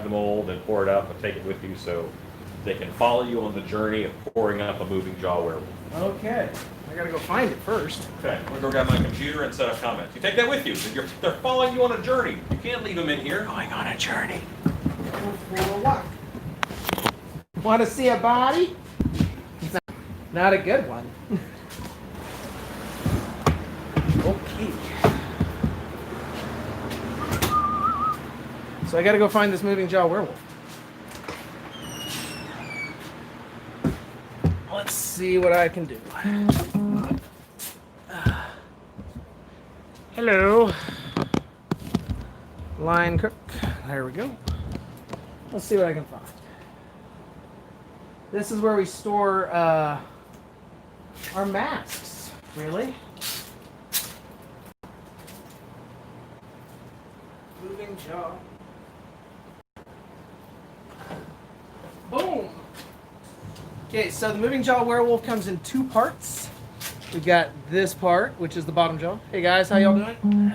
the mold and pour it up and take it with you so they can follow you on the journey of pouring up a moving jaw werewolf. Okay. I gotta go find it first. Okay, I'm gonna go grab my computer and set up comments. You take that with you. They're following you on a journey. You can't leave them in here. Going on a journey. For a walk. Want to see a body? Not a good one. Okay. So I gotta go find this moving jaw werewolf. Let's see what I can do. Hello. Line cook. There we go. Let's see what I can find. This is where we store our masks, really. Moving jaw. Boom! Okay, so the moving jaw werewolf comes in two parts. We've got this part, which is the bottom jaw. Hey guys, how y'all doing?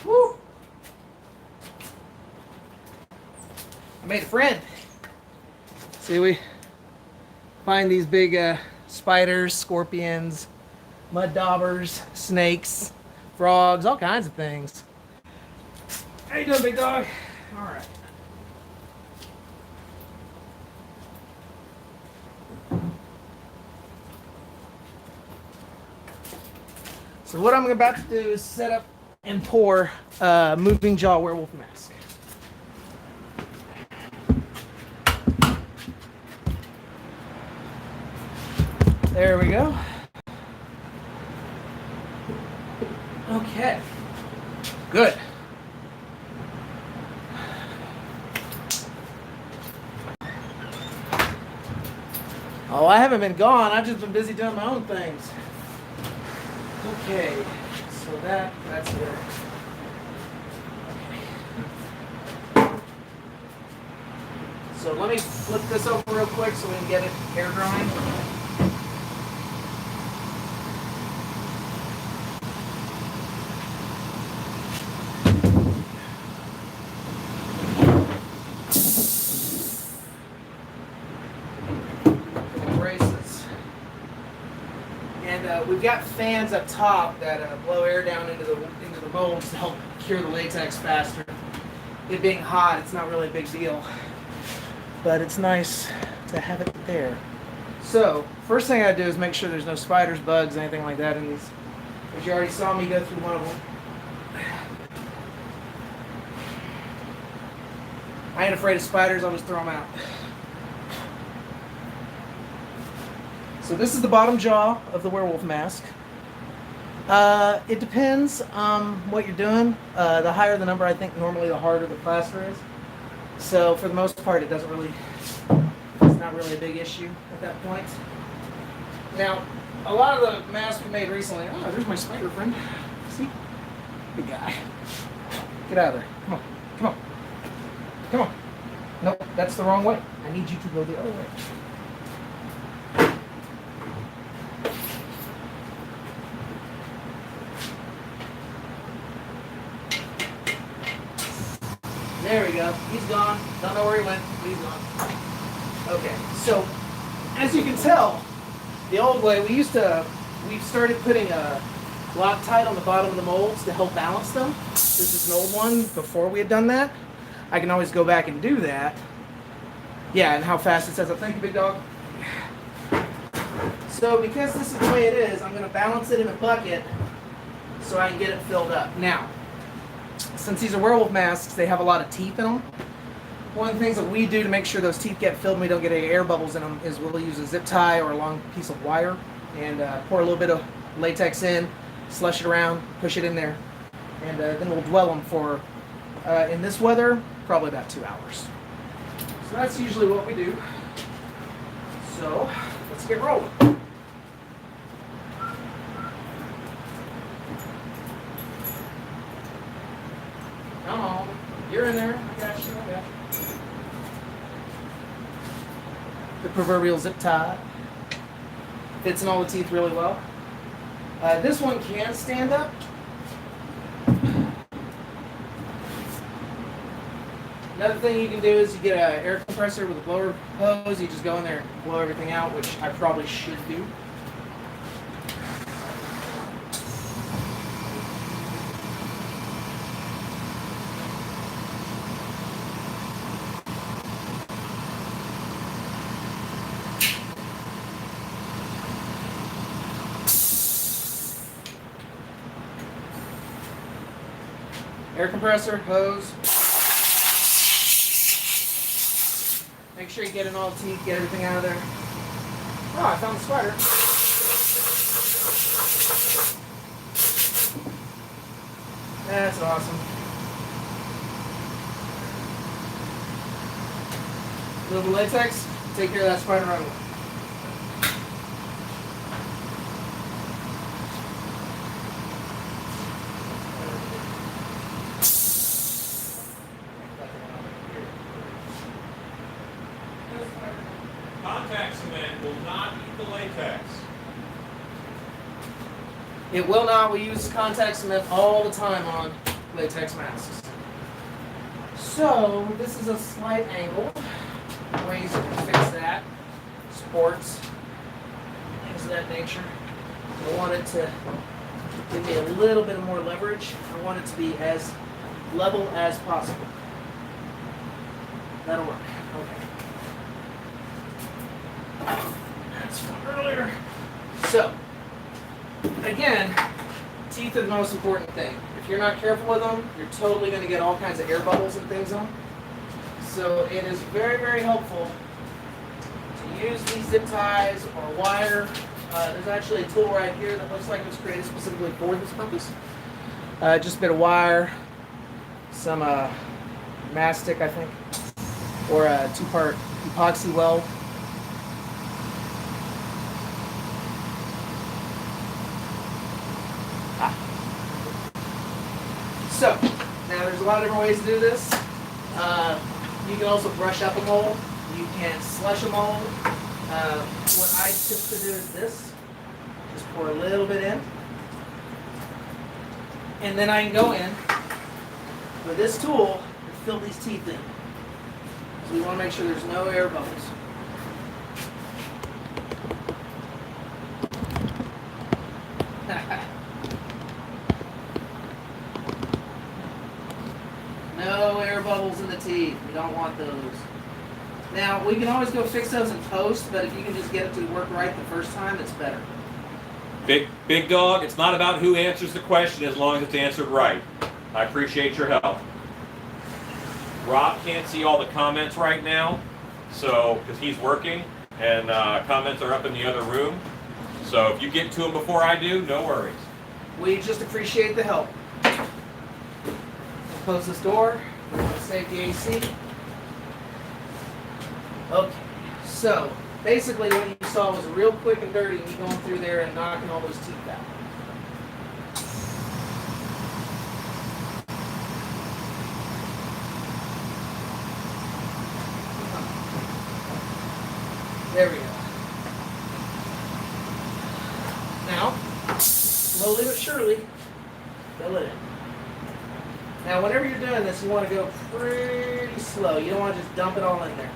Woo! I made a friend. See, we find these big spiders, scorpions, mud daubers, snakes, frogs, all kinds of things. How you doing, big dog? All right. So what I'm about to do is set up and pour moving jaw werewolf mask. There we go. Okay. Good. Oh, I haven't been gone. I've just been busy doing my own things. Okay. So that's good. Okay. So let me flip this over real quick so we can get it air drying. We've got fans up top that blow air down into the molds to help cure the latex faster. It being hot, it's not really a big deal, but it's nice to have it there. So, first thing I do is make sure there's no spiders, bugs, anything like that in these. Because you already saw me go through one of them. I ain't afraid of spiders, I'll just throw them out. So this is the bottom jaw of the werewolf mask. It depends what you're doing. The higher the number, I think normally the harder the plaster is. So for the most part, it's not really a big issue at that point. Now, a lot of the masks we made recently, oh, there's my spider friend. See? Good guy. Get out of there. Come on. Come on. Come on. Nope, that's the wrong way. I need you to go the other way. There we go. He's gone. Don't know where he went. He's gone. Okay. So, as you can tell, the old way, we've started putting a Loctite on the bottom of the molds to help balance them. This is an old one. Before we had done that, I can always go back and do that. Yeah, and how fast it sets up. Thank you, big dog. So, because this is the way it is, I'm going to balance it in a bucket so I can get it filled up. Now, since these are werewolf masks, they have a lot of teeth in them. One of the things that we do to make sure those teeth get filled and we don't get any air bubbles in them is we'll use a zip tie or a long piece of wire and pour a little bit of latex in, slush it around, push it in there, and then we'll dwell them for, in this weather, probably about 2 hours. So that's usually what we do. So let's get rolling. Come on, you're in there. I got you. I got you. the proverbial zip tie. Fits in all the teeth really well. This one can stand up. Another thing you can do is you get an air compressor with a blower hose. You just go in there and blow everything out, which I probably should do. Air compressor, hose. Make sure you get in all the teeth, get everything out of there. Oh, I found the spider. That's awesome. A little bit of latex, take care of that spider right away. Contact cement will not eat the latex. It will not. We use contact cement all the time on latex masks. So this is a slight angle. Ways you can fix that. Sports. Things of that nature. I want it to give me a little bit more leverage. I want it to be as level as possible. That'll work. Okay. That's from earlier. So, again, teeth are the most important thing. If you're not careful with them, you're totally going to get all kinds of air bubbles and things on them. So it is very, very helpful to use these zip ties or wire. There's actually a tool right here that looks like it was created specifically for this purpose. Just a bit of wire, some mastic, I think, or a 2-part epoxy weld. So, now there's a lot of different ways to do this. You can also brush up a mold. You can slush a mold. What I typically do is this. Just pour a little bit in. And then I can go in with this tool and fill these teeth in. So we want to make sure there's no air bubbles. No air bubbles in the teeth. We don't want those. Now, we can always go fix those in post, but if you can just get it to work right the first time, it's better. Big dog, it's not about who answers the question as long as it's answered right. I appreciate your help. Rob can't see all the comments right now, so because he's working, and comments are up in the other room. So if you get to them before I do, no worries. We just appreciate the help. Close this door. Save the AC. Okay, so basically what you saw was real quick and dirty, me going through there and knocking all those teeth out. There we go. Now, slowly but surely, fill it in. Now, whenever you're doing this, you want to go pretty slow. You don't want to just dump it all in there.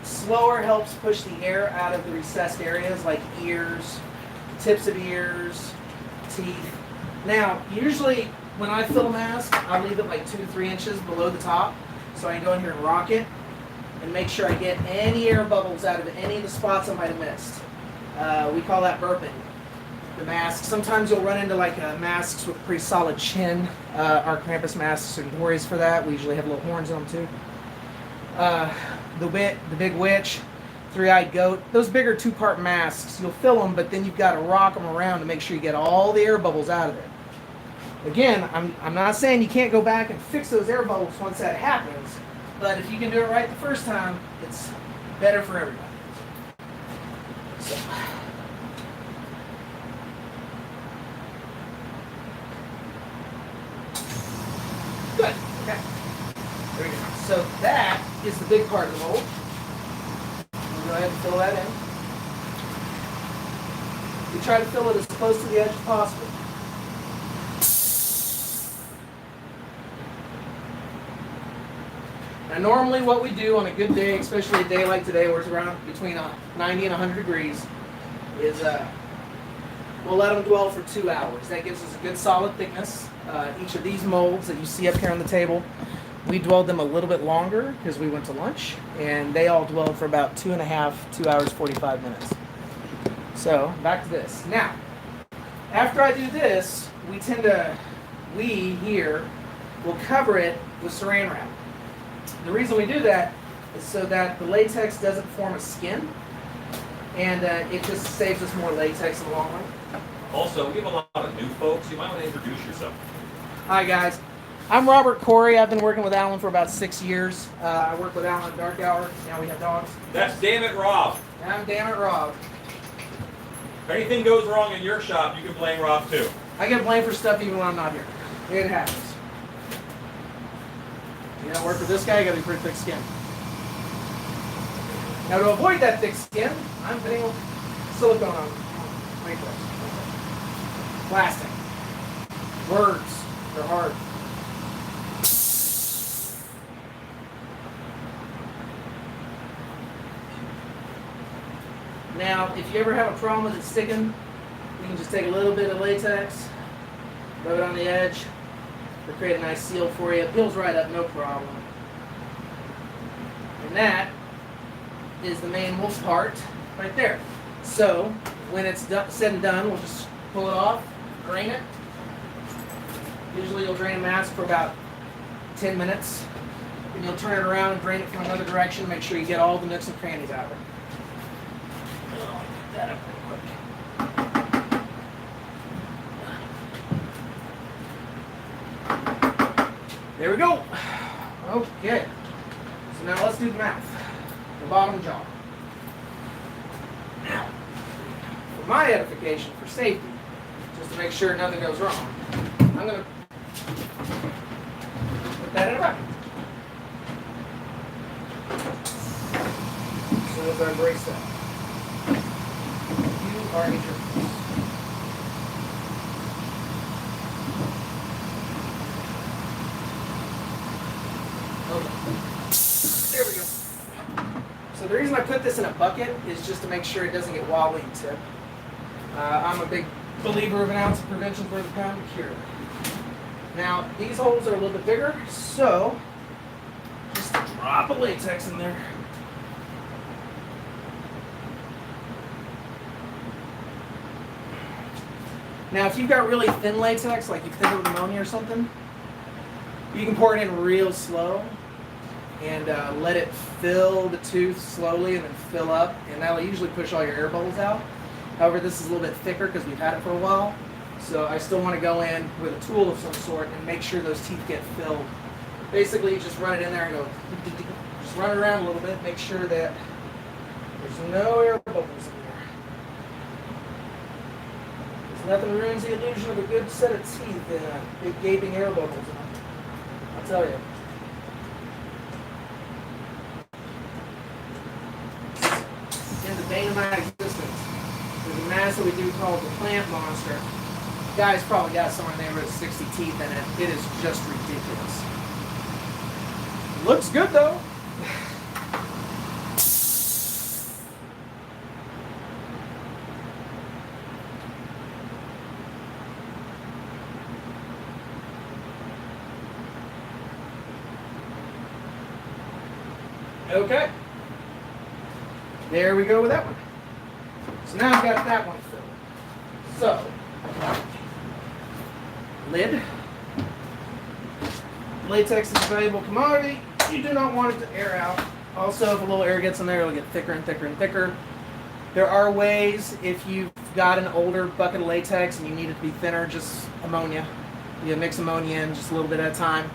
Slower helps push the air out of the recessed areas like ears, tips of ears, teeth. Now, usually when I fill a mask, I leave it like 2 to 3 inches below the top, so I can go in here and rock it and make sure I get any air bubbles out of any of the spots I might have missed. We call that burping the mask. Sometimes you'll run into like masks with pretty solid chin. Our Krampus masks are notorious for that. We usually have little horns on them too. The Big Witch, Three-Eyed Goat, those bigger 2-part masks, you'll fill them, but then you've got to rock them around to make sure you get all the air bubbles out of it. Again, I'm not saying you can't go back and fix those air bubbles once that happens, but if you can do it right the first time, it's better for everybody. So. Good. Okay. There we go. So that is the big part of the mold. go ahead and fill that in. We try to fill it as close to the edge as possible. Now normally what we do on a good day, especially a day like today where it's around between 90 and 100 degrees, is we'll let them dwell for 2 hours. That gives us a good solid thickness. Each of these molds that you see up here on the table, we dwelled them a little bit longer because we went to lunch, and they all dwelled for about 2 hours, 45 minutes. So back to this. Now, after I do this, we here will cover it with saran wrap. The reason we do that is so that the latex doesn't form a skin, and it just saves us more latex in the long run. Also, we have a lot of new folks. You might want to introduce yourself. Hi guys, I'm Robert Corey. I've been working with Alan for about 6 years. I work with Alan at Dark Hour. Now we have dogs. That's Damn It Rob. I'm Damn It Rob. If anything goes wrong in your shop, you can blame Rob too. I get blamed for stuff even when I'm not here. It happens. You gotta work with this guy, you gotta be pretty thick skin. Now to avoid that thick skin, I'm putting silicone on matrix. Plastic. Words, they're hard. Now, if you ever have a problem with it sticking, you can just take a little bit of latex, rub it on the edge, to create a nice seal for you. It peels right up, no problem. And that is the main wolf part right there. So when it's said and done, we'll just pull it off, drain it. Usually you'll drain a mask for about 10 minutes. And you'll turn it around and drain it from another direction. Make sure you get all the nooks and crannies out of it. Oh, get that up real quick. There we go. Okay. So now let's do the mouth. The bottom jaw. Now, for my edification, for safety, just to make sure nothing goes wrong, I'm going to put that in a bucket. As soon as I embrace that, you are injured. There we go. So the reason I put this in a bucket is just to make sure it doesn't get wobbly and tip. I'm a big believer of an ounce of prevention for the pound of cure. Now, these holes are a little bit bigger, so just a drop of latex in there. Now, if you've got really thin latex, like you've thinned it with ammonia or something, you can pour it in real slow and let it fill the tooth slowly and then fill up, and that'll usually push all your air bubbles out. However, this is a little bit thicker because we've had it for a while, so I still want to go in with a tool of some sort and make sure those teeth get filled. Basically, you just run it in there and go, just run it around a little bit, make sure that there's no air bubbles in there. There's nothing ruins the illusion of a good set of teeth than big gaping air bubbles in them. I'll tell you. In the bane of my existence, there's a mask that we do called the plant monster. The guy's probably got somewhere in the neighborhood of 60 teeth in it. It is just ridiculous. Looks good though. Okay. There we go with that one. So now I've got that one filled. So, lid. Latex is a valuable commodity. You do not want it to air out. Also, if a little air gets in there, it'll get thicker and thicker and thicker. There are ways, if you've got an older bucket of latex and you need it to be thinner, just ammonia. You mix ammonia in just a little bit at a time,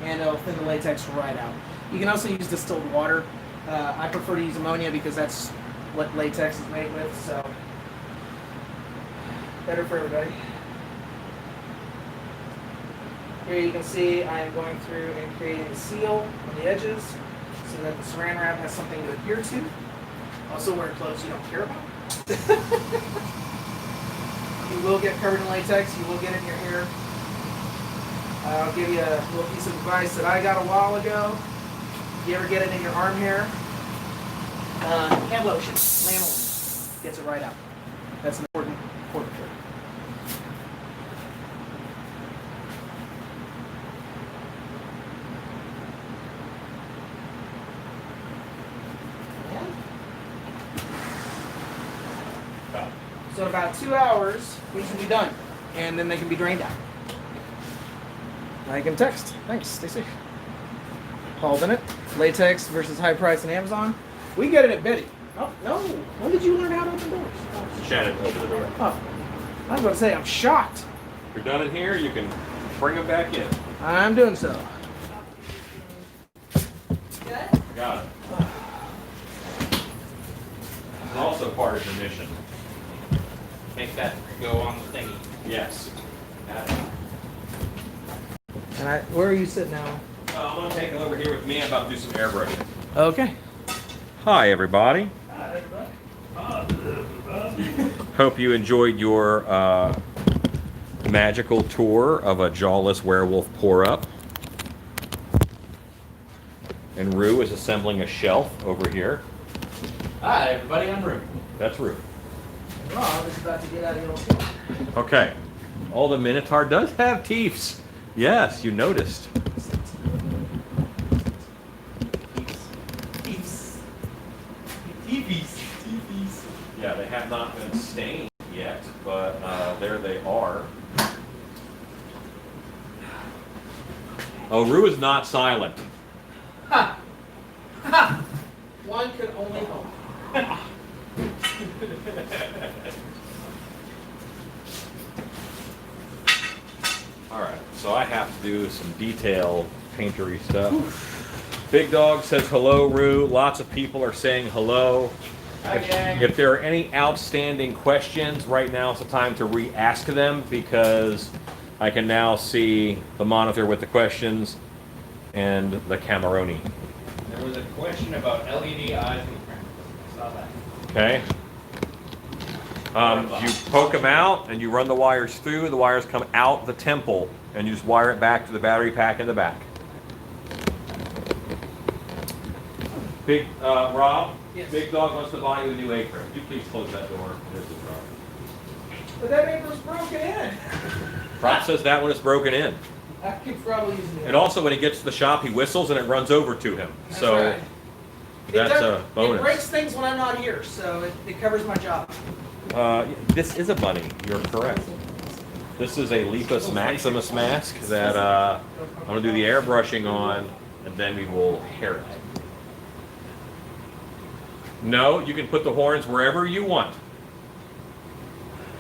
and it'll thin the latex right out. You can also use distilled water. I prefer to use ammonia because that's what latex is made with, so better for everybody. Here you can see I am going through and creating a seal on the edges so that the saran wrap has something to adhere to. Also wearing clothes you don't care about. You will get covered in latex. You will get it in your hair. I'll give you a little piece of advice that I got a while ago. If you ever get it in your arm hair, hand lotion, lanolin, gets it right out. That's an important trick. So in about 2 hours, these will be done, and then they can be drained out. I can text. Thanks, Stacy. Paul Bennett, latex versus high price on Amazon. We get it at Betty. Oh no! When did you learn how to open doors? Shannon, open the door. Oh, I was about to say I'm shocked. If you're done in here, you can bring them back in. I'm doing so. Got it. It's also part of the mission. Make that go on the thingy. Yes. Got it. And where are you sitting now? I'm going to take it over here with me. I'm about to do some airbrushing. Okay. Hi, everybody. Hope you enjoyed your magical tour of a jawless werewolf pour-up. And Rue is assembling a shelf over here. Hi, everybody. I'm Rue. That's Rue. Rob is about to get out of your skin. Okay. Oh, the Minotaur does have teeth. Yes, you noticed. Yeah, they have not been stained yet, but there they are. Oh, Rue is not silent. Ha! Ha! One could only hope. All right, so I have to do some detail paintery stuff. Big Dog says hello, Rue. Lots of people are saying hello. If there are any outstanding questions, right now is the time to re-ask them because I can now see the monitor with the questions and the Cameroni. There was a question about LED eyes in the print. I saw that. Okay. You poke them out and you run the wires through. The wires come out the temple and you just wire it back to the battery pack in the back. Big Rob, Yes. Big Dog wants to buy you a new apron. Could you please close that door? This is Rob. But that apron's broken in. Rob says that one is broken in. I could probably use it. And also when he gets to the shop, he whistles and it runs over to him. That's So right. that's a It bonus. breaks things when I'm not here, so it covers my job. This is a bunny. You're correct. This is a Lepus Maximus mask that I'm going to do the airbrushing on, and then we will hair it. No, you can put the horns wherever you want.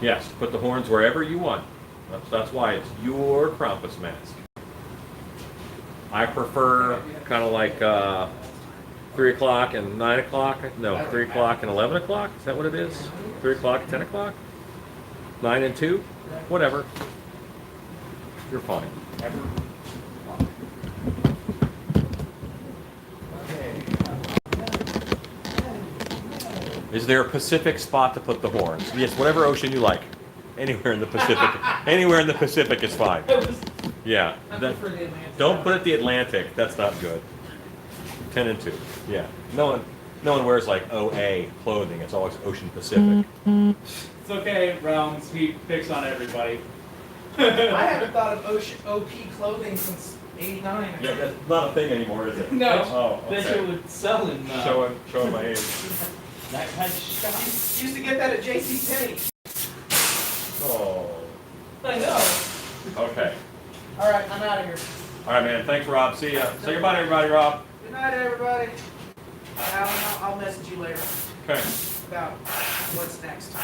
Yes, put the horns wherever you want. That's why it's your Krampus mask. I prefer kind of like 3 o'clock and 9 o'clock. No, 3 o'clock and 11 o'clock. Is that what it is? 3 o'clock and 10 o'clock? 9 and 2? Whatever. You're fine. Is there a Pacific spot to put the horns? Yes, whatever ocean you like. Anywhere in the Pacific. Anywhere in the Pacific is fine. Yeah. I that- prefer the Atlantic. don't put it the Atlantic. That's not good. 10 and 2. Yeah. No one wears like OA clothing. It's always Ocean Pacific. It's okay, Realms. We fix on everybody. I haven't thought of OP clothing since '89. Yeah, that's not a thing anymore, is it? No. Oh, That shit would sell in. Showing my age. That kind of stuff. Used to get that at JCPenney. Oh. I know. Okay. All right, I'm out of here. All right, man. Thanks, Rob. See ya. Say goodbye to everybody, Rob. Good night, everybody. I'll message you later Okay. about what's next.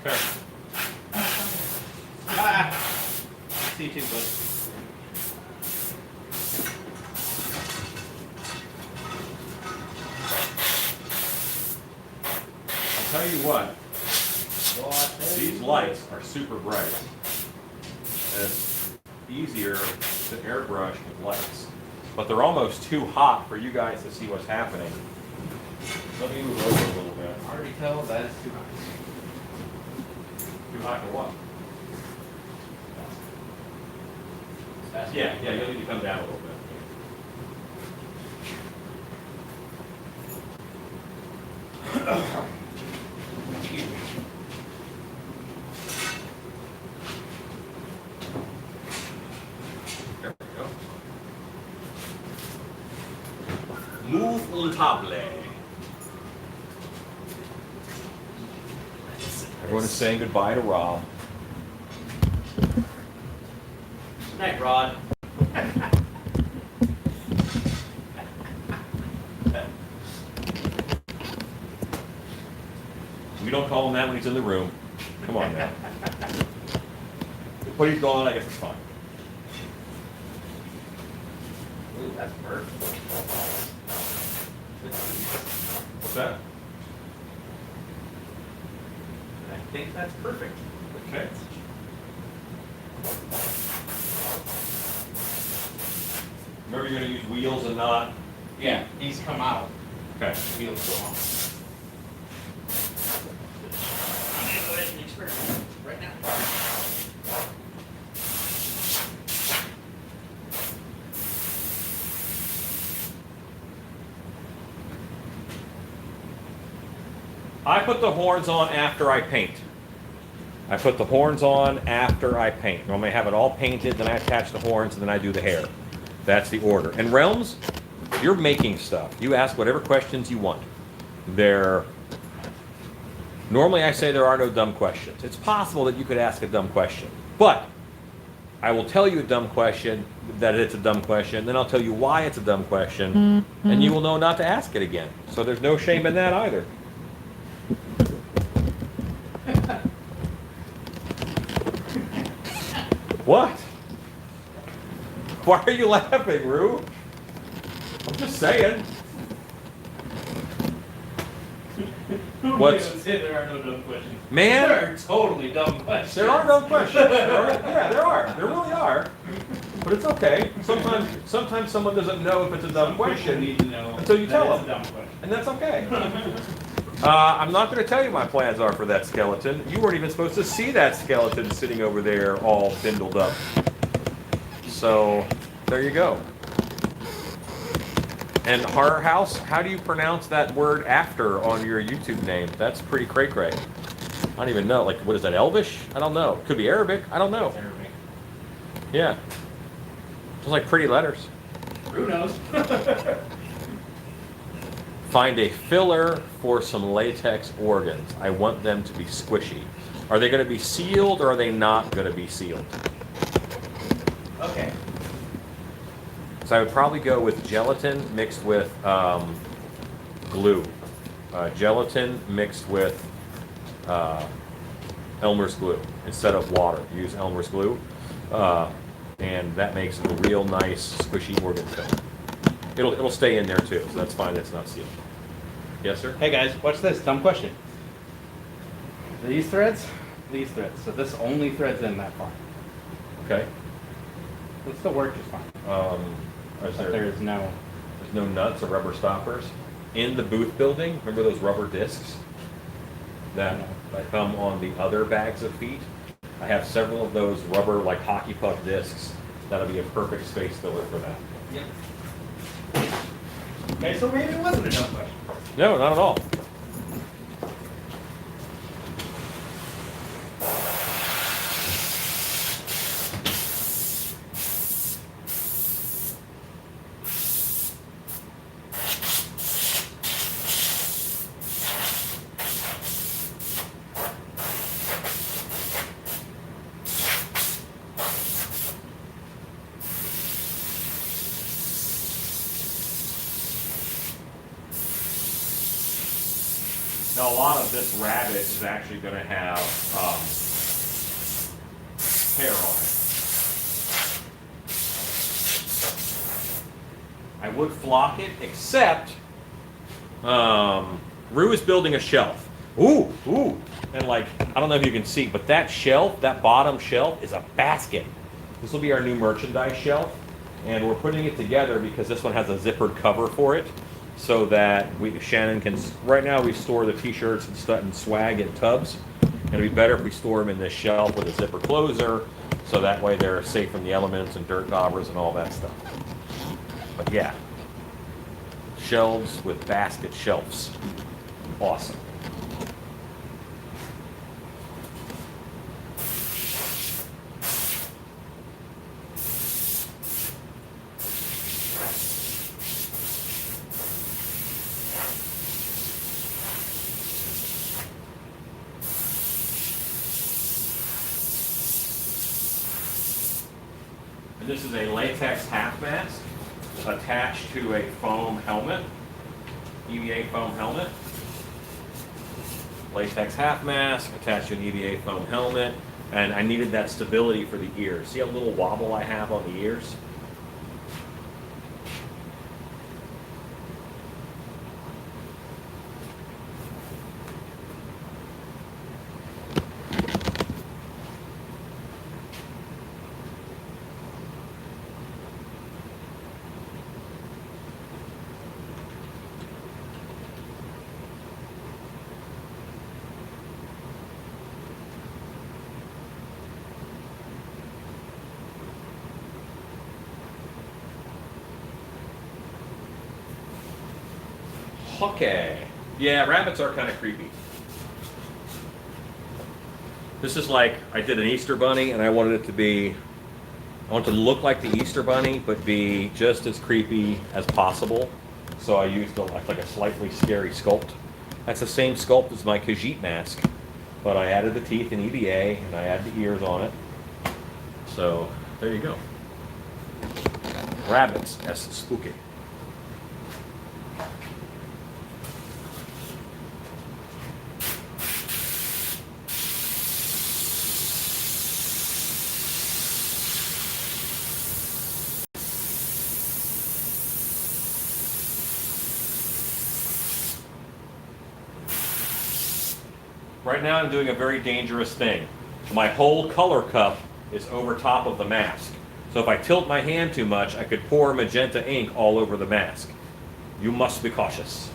Okay. Ah. See you too, bud. I'll tell you what. These lights are super bright. And it's easier to airbrush with lights. But they're almost too hot for you guys to see what's happening. Let me move over a little bit. I already tell that is too high. Too high for what? That's Yeah, you'll need to come down a little bit. Excuse me. There we go. Move on table. Everyone is saying goodbye to Rob. Good night, Rod. We don't call him that when he's in the room. Come on now. But he's gone, I guess it's fine. Ooh, that's perfect. What's that? I think that's perfect. Okay. Remember, you're going to use wheels and not. Yeah, he's come out. Okay. Wheels go on. I'm gonna go ahead and experiment right now. I put the horns on after I paint. I put the horns on after I paint. Normally I have it all painted, then I attach the horns, and then I do the hair. That's the order. And Realms, you're making stuff. You ask whatever questions you want. Normally I say there are no dumb questions. It's possible that you could ask a dumb question. But I will tell you a dumb question, that it's a dumb question, then I'll tell you why it's a dumb question, and you will know not to ask it again. So there's no shame in that either. What? Why are you laughing, Rue? I'm just saying. What's- There are no dumb questions. Man. There are totally dumb questions. There are no questions. Yeah, there are. There really are. But it's okay. Sometimes someone doesn't know if it's a dumb Some people question need to know until you that tell it's them. a dumb question. And that's okay. I'm not going to tell you my plans are for that skeleton. You weren't even supposed to see that skeleton sitting over there all bindled up. So, there you go. And Horror House, how do you pronounce that word after on your YouTube name? That's pretty cray-cray. I don't even know. Like, what is that, Elvish? I don't know. Could be Arabic. I don't know. Arabic. Yeah. Just like pretty letters. Who knows? Find a filler for some latex organs. I want them to be squishy. Are they going to be sealed or are they not going to be sealed? Okay. So I would probably go with gelatin mixed with glue. Gelatin mixed with Elmer's glue instead of water. Use Elmer's glue. And that makes a real nice squishy organ film. It'll stay in there too, so that's fine. It's not sealed. Yes, sir? Hey guys, watch this. Dumb question. These threads. So this only threads in that far. Okay. It'll still work just fine. Is But there, there's no. there's no nuts or rubber stoppers in the booth building? Remember those rubber discs that come on the other bags of feet? I have several of those rubber, like hockey puck discs. That'll be a perfect space filler for that. Yep. Okay, so maybe it wasn't a dumb question. No, not at all. Now, a lot of this rabbit is actually going to have hair on it. I would flock it, except Rue is building a shelf. Ooh. And like, I don't know if you can see, but that shelf, that bottom shelf, is a basket. This will be our new merchandise shelf. And we're putting it together because this one has a zippered cover for it. so that Shannon can. Right now we store the t-shirts and stuff and swag in tubs. And it'd be better if we store them in this shelf with a zipper closer, so that way they're safe from the elements and dirt daubers and all that stuff. But yeah, shelves with basket shelves. Awesome. And this is a latex half mask attached to a foam helmet, EVA foam helmet. Latex half mask attached to an EVA foam helmet, and I needed that stability for the ears. See a little wobble I have on the ears? Okay. Yeah, rabbits are kind of creepy. This is like, I did an Easter bunny and I wanted it to be, I want it to look like the Easter bunny, but be just as creepy as possible. So I used like a slightly scary sculpt. That's the same sculpt as my Khajiit mask, but I added the teeth in EVA and I added the ears on it. So there you go. Rabbits, that's spooky. Right now I'm doing a very dangerous thing. My whole color cup is over top of the mask. So if I tilt my hand too much, I could pour magenta ink all over the mask. You must be cautious.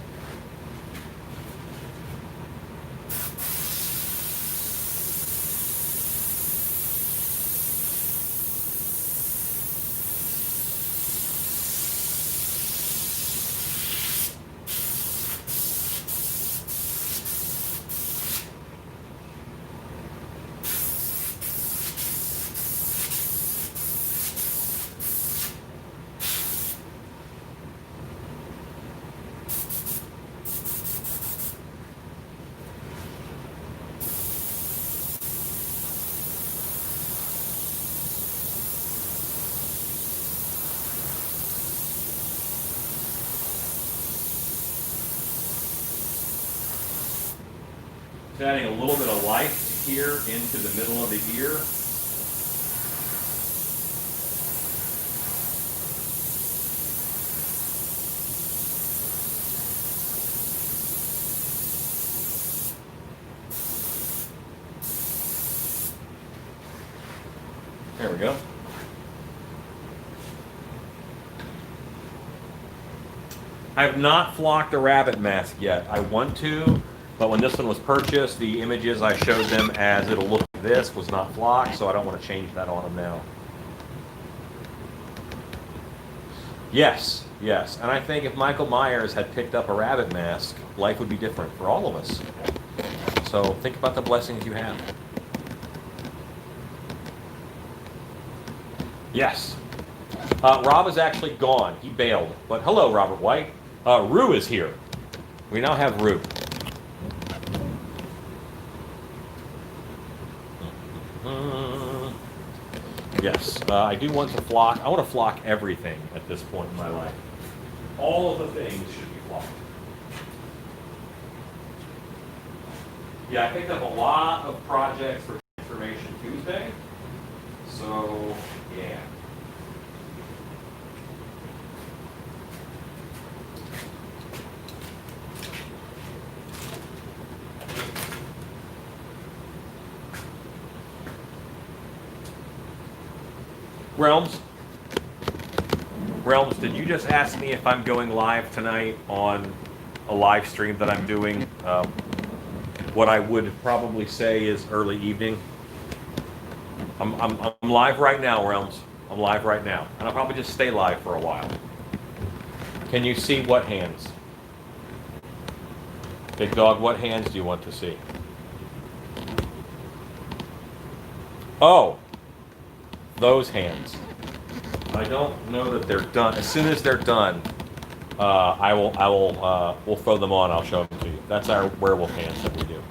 Adding a little bit of life here into the middle of the ear. There we go. I have not flocked a rabbit mask yet. I want to. But when this one was purchased, the images I showed them as it'll look like this was not flocked, so I don't want to change that on them now. Yes, yes. And I think if Michael Myers had picked up a rabbit mask, life would be different for all of us. So think about the blessings you have. Yes. Rob is actually gone. He bailed. But hello, Robert White. Rue is here. We now have Rue. Yes, I do want to flock. I want to flock everything at this point in my life. All of the things should be flocked. Yeah, I picked up a lot of projects for Transformation Tuesday. So, yeah. Realms, did you just ask me if I'm going live tonight on a live stream that I'm doing? What I would probably say is early evening. I'm live right now, Realms. I'm live right now. And I'll probably just stay live for a while. Can you see what hands? Big Dog, what hands do you want to see? Oh, those hands. I don't know that they're done. As soon as they're done, we'll throw them on. I'll show them to you. That's our werewolf hands that we do.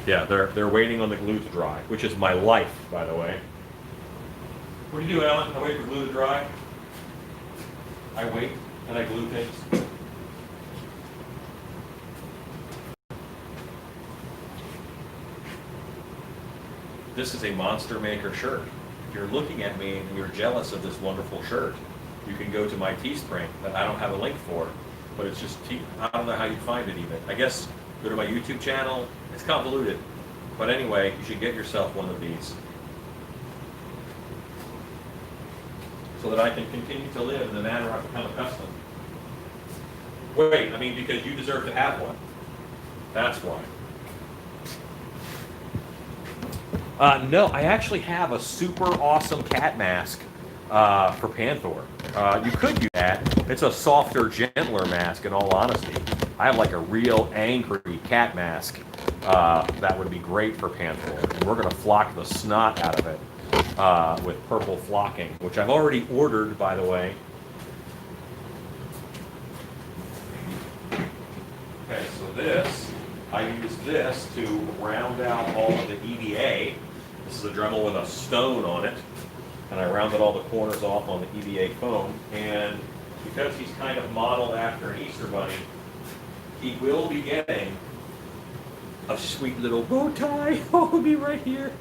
Yeah, they're waiting on the glue to dry, which is my life, by the way. What do you do, Alan? I wait for glue to dry. I wait and I glue things. This is a Monster Maker shirt. If you're looking at me and you're jealous of this wonderful shirt, you can go to my Teespring that I don't have a link for, but it's just I don't know how you find it even. I guess go to my YouTube channel. It's convoluted, but anyway, you should get yourself one of these so that I can continue to live in the manner I've become accustomed. Wait, I mean because you deserve to have one. That's why. No, I actually have a super awesome cat mask for Panther. You could do that. It's a softer, gentler mask, in all honesty. I have like a real angry cat mask that would be great for Panther. And we're going to flock the snot out of it with purple flocking, which I've already ordered, by the way. Okay, so I use this to round out all of the EVA. This is a Dremel with a stone on it, and I rounded all the corners off on the EVA foam. And because he's kind of modeled after an Easter bunny, he will be getting a sweet little bow tie. Oh, it'll be right here.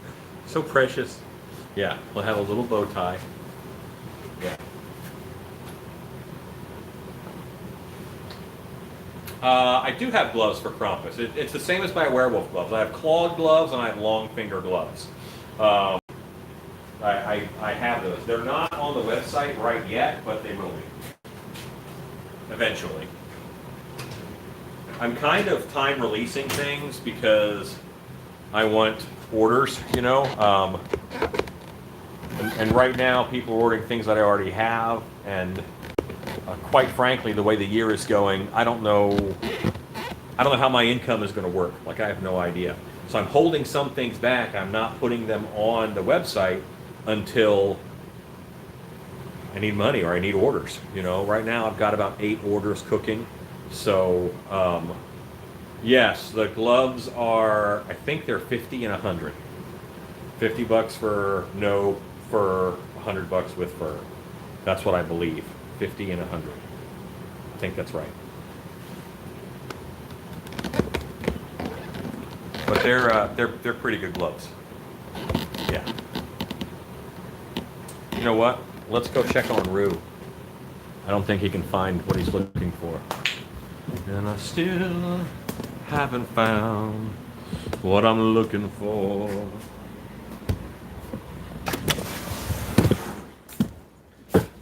So precious. Yeah, we'll have a little bow tie. Yeah. I do have gloves for Krampus. It's the same as my werewolf gloves. I have clawed gloves and I have long finger gloves. I have those. They're not on the website right yet, but they will be eventually. I'm kind of time releasing things because I want orders, you know. And right now, people are ordering things that I already have, and quite frankly, the way the year is going, I don't know how my income is going to work. Like, I have no idea. So I'm holding some things back. I'm not putting them on the website until I need money or I need orders. You know, right now I've got about 8 orders cooking. So, yes, the gloves are, I think they're 50 and 100. $50 for no fur, $100 with fur. That's what I believe. 50 and 100. I think that's right. But they're pretty good gloves. Yeah. You know what? Let's go check on Rue. I don't think he can find what he's looking for. And I still haven't found what I'm looking for.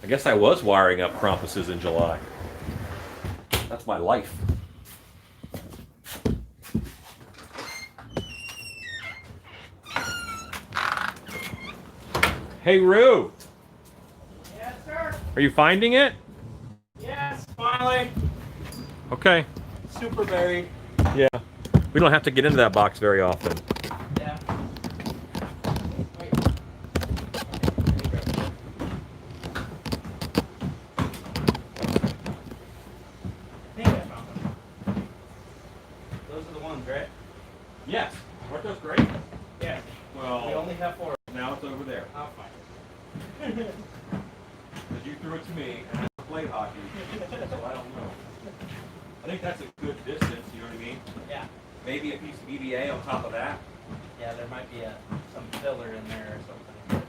I guess I was wiring up Krampuses in July. That's my life. Hey, Rue. Yes, sir. Are you finding it? Yes, finally. Okay. Super buried. Yeah. We don't have to get into that box very often. Yeah. Wait. I think I found them. Those are the ones, right? Yes. Weren't those great? Yeah. Well, We only have 4. now it's over there. I'll find it. Because you threw it to me, and I played hockey, so I don't know. I think that's a good distance, you know what I mean? Yeah. Maybe a piece of EVA on top of that. Yeah, there might be some filler in there or something.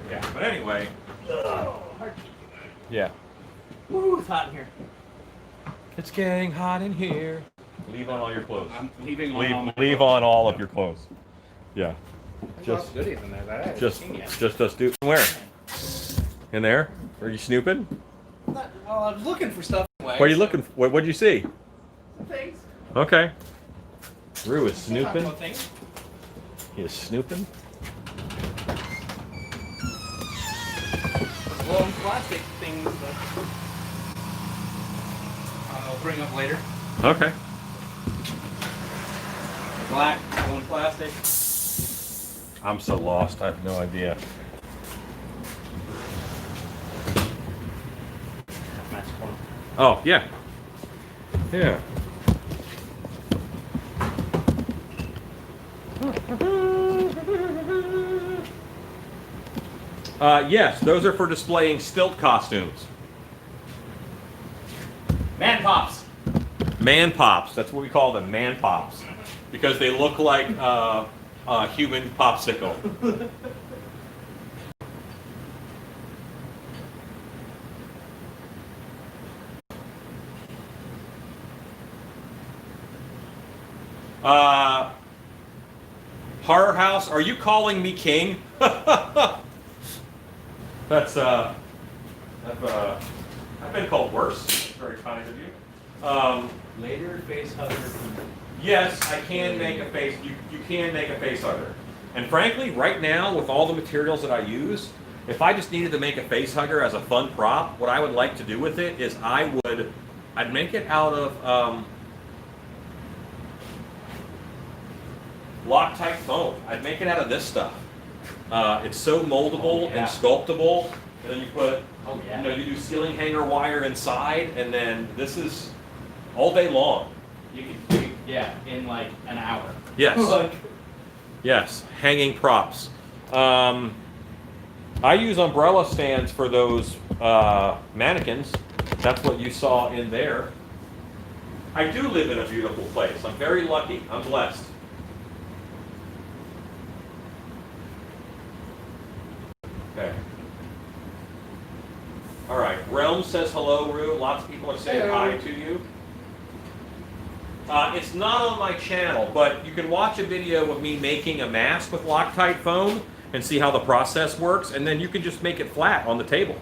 Yeah, but anyway. Oh, hard to keep. Yeah. Woo, it's hot in here. It's getting hot in here. Leave on all your clothes. I'm leaving on all my Leave on all of your clothes. Yeah. There's Just- lots of goodies in there that I haven't seen yet. Just us do. Where? In there? Are you snooping? Well, I was looking for stuff anyway. What are you looking for? What'd you see? Things. Okay. Rue is Talking snooping. about things. He is snooping. Little plastic things that I'll bring up later. Okay. Black, little plastic. I'm so lost. I have no idea. Match one. Oh, yeah. Yeah. Yes, those are for displaying stilt costumes. Man pops. Man pops. That's what we call them, man pops, because they look like a human popsicle. Horror House, are you calling me king? That's I've been called worse. Very kind of you. Later face hugger. Yes, I can make a face. You can make a face hugger. And frankly, right now, with all the materials that I use, if I just needed to make a face hugger as a fun prop, what I would like to do with it is I'd make it out of Loctite foam. I'd make it out of this stuff. It's so moldable and sculptable. And then you put, you do ceiling hanger wire inside, and then this is all day long. You could, in like an hour. Yes. Yes, hanging props. I use umbrella stands for those mannequins. That's what you saw in there. I do live in a beautiful place. I'm very lucky. I'm blessed. Okay. All right. Realm says hello, Rue. Lots of people are saying Hello. hi to you. It's not on my channel, but you can watch a video of me making a mask with Loctite foam and see how the process works, and then you can just make it flat on the table.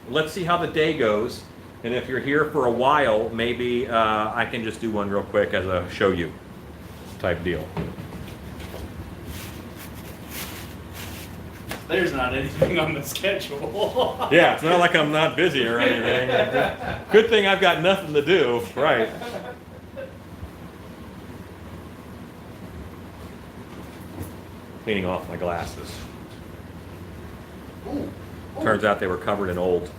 Let's see how the day goes, and if you're here for a while, maybe I can just do one real quick as a show you type deal. There's not anything on the schedule. Yeah, it's not like I'm not busy or anything. Good thing I've got nothing to do, right? Cleaning off my glasses. Ooh. Turns out they were covered in old.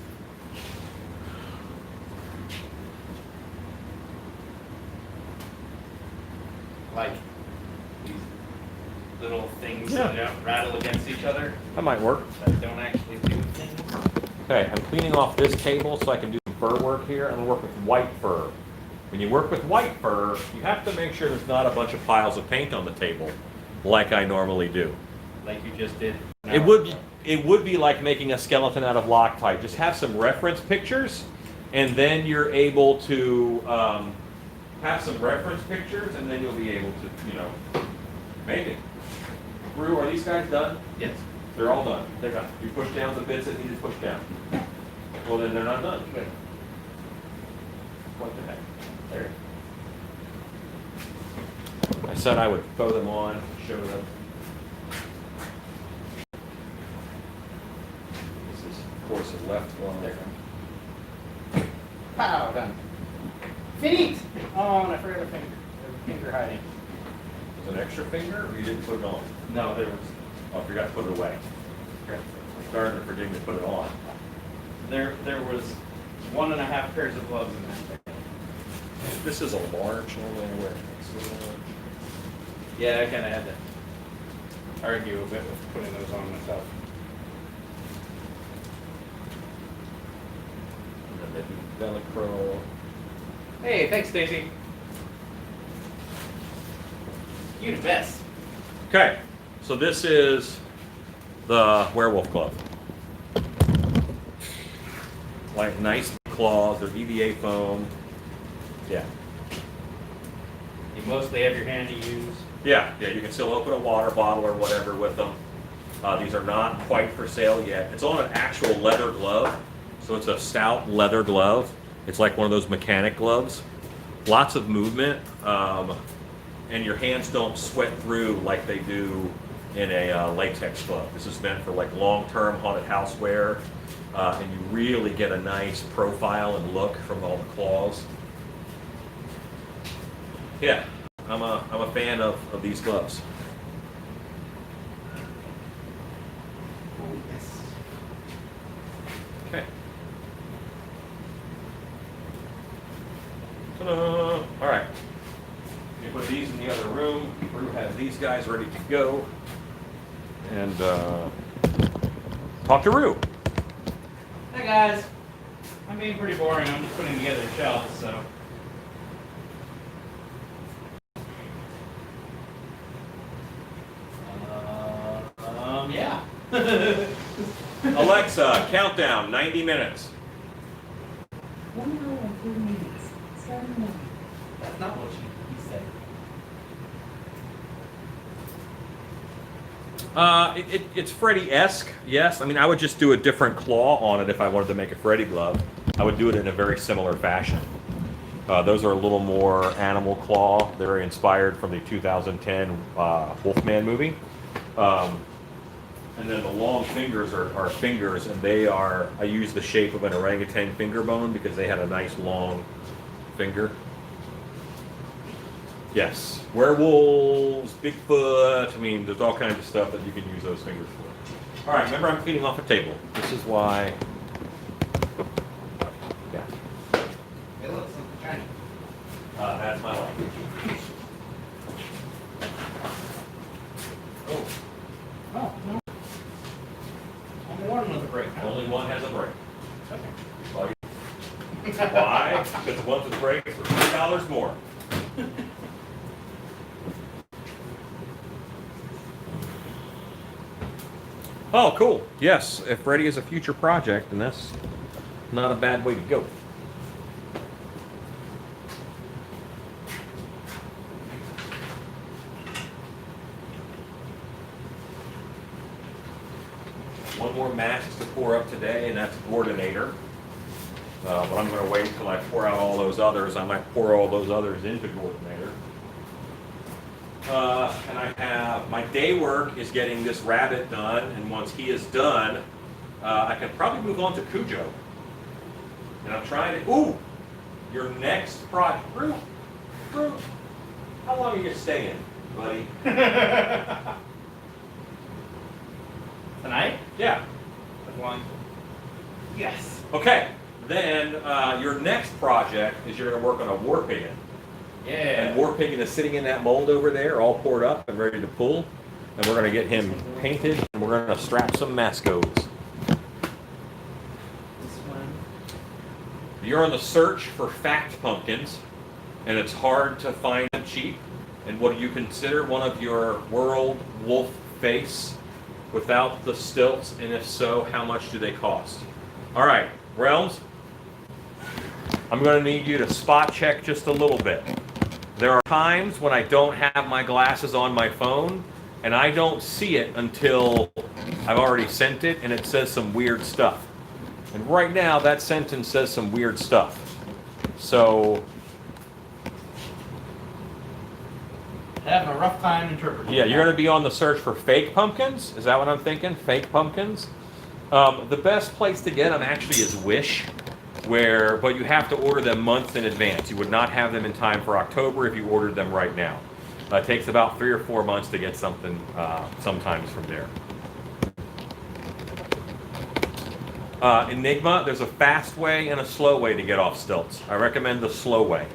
Like these little things Yeah. that rattle against each other That might work. that don't actually do things. Okay, I'm cleaning off this table so I can do some fur work here. I'm gonna work with white fur. When you work with white fur, you have to make sure there's not a bunch of piles of paint on the table, like I normally do. Like you just did. an It hour would be, ago. it would be like making a skeleton out of Loctite. Just have some reference pictures, and then you're able to have some reference pictures, and then you'll be able to, make it. Rue, are these guys done? Yes. They're all done. They're done. You push down the bits that need to push down. Well, then they're not done. Good. What the heck? There. I said I would throw them on, show them. This is, of course, a left one. There. Pow, done. Finite! Oh, and I forgot a finger. There's a finger hiding. Was an extra finger, or you didn't put it on? No, there was. Oh, I forgot to put it away. I'm starting to forget to put it on. There was 1.5 pairs of gloves in that thing. This is a large, normally I wear. Yeah, I kind of had to argue a bit with putting those on myself. And then maybe Velcro. Hey, thanks, Stacy. You the best. Okay, so this is the werewolf glove. Like nice claws, they're EVA foam. Yeah. You mostly have your hand to use. Yeah, you can still open a water bottle or whatever with them. These are not quite for sale yet. It's on an actual leather glove, so it's a stout leather glove. It's like one of those mechanic gloves. Lots of movement, and your hands don't sweat through like they do in a latex glove. This is meant for like long-term haunted house wear, and you really get a nice profile and look from all the claws. Yeah, I'm a fan of these gloves. Oh, yes. Okay. Ta-da! All right. You put these in the other room. Rue has these guys ready to go. And talk to Rue. Hey guys, I'm being pretty boring. I'm just putting together shelves, so. Yeah. Alexa, countdown, 90 minutes. 1 hour and 3 minutes. Starting now. That's not what he said. It's Freddy-esque, yes. I mean, I would just do a different claw on it if I wanted to make a Freddy glove. I would do it in a very similar fashion. Those are a little more animal claw. They're inspired from the 2010 Wolfman movie. And then the long fingers are fingers, and I use the shape of an orangutan finger bone because they had a nice long finger. Yes, werewolves, Bigfoot, I mean, there's all kinds of stuff that you can use those fingers for. All right, remember I'm feeding off a table. This is why, yeah, It looks like shiny. that's my life. Oh, Oh, no. Only one with a break. Huh? only one has a break. Okay. Why? Because the ones with breaks are $3 more. Oh, cool. Yes, if Freddy is a future project, then that's not a bad way to go. One more mask to pour up today, and that's Gordinator. But I'm going to wait until I pour out all those others. I might pour all those others into Gordinator. And I have, my day work is getting this rabbit done, and once he is done, I can probably move on to Cujo. And I'm trying to, ooh, your next project. Rue, how long are you staying, buddy? Tonight? Yeah. As long. Yes. Okay, then your next project is you're going to work on a war pigeon. Yeah. And war pigeon is sitting in that mold over there, all poured up and ready to pull. And we're going to get him painted, and we're going to strap some mascos. This one. You're on the search for fact pumpkins, and it's hard to find them cheap. And what do you consider one of your world wolf face without the stilts? And if so, how much do they cost? All right, Realms, I'm going to need you to spot check just a little bit. There are times when I don't have my glasses on my phone, and I don't see it until I've already sent it, and it says some weird stuff. And right now, that sentence says some weird stuff. So, Having a rough time interpreting. yeah, you're going to be on the search for fake pumpkins. Is that what I'm thinking? Fake pumpkins? The best place to get them actually is Wish, but you have to order them months in advance. You would not have them in time for October if you ordered them right now. It takes about 3 or 4 months to get something sometimes from there. Enigma, there's a fast way and a slow way to get off stilts. I recommend the slow way.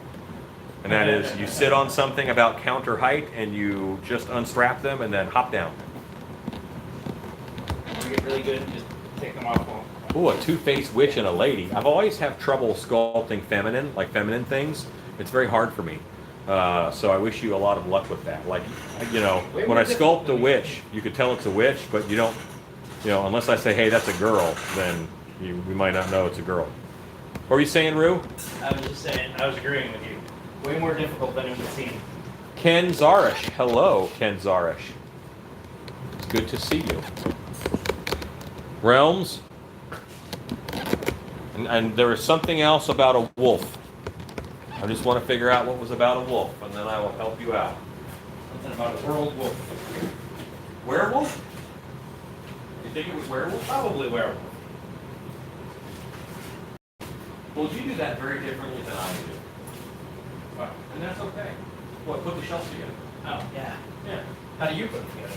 And that is, you sit on something about counter height and you just unstrap them and then hop down. We get really good and just take them off. Ooh, a two-faced witch and a lady. I've always have trouble sculpting feminine things. It's very hard for me. So I wish you a lot of luck with that. Like, when I sculpt a witch, you could tell it's a witch, but you don't, unless I say, hey, that's a girl, then we might not know it's a girl. What were you saying, Rue? I was just saying, I was agreeing with you. Way more difficult than it would seem. Ken Zarish. Hello, Ken Zarish. It's good to see you. Realms. And there was something else about a wolf. I just want to figure out what was about a wolf, and then I will help you out. Something about a world wolf. Werewolf? You think it was werewolf? Probably werewolf. Well, you do that very differently than I do. And that's okay. What, put the shelves together? Oh, yeah. Yeah. How do you put it together?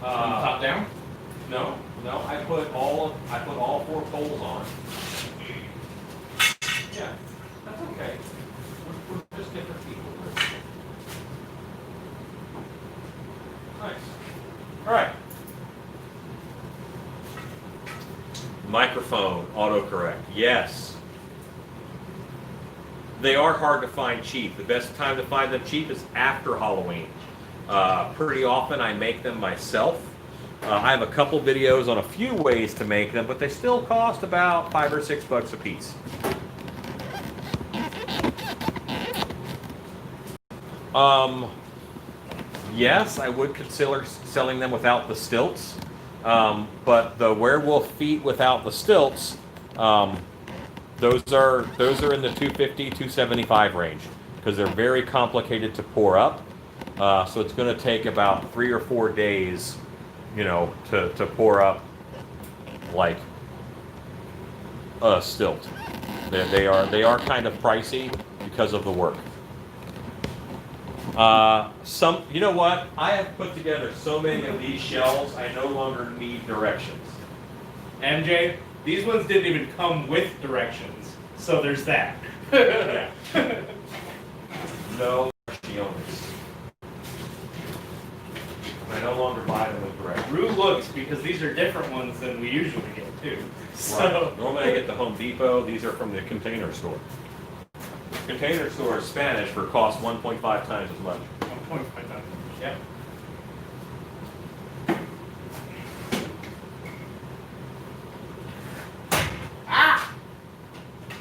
Top down? No, I put all 4 poles on. Yeah, that's okay. We're just different people. Nice. All right. Microphone, autocorrect. Yes. They are hard to find cheap. The best time to find them cheap is after Halloween. Pretty often I make them myself. I have a couple videos on a few ways to make them, but they still cost about $5 or $6 a piece. Yes, I would consider selling them without the stilts, but the werewolf feet without the stilts, those are in the $250, $275 range because they're very complicated to pour up. So it's going to take about 3 or 4 days, to pour up like a stilt. They are kind of pricey because of the work. You know what? I have put together so many of these shelves, I no longer need directions. MJ, these ones didn't even come with directions, so there's that. Yeah. No directions. I no longer buy them with directions. Rue looks because these are different ones than we usually get too. So Right. Normally I get the Home Depot. These are from the Container Store. Container Store is Spanish for cost 1.5 times as much. 1.5. Yeah.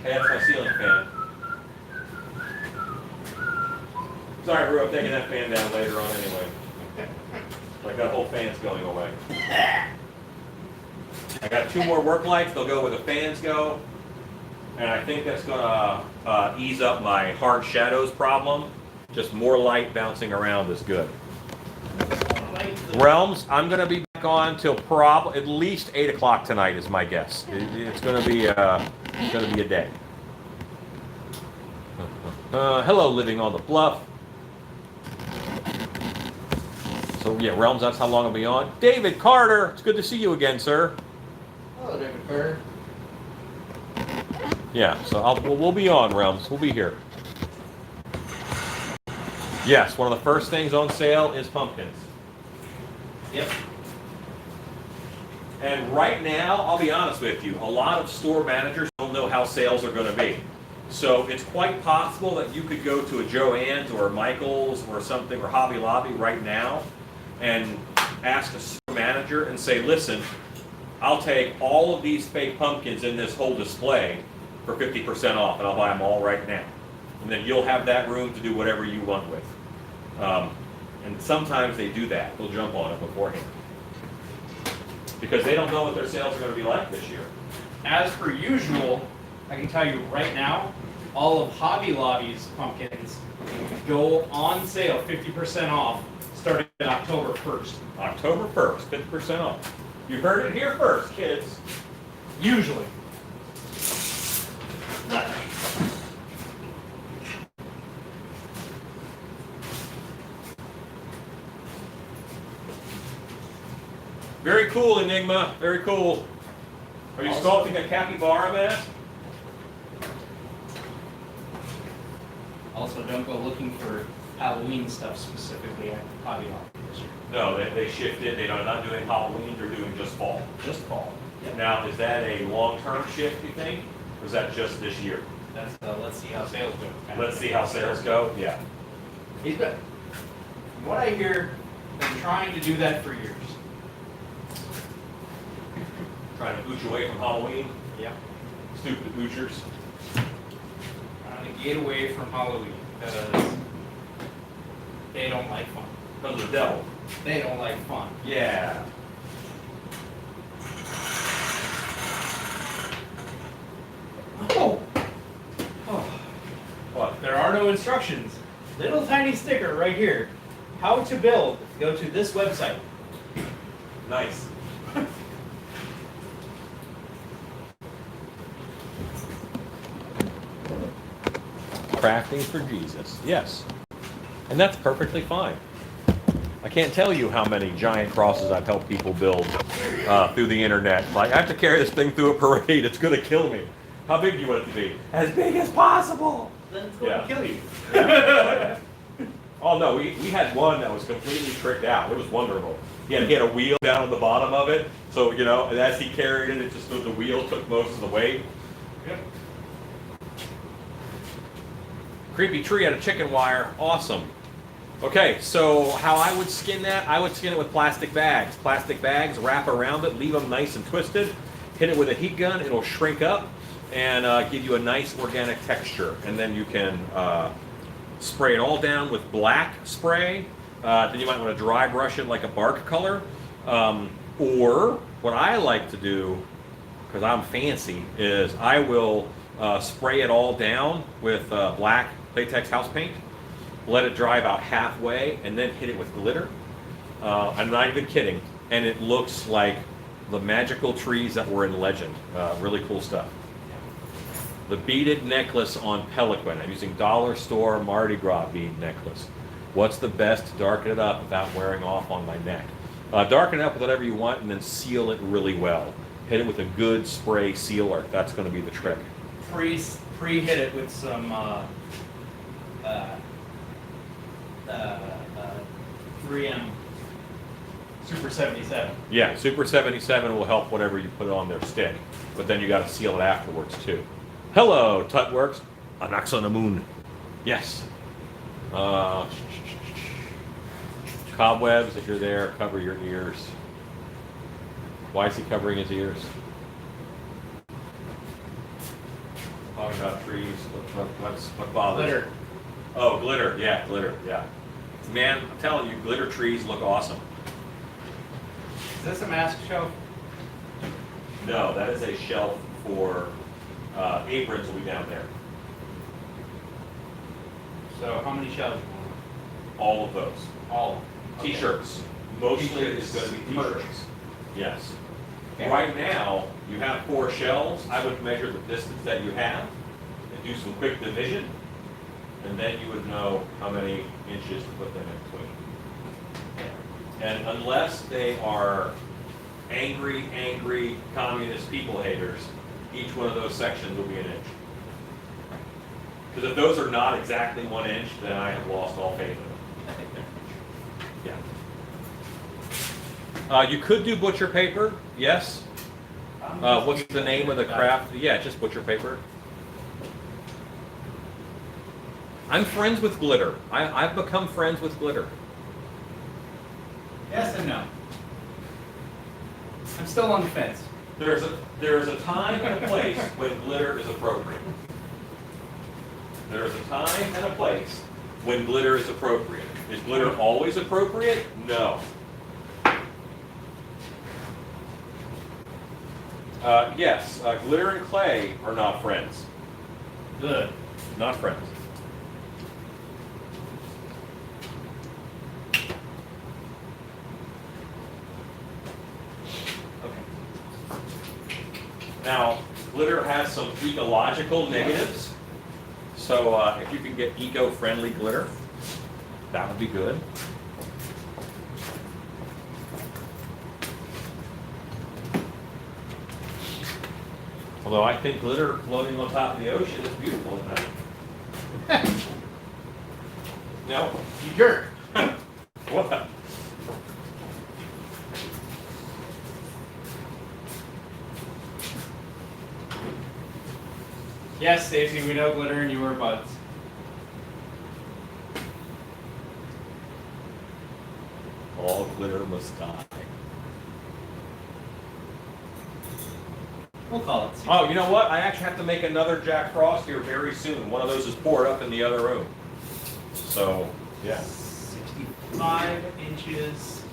Hey, that's my ceiling fan. Sorry, Rue, I'm taking that fan down later on anyway. Like that whole fan's going away. I got 2 more work lights. They'll go where the fans go. And I think that's going to ease up my hard shadows problem. Just more light bouncing around is good. Realms, I'm going to be back on till at least 8 o'clock tonight is my guess. It's going to be a day. Hello, Living on the Bluff. So yeah, Realms, that's how long I'll be on. David Carter, it's good to see you again, sir. Hello, David Carter. Yeah, so we'll be on, Realms. We'll be here. Yes, one of the first things on sale is pumpkins. Yep. And right now, I'll be honest with you, a lot of store managers don't know how sales are going to be. So it's quite possible that you could go to a Joann's or a Michael's or something, or Hobby Lobby right now, and ask a store manager and say, listen, I'll take all of these fake pumpkins in this whole display for 50% off, and I'll buy them all right now. And then you'll have that room to do whatever you want with. And sometimes they do that. They'll jump on it beforehand. Because they don't know what their sales are going to be like this year. As per usual, I can tell you right now, all of Hobby Lobby's pumpkins go on sale 50% off starting October 1st. October 1st, 50% off. You heard it here first, kids. Usually. Very cool, Enigma. Very cool. Are you sculpting a capybara mask? Also, don't go looking for Halloween stuff specifically at Hobby Lobby this year. No, they shifted. They're not doing Halloween. They're doing just fall. Just fall. Yep. Now, is that a long-term shift, you think? Or is that just this year? That's let's see how sales go. Let's see how sales go. Yeah. He's been, from what I hear, been trying to do that for years. Trying to ooch away from Halloween. Yep. Stupid oochers. Trying to get away from Halloween because They don't like fun. Because of the devil. They don't like fun. Yeah. Oh. Oh. What? There are no instructions. Little tiny sticker right here. How to build. Go to this website. Nice. Crafting for Jesus. Yes. And that's perfectly fine. I can't tell you how many giant crosses I've helped people build through the internet. Like, I have to carry this thing through a parade. It's going to kill me. How big do you want it to be? As big as possible. Then it's going Yeah. to kill you. Oh, no. We had one that was completely tricked out. It was wonderful. He had a wheel down at the bottom of it. So, you know, and as he carried it, the wheel took most of the weight. Yep. Creepy tree out of chicken wire. Awesome. Okay, so how I would skin that, I would skin it with plastic bags. Plastic bags, wrap around it, leave them nice and twisted. Hit it with a heat gun, it'll shrink up and give you a nice organic texture. And then you can spray it all down with black spray. Then you might want to dry brush it like a bark color. Or what I like to do, because I'm fancy, is I will spray it all down with black latex house paint, let it dry about halfway, and then hit it with glitter. I'm not even kidding. And it looks like the magical trees that were in Legend. Really cool stuff. The beaded necklace on Pelican. I'm using dollar store Mardi Gras bead necklace. What's the best to darken it up without wearing off on my neck? Darken it up with whatever you want and then seal it really well. Hit it with a good spray sealer. That's going to be the trick. Pre-hit it with some 3M Super 77. Yeah, Super 77 will help whatever you put on their stick, but then you got to seal it afterwards too. Hello, Tutworks. Anax on the moon. Yes. Cobwebs, if you're there, cover your ears. Why is he covering his ears? Talking about trees. What bothers? Glitter. Oh, glitter. Yeah, glitter. Yeah. Man, I'm telling you, glitter trees look awesome. Is this a mask shelf? No, that is a shelf for aprons will be down there. So how many shelves? All of those. All. Okay. T-shirts. Mostly T-shirts. it's going to be Merch. T-shirts. Yes. Okay. Right now, you have 4 shelves. I would measure the distance that you have and do some quick division, and then you would know how many inches to put them in between. And unless they are angry communist people haters, each one of those sections will be an inch. Because if those are not exactly 1 inch, then I have lost all faith in them. Yeah. You could do butcher paper, yes. What's the name of the craft? Yeah, just butcher paper. I'm friends with glitter. I've become friends with glitter. Yes and no. I'm still on the fence. There's a time and a place when glitter is appropriate. There's a time and a place when glitter is appropriate. Is glitter always appropriate? No. Yes, glitter and clay are not friends. Good. Not friends. Now, glitter has some ecological negatives. So if you can get eco-friendly glitter, that would be good. Although I think glitter floating on top of the ocean is beautiful at night. No? You jerk. What? Yes, Stacy, we know glitter and you wear buds. All glitter must die. We'll call it. Oh, you know what? I actually have to make another Jack Frost here very soon. One of those is poured up in the other room. So, yeah. 16. 5 inches,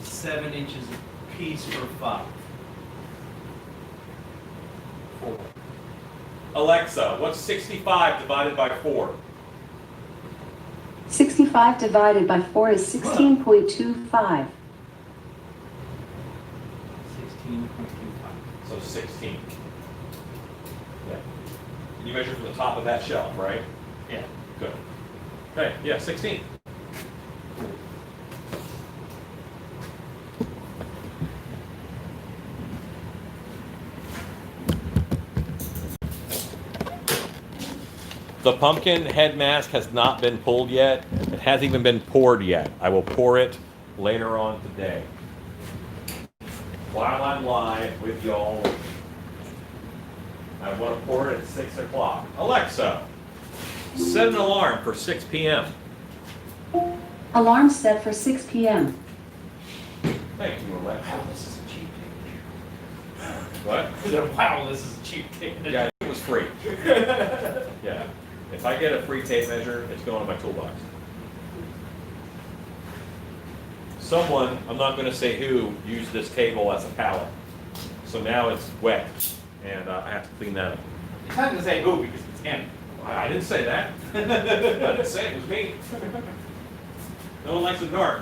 7 inches a piece for 5. Alexa, what's 65 divided by 4? 65 divided by 4 is 16.25. 16.25. So 16. Yeah. You measure from the top of that shelf, right? Yeah. Good. Okay, yeah, 16. The pumpkin head mask has not been pulled yet. It hasn't even been poured yet. I will pour it later on today. While I'm live with y'all, I want to pour it at 6 o'clock. Alexa, set an alarm for 6 p.m. Alarm set for 6 p.m. Thank you, Alexa. Wow, this is a cheap What? ticket. Wow, this is a cheap ticket. Yeah, it was free. Yeah. If I get a free tape measure, it's going in my toolbox. Someone, I'm not going to say who, used this table as a pallet. So now it's wet, and I have to clean that up. It's not going to say who because it's him. I didn't say that. I didn't say it was me. No one likes the dark.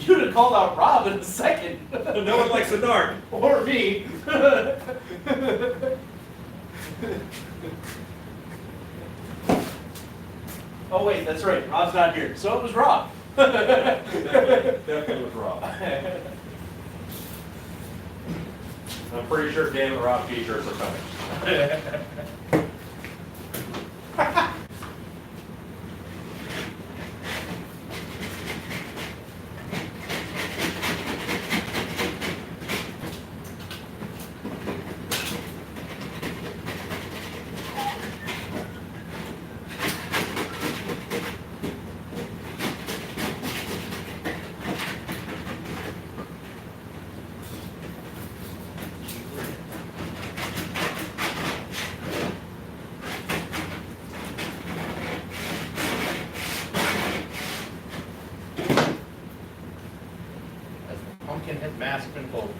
You'd have called out Rob in a second. No one likes the dark. Or me. Oh wait, that's right. Rob's not here. So it was Rob. Definitely was Rob. I'm pretty sure Dan and Rob t-shirts are coming. Has the pumpkin head mask been pulled?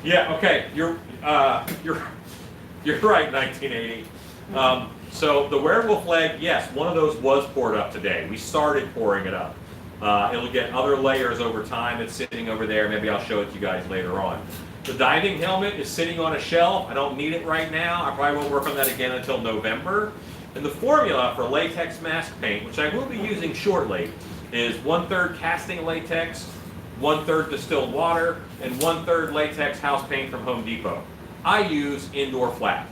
Yeah, okay, you're right, 1980. So the werewolf leg, yes, one of those was poured up today. We started pouring it up. It'll get other layers over time. It's sitting over there. Maybe I'll show it to you guys later on. The diving helmet is sitting on a shelf. I don't need it right now. I probably won't work on that again until November. And the formula for latex mask paint, which I will be using shortly, is 1/3 casting latex, 1/3 distilled water, and 1/3 latex house paint from Home Depot. I use indoor flat.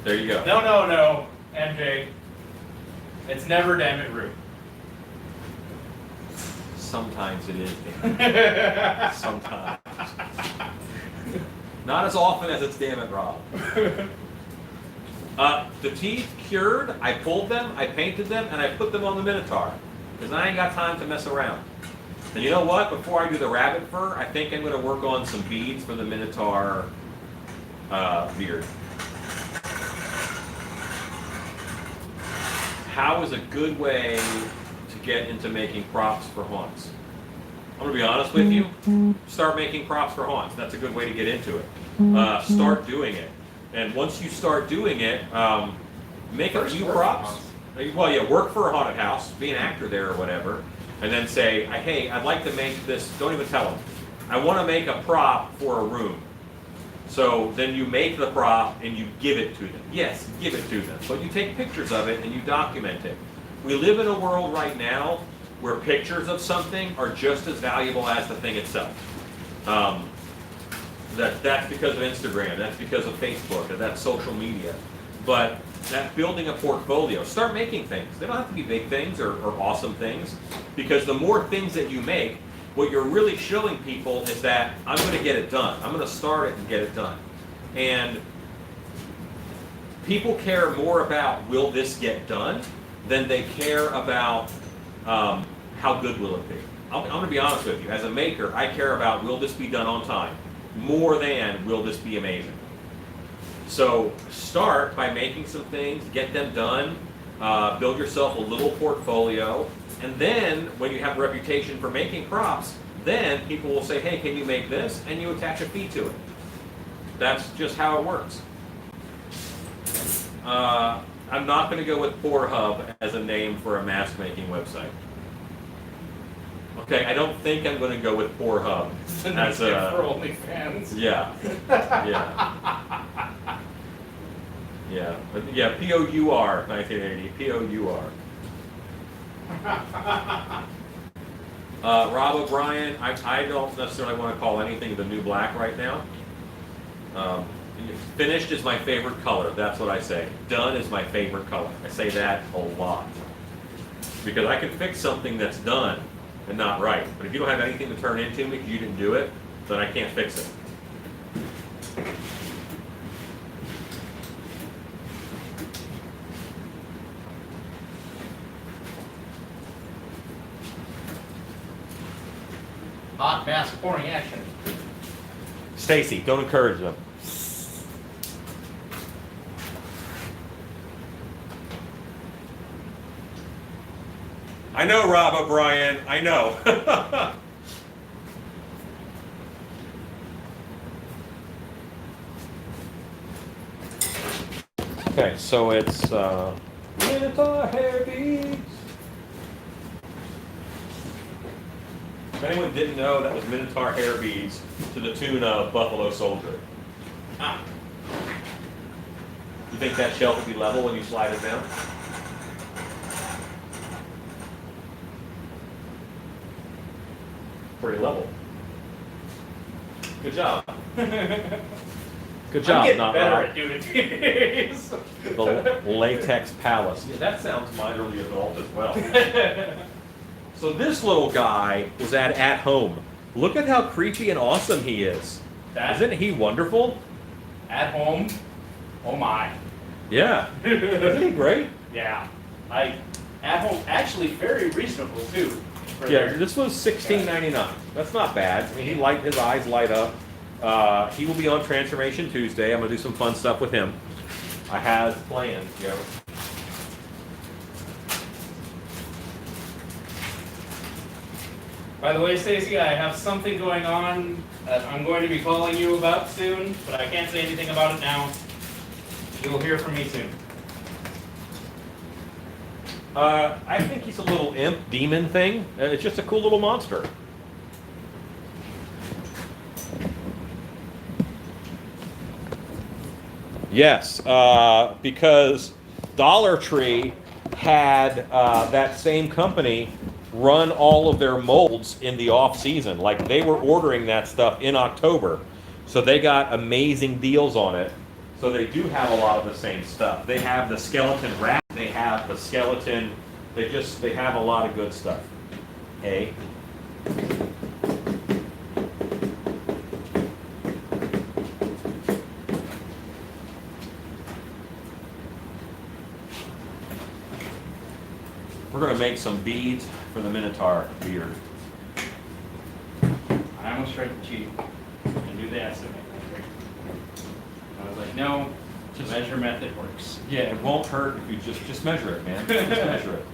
There you go. No, MJ. It's never damn it Rue. Sometimes it is. Dan. Sometimes. Not as often as it's damn it, Rob. The teeth cured, I pulled them, I painted them, and I put them on the Minotaur. Because I ain't got time to mess around. And you know what? Before I do the rabbit fur, I think I'm going to work on some beads for the Minotaur beard. How is a good way to get into making props for haunts? I'm going to be honest with you. Start making props for haunts. That's a good way to get into it. Start doing it. And once you start doing it, make a few props. Well, yeah, work for a haunted house, be an actor there or whatever, and then say, hey, I'd like to make this, don't even tell them. I want to make a prop for a room. So then you make the prop and you give it to them. Yes, give it to them. But you take pictures of it and you document it. We live in a world right now where pictures of something are just as valuable as the thing itself. That's because of Instagram, that's because of Facebook, and that's social media. But that's building a portfolio. Start making things. They don't have to be big things or awesome things, because the more things that you make, what you're really showing people is that I'm going to get it done. I'm going to start it and get it done. And people care more about will this get done than they care about how good will it be. I'm going to be honest with you. As a maker, I care about will this be done on time more than will this be amazing. So start by making some things, get them done, build yourself a little portfolio, and then when you have a reputation for making crops, then people will say, hey, can you make this? And you attach a fee to it. That's just how it works. I'm not going to go with Pornhub as a name for a mask making website. Okay, I don't think I'm going to go with Pornhub as a. for OnlyFans. Yeah. Yeah. Yeah. Yeah. POUR 1980. POUR. Rob O'Brien. I don't necessarily want to call anything the new black right now. Finished is my favorite color. That's what I say. Done is my favorite color. I say that a lot because I can fix something that's done and not right. But if you don't have anything to turn into me because you didn't do it, then I can't fix it. Hot mask pouring action. Stacy, don't encourage them. I know, Rob O'Brien. I know. Okay, so it's Minotaur hair beads. If anyone didn't know, that was Minotaur hair beads to the tune of Buffalo Soldier. Ah, You think that shelf will be level when you slide it down? Pretty level. Good job. Good I'm job, getting not better Rob. at doing these. The latex palace. Yeah, that sounds minorly adult as well. So this little guy was at home. Look at how creepy and awesome he is. Isn't he wonderful? At home. Oh my. Yeah. Isn't he great? Yeah. At home actually very reasonable too. for Yeah, their- this was $16.99. That's not bad. I mean, his eyes light up. He will be on Transformation Tuesday. I'm gonna do some fun stuff with him. I have plans, Joe. By the way, Stacy, I have something going on that I'm going to be calling you about soon, but I can't say anything about it now. You'll hear from me soon. I think he's a little imp demon thing. It's just a cool little monster. Yes, because Dollar Tree had that same company run all of their molds in the off season. Like they were ordering that stuff in October, so they got amazing deals on it. So they do have a lot of the same stuff. They have the skeleton rat. They have the skeleton. They have a lot of good stuff. Hey. We're gonna make some beads for the Minotaur beard. I almost tried to cheat and do the estimate. I was like, no, the measure method works. Yeah, it won't hurt if you just measure it, man. Just measure it.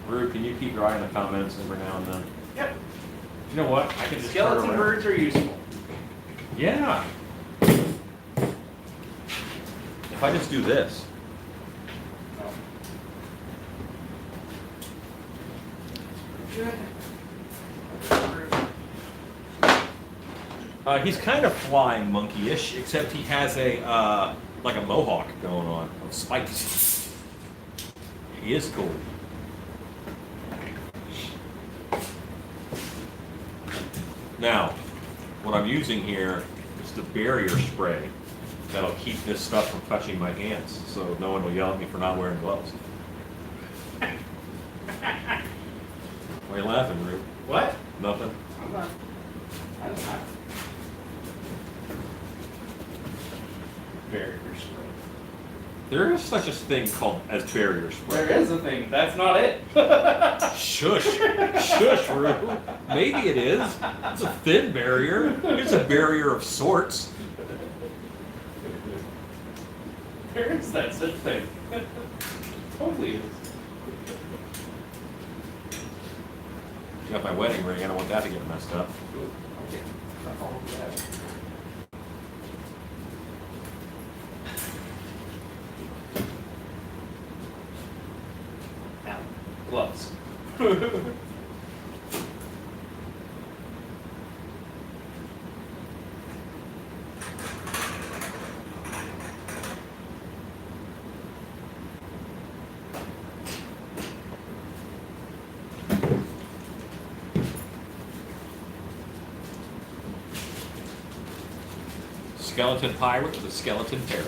Rue, can you keep your eye on the comments every now and then? Yep. You know what? I can just turn Skeleton around. birds are useful. Yeah. If I just do this. He's kind of flying monkey-ish, except he has a like a mohawk going on of spikes. He is cool. Now, what I'm using here is the barrier spray that'll keep this stuff from touching my hands, so no one will yell at me for not wearing gloves. Why are you laughing, Rue? What? Nothing? I'm not. I'm not. Barrier spray. There is such a thing called as barrier spray. There is a thing. That's not it. Shush, shush, Rue. Maybe it is. It's a thin barrier. It's a barrier of sorts. There is that such thing. Totally is. Got my wedding ring. I don't want that to get messed up. Okay. Now, gloves. Skeleton pirate with a skeleton parrot.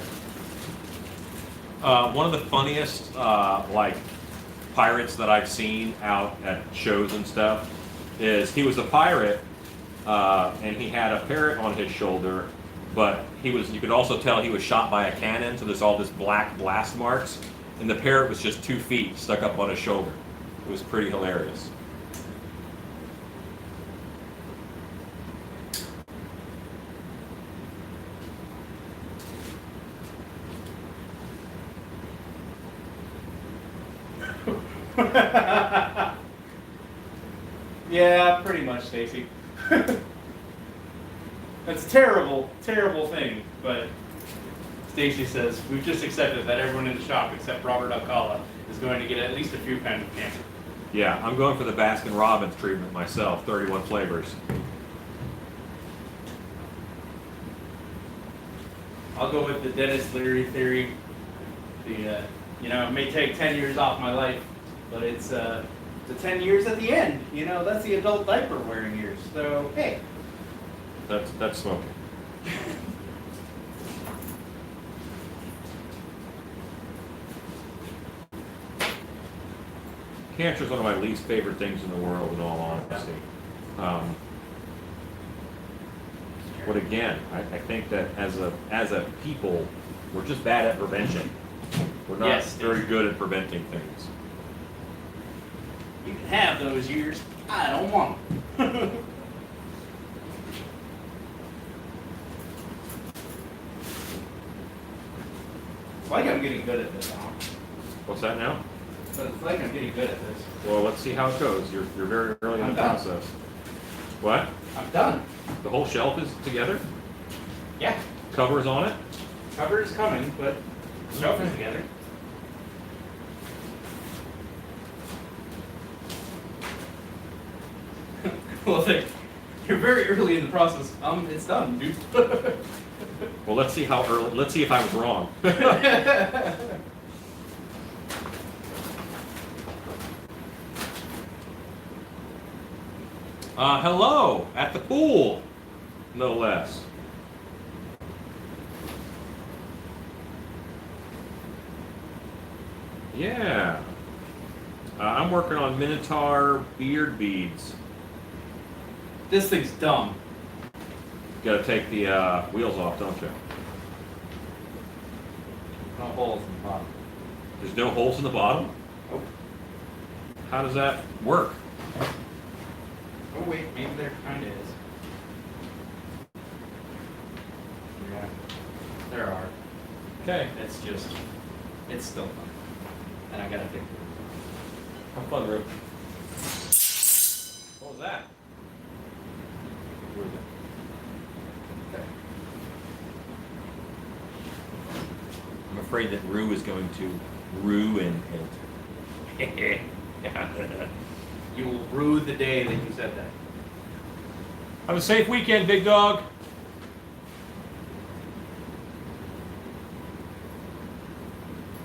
One of the funniest like pirates that I've seen out at shows and stuff is he was a pirate and he had a parrot on his shoulder, but you could also tell he was shot by a cannon, so there's all this black blast marks, and the parrot was just 2 feet stuck up on his shoulder. It was pretty hilarious. Yeah, pretty much, Stacy. That's a terrible, terrible thing, but Stacy says we've just accepted that everyone in the shop except Robert Alcala is going to get at least a few kinds of cancer. Yeah, I'm going for the Baskin Robbins treatment myself, 31 flavors. I'll go with the Dennis Leary theory. It may take 10 years off my life, but it's the 10 years at the end. That's the adult diaper wearing years. So, hey. That's smoking. Cancer is one of my least favorite things in the world, in all honesty. But again, I think that as a people, we're just bad at prevention. We're not Yes. very good at preventing things. You can have those years. I don't want them. It's like I'm getting good at this, huh? What's that now? But it's like I'm getting good at this. Well, let's see how it goes. You're very early in I'm the done. process. What? I'm done. The whole shelf is together? Yeah. Covers on it? Cover is coming, but shelf is together. Well, you're very early in the process. It's done, dude. Well, let's see how early. Let's see if I was wrong. Hello at the pool, no less. Yeah. I'm working on Minotaur beard beads. This thing's dumb. Got to take the wheels off, don't you? No holes in the bottom. There's no holes in the bottom? Nope. How does that work? Oh wait, maybe there kind of is. Yeah, there are. Okay. It's still fun. And I gotta think. Have fun, Rip. What was that? Where is it? I'm afraid that Rue is going to ruin it. You will rue the day that you said that. Have a safe weekend, big dog.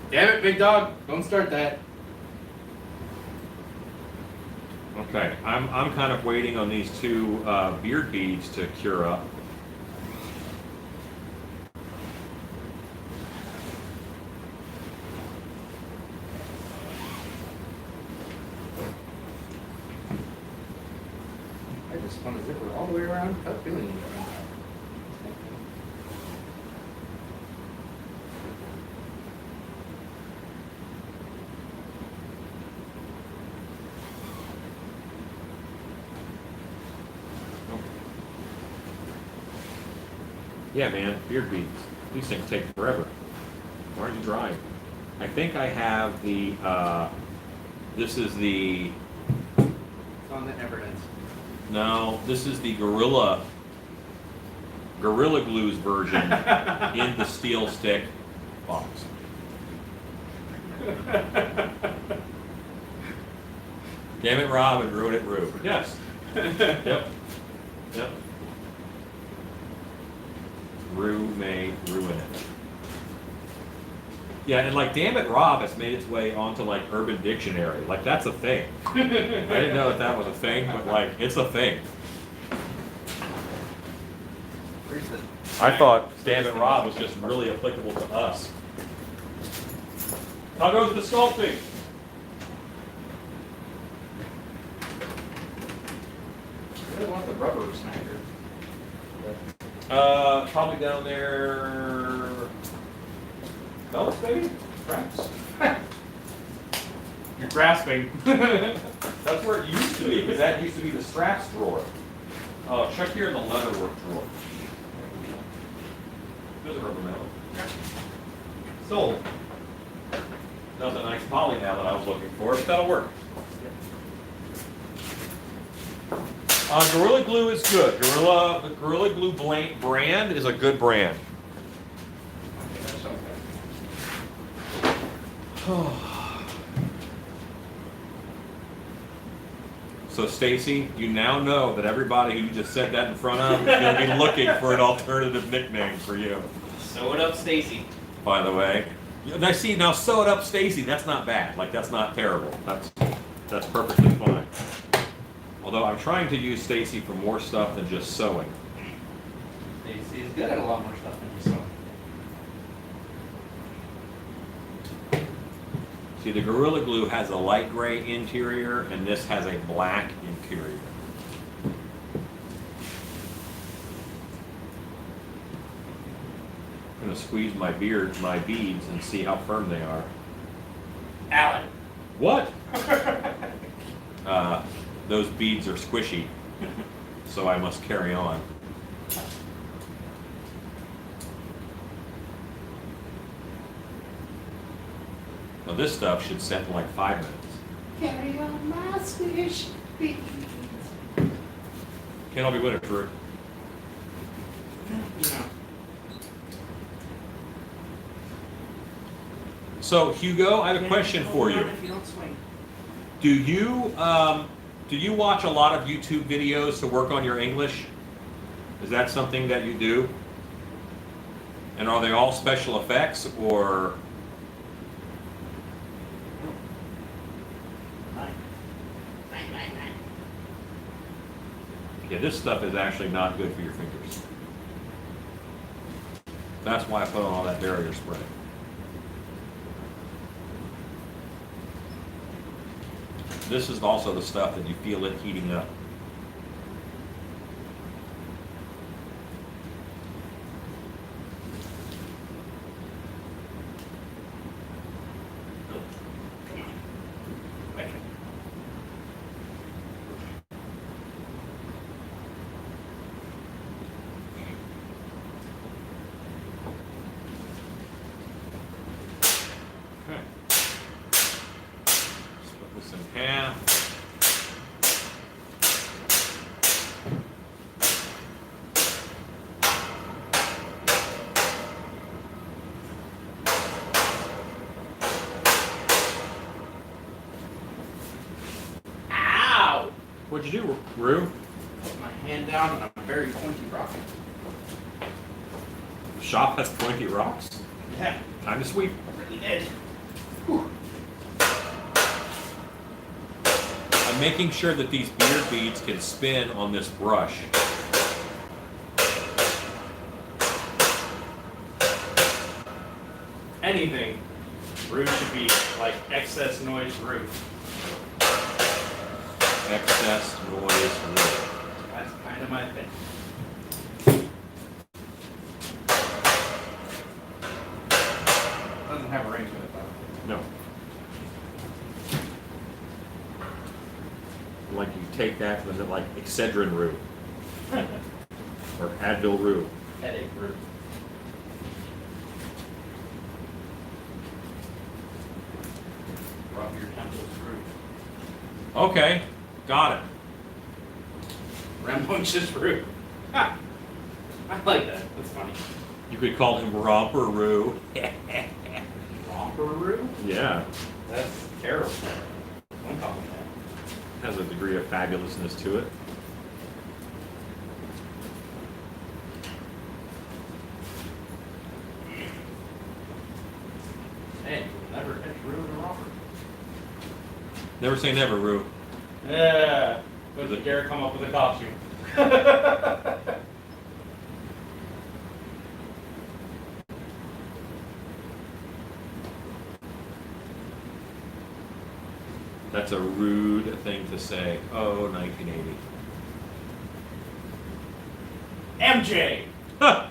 Damn it, big dog! Don't start that. Okay, I'm kind of waiting on these two beard beads to cure up. I just spun a zipper all the way around without feeling anything. Yeah, man, beard beads. These things take forever. Why aren't you drying? I think I have the, this is the, It's on the never ends. no, this is the Gorilla Glues version in the steel stick box. Damn it, Rob, and ruin it, Rube. Yes. Yep. Yep. Rue may ruin it. Yeah, and like Damn It Rob has made its way onto like Urban Dictionary. Like that's a thing. I didn't know that was a thing, but like it's a thing. Where's the? I thought Damn It Rob was just really applicable to us. How goes the sculpting? I really want the rubber smacker. Probably down there. Belts, maybe? Straps? You're grasping. That's where it used to be, because that used to be the straps drawer. Oh, check here in the leatherwork drawer. There's a rubber medal. Sold. That was a nice poly now that I was looking for, but that'll work. Gorilla Glue is good. The Gorilla Glue brand is a good brand. So Stacy, you now know that everybody who you just said that in front of is going to be looking for an alternative nickname for you. Sew it up, Stacy. By the way, now see, now sew it up, Stacy. That's not bad. Like that's not terrible. That's perfectly fine. Although I'm trying to use Stacy for more stuff than just sewing. Stacy is good at a lot more stuff than you sew. See, the Gorilla Glue has a light gray interior, and this has a black interior. I'm gonna squeeze my beads and see how firm they are. Alan. What? Those beads are squishy, so I must carry on. Now this stuff should set in like 5 minutes. Carry on my squish beads. Can't all be winners, Drew. You know. So Hugo, I have a question for you. If you don't swing. Do you watch a lot of YouTube videos to work on your English? Is that something that you do? And are they all special effects or? Yeah, this stuff is actually not good for your fingers. That's why I put on all that barrier spray. This is also the stuff that you feel it heating up. Okay. Split this in half. Ow! What'd you do, Rue? Put my hand down on a very pointy rock. The shop has 20 rocks. Yeah, Time to sweep. really did. I'm making sure that these beard beads can spin on this brush. Anything. Roof should be like excess noise roof. Excess noise rule. That's kind of my thing. Doesn't have a ring to it though. No. Like you take that and then like Excedrin roux or Advil roux. Headache root. Rub your temples root. Okay, got it. Rambunctious root. Ha! I like that. That's funny. You could call him Romperoo. Romper root? Yeah, That's terrible. Don't call him that. has a degree of fabulousness to it. Hey, you'll never catch root in a romper. Never say never, Roo. Yeah. But did Garrett come up with a costume? That's a rude thing to say. Oh, 1980. MJ! Huh.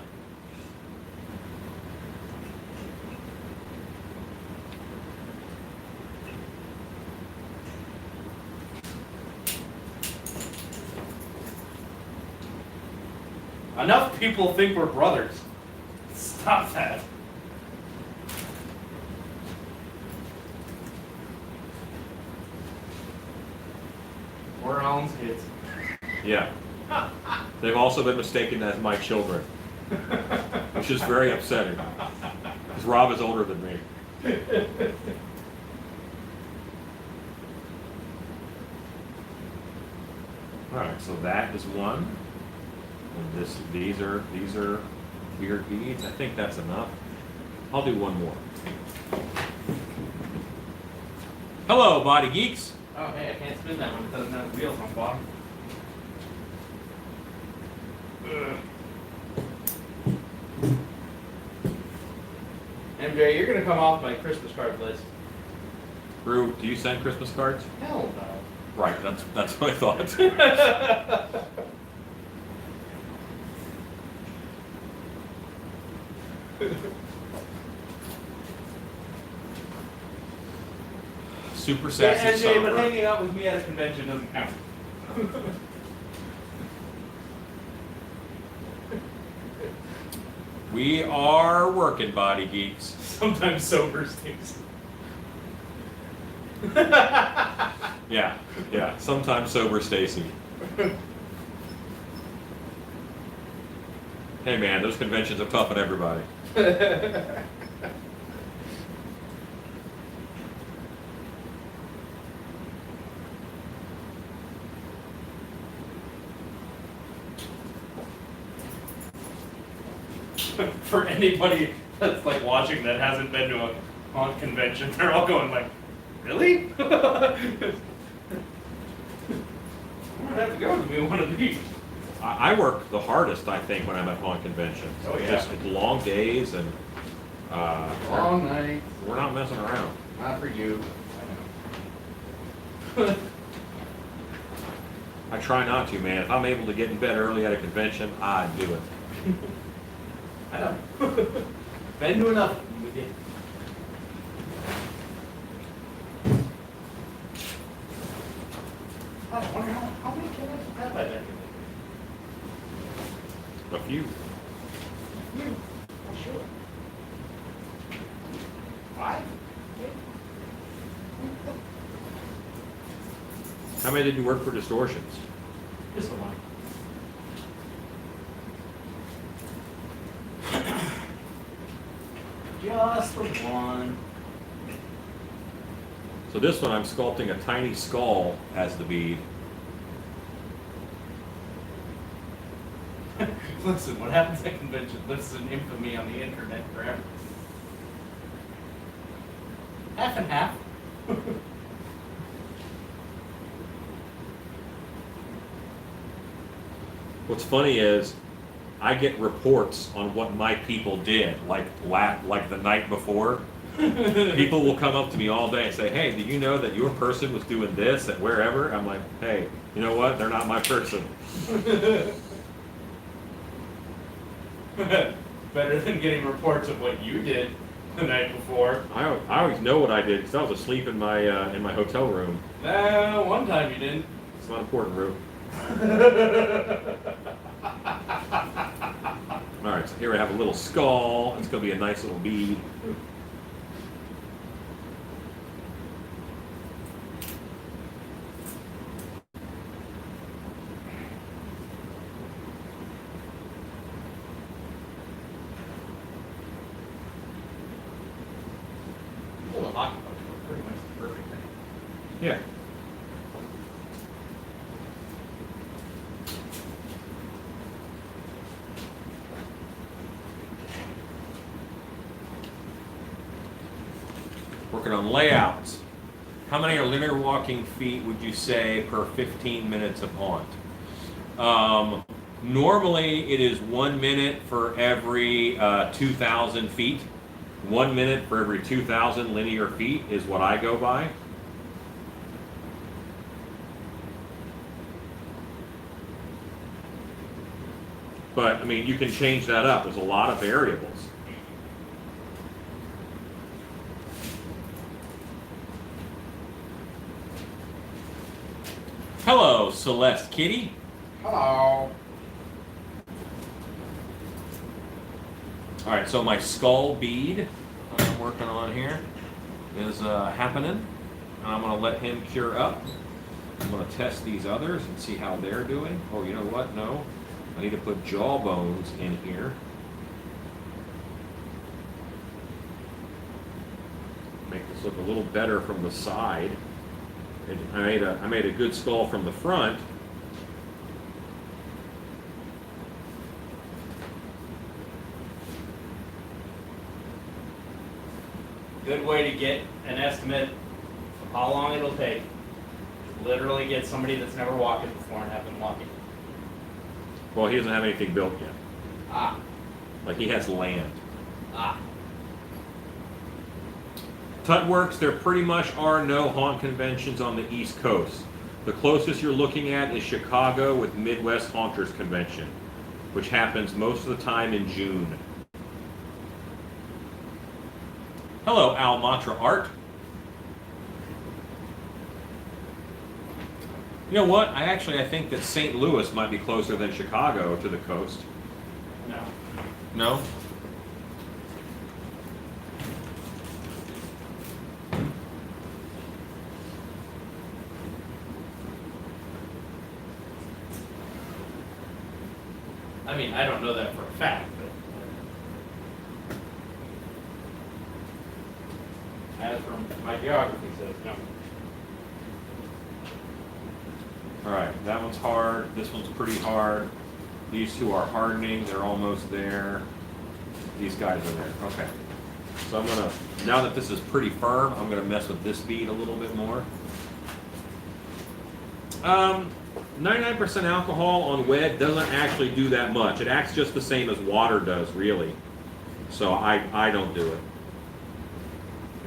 Enough people think we're brothers. Stop that. We're Alan's kids. Yeah. They've also been mistaken as my children, which is very upsetting. Because Rob is older than me. All right, so that is one. And these are weird beads. I think that's enough. I'll do one more. Hello, body geeks. Oh, hey, I can't spin that one. It doesn't have the wheels on the bottom. Ugh. MJ, you're gonna come off my Christmas card list. Rue, do you send Christmas cards? Hell Right, that's what I thought. no. Super Yeah, sassy MJ, but summer. hanging out with me at a convention doesn't count. We are working, body geeks. Sometimes sober stinks. Yeah. Sometimes sober Stacy. Hey man, those conventions are tough on everybody. For anybody that's like watching that hasn't been to a haunt convention, they're all going like, really? I don't have to go to one of these. I work the hardest, I think, when I'm at haunt conventions. Oh, yeah. Just long days and Long night, we're not messing around. not for you. I try not to, man. If I'm able to get in bed early at a convention, I do it. I know. Been to enough with you. I wonder how many kids have I been A few. You, for sure. 5? How many did you work for Distortions? Just the one. Just the one. So this one, I'm sculpting a tiny skull as the bead. Listen, what happens at convention lives in infamy on the internet forever. Half and half. What's funny is I get reports on what my people did, like the night before. People will come up to me all day and say, "Hey, do you know that your person was doing this at wherever?" I'm like, "Hey, you know what? They're not my person." Better than getting reports of what you did the night before. I always know what I did because I was asleep in my hotel room. One time you didn't. It's not important, Rue. All right, so here we have a little skull. It's going to be a nice little bead. Well, the hockey puck is pretty much the perfect thing. Yeah. Working on layouts. How many are linear walking feet would you say per 15 minutes of haunt? Normally it is 1 minute for every 2,000 feet. 1 minute for every 2,000 linear feet is what I go by. But I mean, you can change that up. There's a lot of variables. Hello, Celeste Kitty. Hello. All right, so my skull bead I'm working on here is happening, and I'm going to let him cure up. I'm going to test these others and see how they're doing. Oh, you know what? No, I need to put jawbones in here. Make this look a little better from the side. And I made a good skull from the front. Good way to get an estimate of how long it'll take. Literally get somebody that's never walked it before and have them walk it. Well, he doesn't have anything built yet. Ah, Like he has land. ah. Tutworks, there pretty much are no haunt conventions on the East Coast. The closest you're looking at is Chicago with Midwest Haunters Convention, which happens most of the time in June. Hello, Al Mantra Art. You know what? I think that St. Louis might be closer than Chicago to the coast. No. No? I mean, I don't know that for a fact, but as from my geography says, no. All right, that one's hard. This one's pretty hard. These two are hardening. They're almost there. These guys are there. Okay. So I'm gonna, now that this is pretty firm, I'm gonna mess with this bead a little bit more. 99% alcohol on wet doesn't actually do that much. It acts just the same as water does, really. So I don't do it.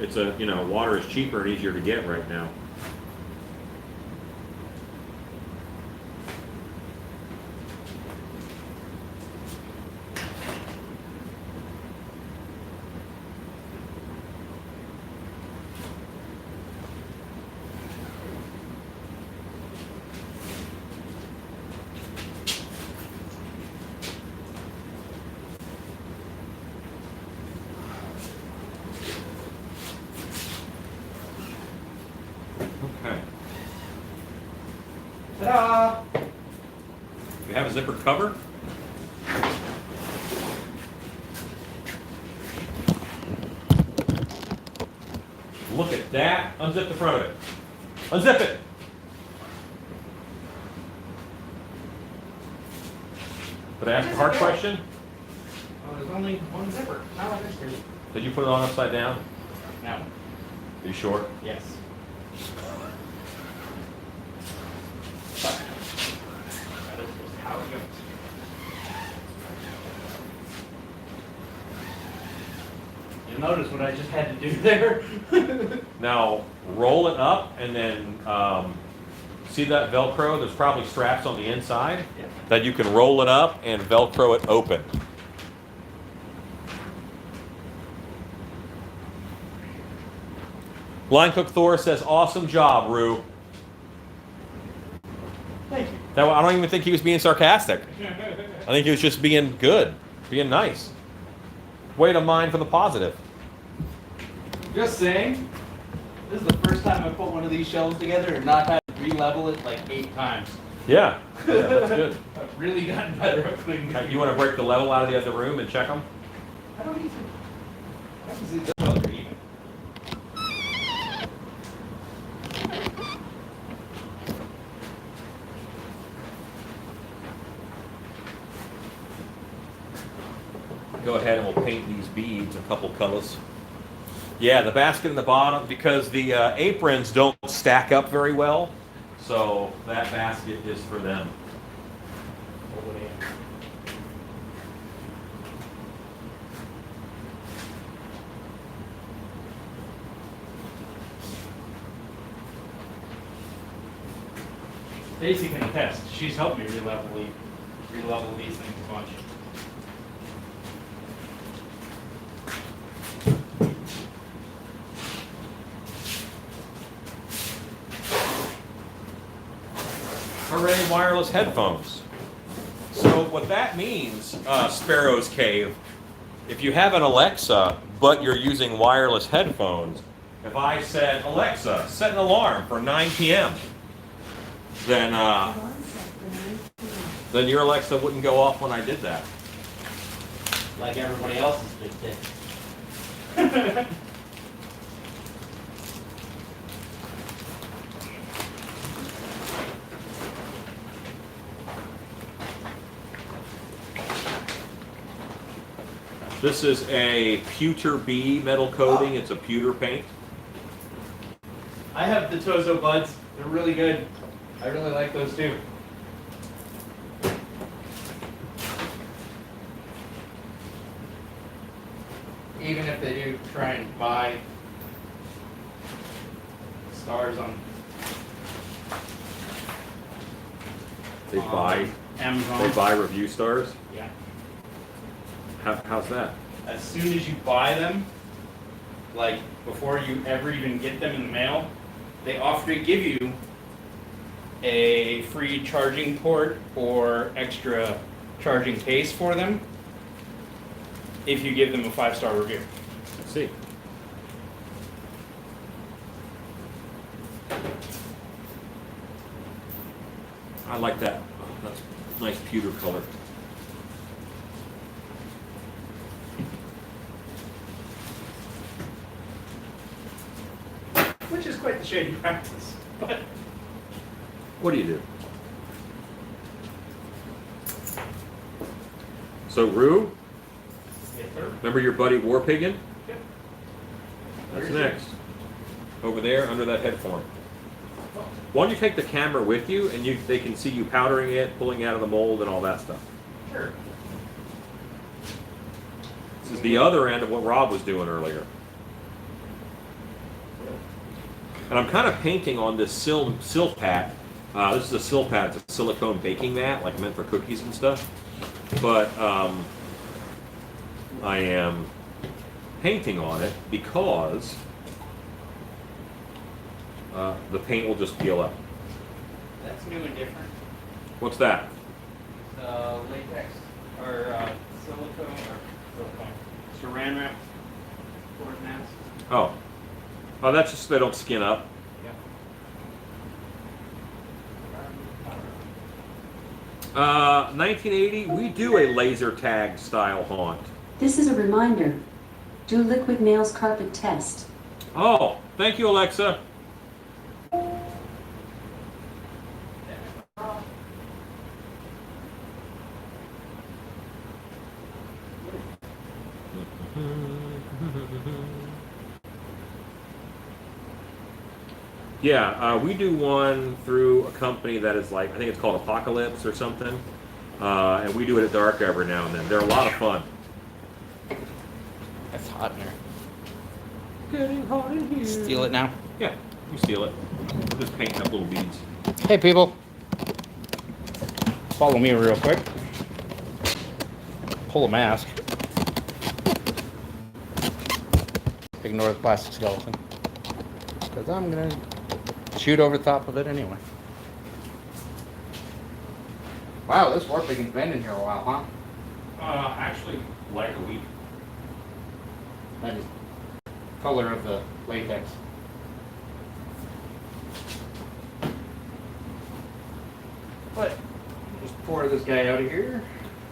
It's a, you know, water is cheaper and easier to get right now. Okay. Ta-da! We have a zipper cover. Look at that. Unzip the front of it. Unzip it. Did I ask a hard question? Oh, there's only one zipper. Now I understand. Did you put it on upside down? No. Are you sure? Yes. That is just how it goes. You'll notice what I just had to do there. Now roll it up and then see that Velcro? There's probably straps on the inside Yeah. that you can roll it up and Velcro it open. Line Cook Thor says, "Awesome job, Rue." Thank you. That, I don't even think he was being sarcastic. I think he was just being good. being nice. Way to mine for the positive. Just saying, this is the first time I put one of these shelves together and not had to re-level it like 8 times. Yeah, that's good. I've really gotten better at cleaning. You want to break the level out of the other room and check them? I don't need to. I can see this color even. Go ahead and we'll paint these beads a couple colors. Yeah, the basket in the bottom, because the aprons don't stack up very well, so that basket is for them. Stacy can attest. She's helped me re-level these things a bunch. Hooray, wireless headphones. So what that means, Sparrow's Cave, if you have an Alexa, but you're using wireless headphones, if I said, Alexa, set an alarm for 9 p.m., then your Alexa wouldn't go off when I did that. Like everybody else's big dick. This is a pewter B metal coating. It's a pewter paint. I have the Tozo Buds. They're really good. I really like those too. Even if they do try and buy stars on They buy Amazon. review stars. Yeah. How's that? As soon as you buy them, like before you ever even get them in the mail, they offer to give you a free charging port or extra charging case for them if you give them a 5-star review. Let's see. I like that. That's a nice pewter color. Which is quite the shady practice. But What do you do? So, Rue, yes, sir. remember your buddy Warpiggin? Yep. That's Where's he? next. Over there, under that head form. Why don't you take the camera with you, and they can see you powdering it, pulling out of the mold, and all that stuff. Sure. This is the other end of what Rob was doing earlier. And I'm kind of painting on this Silpat. This is a Silpat. It's a silicone baking mat, like meant for cookies and stuff. But I am painting on it because the paint will just peel up. That's new and different. What's that? Latex or silicone saran wrap for mask. Oh, that's just so they don't skin up. Yeah. 1980, we do a laser tag style haunt. This is a reminder. Do liquid nails carpet test. Oh, thank you, Alexa. Yeah, we do one through a company that is like, I think it's called Apocalypse or something. And we do it at dark every now and then. They're a lot of fun. That's hot in there. Getting hot in here. Steal it now. Yeah, you steal it. We're just painting up little beads. Hey people, follow me real quick. Pull a mask. Ignore the plastic skeleton, because I'm gonna shoot over the top of it anyway. Wow, this Warpiggin's been in here a while, huh? Actually, like a week. That is color of the latex. But just pour this guy out of here.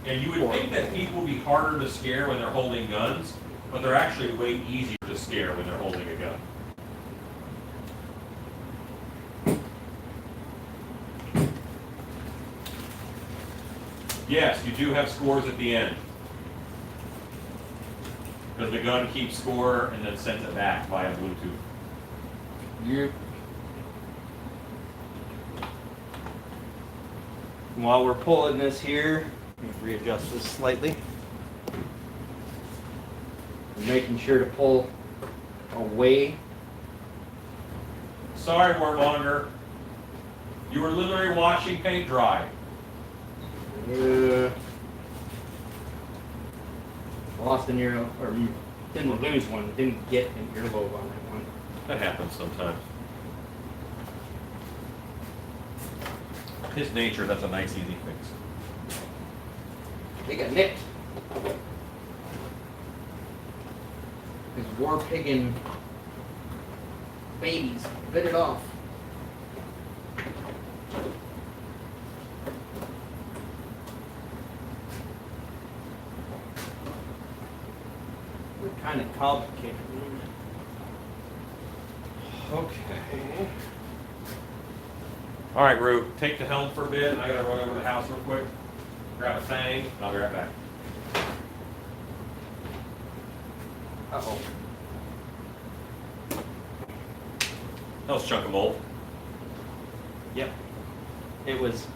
And you would think that people would be harder to scare when they're holding guns, but they're actually way easier to scare when they're holding a gun. Yes, you do have scores at the end. Because the gun keeps score and then sends it back via Bluetooth. Yep. While we're pulling this here, let me readjust this slightly. We're making sure to pull away. Sorry, Warmonger. You were literally watching paint dry. Lost an ear, or didn't lose one, didn't get an earlobe on that one. That happens sometimes. His nature, that's a nice, easy fix. They got nicked. His war piggin babies bit it off. We're kind of complicated. Okay. All right, Rue, take the helm for a bit. I gotta run over the house real quick. Grab a thing, and I'll be right back. Uh-oh. That was a chunk of mold. Yep. It was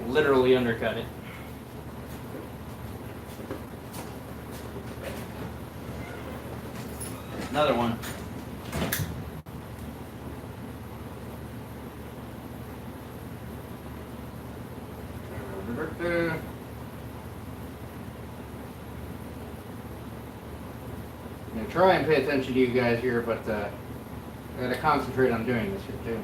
literally undercut it. Another one. I'm gonna try and pay attention to you guys here, but I gotta concentrate on doing this here too.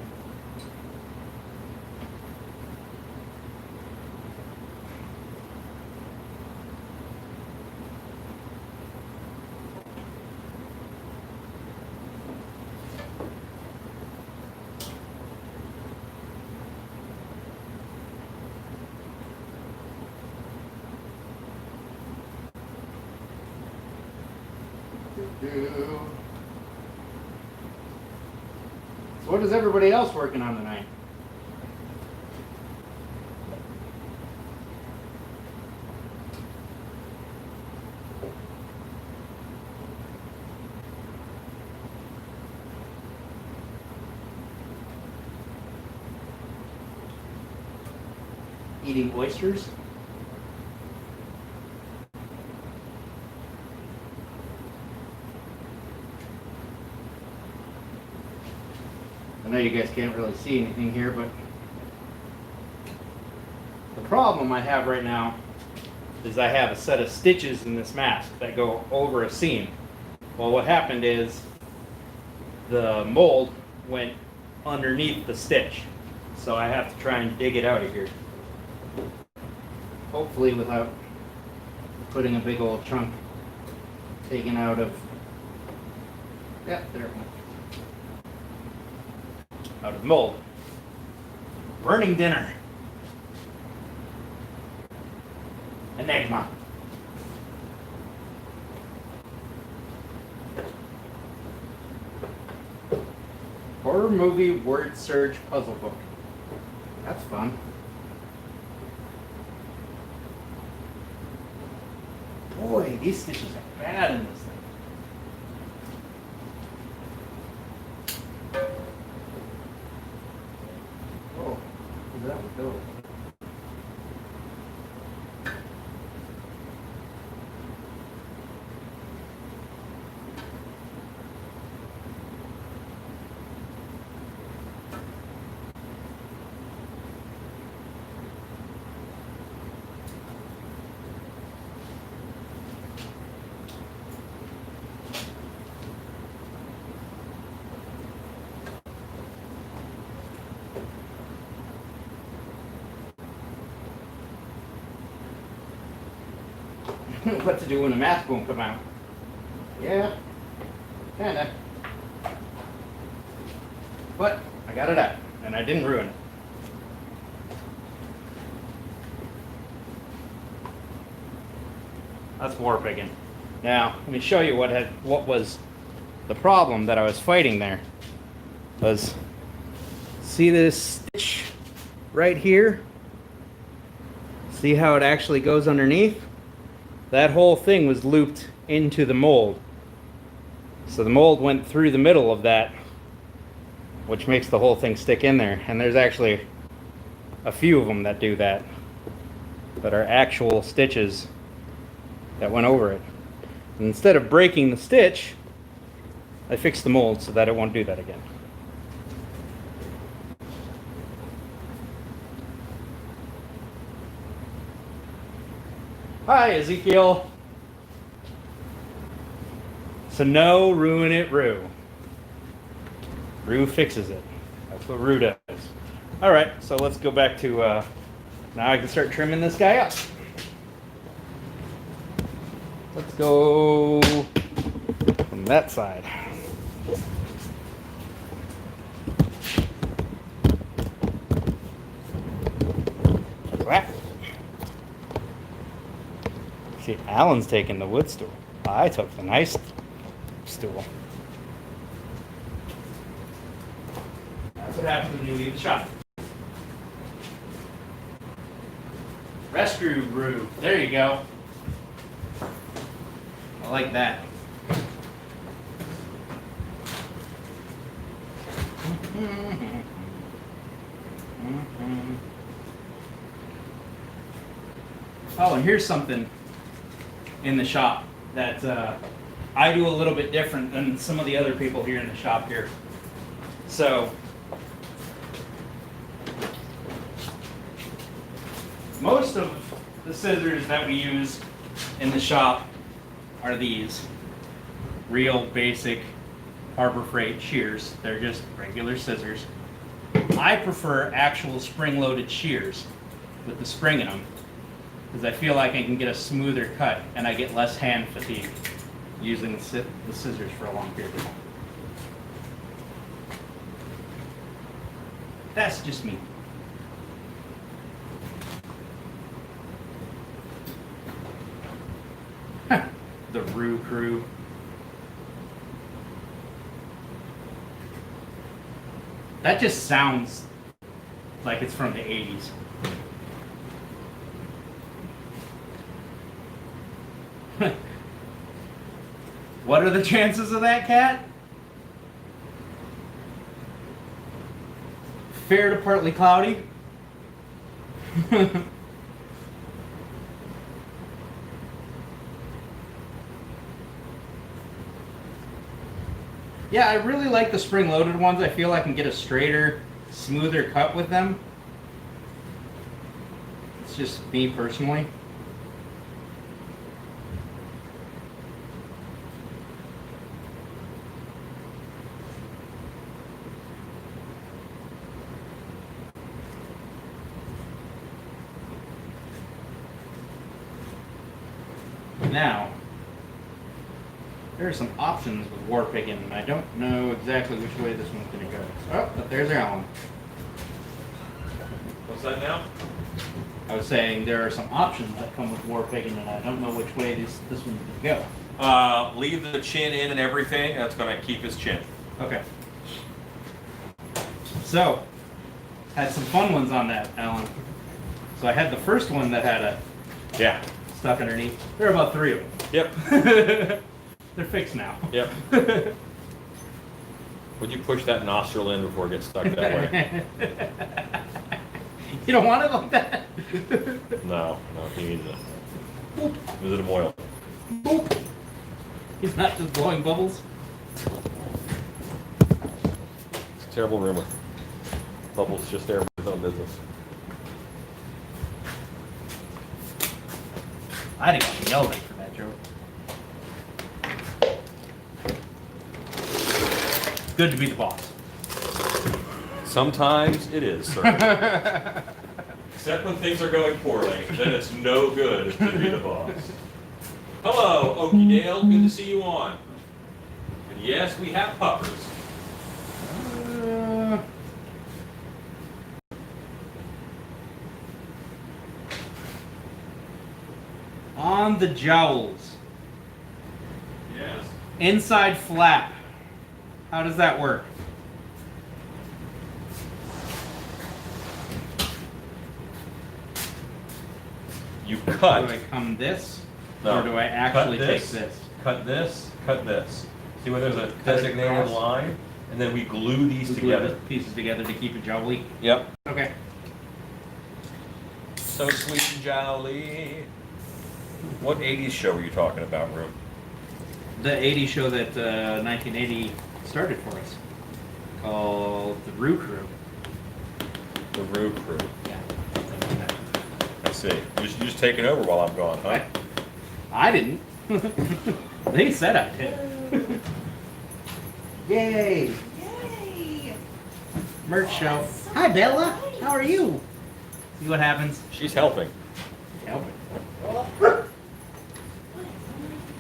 So what is everybody else working on tonight? Eating oysters? I know you guys can't really see anything here, but the problem I have right now is I have a set of stitches in this mask that go over a seam. Well, what happened is the mold went underneath the stitch, so I have to try and dig it out of here. Hopefully without putting a big old chunk taken out of, yeah, there it went. Out of mold. Burning dinner. Enigma. Horror movie word search puzzle book. That's fun. Boy, these stitches are bad in this thing. Oh, that would go. what to do when the mask won't come out. Yeah, kinda. But I got it out, and I didn't ruin it. That's war pigging. Now, let me show you what was the problem that I was fighting there. Was, see this stitch right here? See how it actually goes underneath? That whole thing was looped into the mold. So the mold went through the middle of that, which makes the whole thing stick in there. And there's actually a few of them that do that are actual stitches that went over it. And instead of breaking the stitch, I fixed the mold so that it won't do that again. Hi, Ezekiel. So no, ruin it, Rue. Rue fixes it. That's what Rue does. All right, so let's go back to, now I can start trimming this guy up. Let's go from that side. Like that. See, Alan's taking the wood stool. I took the nice stool. That's what happens when you leave the shop. Rescue Roo. There you go. I like that. Oh, and here's something in the shop that I do a little bit different than some of the other people here in the shop here. So, most of the scissors that we use in the shop are these real basic Harbor Freight shears. They're just regular scissors. I prefer actual spring-loaded shears with the spring in them because I feel like I can get a smoother cut and I get less hand fatigue using the scissors for a long period of time. That's just me. The Roo Crew. That just sounds like it's from the 80s. What are the chances of that, Cat? Fair to partly cloudy. Yeah, I really like the spring-loaded ones. I feel I can get a straighter, smoother cut with them. It's just me personally. Now, there are some options with war pigging, and I don't know exactly which way this one's going to go. Oh, but there's Alan. What's that now? I was saying there are some options that come with war pigging, and I don't know which way this one's going to go. Leave the chin in and everything. That's going to keep his chin. Okay. So, had some fun ones on that, Alan. So I had the first one that had a Yeah. stuck underneath. There are about 3 of them. Yep. They're fixed now. Yep. Would you push that nostril in before it gets stuck that way? You don't want it like that? No, he needs it. Is it a oil? Boop. He's not just blowing bubbles. It's a terrible rumor. Bubbles just there for his own business. I'd have gotten yelled at for that joke. Good to be the boss. Sometimes it is, sir. Except when things are going poorly, then it's no good to be the boss. Hello, Oakydale. Good to see you on. And yes, we have puppers. On the jowls. Yes. Inside flap. How does that work? You Do cut. I come this? No. Or do I actually Cut take this. this? Cut this. Cut this. See where there's a Cut it designated across. line, and then we glue these Glue together. the pieces together to keep it jowly? Yep. Okay. So sweet and jolly. What 80s show were you talking about, Rue? The 80s show that 1980 started for us. Called The Roo Crew. The Rue Crew. Yeah. I see. You're just taking over while I'm gone, huh? I didn't. They said I did. Yay! Yay! Merch show. Hi Bella, how are you? See what happens? She's helping. Helping.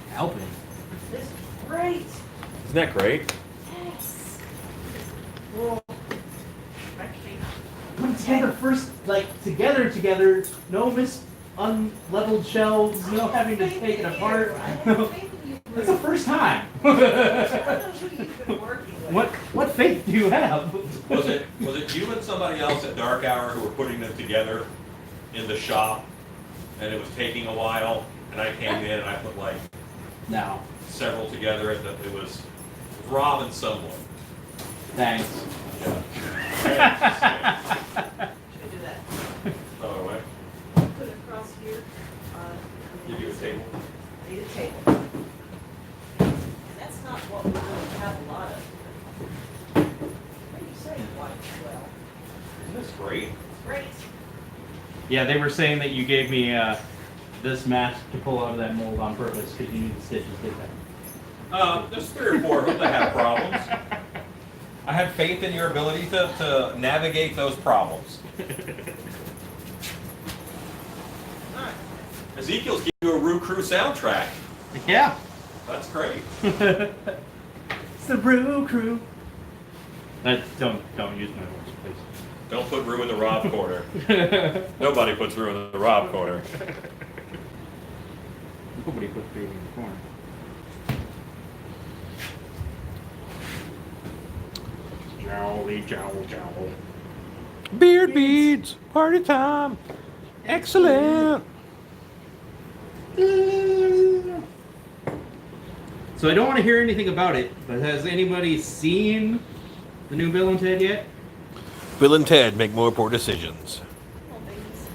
Helping. This is great. Isn't that great? Yes. Well, actually, Put together first, like together, no unleveled shelves, no having to take it apart. It's the first time. I don't know who you've been working with. What faith do you have? Was it you and somebody else at Dark Hour who were putting them together in the shop, and it was taking a while, and I came in and I put like No. several together, and it was Rob and someone. Thanks. Yeah. Should I do that? Oh, wait. Put it across here. Give you a table. Need a table. And that's not what we really have a lot of. What are you saying, quite well? Isn't this great? Great. Yeah, they were saying that you gave me this mask to pull out of that mold on purpose because you knew the stitches did that. There's 3 or 4 of them that have problems. I had faith in your ability to navigate those problems. Ezekiel's giving you a Rue Crew soundtrack. Yeah. That's great. It's the Brew Crew. Don't use my voice, Don't put Rue in the Rob corner. please. Nobody puts Rue in the Rob corner. Nobody puts baby in the corner. Jowly, jowl, jowl. Beard beads, party time. Excellent. So I don't want to hear anything about it, but has anybody seen the new Bill and Ted yet? Bill and Ted make more poor decisions. Well, babies.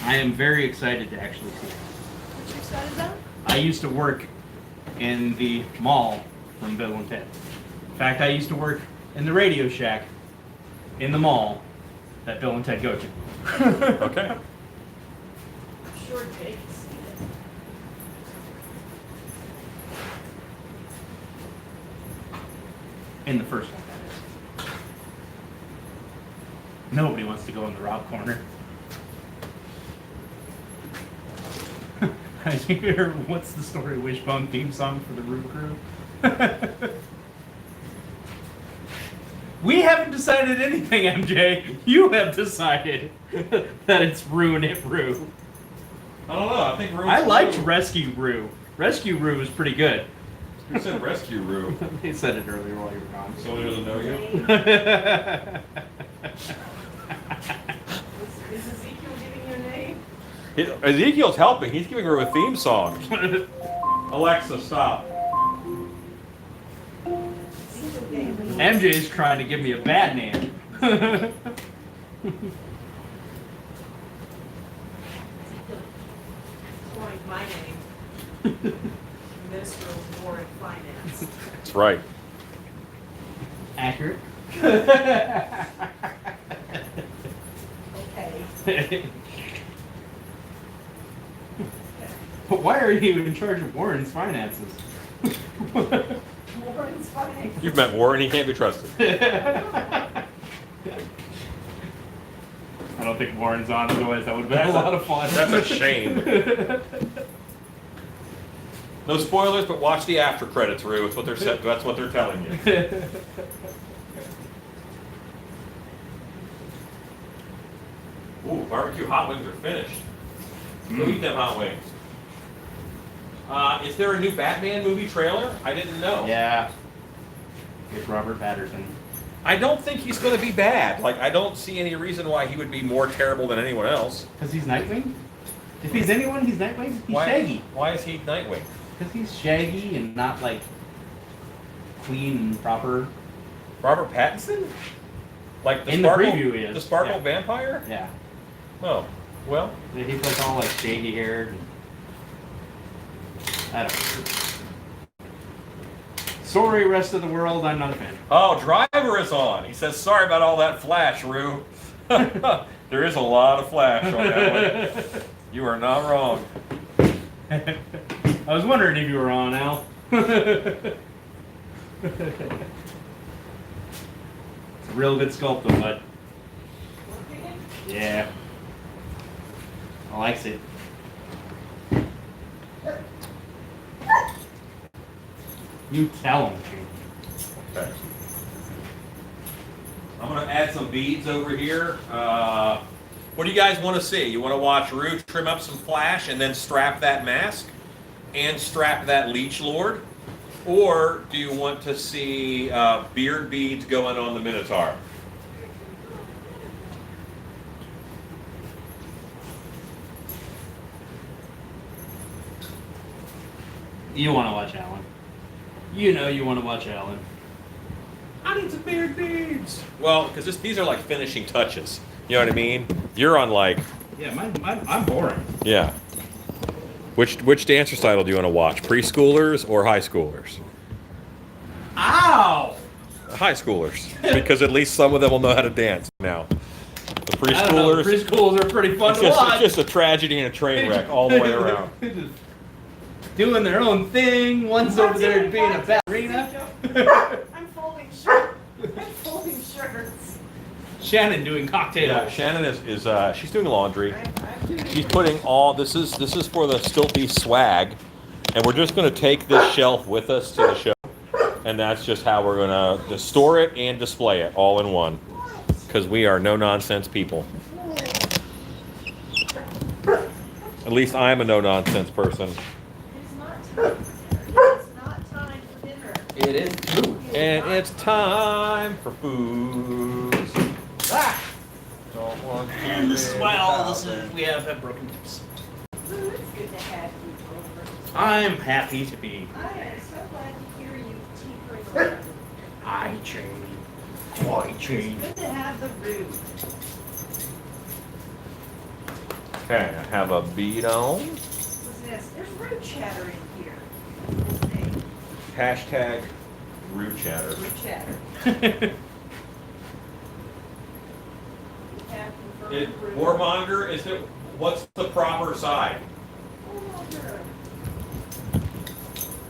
I am very excited to actually see it. What you excited about? I used to work in the mall from Bill and Ted. In fact, I used to work in the Radio Shack in the mall that Bill and Ted go to. Okay. I'm sure Jake has seen it. In the first one, that is. Nobody wants to go in the Rob corner. I hear, what's the story Wishbone theme song for the Roo Crew? We haven't decided anything, MJ. You have decided that it's Rue and it Rue. I don't know. I think Rue. I liked Rescue Rue. Rescue Rue was pretty good. Who said rescue Rue? They said it earlier while you were gone. Somebody doesn't know you. Is Ezekiel giving you a name? Ezekiel's helping. He's giving her a theme song. Alexa, stop. Ezekiel gave me. MJ's trying to give me a bad name. Ezekiel. Scoring my name. Minister of War and Finance. That's right. Accurate. Okay. But why are you in charge of Warren's finances? Warren's Finance. You've met Warren. He can't be trusted. I don't think Warren's on, otherwise that would have been a lot of fun. That's a shame. No spoilers, but watch the after credits, Rue. That's what that's what they're telling you. Ooh, barbecue hot wings are finished. Go eat them hot wings. Is there a new Batman movie trailer? I didn't know. Yeah. It's Robert Patterson. I don't think he's going to be bad. Like, I don't see any reason why he would be more terrible than anyone else. Because he's Nightwing? If he's anyone, he's Nightwing. He's Shaggy. Why is he Nightwing? Because he's Shaggy and not like clean and proper. Robert Pattinson? Like the In the Sparkle, preview he is. the Sparkle Yeah. vampire? Yeah. Oh, well. He's like all like shaggy haired. And... I don't know. Sorry, rest of the world, I'm not a fan. Oh, Driver is on. He says, sorry about all that flash, Rue. There is a lot of flash on that one. You are not wrong. I was wondering if you were on, Al. It's a real good sculpting, bud. Yeah. I likes it. You tell him. Okay. I'm going to add some beads over here. What do you guys want to see? You want to watch Rue trim up some flash and then strap that mask and strap that Leech Lord? Or do you want to see beard beads going on the Minotaur? You want to watch Alan. You know you want to watch Alan. I need some beard beads. Well, because these are like finishing touches. You know what I mean? You're on like... Yeah, I'm boring. Yeah. Which dance recital do you want to watch? Preschoolers or high schoolers? Ow! High schoolers. Because at least some of them will know how to dance now. The I don't know, preschoolers... the preschools are pretty fun It's to watch. just a tragedy and a train wreck all the way around. Just doing their own thing. One's over there being a ballerina. I'm folding shirts. I'm folding shirts. Shannon doing cocktails. Yeah, Shannon is she's doing laundry. I'm doing She's putting all this is for the Stiltby swag, and we're just going to take this shelf with us to the show, and that's just how we're going to store it and display it all in one, because we are no nonsense people. At least I'm a no nonsense person. It's not time for dinner. It's not time for dinner. It is true. And it's time for food. Ah! Don't want to And this is why all live this is. We have broken tips. Ooh, it's good to have you over. I'm happy to be. I am so glad to hear you tinkering around. I change. I change. Good to have the room. Okay, I have a bead on. What's this? There's root chatter in here. Hashtag root chatter. Root chatter. We have confirmed root. Warmonger, what's the proper side? Warmonger.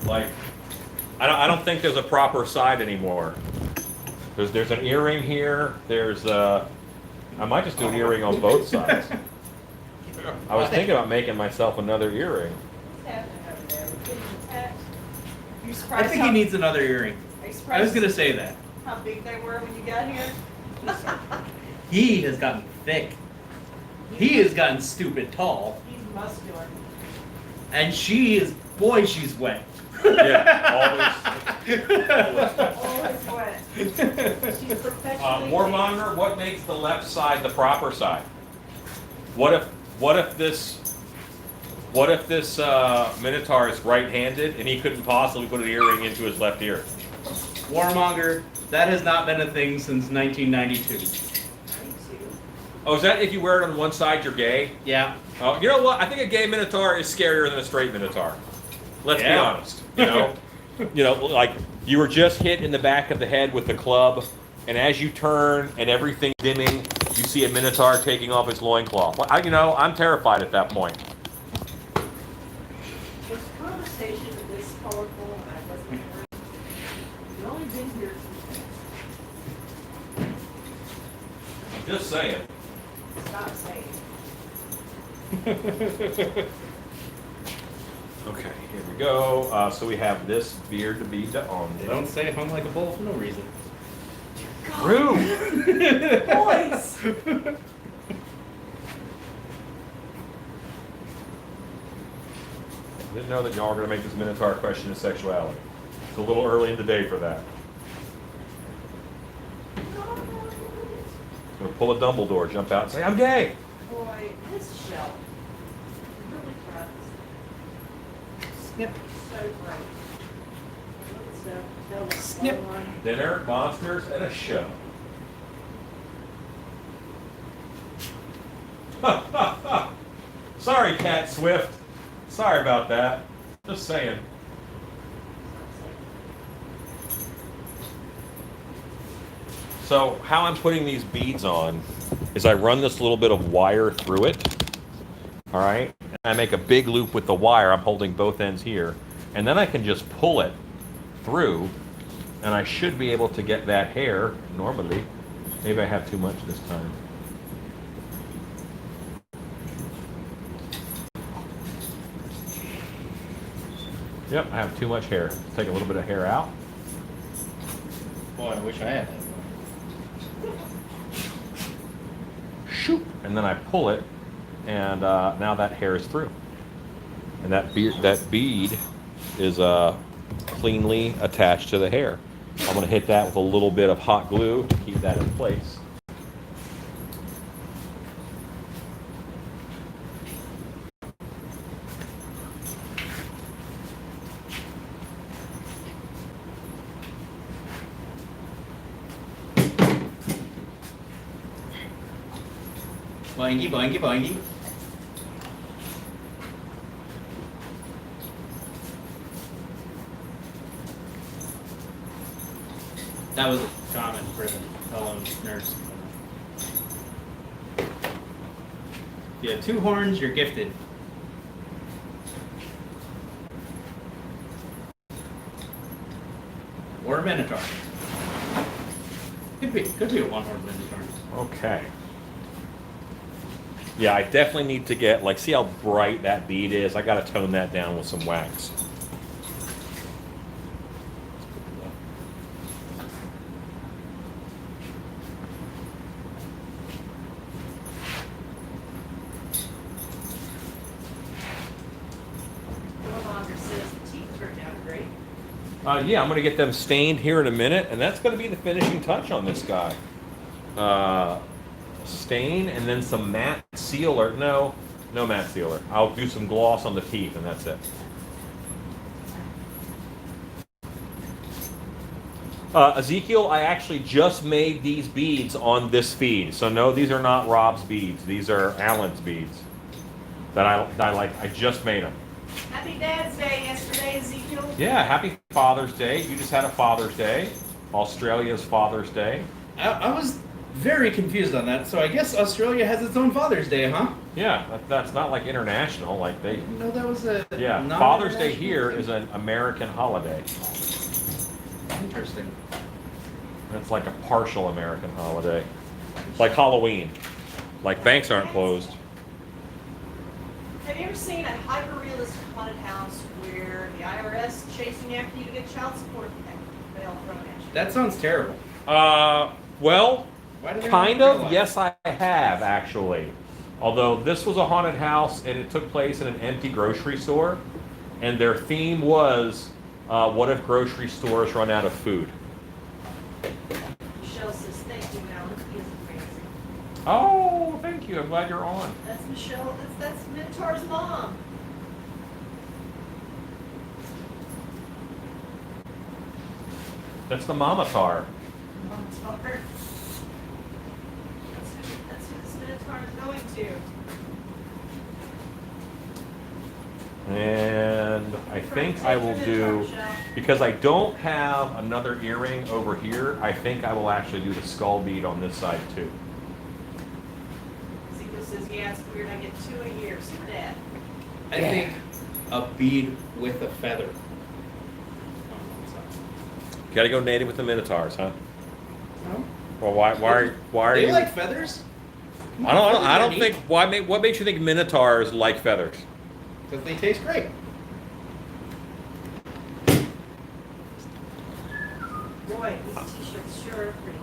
Like, I don't think there's a proper side anymore. There's an earring here. I might just do an earring on both sides. I was thinking about making myself another earring. What's happening over there? We're getting attacked. You I surprised think how- he needs another earring. Are you I was surprised gonna say that. how big they were when you got here? He has gotten thick. He has gotten stupid tall. He's muscular. And she is, boy, she's wet. Yeah, Always wet. She's perpetually. Warmonger, what makes the left side the proper side? What if this Minotaur is right-handed and he couldn't possibly put an earring into his left ear? Warmonger, that has not been a thing since 1992. 92. Oh, is that if you wear it on one side, you're gay? Yeah. Oh, you know what? I think a gay Minotaur is scarier than a straight Minotaur. Let's be Yeah. honest. You know, like you were just hit in the back of the head with the club, and as you turn and everything dimming, you see a Minotaur taking off his loincloth. Well, I'm terrified at that point. Was the conversation this colorful when I wasn't here? You've only been here since Just saying. stop saying. Okay, here we go. So we have this beard to be on. They don't say hung like a bull for no reason. Rue! Boys! Didn't know that y'all were going to make this Minotaur question of sexuality. It's a little early in the day for that. I'm going to pull a Dumbledore, jump out and say, I'm gay! Boy, this shell. Really bright. Snip. So bright. Let's Snip. Dinner, monsters, and a show. Sorry, Cat Swift. Sorry about that. Just saying. So how I'm putting these beads on is I run this little bit of wire through it. All right. And I make a big loop with the wire. I'm holding both ends here. And then I can just pull it through and I should be able to get that hair normally. Maybe I have too much this time. Yep, I have too much hair. Take a little bit of hair out. Boy, I wish I had that. Shoop, and then I pull it, and now that hair is through. And that bead is cleanly attached to the hair. I'm going to hit that with a little bit of hot glue to keep that in place. Boingy, boingy, boingy. That was a comment for the fellow nurse. If you have two horns, you're gifted. Or a minotaur. Could be a one-horned minotaur. Okay. Yeah, I definitely need to get, like, see how bright that bead is? I got to tone that down with some wax. No longer says the teeth turned out great. Yeah, I'm going to get them stained here in a minute, and that's going to be the finishing touch on this guy. Stain and then some matte sealer. No matte sealer. I'll do some gloss on the teeth, and that's it. Ezekiel, I actually just made these beads on this feed. So no, these are not Rob's beads. These are Alan's beads that I like. I just made them. Happy Dad's Day yesterday, Ezekiel. Yeah, happy Father's Day. You just had a Father's Day. Australia's Father's Day. I was very confused on that. So I guess Australia has its own Father's Day, huh? Yeah, that's not like international. Like they. No, that was a Yeah, Father's Day here is an American holiday. Interesting. It's like a partial American holiday. Like Halloween. Like banks aren't closed. Have you ever seen a hyper-realistic haunted house where the IRS chasing after you to get child support bail thrown at you? That sounds terrible. Well, Why do they kind not of. realize? Yes, I have actually. Although this was a haunted house and it took place in an empty grocery store, and their theme was, what if grocery stores run out of food? Michelle says, thank you, Alan. He is amazing. Oh, thank you. I'm glad you're on. That's Michelle. That's Minotaur's mom. That's the Mamatar. Minotaur. That's who this Minotaur is going to. And I think I will do, because I don't have another earring over here, I think I will actually do the skull bead on this side too. Ezekiel says, yeah, it's weird. I get 2 a year. So Dad. I think a bead with a feather. Gotta go native with the Minotaurs, huh? No? Well, why are They you? like feathers? I don't think, what makes you think Minotaurs like feathers? Because they taste great. Boy, these t-shirts sure are pretty.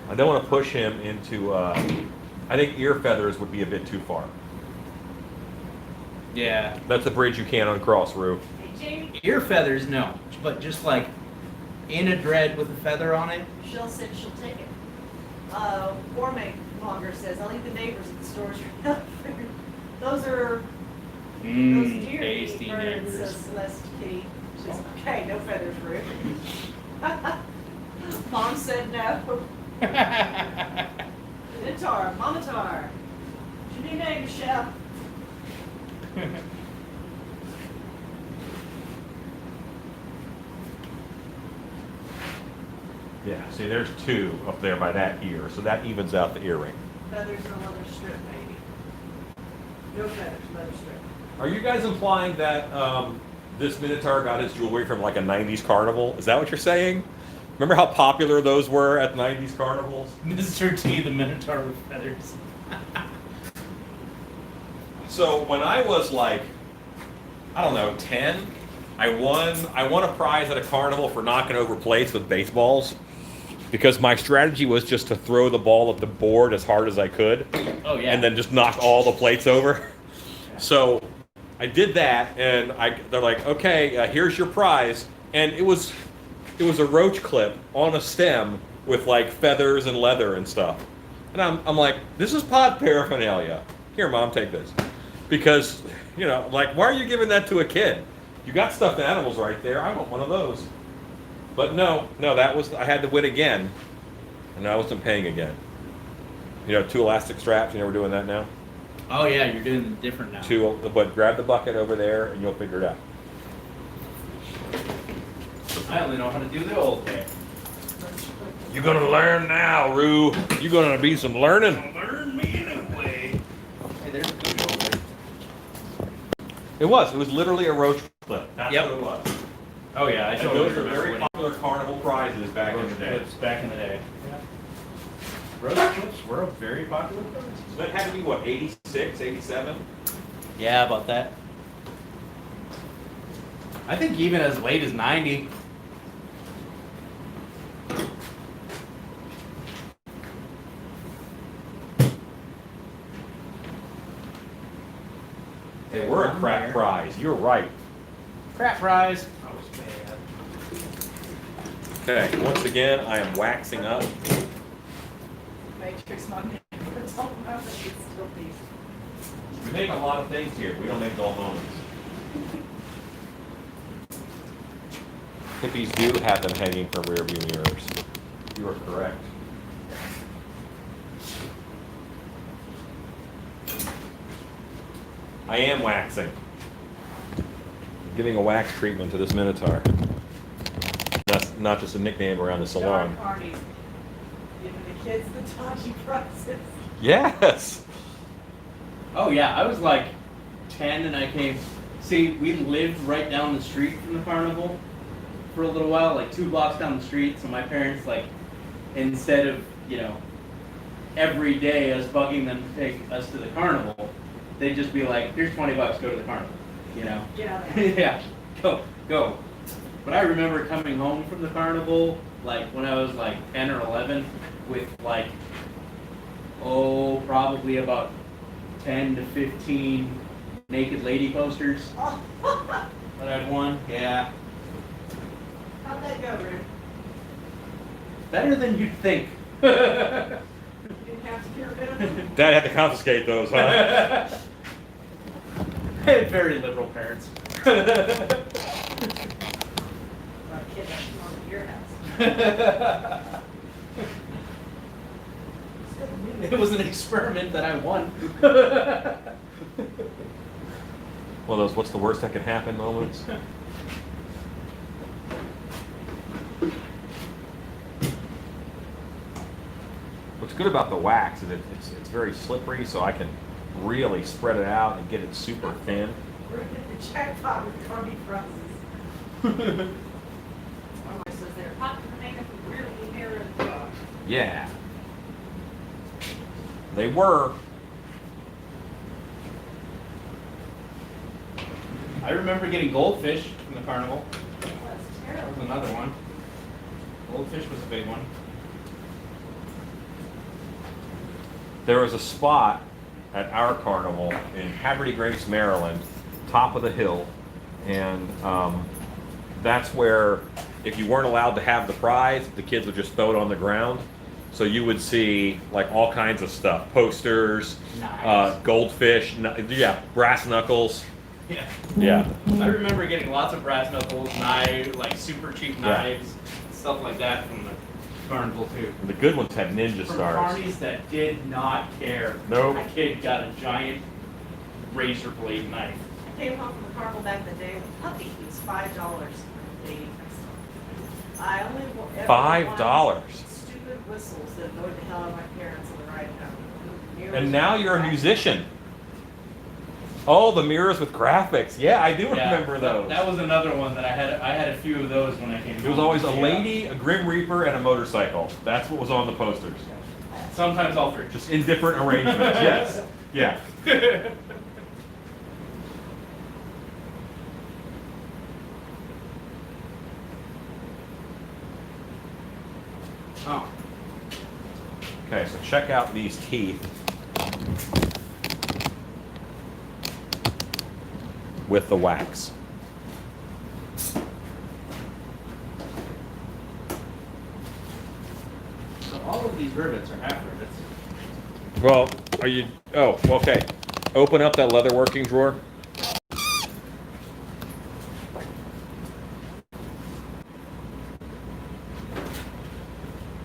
I don't want to push him into. I think ear feathers would be a bit too far. Yeah. That's a bridge you can't uncross, Rue. Hey, Jamie, Ear feathers, no. But just like in a dread with a feather on it. Michelle said she'll take it. Warmonger says, I'll leave the neighbors at the stores. Those are those deer Tasty eat birds, neighbors. says Celeste Kitty. She says, okay, no feathers, Rick. Mom said no. Minotaur, Mama Tar. What's your new name, Michelle? Yeah. See, there's two up there by that ear, so that evens out the earring. Feathers and a leather strip, maybe. No feathers, leather strip. Are you guys implying that this Minotaur got his jewelry from like a '90s carnival? Is that what you're saying? Remember how popular those were at '90s carnivals? Mr. T, the Minotaur with feathers. So when I was like, I don't know, 10, I won a prize at a carnival for knocking over plates with baseballs, because my strategy was just to throw the ball at the board as hard as I could, Oh yeah. and then just knock all the plates over. So I did that, and they're like, okay, here's your prize, and it was a roach clip on a stem with like feathers and leather and stuff. And I'm like, this is pod paraphernalia. Here, Mom, take this. Because, like, why are you giving that to a kid? You got stuffed animals right there. I want one of those. But no, I had to win again. And I wasn't paying again. 2 elastic straps, we're doing that now. Oh yeah, you're doing it different now. But grab the bucket over there and you'll figure it out. I only know how to do the old way. You're gonna learn now, Rue. You're gonna be some learning. Learn me a new way. Hey, there's a good old way. It was literally a roach clip. That's Yep. what it was. Oh yeah, I And totally those are remember very winning popular carnival prizes back in the roach day. clips back in the day. Roach clips were a very popular prize. So that had to be what, 86, 87? Yeah, about that. I think even as late as 90. They were a crap prize. You're right. Crap prize. I was bad. Okay, once again, I am waxing up. Matrix, my neighbors. Oh, no, but it's still these. We make a lot of things here. We don't make dull moments. Hippies do have them hanging from rear view mirrors. You are correct. I am waxing. I'm giving a wax treatment to this Minotaur. That's not just a nickname around the salon. Dark Arnie. Giving the kids the dodgy prices. Yes! Oh yeah, I was like 10 and I came. See, we lived right down the street from the carnival for a little while, like 2 blocks down the street. So my parents, like, instead of, every day us bugging them to take us to the carnival, they'd just be like, here's $20, go to the carnival, Get out of there. Yeah, go. But I remember coming home from the carnival, like when I was like 10 or 11, with like, probably about 10 to 15 naked lady posters Oh, that I'd won. Yeah. how'd that go, Rick? Better than you'd think. You didn't have to get rid of them? Dad had to confiscate those, huh? I had very liberal parents. Or a kid that came over to your house. It was an experiment that I won. One of those what's the worst that can happen moments. What's good about the wax is it's very slippery, so I can really spread it out and get it super thin. We're gonna hit the jackpot with Carmi prices. My wife says they're hot banana from really near a dog. Yeah. They were. I remember getting goldfish from the carnival. That's That terrible. was another one. Goldfish was a big one. There was a spot at our carnival in Haverty Grace, Maryland, top of the hill, and that's where if you weren't allowed to have the prize, the kids would just throw it on the ground. So you would see like all kinds of stuff, posters, Nice. goldfish, yeah, brass knuckles. Yeah. Yeah. I remember getting lots of brass knuckles, knives, like super cheap Yeah. knives, stuff like that from the carnival too. The good ones had ninja From stars. parties that did not care. Nope. My kid got a giant razor blade knife. I came home from the carnival back in the day with a puppy. He was $5. I only ever $5. wanted stupid whistles that annoyed the hell out of my parents on the ride home. And now you're a musician. Oh, the mirrors with graphics. Yeah, I do Yeah, remember those. That was another one that I had. I had a few of those when I came. It was always a lady, a Grim Reaper, and a motorcycle. That's what was on the posters. Sometimes all three. Just in different arrangements. Yes. Yeah. Oh. Okay, so check out these teeth with the wax. So all of these rivets are half rivets. Well, are you? Oh, okay. Open up that leather working drawer.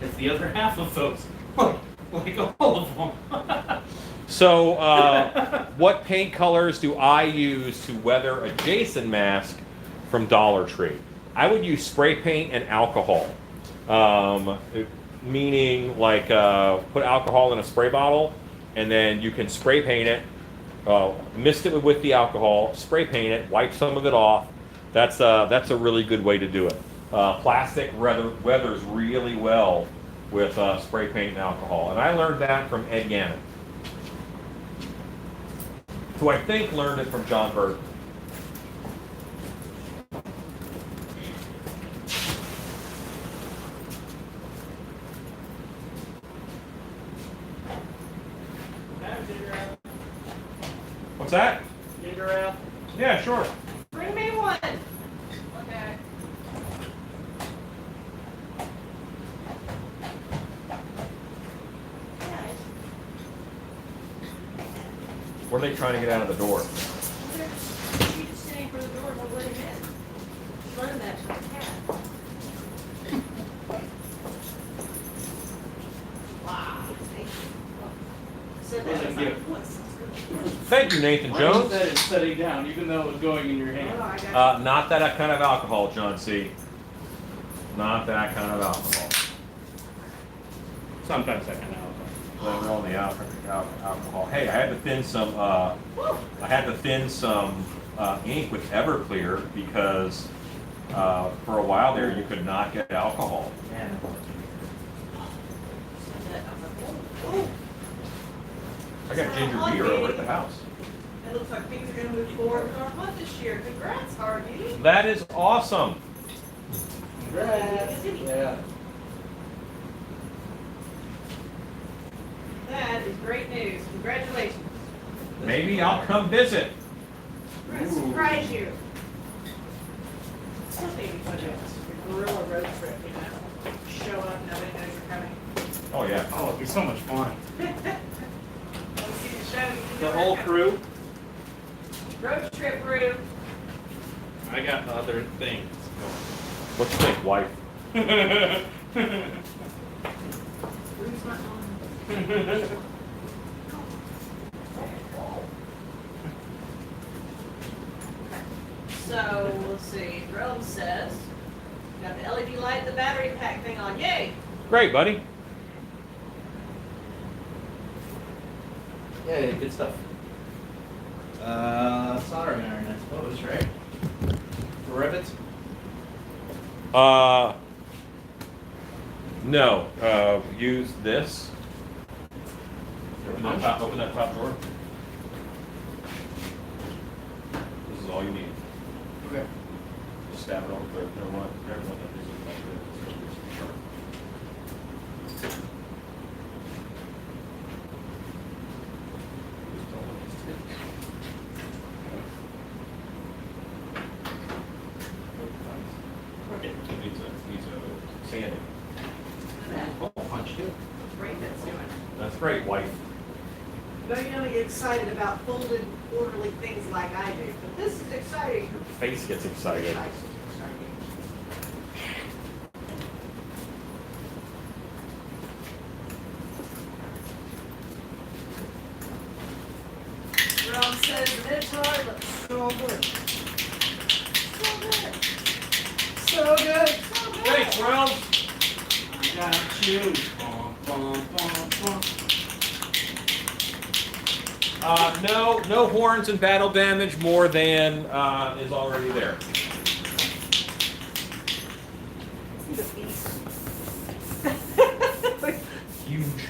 It's the other half of those. Like all of them. So, what paint colors do I use to weather a Jason mask from Dollar Tree? I would use spray paint and alcohol. Meaning, like, put alcohol in a spray bottle, and then you can spray paint it, mist it with the alcohol, spray paint it, wipe some of it off. That's a really good way to do it. Plastic weathers really well with spray paint and alcohol. And I learned that from Ed Gannon, who I think learned it from John Burton. What's that? Ginger ale. Yeah, sure. Bring me one. Okay. Where are they trying to get out of the door? You just sitting for the door, don't let him in. Run that to the cat. Wow. Thank you. Said that Wasn't as I good. was. Thank you, Nathan You Jones. said it's setting down, even though it was going in your Oh, hand. I got Not that kind of alcohol, John C. Not that kind of alcohol. Sometimes I kind of. We're on the alcohol. Hey, I had to thin some. Ink with Everclear because for a while there you could not get alcohol. Man. said that. I was like, oh. I got ginger beer over at the house. It looks like things are gonna move forward in our month this year. Congrats, Harvey. That is awesome. Yeah. That is great news. Congratulations. Maybe I'll come visit. We're gonna surprise you. Something you put in a gorilla road trip, you know. Show up, nobody knows you're coming. Oh yeah. Oh, it'd be so much fun. Let's see the show. The whole crew. Road trip crew. I got other things. What you think, wife? Who's my mom? So, let's see, Rome says, got the LED light, the battery pack thing on, yay! Great, buddy. Yeah, good stuff. Soldering iron, I suppose, right? For rivets? No. Use this. Open that top drawer. This is all you need. Okay. Just stab it on the never mind. Never mind. He's a sanding. Oh, punch too. Great, that's doing. That's great, wife. But you don't get excited about folded orderly things like I do, but this is exciting. Your face gets excited. Ron says the Minotaur looks so good. So good. So good. So good. Thanks, Ralph. I got you. Bum, bum, bum, bum. No horns and battle damage more than is already there. He's a beast. Huge.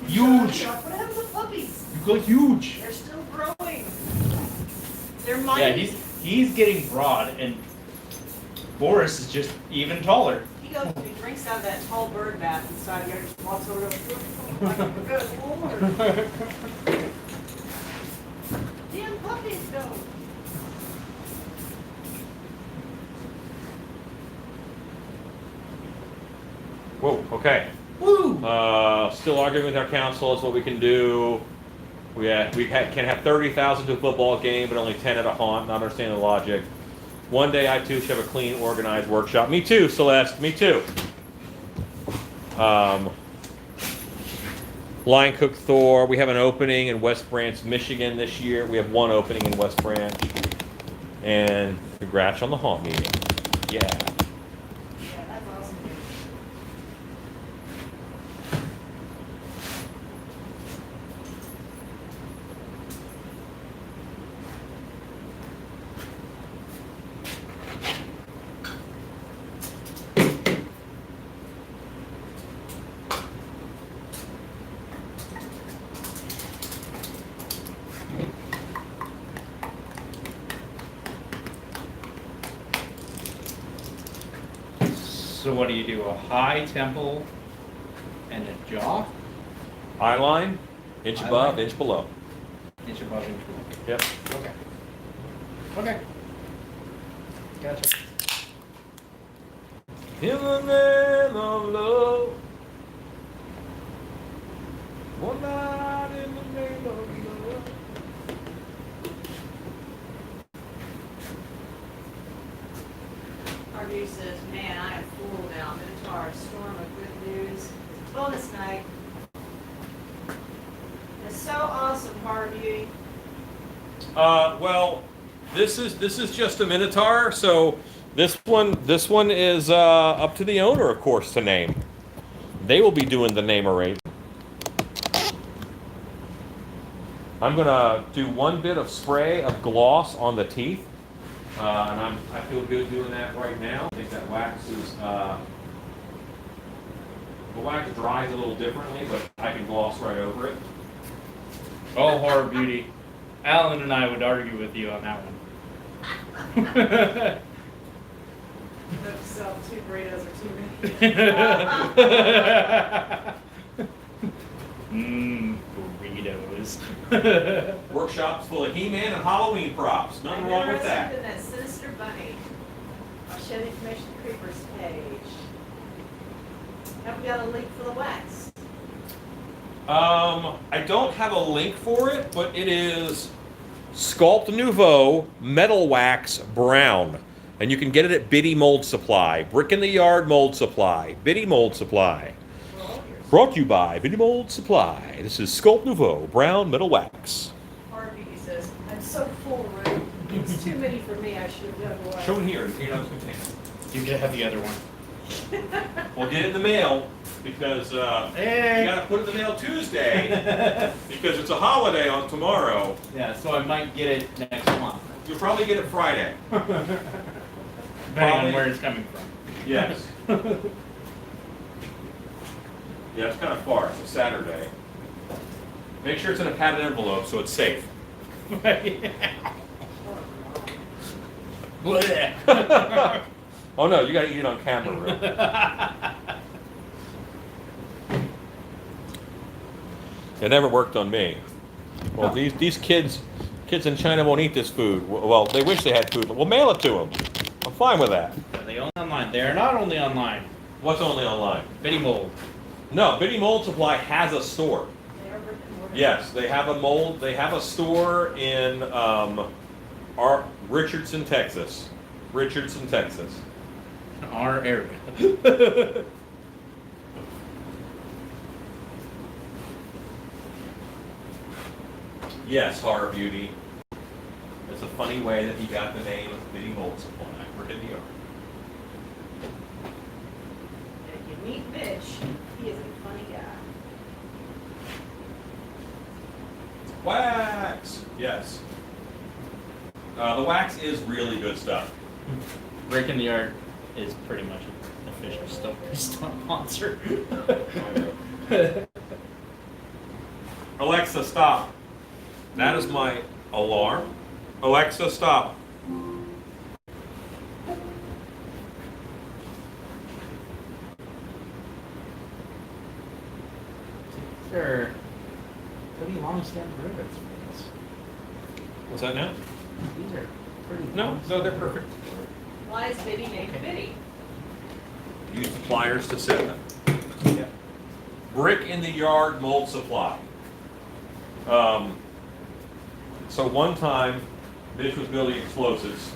Huge. What happened to puppies? You go huge. They're still growing. They're Yeah, mighty. he's getting broad, and Boris is just even taller. He goes and he drinks out of that tall bird bath inside here and just walks over to him. Like, good Lord. Damn puppies go. Whoa, okay. Woo! Still arguing with our council is what we can do. Can have 30,000 to a football game, but only 10 at a haunt. Not understanding the logic. One day I too should have a clean, organized workshop. Me too, Celeste. Me too. Lion Cook Thor. We have an opening in West Branch, Michigan this year. We have one opening in West Branch. And congrats on the haunt meeting. Yeah. Yeah, that's awesome. So what do you do? A high temple and a jaw? Eye line, inch Eye above, line. inch below. Inch above, inch below. Yep. Okay. Okay. Gotcha. In the name of love. One night in the name of love. RV says, man, I am full now. Minotaur, storm of good news. Bonus night. It's so awesome, Harvey. Well, this is just a Minotaur, so this one is up to the owner, of course, to name. They will be doing the namerate. I'm gonna do one bit of spray of gloss on the teeth, and I feel good doing that right now. I think that wax is the wax dries a little differently, but I can gloss right over it. Oh, horror beauty. Alan and I would argue with you on that one. Don't sell 2 burritos or 2 many. Burritos. Workshops full of He-Man and Halloween props. Nothing wrong with that. In that sinister bunny. I'll show the information creepers page. Have we got a link for the wax? I don't have a link for it, but it is Sculpt Nouveau Metal Wax Brown. And you can get it at Biddy Mold Supply. Brick in the Yard Mold Supply. Biddy Mold Supply. We're all here. Brought to you by Biddy Mold Supply. This is Sculpt Nouveau Brown Metal Wax. Harvey says, I'm so full, Ruth. It's too many for me. I should have done away. Shown here in 8 ounce container. You can have the other one. We'll get it in the mail because you gotta put it in the mail Tuesday because it's a holiday on tomorrow. Yeah, so I might get it next month. You'll probably get it Friday. Depending Probably. on where it's coming from. Yes. Yeah, it's kind of far. It's a Saturday. Make sure it's in a padded envelope so it's safe. Blech. Oh no, you gotta eat it on camera. Ru. It never worked on me. Well, these kids in China won't eat this food. Well, they wish they had food. We'll mail it to them. I'm fine with that. Are they only online? They're not only online. What's only online? Bitty Mold. No, Bitty Mold Supply has a store. They are brick and mortar. Yes, they have a mold. They have a store in Richardson, Texas. Richardson, Texas. Our area. Yes, Horror Beauty. It's a funny way that he got the name Bitty Mold Supply for New York. And if you meet Mitch, he is a funny guy. Wax. Yes. The wax is really good stuff. Rick in the Yard is pretty much an official stunt monster. Alexa, stop. That is my alarm. Alexa, stop. These are pretty long stem rivets for this. What's that now? These are pretty No, long no, stem they're perfect. Why is Biddy named Biddy? Use the pliers to set them. Yeah. Brick in the Yard Mold Supply. So one time, Mitch was building explosives,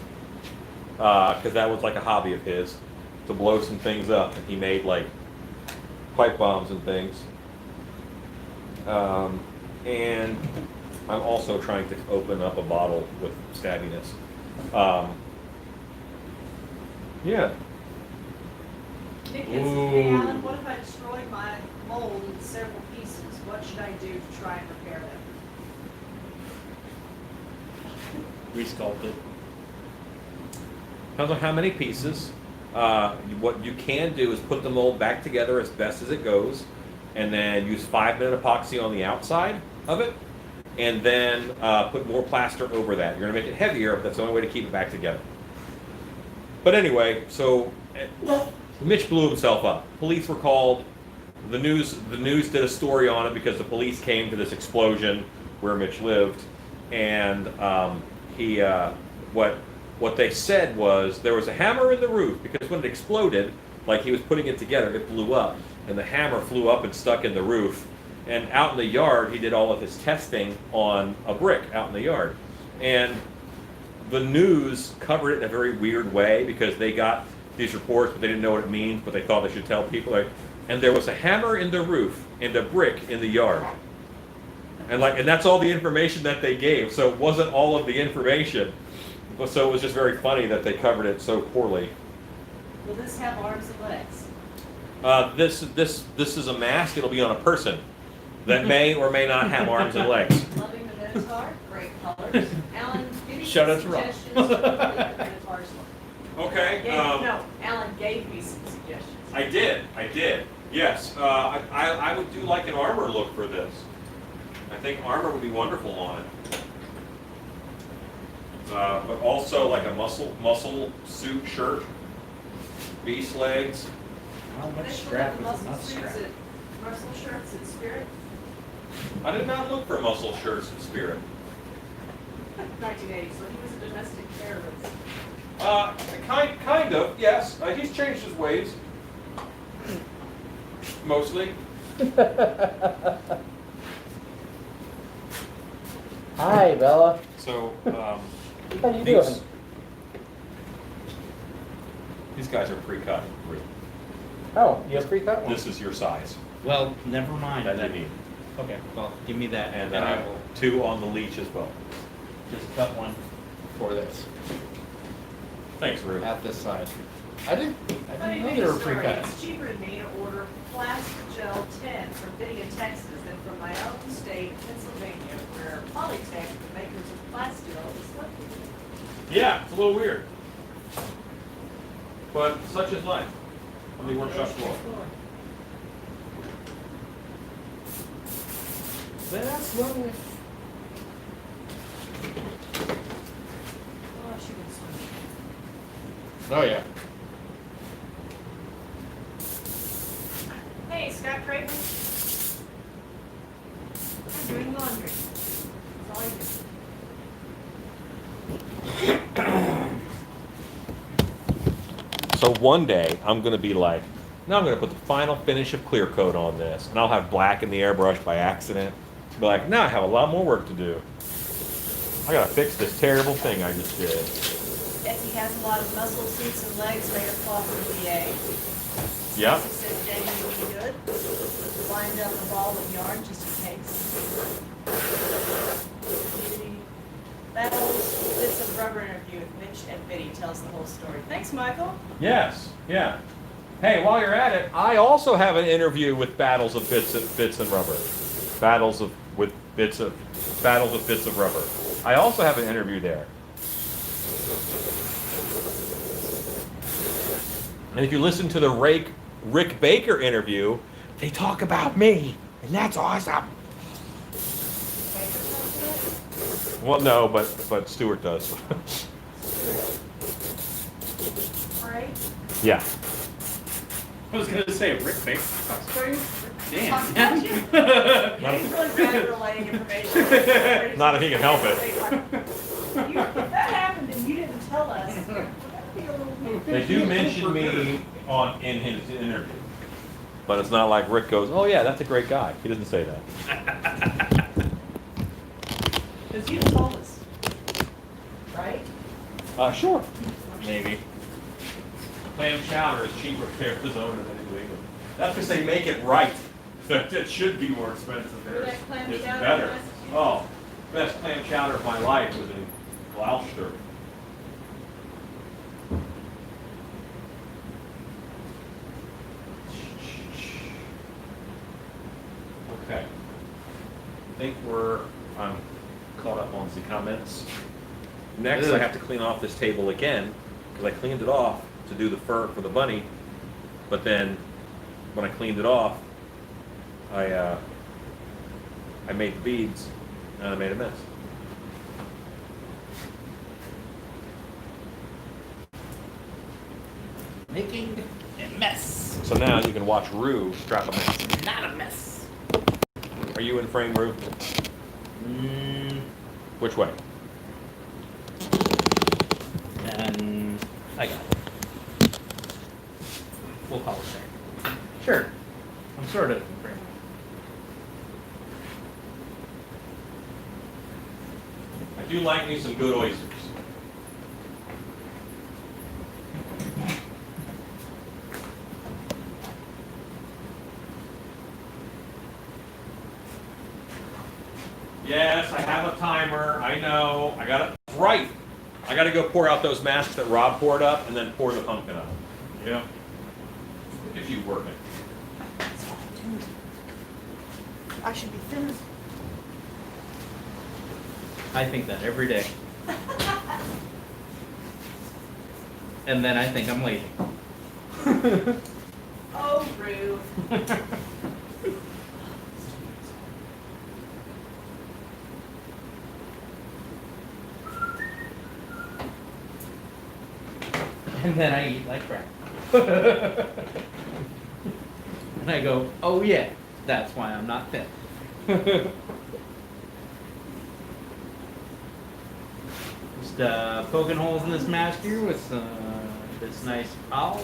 because that was like a hobby of his, to blow some things up, and he made like pipe bombs and things. And I'm also trying to open up a bottle with stabbiness. Yeah. Nick is, hey Alan, what if I destroyed my mold into several pieces? What should I do to try and repair them? Resculpted. Depends on how many pieces. What you can do is put the mold back together as best as it goes, and then use 5-minute epoxy on the outside of it, and then put more plaster over that. You're gonna make it heavier, but that's the only way to keep it back together. But anyway, so Mitch blew himself up. Police were called. The news did a story on it because the police came to this explosion where Mitch lived, and what they said was there was a hammer in the roof, because when it exploded, like he was putting it together, it blew up, and the hammer flew up and stuck in the roof. And out in the yard, he did all of his testing on a brick out in the yard, and the news covered it in a very weird way because they got these reports, but they didn't know what it means, but they thought they should tell people. And there was a hammer in the roof and a brick in the yard. And that's all the information that they gave. So it wasn't all of the information. So it was just very funny that they covered it so poorly. Will this have arms and legs? This is a mask. It'll be on a person that may or may not have arms and legs. Loving the Minotaur, great colors. Alan, give me Shout some out to Rob. suggestions for the Minotaur's look. Okay. No, Alan gave me some suggestions. I did. Yes. I would do like an armor look for this. I think armor would be wonderful on it. But also like a muscle suit shirt, beast legs. How much They still strap have is muscle not suits strap? and muscle shirts and Spirit. I did not look for muscle shirts in Spirit. 1980, so he was a domestic terrorist. Kind of, yes. He's changed his ways. Mostly. Hi, Bella. So, How you these, doing? these guys are pre-cut. Oh, you have pre-cut one. This is your size Well, never mind. that you need. Okay, well, give me that, And and I will 2 on the leech as well. just cut one for this, Thanks, Rue. at this size. I didn't Funny know thing they were story, pre-cut. it's cheaper to me to order Plastic Gel 10 from Vidia, Texas than from my own state, Pennsylvania, where Polytech, the makers of Plasteel, is located. Yeah, it's a little weird. But such is life on the workshop floor. That's lovely. Oh, she can swim. Oh, yeah. Hey, Scott Craven. So one day I'm gonna be like, now I'm gonna put the final finish of clear coat on this, and I'll have black in the airbrush by accident. Be like, now I have a lot more work to do. I gotta fix this terrible thing I just did. Becky has a lot of muscle suits and legs made of cloth from VA. Yeah. She said Jamie would be good. Lined up a ball of yarn just in case. Battles, bits of rubber interview with Mitch and Biddy tells the whole story. Thanks, Michael. Yes, yeah. Hey, while you're at it, I also have an interview with Battles of Bits and Rubber. Battles of Bits of Rubber. I also have an interview there. And if you listen to the Rick Baker interview, they talk about me, and that's awesome. Well, no, but Stuart does. Right? Yeah. I was gonna say Rick Baker. Damn. Talks about you. Yeah, he's really bad at relaying information. Not if he can help it. If that happened and you didn't tell us, that'd be a little. They do mention me in his interview, but it's not like Rick goes, "Oh yeah, that's a great guy." He doesn't say that. Because you told us, right? Sure. Maybe. Clam chowder is cheaper in Arizona than in New England. That's because they make it right. It should be more expensive there. That clam It's chowder in better. Massachusetts? Oh, best clam chowder of my life was in Gloucester. Okay. I think I'm caught up on the comments. Next, I have to clean off this table again, because I cleaned it off to do the fur for the bunny, but then when I cleaned it off, I made the beads, and I made a mess. Making a mess. So now you can watch Rue strap a mess. Not a mess. Are you in frame, Rue? Which way? And I got it. We'll call it there. Sure. I'm sort of in frame. I do like me some good oysters. Yes, I have a timer. I know. I got it right. I got to go pour out those masks that Rob poured up, and then pour the pumpkin up. Yeah. If you work it. I should be thin. I think that every day. And then I think I'm lazy. Oh, Rue. And then I eat like crap. And I go, oh yeah, that's why I'm not thin. Just poking holes in this mask here with this nice towel.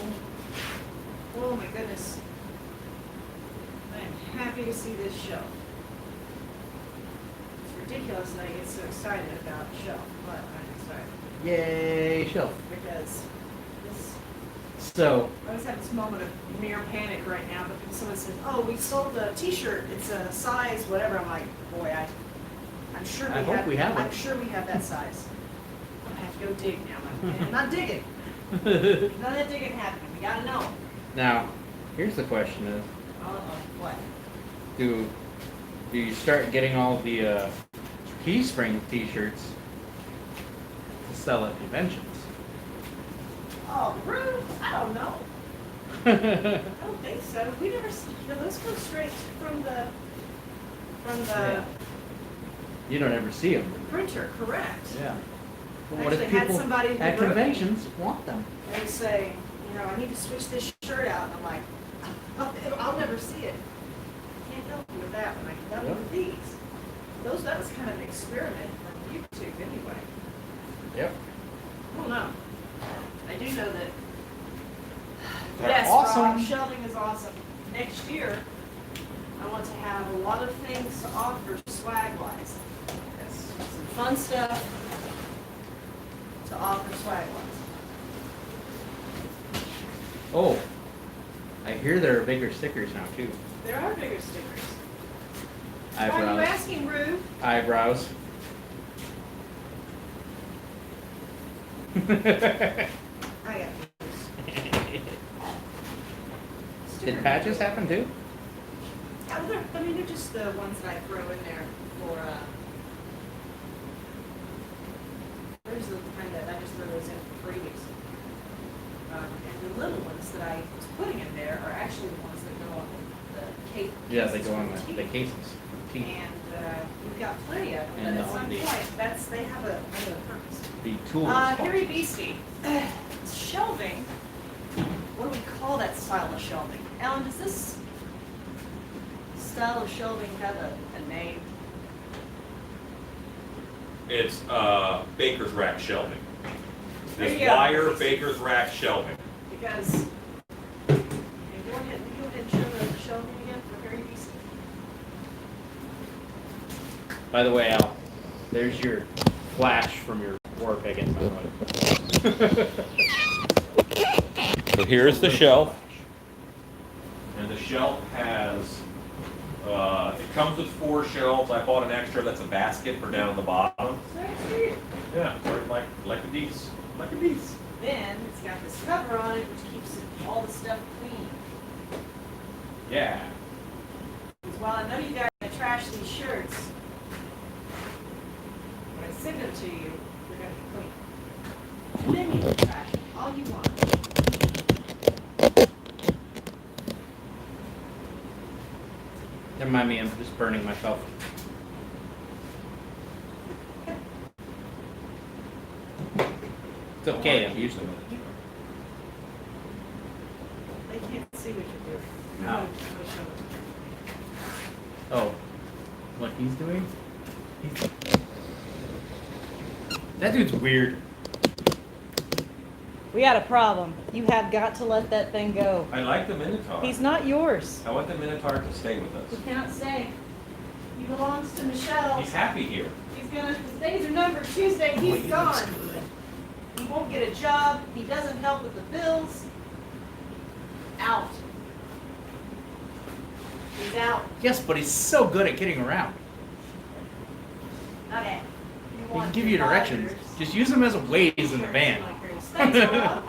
Oh, my goodness. I am happy to see this show. It's ridiculous that I get so excited about the show, but I'm excited Yay, shelf. because this. So, I always have this moment of mere panic right now because someone says, "Oh, we sold the T-shirt. It's a size whatever." I'm like, "Boy, I'm sure we I hope we have it. I'm sure we have that size." I have to go dig now. I'm not digging. None of that digging happening. We gotta know. now, here's the question is, What? do you start getting all the Teespring t-shirts to sell at conventions? Oh, Ruth, I don't know. I don't think so. We never. Those come straight from the Yeah. You don't ever see them. printer. Correct. Yeah. But I what if actually had people somebody who at wrote me. conventions want them? They say, I need to switch this shirt out. And I'm like, I'll never see it. Can't help you with that one. I can help you with these. That was kind of an experiment from YouTube anyway. Yep. I don't know. I do know that They're Yes, awesome. Rob, shelving is awesome. Next year, I want to have a lot of things to offer swag-wise. Some fun stuff to offer swag-wise. Oh, I hear there are bigger stickers now too. There are bigger stickers. Why are you Eyebrows. asking, Rue? Eyebrows. I got yours. Did patches happen too? Yeah, they're just the ones that I throw in there for, there's the kind that I just throw those in for freebies. And the little ones that I was putting in there are actually the ones that go on the cake. Yeah, they go on cases for the tea. cases. Tea. And, we've got plenty of them, And but at on some the- point, they have a purpose. The tools. Harry Beastie, shelving, what do we call that style of shelving? Alan, does this style of shelving have a name? It's baker's rack shelving. There This you go. wire baker's rack shelving. Because, go ahead and show the shelving again for Harry Beastie. By the way, Al, there's your flash from your war picket, by the way. So here's the shelf. And the shelf has, it comes with 4 shelves. I bought an extra that's a basket for down at the bottom. Very sweet. Yeah, sort of like a piece. Like a piece. Then, it's got this cover on it, which keeps all the stuff clean. Yeah. Because while I know you guys are gonna trash these shirts, when I send them to you, they're gonna be clean. And then you can trash them all you want. Never mind me, I'm just burning myself. It's okay, I'm used to it. They can't see what you're doing. No. I'll show them. Oh, what he's doing? That dude's weird. We had a problem. You have got to let that thing go. I like the Minotaur. He's not yours. I want the Minotaur to stay with He us. cannot stay. He belongs to Michelle. He's happy here. He's gonna, his days are numbered. Tuesday, he's gone. He won't get a job. He doesn't help with the bills. Out. He's out. Yes, but he's so good at getting around. Not at. He can give you directions. Just use him as a Waze in the van. Thanks, Rob.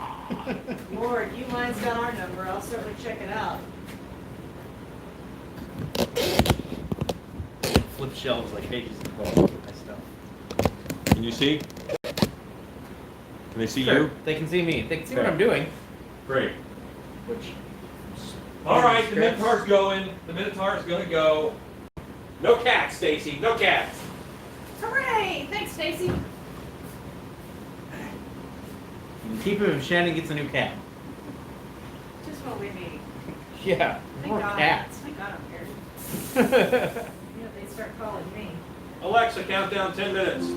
Lord, you mine's got our number. I'll certainly check it out. Flip shelves like pages in the book. My stuff. Can you see? Can they see Sure, you? they can see me. They can see what Okay. I'm doing. Great. Which. All right, the Minotaur's going. The Minotaur's gonna go. No cats, Stacy. No cats. Hooray! Thanks, Stacy. Keep him if Shannon gets a new cat. Just what we need. Yeah, Thank more God. cats. Thank God I'm here. You know, they start calling me. Alexa, count down 10 minutes.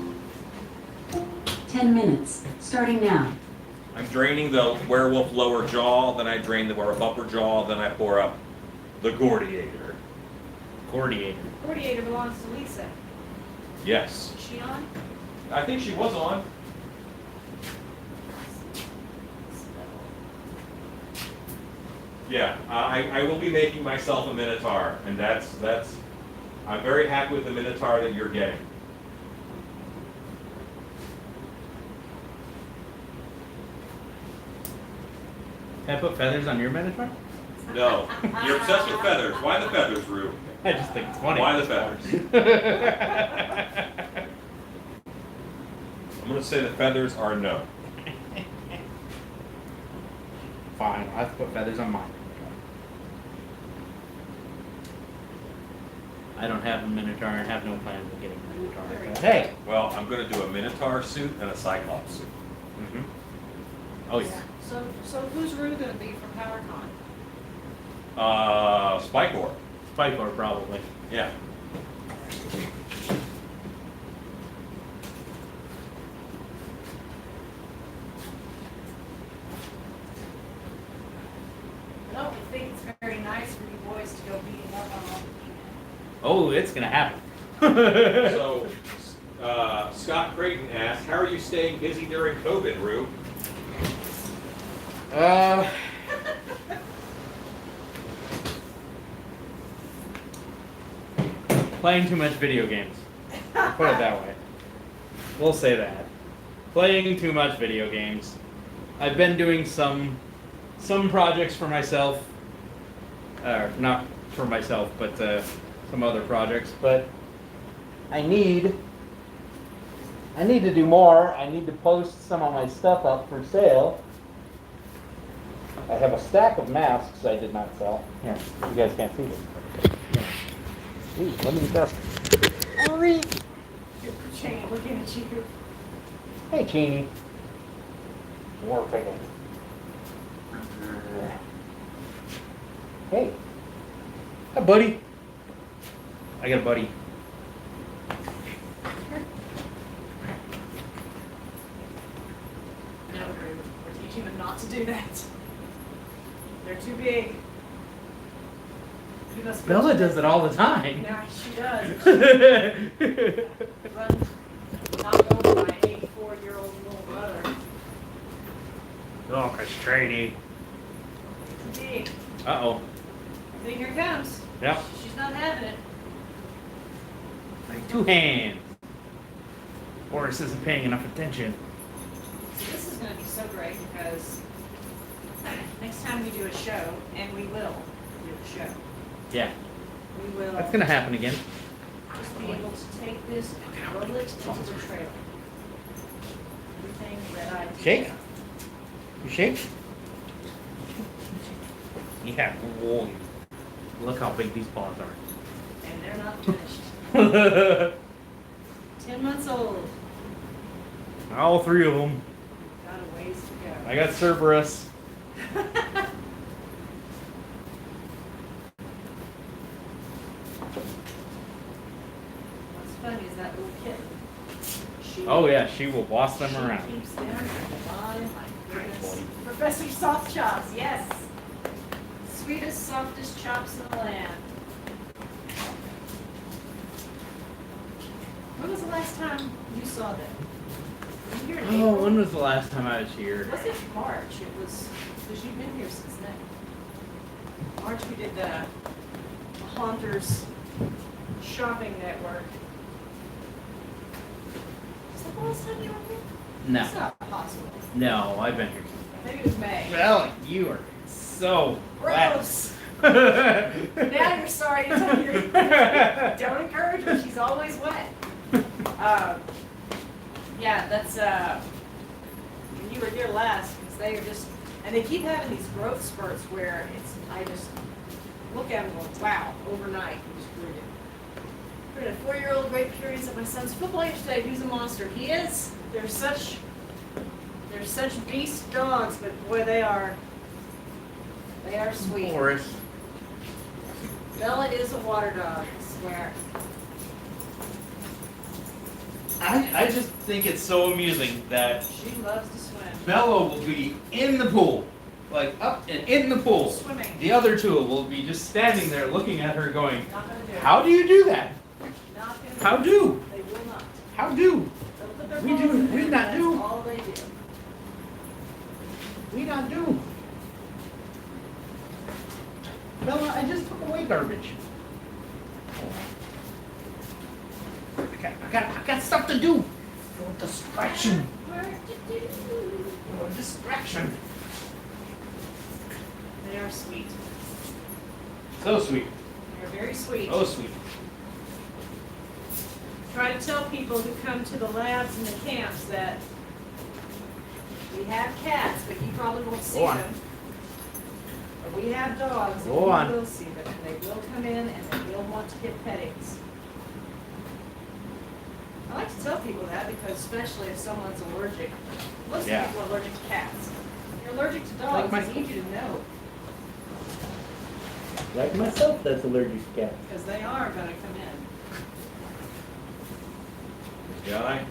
10 minutes, starting now. I'm draining the werewolf lower jaw, then I drain the werewolf upper jaw, then I pour up the Gordiator. Gordiator. Coordinator belongs to Lisa. Yes. Is she on? I think she was on. Yeah, I will be making myself a Minotaur, and that's, I'm very happy with the Minotaur that you're getting. Can I put feathers on your Minotaur? No, you're obsessed with feathers. Why the feathers, Rue? I just think it's funny. Why the feathers? I'm gonna say the feathers are no. Fine, I'll have to put feathers on mine. I don't have a Minotaur and have no plans of getting a Minotaur. But hey! Well, I'm gonna do a Minotaur suit and a Cyclops suit. Mm-hmm. Oh yeah. So who's Rue gonna be from PowerCon? Spikor. Spikor probably. Yeah. Oh, it's gonna happen. So, Scott Creighton asked, how are you staying busy during COVID, Rue? Playing too much video games. Put it that way. We'll say that. Playing too much video games. I've been doing some projects for myself. Not for myself, but some other projects. But I need to do more. I need to post some of my stuff up for sale. I have a stack of masks I did not sell. Here, you guys can't see this. Ooh, let me get that. Shane, looking at you. Hey, Cheney. More picking. Hey. hi, buddy. I got a buddy. No, Drew, we're teaching them not to do that. They're too big. You must Bella does it all the time. Yeah, she does. Run, not over my 84-year-old little brother. Oh, it's trainy. Indeed. Uh-oh. I think here it comes. Yep. She's not having it. Like 2 hands. Horace isn't paying enough attention. So this is going to be so great because next time we do a show, and we will do a show, Yeah. we will That's gonna happen again. just be able to take this and roll it into the trailer. Everything that I do. Shake. You shake? Yeah. Whoa. Look how big these paws And they're not finished. are. 10 months old. All 3 of them. Got a ways to go. I got Cerberus. What's funny is that little kitten. She, Oh yeah, she will boss them she around. keeps them. My goodness. Professor Soft Chops, yes. Sweetest, softest chops in the land. When was the last time you saw them? Were you here in Oh, April? when was the last time I was here? Was it March? It was, because you've been here since then. March we did the Haunters Shopping Network. Is that the last time you were here? No. It's not possible. No, I've been here. Maybe it was May. Well, you are so Gross. wet. Now you're sorry to tell your don't encourage her. She's always wet. Yeah, that's when you were here last, because they are just, and they keep having these growth spurts where it's, I just look at them and go, wow, overnight, we just grew it. We had a 4-year-old Great Curious at my son's football yesterday, who's a monster. He is. They're such beast dogs, but boy, they are sweet. Horace. Bella is a water dog, I swear. I just think it's so amusing that She loves to swim. Bella will be in the pool, like up and in the pool. Swimming. The other 2 will be just standing there looking at her going, Not gonna do it. how do you do that? Not gonna How do do? it. They will not. How do? They'll put their We paws do- in we there, not that's do. all they do. We not do. Bella, I just took away garbage. I got stuff to do. No distraction. No distraction. They are sweet. So sweet. They're very sweet. Oh, sweet. Try to tell people who come to the labs and the camps that we have cats, but you probably won't see Go on. them. But we have dogs, and Go on. you will see them, and they will come in and they will want to get pettings. I like to tell people that because especially if someone's allergic, most Yeah. people are allergic to cats. If you're allergic to Like dogs, my- it's easy to know Like myself, that's allergic to cats. because they are going to come in. The eye,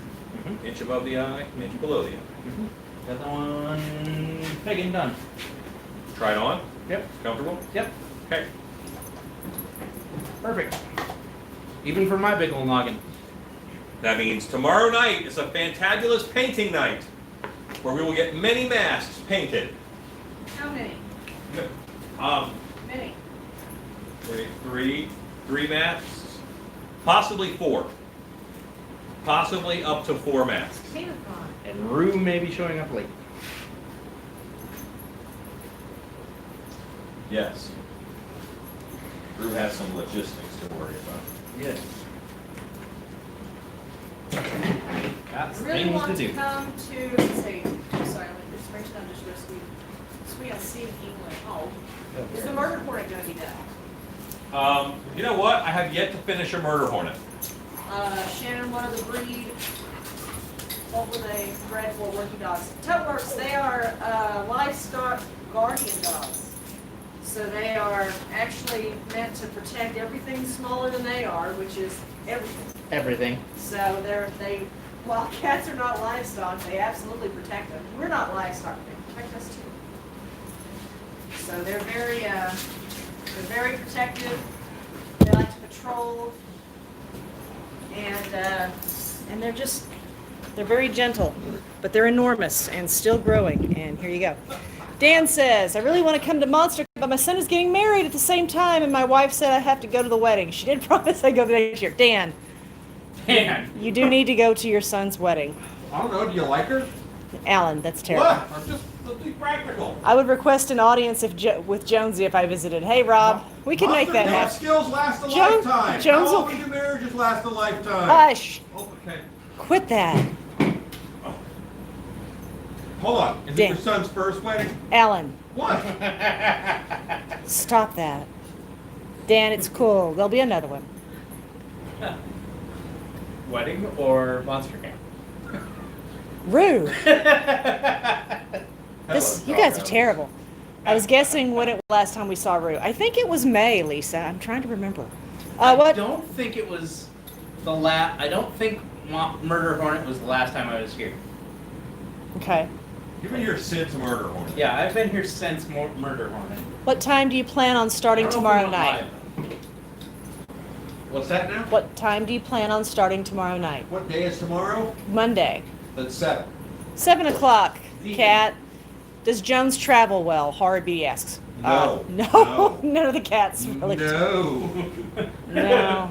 inch above the eye, inch below the eye. Got that one big and done. Try it on. Yep. Comfortable? Yep. Okay. Perfect. Even for my big old noggin. That means tomorrow night is a fantabulous painting night where we will get many masks painted. How many? Many. Three masks, possibly 4. Possibly up to 4 masks. Tina's gone. And Rue may be showing up late. Yes. Drew has some logistics to worry about. Yes. Got some Really things want to to do. come to, let's see, I'm sorry, this Springtown just real sweet. Sweet on Steve England. Oh, is the murder hornet gonna be done? You know what? I have yet to finish a murder hornet. Shannon wanted the breed. What were they bred for? Working dogs. Tugworks, they are livestock guardian dogs. So they are actually meant to protect everything smaller than they are, which is everything. Everything. So while cats are not livestock, they absolutely protect them. We're not livestock, they protect us too. So they're very protective. They like to patrol, and they're very gentle, but they're enormous and still growing. And here you go. Dan says, I really want to come to Monster, but my son is getting married at the same time, and my wife said I have to go to the wedding. She did promise I'd go the next year. Dan, you do need to go to your son's wedding. I don't know. Do you like her? Alan, that's terrible. What? I'm just let's be practical. I would request an audience with Jonesy if I visited. Hey, Rob, we can make that happen. Skills last a Jones- lifetime. Jones How will- often do marriages last a lifetime? Hush. Oh, okay. Quit that. Hold on. Is Dan. it your son's first wedding? Alan, What? stop that. Dan, it's cool. There'll be another one. Wedding or monster camp? Rue, Hello, you guys are Doggo. terrible. I was guessing when it was last time we saw Rue. I think it was May, Lisa. I'm trying to remember. I What? don't think it was the last. I don't think Murder Hornet was the last time I was here. Okay. You've been here since Murder Hornet. Yeah, I've been here since Murder Hornet. What time do you plan on starting I don't know if we tomorrow went night? live. What's that now? What time do you plan on starting tomorrow night? What day is tomorrow? Monday. That's 7. 7 o'clock. Evening. Cat. Does Jones travel well? Horrid asks. No. No. No. None of the cats really. No. No.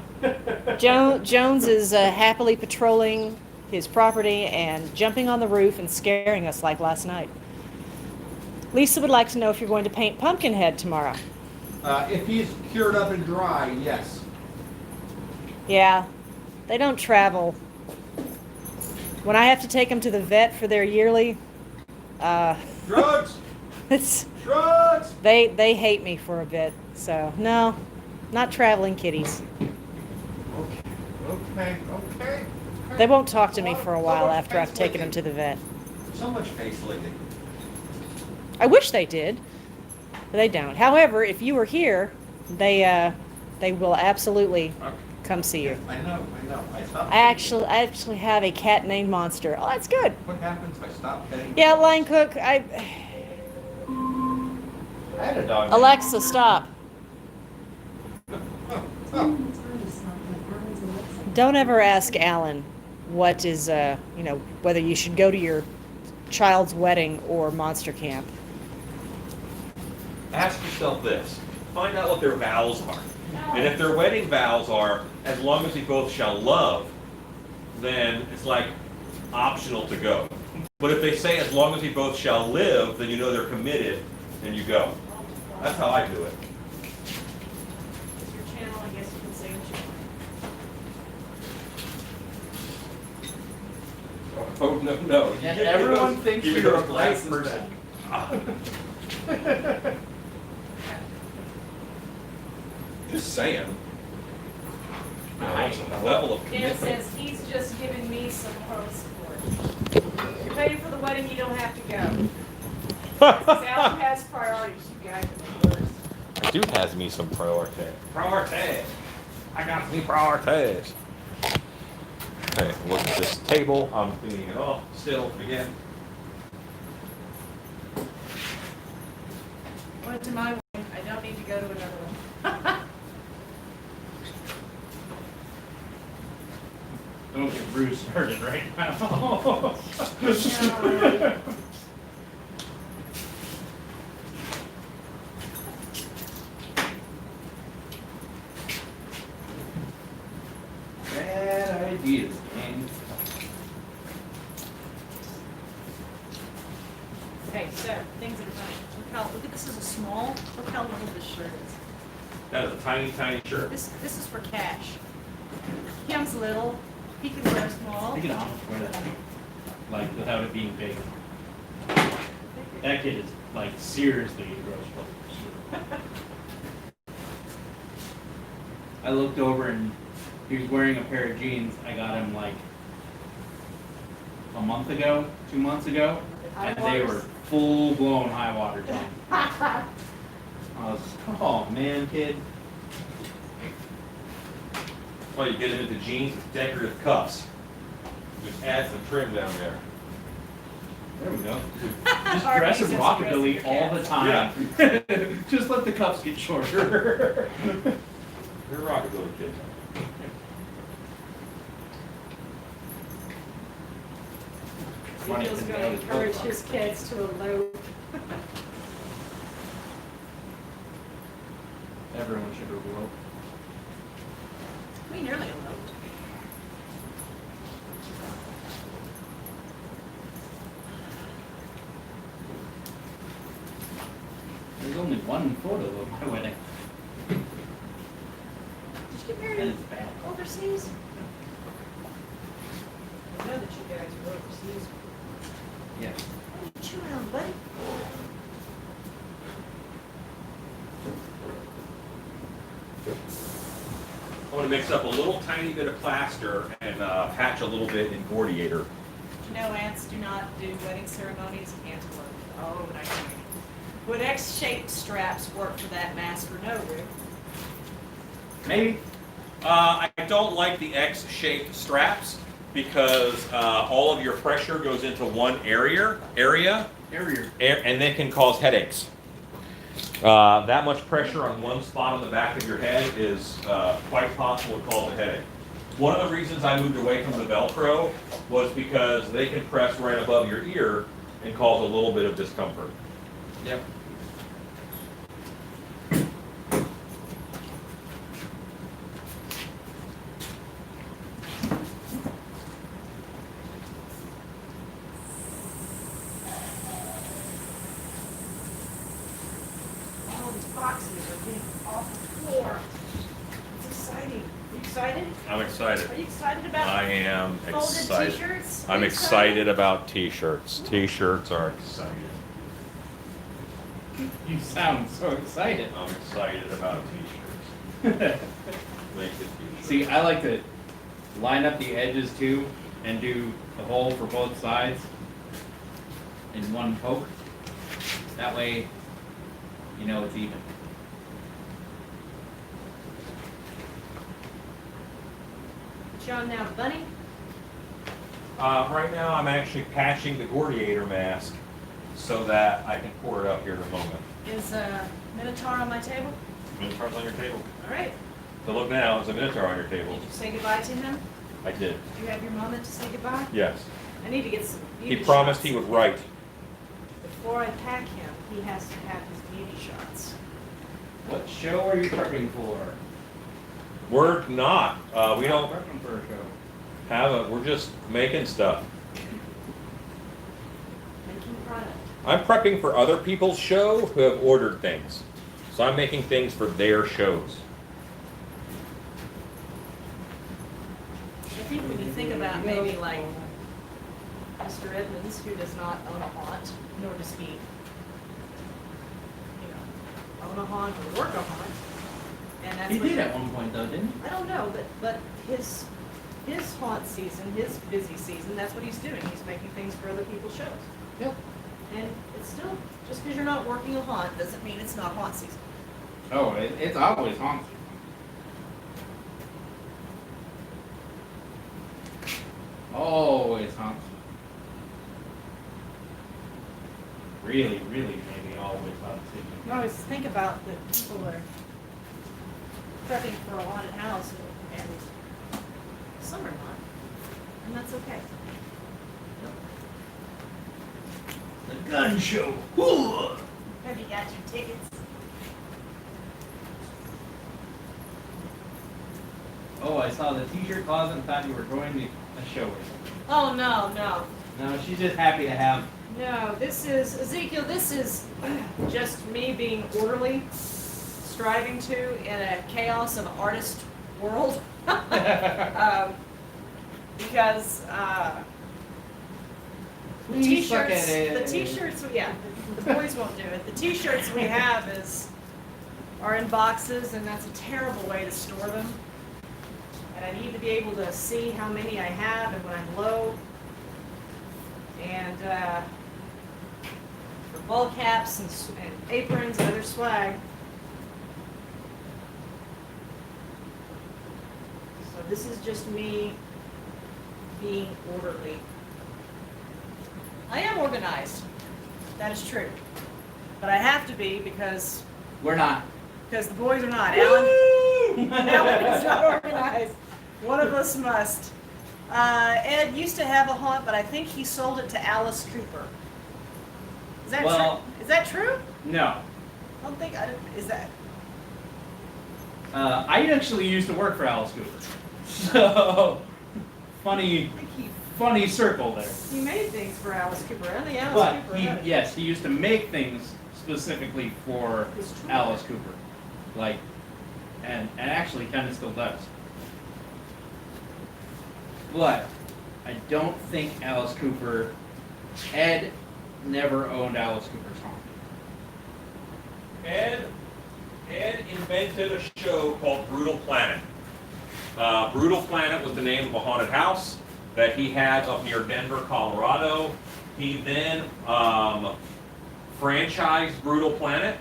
Jones is happily patrolling his property and jumping on the roof and scaring us like last night. Lisa would like to know if you're going to paint Pumpkinhead tomorrow. If he's cured up and dry, yes. Yeah, they don't travel. When I have to take them to the vet for their yearly, Drugs. it's Drugs. they hate me for a bit. So no, not traveling kitties. Okay. They won't talk to me for a while after I've taken them to the vet. So much face licking. I wish they did, but they don't. However, if you were here, they will absolutely come see you. I know. I stopped. I actually have a cat named Monster. Oh, that's good. What happens if I stop petting? Yeah, Line Cook. I had a dog. Alexa, stop. Don't ever ask Alan what is whether you should go to your child's wedding or monster camp. Ask yourself this. Find out what their vows are. And if their wedding vows are, as long as we both shall love, then it's like optional to go. But if they say, as long as we both shall live, then you know they're committed, and you go. That's how I do it. It's your channel, I guess you can say what you want. Oh, no. And everyone thinks Give me you're a those great glasses person. back. Just saying. A level of Dan commitment. says he's just giving me some pro support. You're paying for the wedding, you don't have to go. Alan has priorities, you guys are the worst. Dude has me some priority. Priority. I got me priorities. Okay, look at this table. I'm cleaning it off still again. Went to my wedding, I don't need to go to another one. bruise started right now. Yeah. Bad ideas, gang. Okay, so, things that are funny. Look at this is a small, look how little this shirt is. That is a tiny, tiny shirt. This is for Cash. Kim's little, he can wear small. You can almost wear that, like, without it being big. That kid is, like, seriously gross. I looked over and he was wearing a pair of jeans I got him, like, a month ago, 2 months ago, and they were full-blown high water jeans. I was, oh man, kid. Well, you get it into jeans with decorative cuffs. Just add some trim down there. There we go. Just dress as rockabilly all the time. Just let the cuffs get shorter. You're a rockabilly kid. He feels going to encourage his kids to elope. Everyone should elope. We nearly eloped. There's only one photo of my wedding. Did you get And married it's bad. overseas? I know that you guys were overseas. Yeah. What are you chewing on, buddy? I'm gonna mix up a little tiny bit of plaster and patch a little bit in Gordiator. You know, ants do not do wedding ceremonies in Antelope. Oh, but I can. Would X-shaped straps work for that mask or no, Rick? Maybe. I don't like the X-shaped straps because all of your pressure goes into one area, Area. and they can cause headaches. That much pressure on one spot on the back of your head is quite possible to cause a headache. One of the reasons I moved away from the Velcro was because they can press right above your ear and cause a little bit of discomfort. Yep. All these boxes are getting off the floor. It's exciting. Are you excited? I'm excited. Are you excited about I am folded excited. t-shirts? I'm Are you excited about t-shirts. T-shirts are exciting. You sound so excited. I'm excited about t-shirts. Make it t-shirts. See, I like to line up the edges too and do the hole for both sides in one poke. That way, you know it's even. What you on now, Bunny? Right now, I'm actually patching the Gordiator mask so that I can pour it up here in a moment. Is Minotaur on my table? Minotaur's on your table. All right. So look now, there's a Minotaur on your table. Did you say goodbye to him? I did. Did you have your moment to say goodbye? Yes. I need to get some He beauty promised shots. he would write. Before I pack him, he has to have his beauty shots. What show are you prepping for? We're not. We don't prepping for a show. have a. We're just making stuff. Making product. I'm prepping for other people's show who have ordered things. So I'm making things for their shows. I think when you think about maybe like Mr. Edmonds, who does not own a haunt, nor does he, own a haunt or work a haunt. And that's He what did at one point though, didn't I don't know, but his haunt season, his busy season, that's what he's doing. He's making things for other people's shows. he? Yep. And it's still, just because you're not working a haunt doesn't mean it's not haunt season. Oh, it's always haunted. Always haunted. Really, really, maybe always haunted. You always think about that people are prepping for a haunted house and some are not. And that's okay. The gun show. Ooh. Have you got your tickets? Oh, I saw the t-shirt closet and thought you were going to a show or something. Oh, no, no. No, she's just happy to have. No, this is, Ezekiel, this is just me being orderly, striving to in a chaos of artist world. Because the Please suck t-shirts, at it. the t-shirts, yeah, the boys won't do it. The t-shirts we have are in boxes, and that's a terrible way to store them. And I need to be able to see how many I have and when I'm low. And for ball caps and aprons and other swag. So this is just me being orderly. I am organized. That is true. But I have to be because We're not. the boys are not. Alan is not organized. One of us must. Ed used to have a haunt, but I think he sold it to Alice Cooper. Is that Well- true? Is that true? No. I don't think. Is that? I actually used to work for Alice Cooper. So, funny, I think funny circle there. he made things for Alice Cooper. Only Alice But Cooper. he, had it. yes, he used to make things specifically for It's true. Alice Cooper, like, and actually kind of still does. But I don't think Alice Cooper, Ed never owned Alice Cooper's home. Ed invented a show called Brutal Planet. Brutal Planet was the name of a haunted house that he had up near Denver, Colorado. He then franchised Brutal Planet,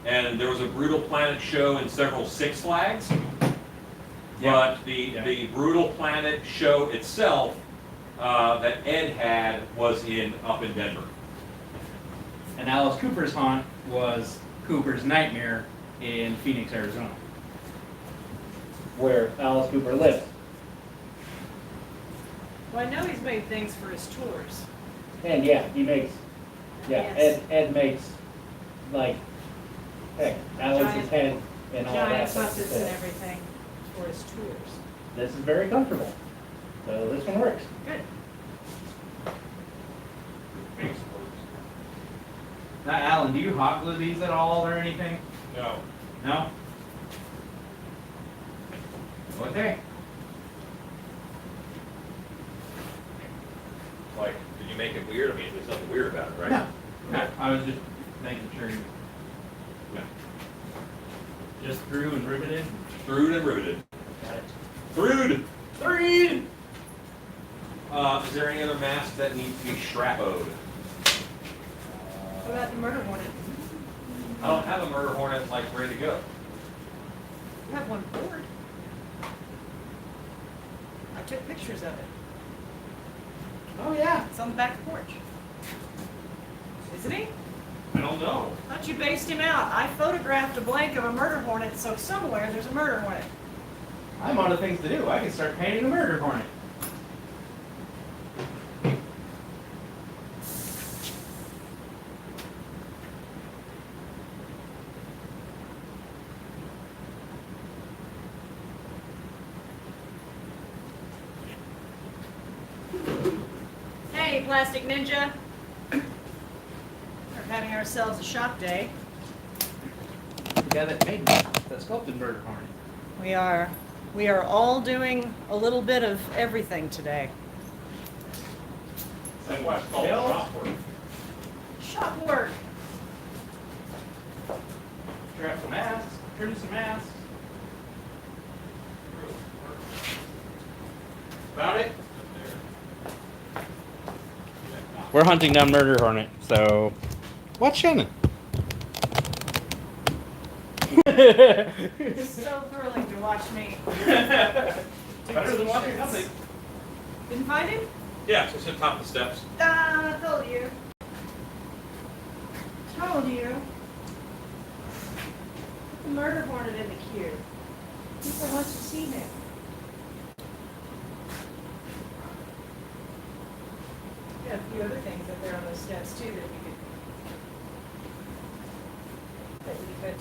and there was a Brutal Planet show in several Six Flags. Yeah. But the Brutal Planet show itself that Ed had was up in Denver. And Alice Cooper's haunt was Cooper's Nightmare in Phoenix, Arizona. Where Alice Cooper lives. Well, I know he's made things for his tours. And yeah, he makes, Yes. Ed makes, like, heck, Alice's Giant- head and all that. Giant stuff. puppets and everything for his tours. This is very comfortable. So this one works. Good. Now, Alan, do you hot glue these at all or anything? No. No? Okay. Like, did you make it weird? I mean, there's nothing weird about it, right? No. I was just making sure you No. just threw and riveted. Screwed and riveted. Got it. Screwed! Three! Is there any other mask that needs to be strap-o'd? What about the murder hornet? I don't have a murder hornet like ready to go. You have one board. I took pictures of it. Oh yeah, it's on the back porch. Isn't he? I don't know. Thought you based him out. I photographed a blank of a murder hornet, so somewhere there's a murder hornet. I'm on to things to do. I can start painting a murder hornet. Hey, Plastic Ninja. We're having ourselves a shop day. The guy that made that sculpted murder hornet. We are all doing a little bit of everything today. That's why it's called Bill? shop work. Shop work. Strap some masks, trim some masks. About it? We're hunting down murder hornet, so watch Shannon. It's so thrilling to watch me. Better than watching nothing. Didn't find him? Yeah, it's at the top of the steps. I told you. Told you. Put the murder hornet in the queue. People want to see him. few other things up there on those steps too that you could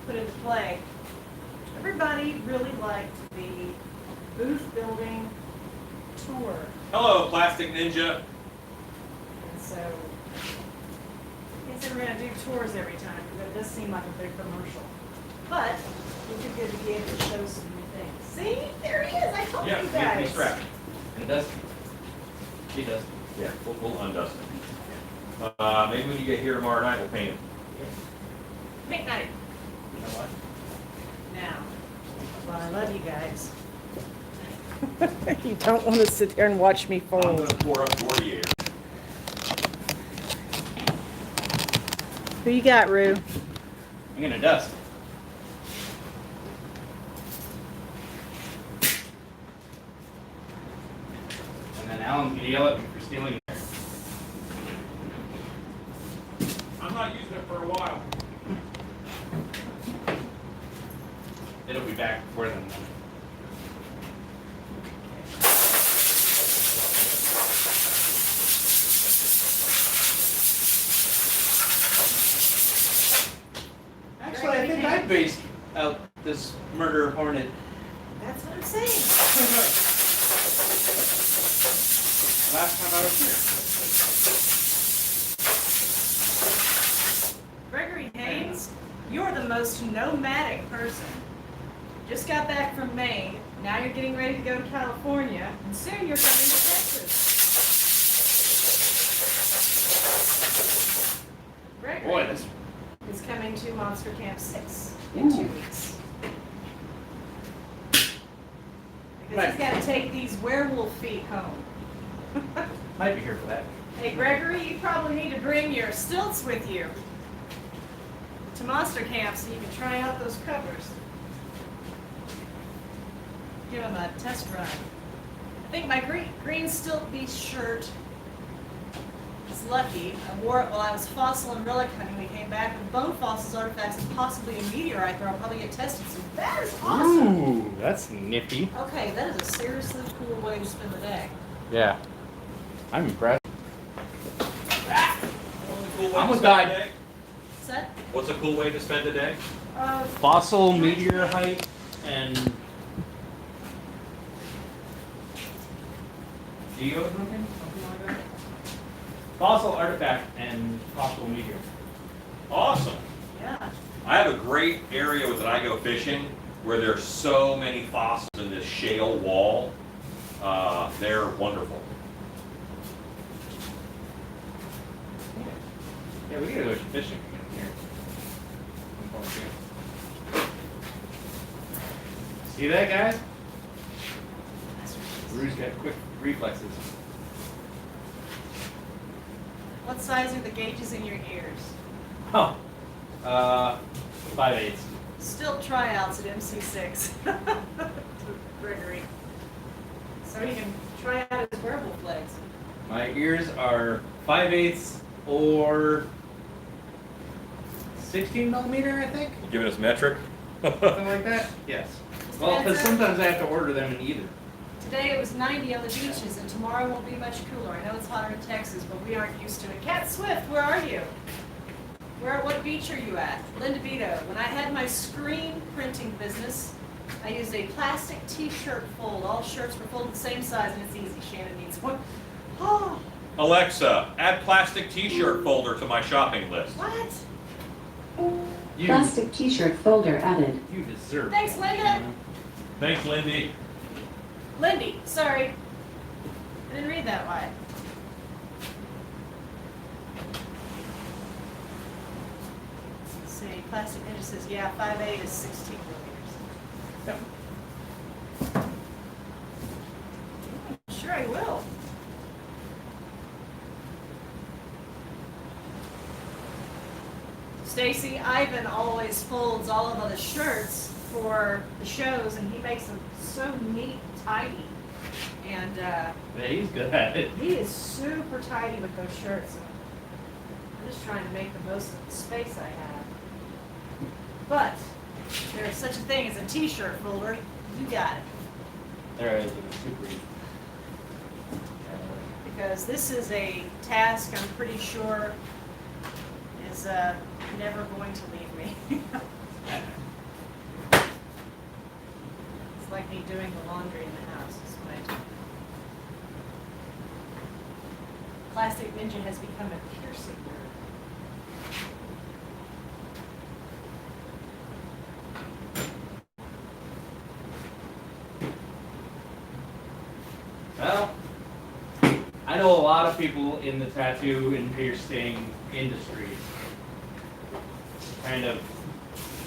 put into play. Everybody really liked the booth building tour, Hello, Plastic Ninja. and so I said we're gonna do tours every time because it does seem like a big commercial. But it would be good to be able to show some new things. See, there he is. I told Yeah, you needs to be guys. strapped. And Dusty. She does. Yeah, we'll undust it. Maybe when you get here tomorrow night, we'll paint it. Midnight. You know what? Now, well, I love you guys. You don't want to sit there and watch me I'm fold. gonna pour up 48. Who you got, Rue? I'm gonna dust. And then Alan's gonna yell at me for stealing. I'm not using it for a while. It'll be back before then. Actually, I think I based out this murder hornet. That's what I'm saying. Last time I was here. Gregory Haynes, you're the most nomadic person. Just got back from Maine. Now you're getting ready to go to California, and soon you're coming to Texas. Gregory Boy, this is coming to Monster Camp 6 in 2 weeks. Because he's got to take these werewolf feet home. might be here for that. Hey, Gregory, you probably need to bring your stilts with you to Monster Camp so you can try out those covers. Give him a test run. I think my green stilt beast shirt is lucky. I wore it while I was fossil and relic hunting. We came back with bone fossils, artifacts, and possibly a meteorite where I'll probably get tested. So that is awesome. Ooh, that's nifty. Okay, that is a seriously cool way to spend the day. Yeah. I'm impressed. Cool way I'm to a spend guy. the day? Set? What's a cool way to spend the day? Fossil, meteor height, and geo something like that. Fossil artifact and fossil meteor. Awesome. Yeah. I have a great area that I go fishing where there's so many fossils in this shale wall. They're wonderful. Yeah, we gotta go fishing again here. See that, guys? Rue's got quick reflexes. What size are the gauges in your ears? Oh. 5/8. Still tryouts at MC6. Gregory. So you can try out his werewolf legs. My ears are 5/8 or 16 millimeter, I think. You giving us metric? Something like that? Yes. Well, because sometimes I have to order them in either. Today it was 90 on the beaches, and tomorrow won't be much cooler. I know it's hotter in Texas, but we aren't used to it. Cat Swift, where are you? What beach are you at? Linda Vito. When I had my screen printing business, I used a plastic t-shirt fold. All shirts were folded the same size, and it's easy. Shannon needs one. Oh, Alexa, add plastic t-shirt folder to my shopping list. what? You, Plastic t-shirt folder added. you deserve Thanks, it, Linda. Shannon. Thanks, Lindy. Lindy, sorry. I didn't read that right. Let's see, Plastic Ninja says, yeah, 5/8 is 16 millimeters. Yep. Sure I will. Stacy, Ivan always folds all of the shirts for the shows, and he makes them so neat and tidy. And Yeah, he's good at it. he is super tidy with those shirts. I'm just trying to make the most of the space I have. But there's such a thing as a t-shirt folder. You got it. There it is. Super easy. because this is a task I'm pretty sure is never going to leave me. It's like me doing the laundry in the house. Is what I do. Plastic Ninja has become a piercing nerd. Well, I know a lot of people in the tattoo and piercing industries kind of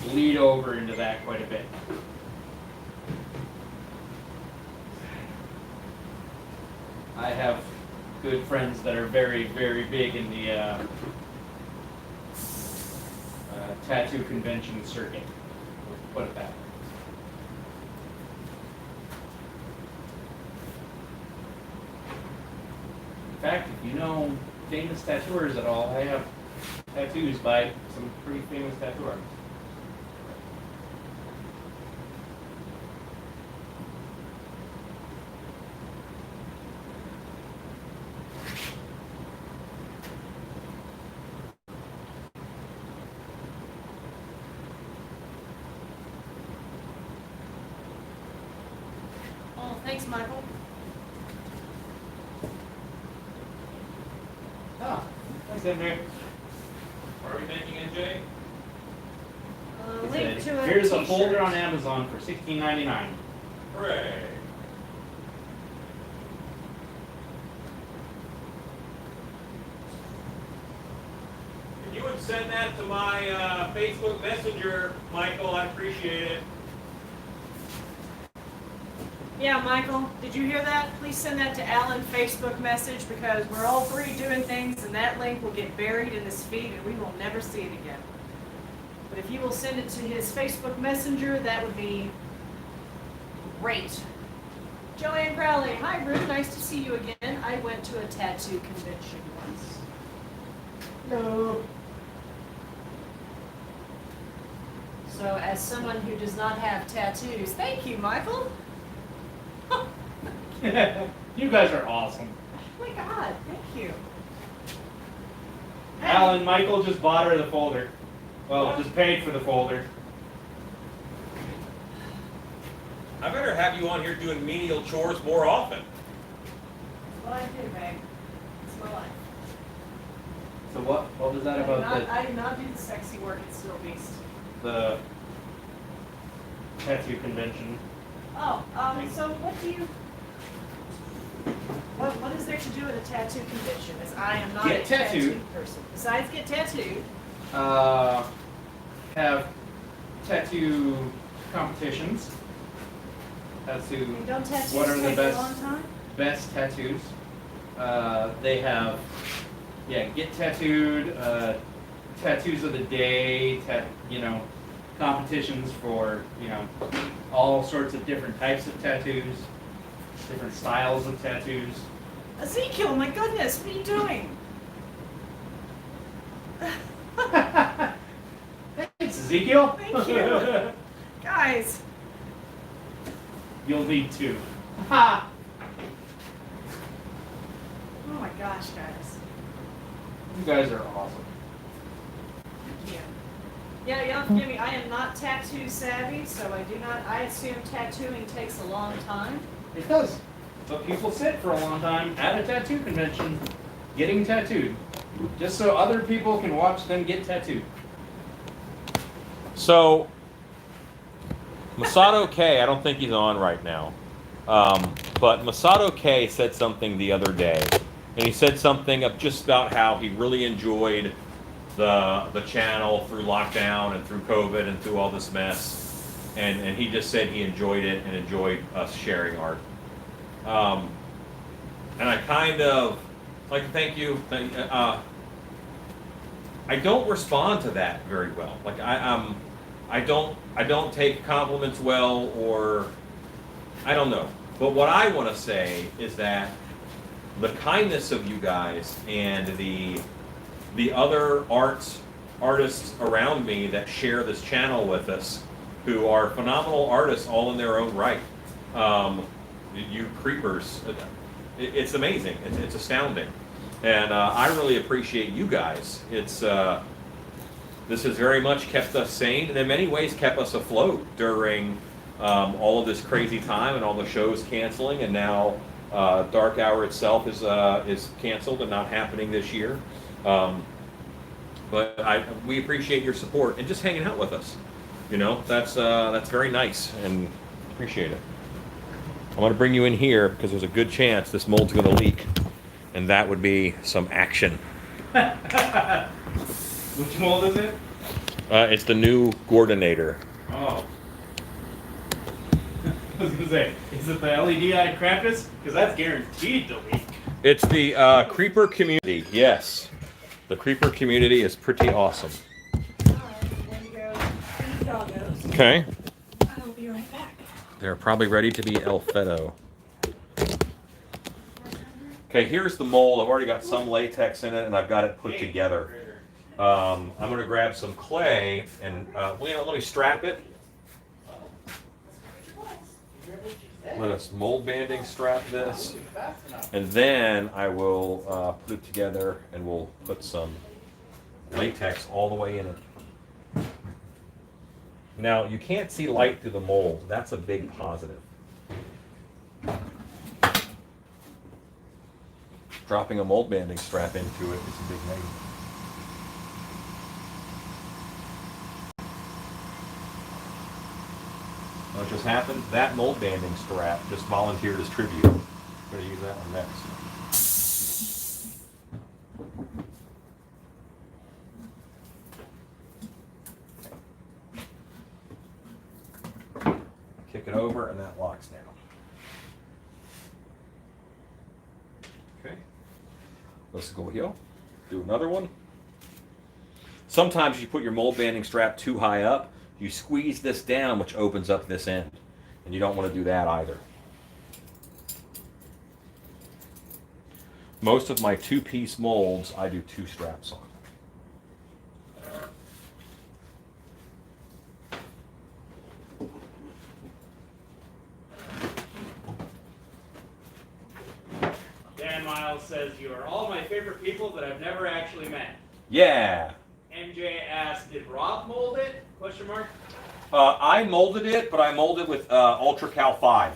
bleed over into that quite a bit. I have good friends that are very, very big in the tattoo convention circuit. Let's put it that way. In fact, if you know famous tattooers at all, I have tattoos by some pretty famous tattoo artists. Oh, thanks, Michael. Oh, thanks, Andrew. What are we making, NJ? Link to a Here's a t-shirt. folder on Amazon for $16.99. Hooray! If you would send that to my Facebook Messenger, Michael, I'd appreciate it. Yeah, Michael, did you hear that? Please send that to Alan Facebook message because we're all three doing things and that link will get buried in his feed and we will never see it again. But if you will send it to his Facebook Messenger, that would be great. Joanne Crowley, hi Ruth, nice to see you again. I went to a tattoo convention once. No. So as someone who does not have tattoos, thank you, Michael. You guys are awesome. Oh my God, thank you. Alan, Michael just bought her the folder. Well, just paid for the folder. I better have you on here doing menial chores more often. What I do, babe. It's my life. So what was that about I do not do the sexy work at Still Beast. the tattoo convention? Oh, so what do you, what is there to do at a tattoo convention? As I am not Get a tattoo tattooed. person. Besides get tattooed, Have tattoo competitions as to and don't tattoos what are the take a long time? best tattoos. They have, get tattooed, tattoos of the day, competitions for, all sorts of different types of tattoos, different styles of tattoos. Ezekiel, my goodness, what are you doing? Thanks, Ezekiel. Thank you. Guys, You'll need two. Ha! oh my gosh, guys. You guys are awesome. Thank you. Yeah, y'all forgive me, I am not tattoo savvy, so I assume tattooing takes a long time. It does. But people sit for a long time at a tattoo convention getting tattooed. Just so other people can watch them get tattooed. So, Masato K, I don't think he's on right now. But Masato K said something the other day. And he said something of just about how he really enjoyed the channel through lockdown and through COVID and through all this mess. And he just said he enjoyed it and enjoyed us sharing art. And I kind of, like, thank you. I don't respond to that very well. Like I don't take compliments well, or I don't know. But what I want to say is that the kindness of you guys and the other artists around me that share this channel with us, who are phenomenal artists all in their own right. You creepers, It's amazing. It's astounding, and I really appreciate you guys. This has very much kept us sane, and in many ways kept us afloat during all of this crazy time and all the shows canceling, and now Dark Hour itself is canceled and not happening this year. But we appreciate your support and just hanging out with us. You know, that's very nice, and appreciate it. I'm going to bring you in here because there's a good chance this mold's going to leak, and that would be some action. Which mold is it? It's the new Gordinator. Oh. I was gonna say, is it the LED-eyed Krampus? Because that's guaranteed to leak. It's the Creeper community. Yes, the Creeper community is pretty awesome. Alright, there you go. Feed doggos. Okay. I'll be right back. They're probably ready to be Elfetto. Okay, here's the mold. I've already got some latex in it, and I've got it put together. I'm going to grab some clay, and let me strap it. Let us mold banding strap this, and then I will put it together, and we'll put some latex all the way in it. Now, you can't see light through the mold. That's a big positive. Dropping a mold banding strap into it is a big negative. What just happened? That mold banding strap just volunteered as tribute. I'm going to use that one next. Kick it over and that locks down. Okay. Let's go here. Do another one. Sometimes you put your mold banding strap too high up. You squeeze this down, which opens up this end. And you don't want to do that either. Most of my two-piece molds, I do 2 straps on. Dan Miles says, you are all my favorite people that I've never actually met. Yeah. MJ asked, did Rob mold it? Question mark. I molded it, but I molded with Ultra Cal 5.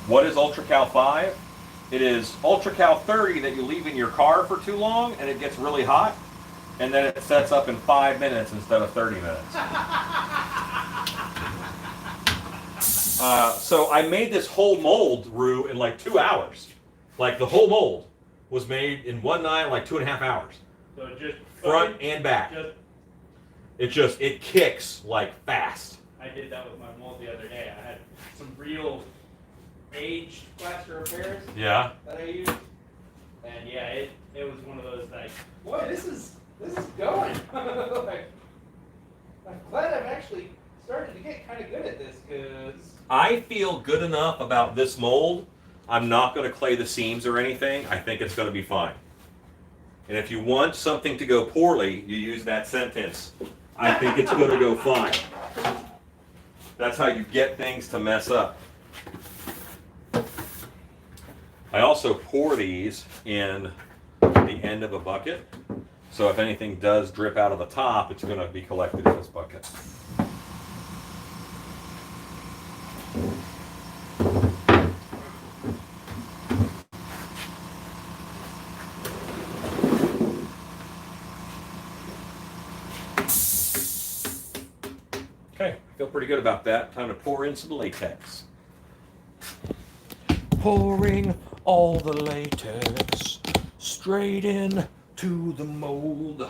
What is Ultra Cal 5? It is Ultra Cal 30 that you leave in your car for too long and it gets really hot, and then it sets up in 5 minutes instead of 30 minutes. So I made this whole mold, Rue, in like 2 hours. Like the whole mold was made in one night, like 2.5 hours. So just Front and back. It kicks like fast. I did that with my mold the other day. I had some real aged plaster of Paris Yeah. that I used, and yeah, it was one of those like, boy, this is going. Like, I'm glad I've actually started to get kind of good at this, because I feel good enough about this mold. I'm not going to clay the seams or anything. I think it's going to be fine. And if you want something to go poorly, you use that sentence. I think it's going to go fine. That's how you get things to mess up. I also pour these in the end of a bucket. So if anything does drip out of the top, it's going to be collected in this bucket. Okay, feel pretty good about that. Time to pour in some latex. Pouring all the latex straight in to the mold.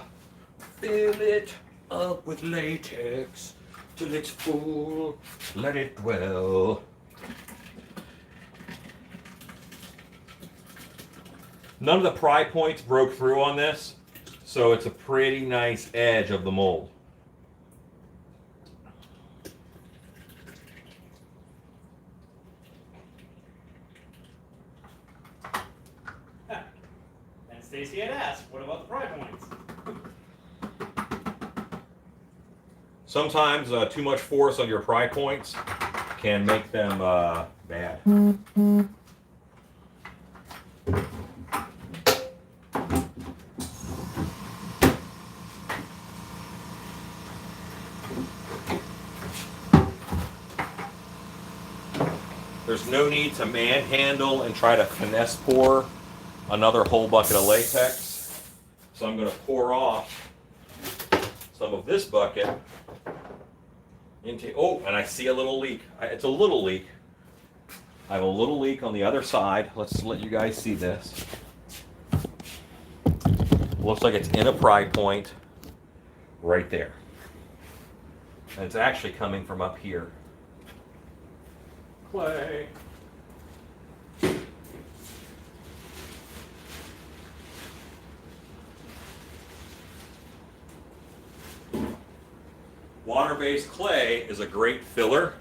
Fill it up with latex till it's full. Let it dwell. None of the pry points broke through on this, so it's a pretty nice edge of the mold. and Stacy had asked, what about the pry points? Sometimes too much force on your pry points can make them bad. There's no need to manhandle and try to finesse pour another whole bucket of latex. So I'm going to pour off some of this bucket into, oh, and I see a little leak. It's a little leak. I have a little leak on the other side. Let's let you guys see this. Looks like it's in a pry point right there. And it's actually coming from up here. Clay. Water-based clay is a great filler.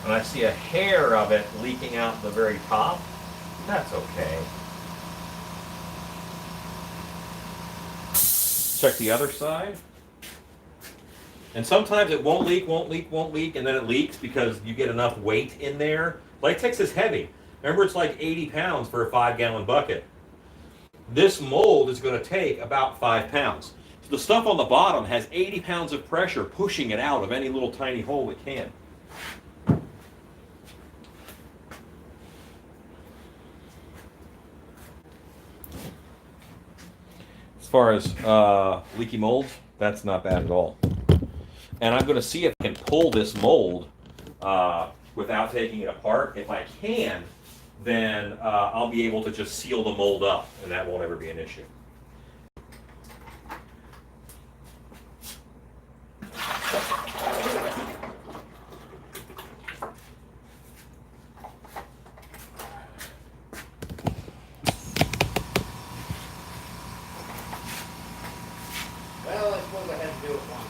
And I see a hair of it leaking out the very top. That's okay. Check the other side. And sometimes it won't leak, and then it leaks because you get enough weight in there. Latex is heavy. Remember, it's like 80 pounds for a 5-gallon bucket. This mold is going to take about 5 pounds. So the stuff on the bottom has 80 pounds of pressure pushing it out of any little tiny hole it can. As far as leaky molds, that's not bad at all. And I'm going to see if I can pull this mold without taking it apart. If I can, then I'll be able to just seal the mold up, and that won't ever be an issue. Well, I suppose I had to do it once.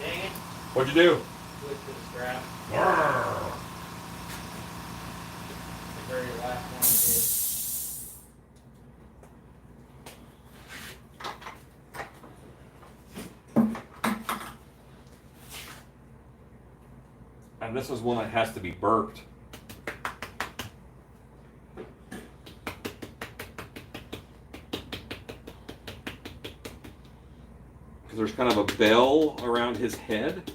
Dang it. What'd you do? Switch to the strap. Brrr. The very last one I did. And this is one that has to be burped. Because there's kind of a bell around his head.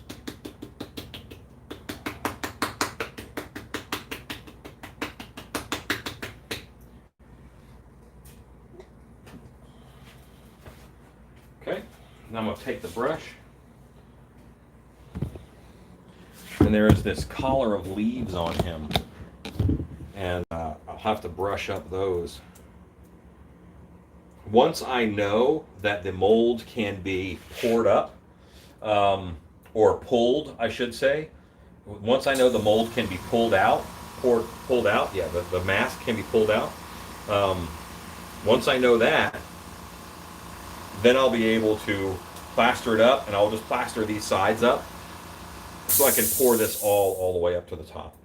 Okay, now I'm going to take the brush. And there is this collar of leaves on him. And I'll have to brush up those. Once I know that the mold can be poured up, or pulled, I should say. Once I know the mold can be pulled out, yeah, the mask can be pulled out. Once I know that, then I'll be able to plaster it up, and I'll just plaster these sides up so I can pour this all the way up to the top.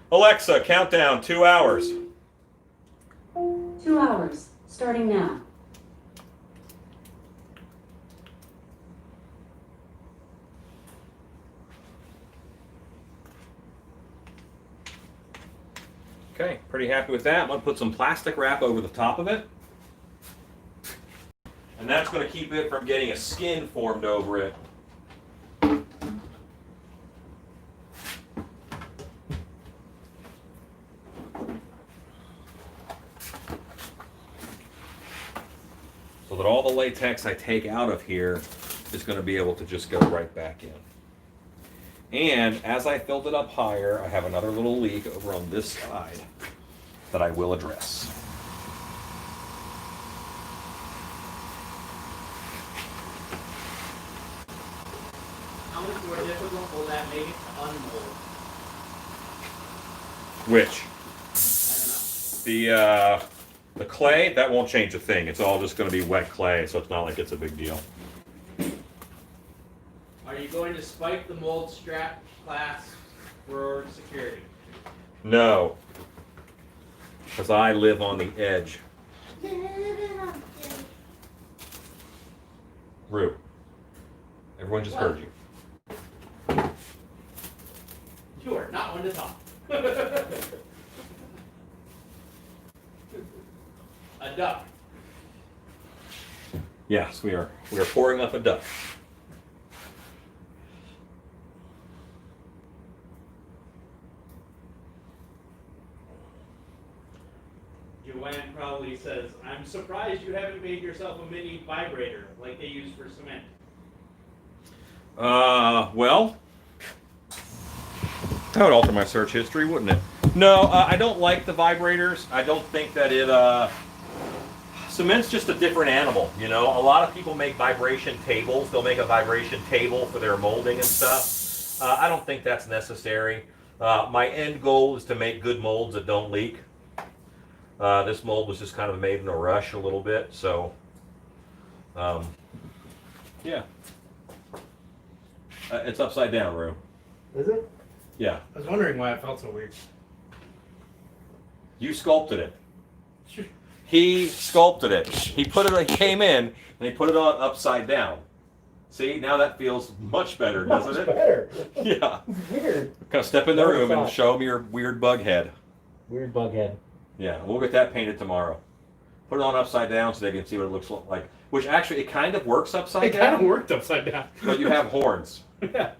Alexa, countdown, 2 hours. 2 hours, starting now. Okay, pretty happy with that. I'm going to put some plastic wrap over the top of it. And that's going to keep it from getting a skin formed over it. So that all the latex I take out of here is going to be able to just go right back in. And as I filled it up higher, I have another little leak over on this side that I will address. How much more difficult will that make it to unmold? Which? I don't know. The clay, that won't change a thing. It's all just going to be wet clay, so it's not like it's a big deal. Are you going to spike the mold strap clasp for security? No. because I live on the edge. Rue, everyone just heard you. You are not one to talk. A duck. Yes, we are. We are pouring up a duck. Joanne probably says, I'm surprised you haven't made yourself a mini vibrator like they use for cement. Well, that would alter my search history, wouldn't it? No, I don't like the vibrators. I don't think that it, cement's just a different animal, you know? A lot of people make vibration tables. They'll make a vibration table for their molding and stuff. I don't think that's necessary. My end goal is to make good molds that don't leak. This mold was just kind of made in a rush a little bit, so, yeah. It's upside down, Rue. Is it? Yeah. I was wondering why it felt so weird. You sculpted it. He sculpted it. He put it. He came in and he put it on upside down. See, now that feels much better, doesn't Much it? better. Yeah. Weird. Kind of step in the Very room and soft. show me your weird bug head. Weird bug head. Yeah, we'll get that painted tomorrow. Put it on upside down so they can see what it looks like. Which actually, it kind of works upside It kind down, of worked upside down. but you have horns. Yeah.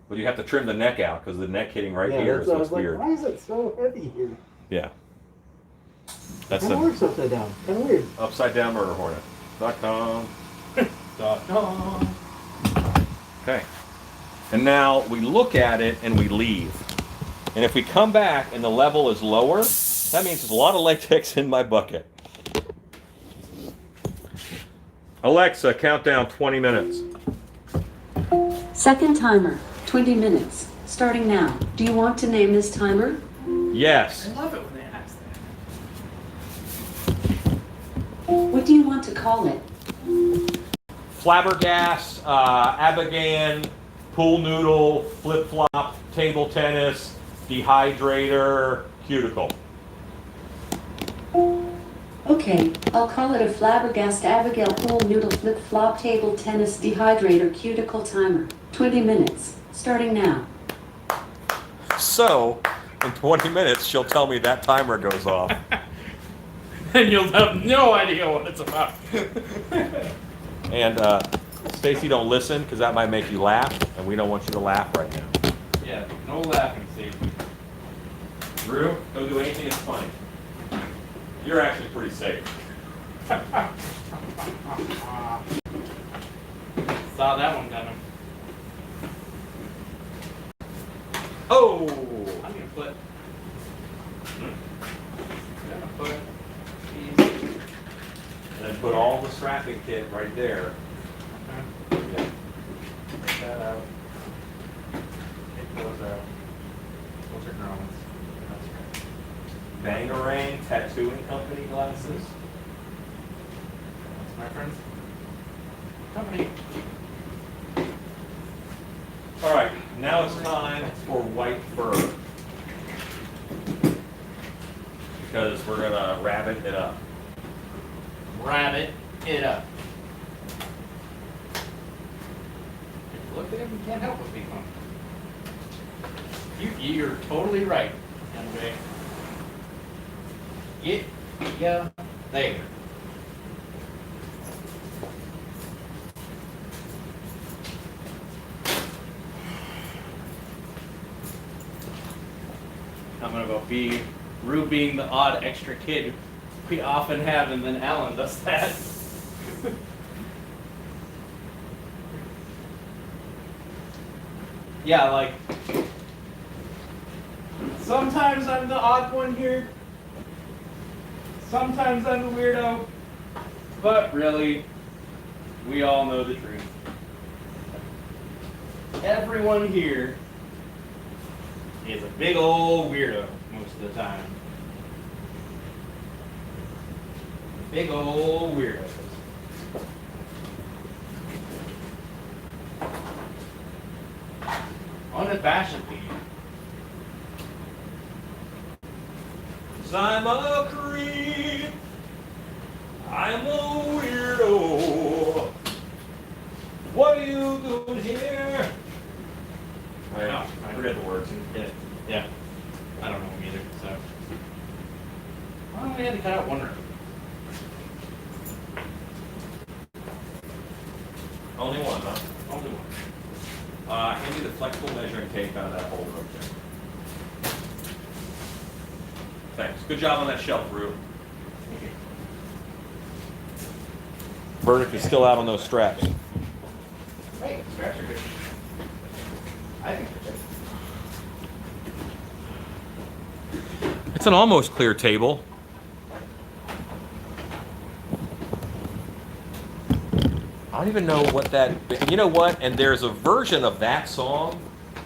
But you have to trim the neck out because the neck hitting right here that's what I looks was like, weird. why is it so heavy here? Yeah. That's Kind of the works upside down. Kind of weird. upside down murder hornet.com. Okay. And now we look at it and we leave. And if we come back and the level is lower, that means there's a lot of latex in my bucket. Alexa, count down 20 minutes. Second timer, 20 minutes. Starting now. Do you want to name this timer? Yes. I love it when they ask that. What do you want to call it? Flabbergast, Abigail, pool noodle, flip-flop, table tennis, dehydrator, cuticle. Okay, I'll call it a Flabbergast Abigail Pool Noodle Flip Flop Table Tennis Dehydrator Cuticle Timer. 20 minutes. Starting now. So, in 20 minutes, she'll tell me that timer goes off. And you'll have no idea what it's about. And Stacy, don't listen because that might make you laugh, and we don't want you to laugh right now. Yeah, no laughing, Steve. Drew, don't do anything that's funny. You're actually pretty safe. Saw that one coming. Oh! I'm gonna put these. And then put all the strapping kit right there. Take that out. Take those out. Those are grommets. That's right. Bangarang Tattooing Company glasses. That's my friends. Company. All right, now it's time for white fur. Because we're gonna rabbit it up. Rabbit it up. If you look at him, you can't help but be fun. You're totally right, MJ. Get ya there. I'm gonna go be Rue being the odd extra kid we often have, and then Alan does that. Yeah, like sometimes I'm the odd one here. Sometimes I'm the weirdo. But really, we all know the truth. Everyone here is a big old weirdo most of the time. Big old weirdos. Unabashedly I'm a creep. I'm a weirdo. What are you doing here? I forget the words. Yeah. I don't know them either, so. Well, we had to cut out one room. Only one, huh? Only one. Hand me the flexible measuring tape out of that hole right there. Thanks. Good job on that shelf, Rue. Verdict is still out on those straps. Hey, straps are good. I think they're good. It's an almost clear table. I don't even know what that, you know what? And there's a version of that song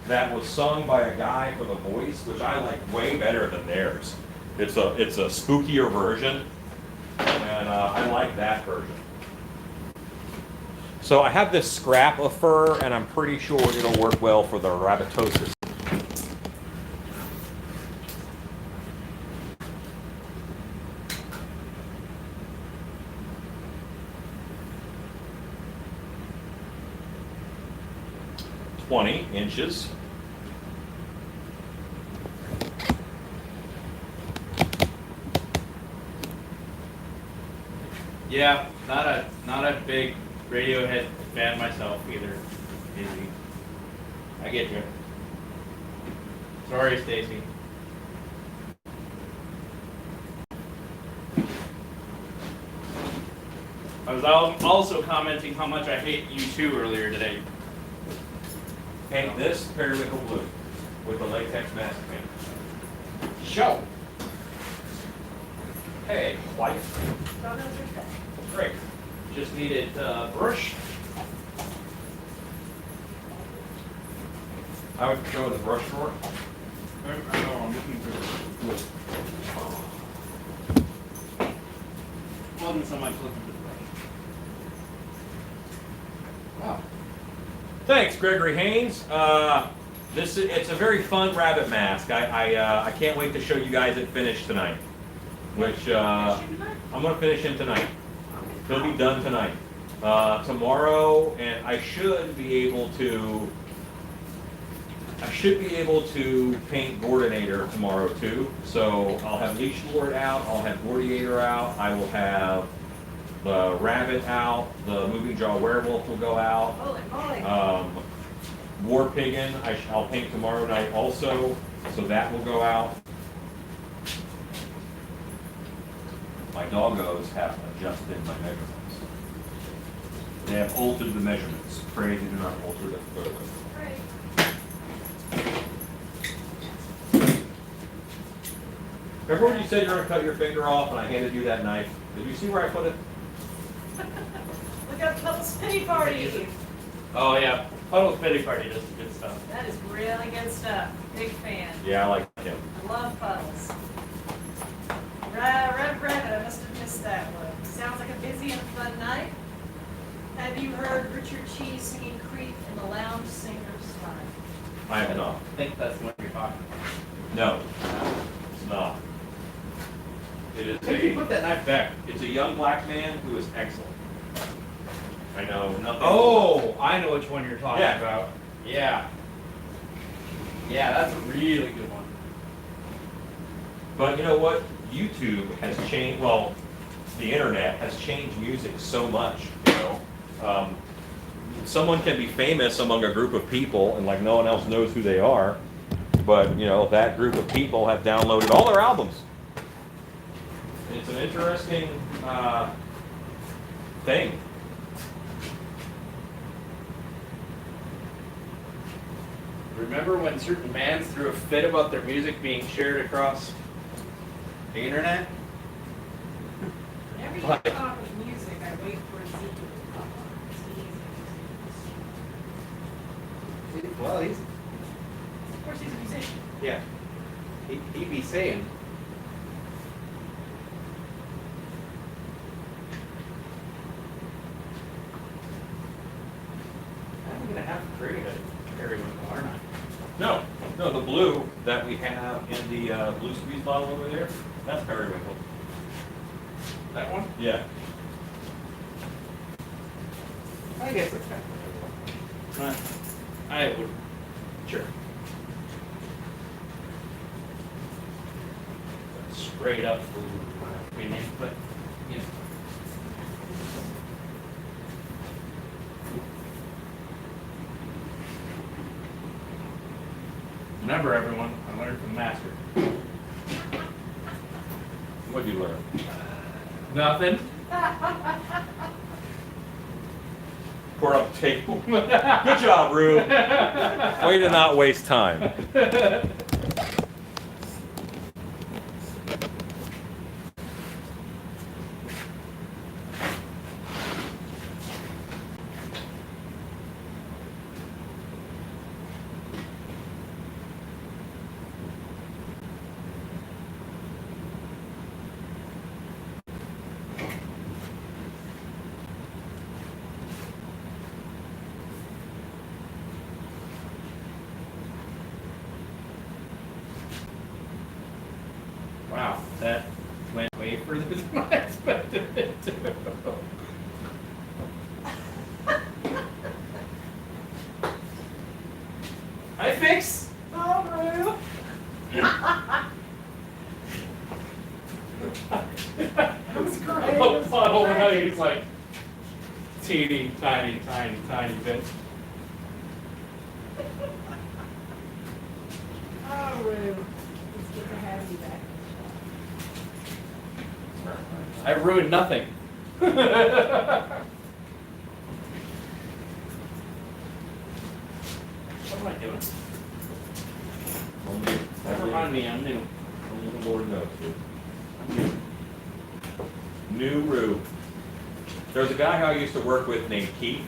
that was sung by a guy for The Voice, which I like way better than theirs. It's a spookier version, and I like that version. So I have this scrap of fur, and I'm pretty sure it'll work well for the rabbitosis. $20 Yeah, not a big Radiohead fan myself either. Easy. I get you. Sorry, Stacy. I was also commenting how much I hate U2 earlier today. Paint this periwinkle blue with the latex mask paint. Show. Hey, white. Great. Just needed brush. I would go with the brush drawer. I know, I'm looking for the wasn't so much looking for the brush. Wow. Thanks, Gregory Haynes. It's a very fun rabbit mask. I can't wait to show you guys it finished tonight. Which I'm gonna finish him tonight. He'll be done tonight. Tomorrow, and I should be able to paint Gordinator tomorrow too. So I'll have Leash Lord out, I'll have Gordiator out, I will have the Rabbit out, the Moving Jaw Werewolf will go out. Holy moly. War Piggin, I'll paint tomorrow night also, so that will go out. My doggos have adjusted my measurements. They have altered the measurements. Pray they do not alter the photo. Great. Remember when you said you were going to cut your finger off and I handed you that knife? Did you see where I put it? Look up Puddle's Pity Party. Oh yeah, Puddle's Pity Party does some good stuff. That is really good stuff. Big fan. Yeah, I like him. I love Puddles. Red Rabbit, I must have missed that one. Sounds like a busy and fun night. Have you heard Richard Cheese singing Creep in the Lounge Singers Line? I have not. I think that's what you're talking about. No, it's not. It is Where did you put that knife back? It's a young black man who is excellent. I know nothing. Oh, I know which one you're talking Yeah. about. Yeah. Yeah, that's a really good one. But you know what? YouTube has changed, well, the internet has changed music so much, you know. Someone can be famous among a group of people and like no one else knows who they are, but you know, that group of people have downloaded all their albums. It's an interesting thing. Remember when certain bands threw a fit about their music being shared across the internet? Whenever you What? talk of music, I wait for Ezekiel to pop on. It's easy. Well, he's, Of course, he's a musician. yeah. He'd be saying. I'm gonna have to create a periwinkle, aren't I? No, the blue that we have in the Blue Squeeze bottle over there That's periwinkle. That one? Yeah. I guess it's kind of. I would. Sure. Straight up food, in my opinion, but you know. Remember, everyone, I learned from the master. What'd you learn? Nothing. Pour up the table. Good job, Rue. Way to not waste time. Wow, that went way further than I expected it to. Hi, Fix. Oh, That was great. A puddle, and he's like teeny, tiny, tiny, tiny bit. Oh, Rue. It's good to have you back. I ruined nothing. What am I doing? Never mind me, I'm new. Only the Lord knows, dude. New Rue. There's a guy who I used to work with named Keith.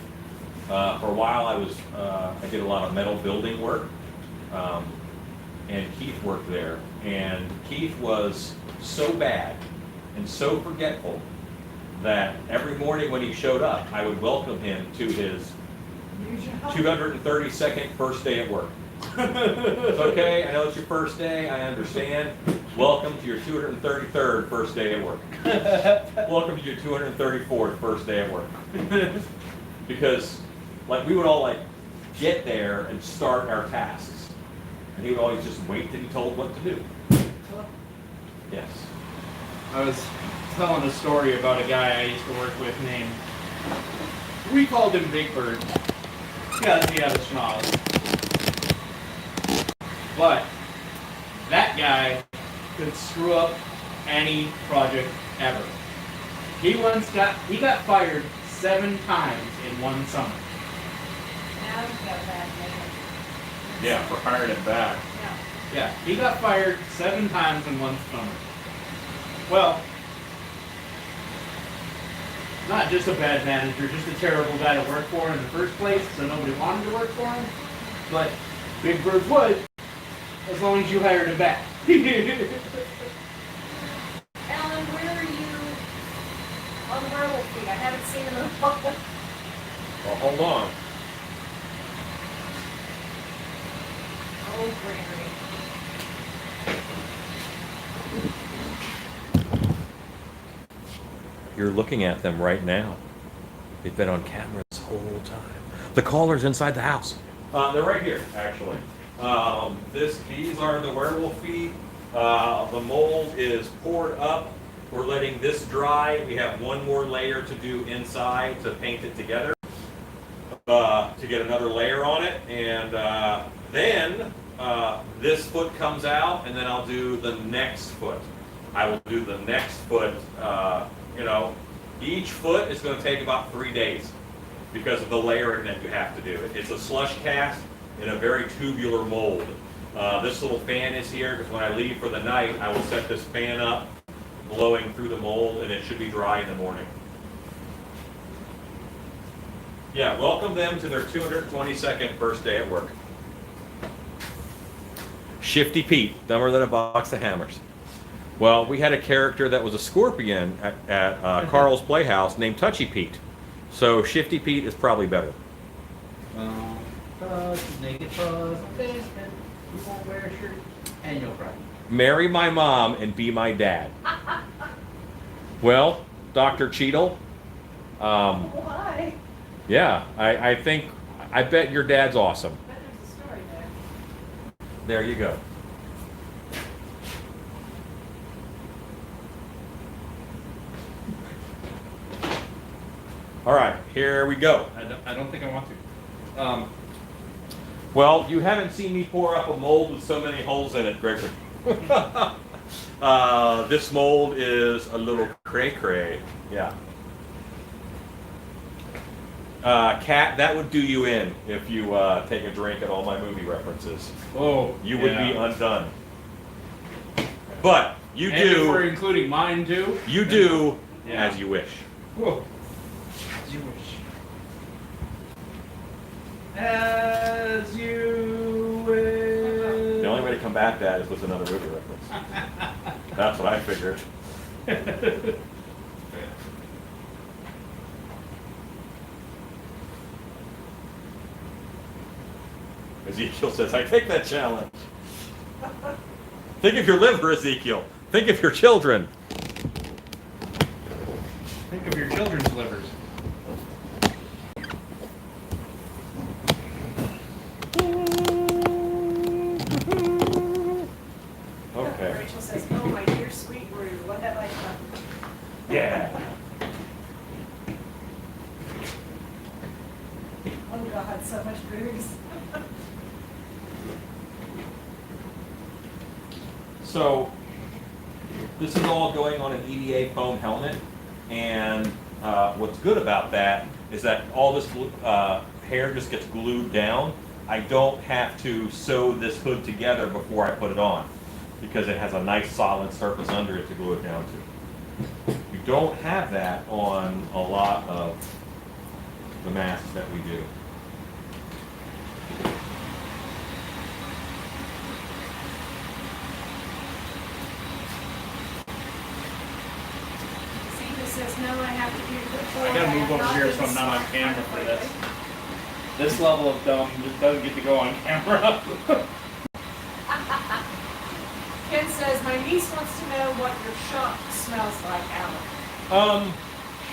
For a while, I did a lot of metal building work, and Keith worked there. And Keith was so bad and so forgetful that every morning when he showed up, I would welcome him to his 232nd first day at work. It's okay, I know it's your first day, I understand. Welcome to your 233rd first day at work. Welcome to your 234th first day at work. Because like we would all like get there and start our tasks. And he would always just wait to be told what to do. Yes. I was telling a story about a guy I used to work with named, we called him Big Bird. Yeah, he had a schnoz. But that guy could screw up any project ever. He got fired 7 times in one summer. Now you've got a bad name. Yeah, for hiring him back. Yeah. Yeah, he got fired 7 times in one summer. Well, not just a bad manager, just a terrible guy to work for in the first place, so nobody wanted to work for him. But Big Bird would, as long as you hired him back. Alan, where are you on the werewolf feet? I haven't seen him in a while. Well, hold on. Oh, Gregory. You're looking at them right now. They've been on camera this whole time. The caller's inside the house. They're right here, actually. These are the werewolf feet. The mold is poured up. We're letting this dry. We have one more layer to do inside to paint it together, to get another layer on it. And then this foot comes out, and then I'll do the next foot. I will do the next foot. Each foot is going to take about 3 days because of the layering that you have to do. It's a slush cast in a very tubular mold. This little fan is here because when I leave for the night, I will set this fan up, blowing through the mold, and it should be dry in the morning. Yeah, welcome them to their 222nd first day at work. Shifty Pete, dumber than a box of hammers. Well, we had a character that was a scorpion at Carl's Playhouse named Touchy Pete. So Shifty Pete is probably better. Naked paws, basement. You won't wear a shirt, and you'll cry. marry my mom and be my dad. Well, Dr. Cheadle, Why? yeah, I bet your dad's awesome. But there's a story there. There you go. All right, here we go. I don't think I want to. Well, you haven't seen me pour up a mold with so many holes in it, Gregory. This mold is a little cray-cray. Yeah. Kat, that would do you in if you take a drink at all my movie references. Oh, You would be undone. But you And if we're do, including mine too. you do Yeah. as you wish. Whoa. As you wish. As you wish. The only way to combat that is with another movie reference. That's what I figured. Ezekiel says, I take that challenge. Think of your liver, Ezekiel. Think of your children. Think of your children's livers. Okay. Rachel says, oh, my dear sweet Rue, what have I done? Yeah. Oh, God, so much booze. So, this is all going on an EVA foam helmet, and what's good about that is that all this hair just gets glued down. I don't have to sew this hood together before I put it on, because it has a nice solid surface under it to glue it down to. You don't have that on a lot of the masks that we do. Zika says, no, I have to do the I gotta move over here so I'm not on camera for this. This level of dumb just doesn't get to go on camera. Ken says, my niece wants to know what your shop smells like, Alan.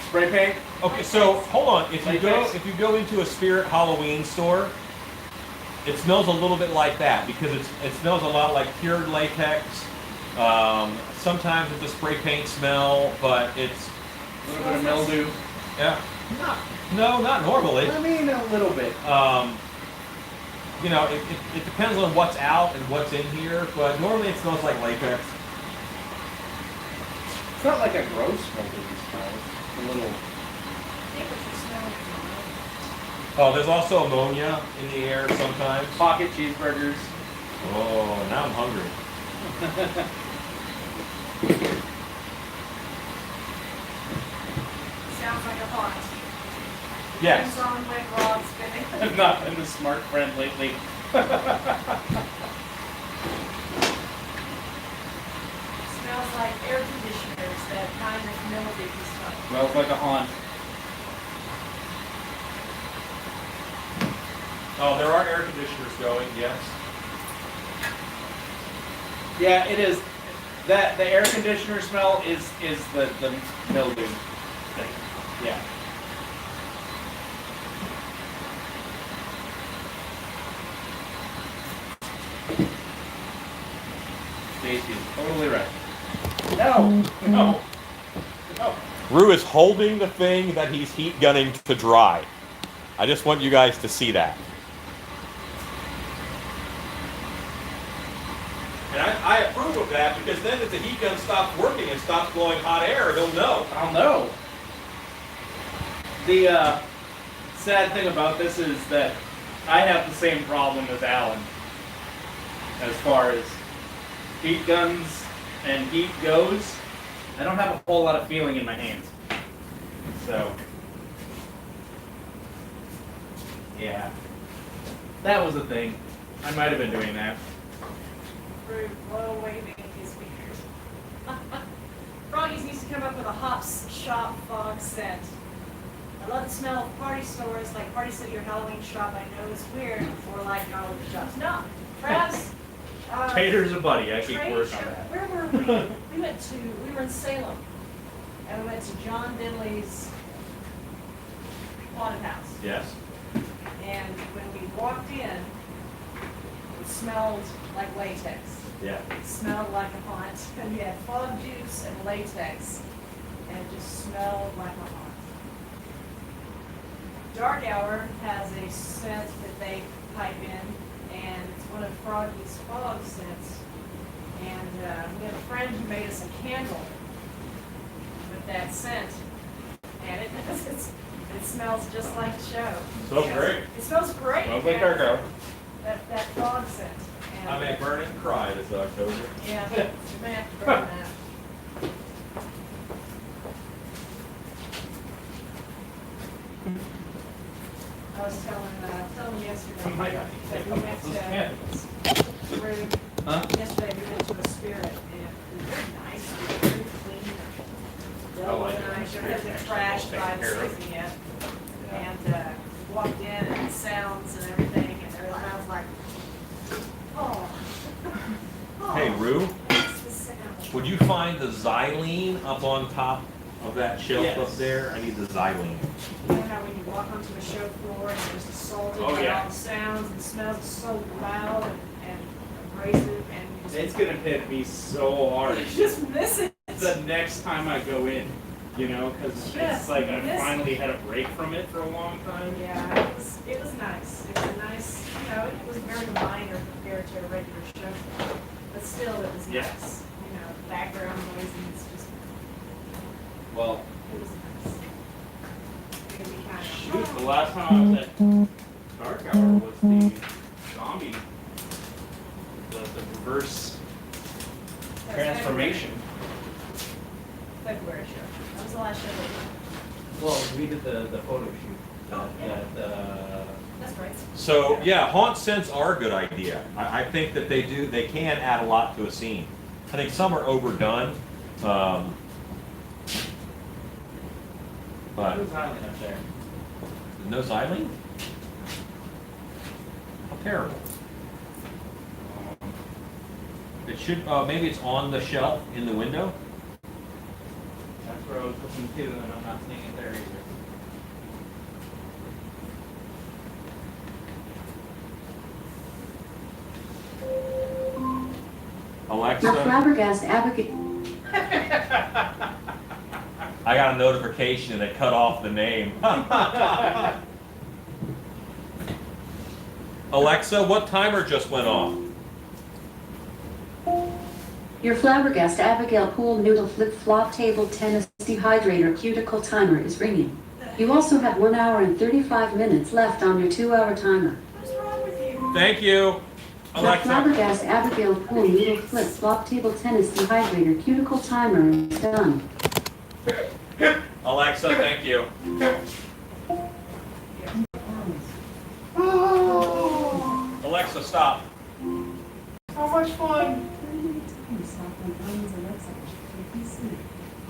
Spray paint? Okay, so hold on. If Latex? you go into a Spirit Halloween store, it smells a little bit like that because it smells a lot like cured latex. Sometimes it's a spray paint smell, but it's A little bit of mildew. yeah. Not normally. I mean, a little bit. You know, it depends on what's out and what's in here, but normally it smells like latex. It's not like a gross mildewy smell. It's a little. I think what you smell is Oh, there's also ammonia in the air sometimes. Pocket cheeseburgers. Oh, now I'm hungry. sounds like a haunt. Yes. Depends on when Rob's been. I've not been a smart friend lately. Smells like air conditioners, that kind of mildew stuff. Smells like a haunt. Oh, there are air conditioners going, yes. Yeah, it is. That the air conditioner smell is the mildew thing. Yeah. Stacy is totally right. No, no, no. Rue is holding the thing that he's heat gunning to dry. I just want you guys to see that. And I approve of that because then if the heat gun stops working and stops blowing hot air, he'll know. I'll know. The sad thing about this is that I have the same problem as Alan as far as heat guns and heat goes. I don't have a whole lot of feeling in my hands. So, yeah. That was a thing. I might have been doing that. Rude, blow waving his fingers. Froggies needs to come up with a hops shop fog scent. I love the smell of party stores like Party City or Halloween shop. I know it's weird for like Halloween shops. No, Travis, Tater's a buddy. I keep Trade working show. on that. Where were we? We were in Salem, and we went to John Denley's haunted house. Yes. And when we walked in, it smelled like latex. Yeah. It smelled like a haunt. And you had fog juice and latex, and it just smelled like a haunt. Dark Hour has a scent that they pipe in, and it's one of Froggy's fog scents. And we have a friend who made us a candle with that scent, and it smells just like the show. Smells Yes. great. It smells great. Smells like Dark Hour. That fog scent. And, I may burn and cry this October. Yeah, you may have to burn that. I was telling yesterday Oh my God. that we went to Rude. Huh? Yesterday we went to a Spirit, and it was very nice, very clean. Oh, I Well know. organized, it Spirit hasn't actually crashed will by take the care of it. season yet. Yeah. And walked in and sounds and everything, and I was like, oh. Oh, Hey, Rue, that's the sound. would you find the xylene up on top of that shelf Yes. up there? I need the xylene. You know how when you walk onto a show floor and it's just assaulted Oh, by yeah. all the sounds and smells, it's so loud and abrasive, and you just, It's gonna hit me so hard you just miss it. the next time I go in, you know, because Yes, it's like I yes. finally had a break from it for a long time. Yeah, it was nice. It was a nice, you know, it was very minor compared to a regular show floor, but still it was Yeah. nice. You know, background noise and it's just, Well, it was nice. It could be kind of. shoot, the last time I was at Dark Hour was the zombie, the reverse transformation. February show. That was the last show we did. Well, we did the photo shoot. Oh, yeah. That, That's right. So yeah, haunt scents are a good idea. I think that they can add a lot to a scene. I think some are overdone, but who's Island up there? no xylene. How terrible. It should maybe it's on the shelf in the window. That's where I was looking too, and I'm not seeing it there either. Your Alexa, flabbergasted Abigail. I got a notification and they cut off the name. Alexa, what timer just went off? Your flabbergasted Abigail Pool Noodle Flip Flop Table Tennis Dehydrator Cuticle Timer is ringing. You also have 1 hour and 35 minutes left on your 2-hour timer. What's wrong with you? Thank you, Your Alexa. flabbergasted Abigail Pool Noodle Flip Flop Table Tennis Dehydrator Cuticle Timer is done. Alexa, thank you. Alexa, stop. How much fun!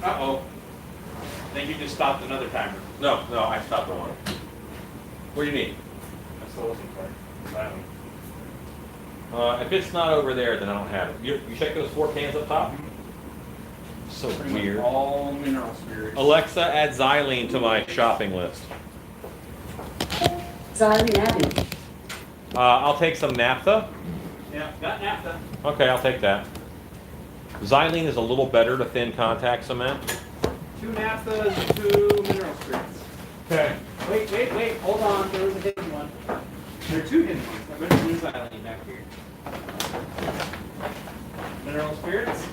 Uh-oh. I think you just stopped another timer. No, I stopped the one. What do you need? I'm still looking for it. Silent. If it's not over there, then I don't have it. You check those 4 cans up top? So Pretty much weird. all mineral spirits. Alexa, add xylene to my shopping list. Xylene added. I'll take some naphtha. Yeah, got naphtha. Okay, I'll take that. Xylene is a little better to thin contact cement. 2 naphthas and 2 mineral spirits. Okay. Wait, hold on, there was a hidden one. There are 2 hidden ones. I'm going to use xylene back here. Mineral spirits.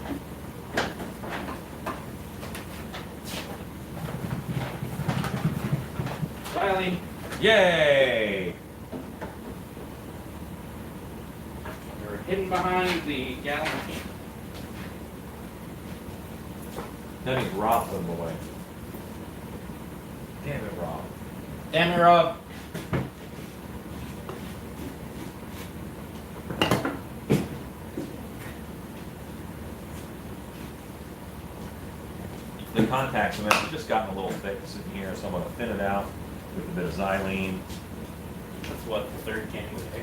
Xylene. Yay! They're hidden behind the gallon can. That means Rob put them away. Damn it, Rob. Damn it, Rob. The contact cement has just gotten a little thick sitting here, so I'm going to thin it out with a bit of xylene. That's what the 3rd can would take.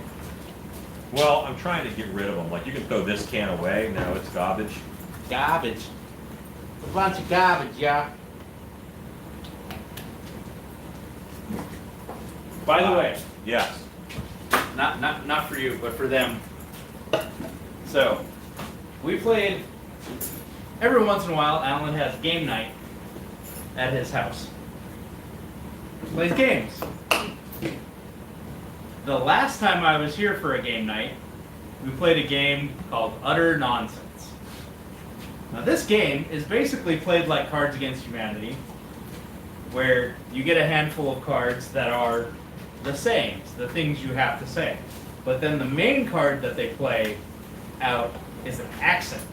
Well, I'm trying to get rid of them. Like, you can throw this can away. No, it's garbage. Garbage. A bunch of garbage, yeah. By the way, Yes. not for you, but for them. So, we played, every once in a while, Alan has game night at his house. Plays games. The last time I was here for a game night, we played a game called Utter Nonsense. Now this game is basically played like Cards Against Humanity, where you get a handful of cards that are the sayings, the things you have to say. But then the main card that they play out is an accent.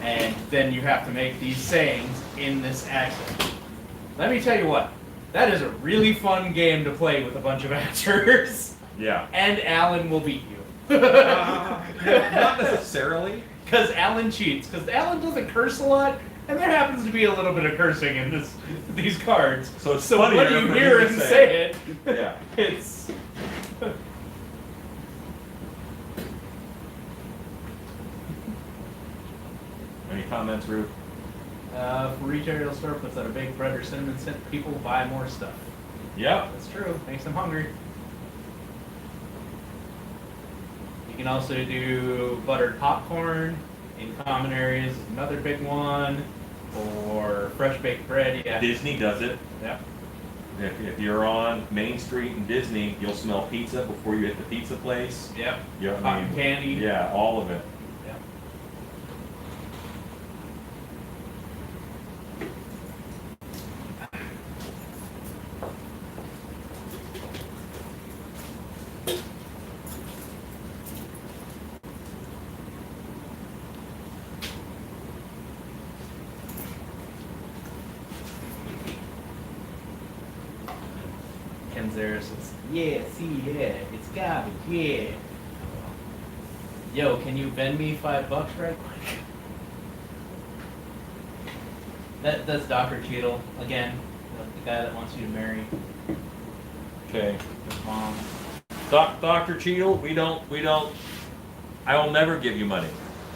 And then you have to make these sayings in this accent. Let me tell you what, that is a really fun game to play with a bunch of actors. Yeah. And Alan will beat you. Not necessarily. Because Alan cheats. Because Alan doesn't curse a lot, and there happens to be a little bit of cursing in these cards. So it's So funnier when you for hear him to him say say it, Yeah. it's. Any comments, Ruth? For retail store puts out a big bread or cinnamon scent, people buy more stuff. Yep. That's true. Makes them hungry. You can also do buttered popcorn in common areas, is another big one. Or fresh baked bread, yeah. Disney does it. Yep. If you're on Main Street in Disney, you'll smell pizza before you hit the pizza place. Yep. Yeah, Cotton candy. Yeah, all of it. Yep. Kenzaris says, yeah, see, yeah, it's garbage, yeah. Yo, can you bend me $5 right quick? That's Dr. Cheadle, again, the guy that wants you to marry Okay. his mom. Dr. Cheadle, we don't, I will never give you money.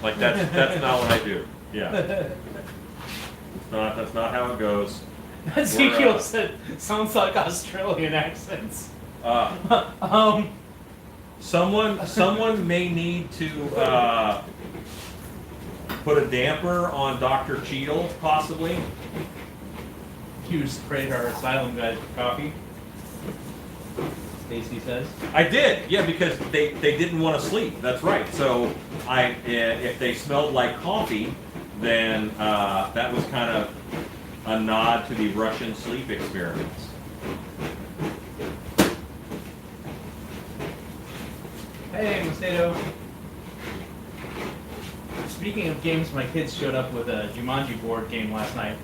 Like, that's not what I do. Yeah. That's not how it goes. Ezekiel said, sounds like Australian accents. Uh, Someone may need to put a damper on Dr. Cheadle, possibly. You sprayed our asylum guys with coffee. Stacy says. I did, yeah, because they didn't want to sleep. That's right. So if they smelled like coffee, then that was kind of a nod to the Russian sleep experiments. Hey, Macedo. Speaking of games, my kids showed up with a Jumanji board game last night.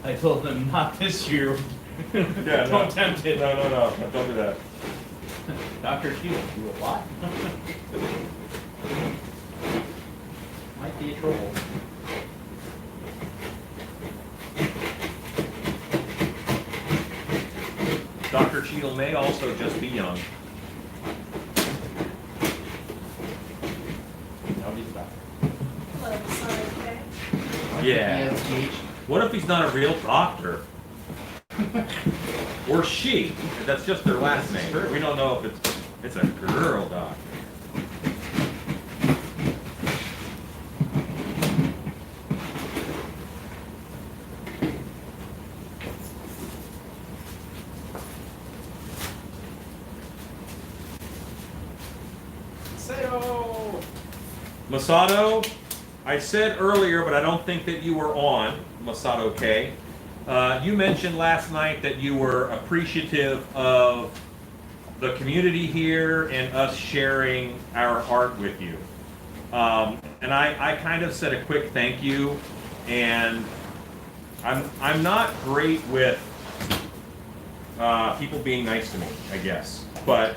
I told them not this year. Yeah, Don't tempt it. No, don't do that. Dr. Cheadle, do a lot. Might be a troll. Dr. Cheadle may also just be young. Nobody's back. Hello, sorry, okay? Yeah. PSGH. What if he's not a real doctor? Or she? That's just their last name. We don't know if it's a girl doctor. Macedo! Masato, I said earlier, but I don't think that you were on, Masato K. You mentioned last night that you were appreciative of the community here and us sharing our art with you. And I kind of said a quick thank you, and I'm not great with people being nice to me, I guess, but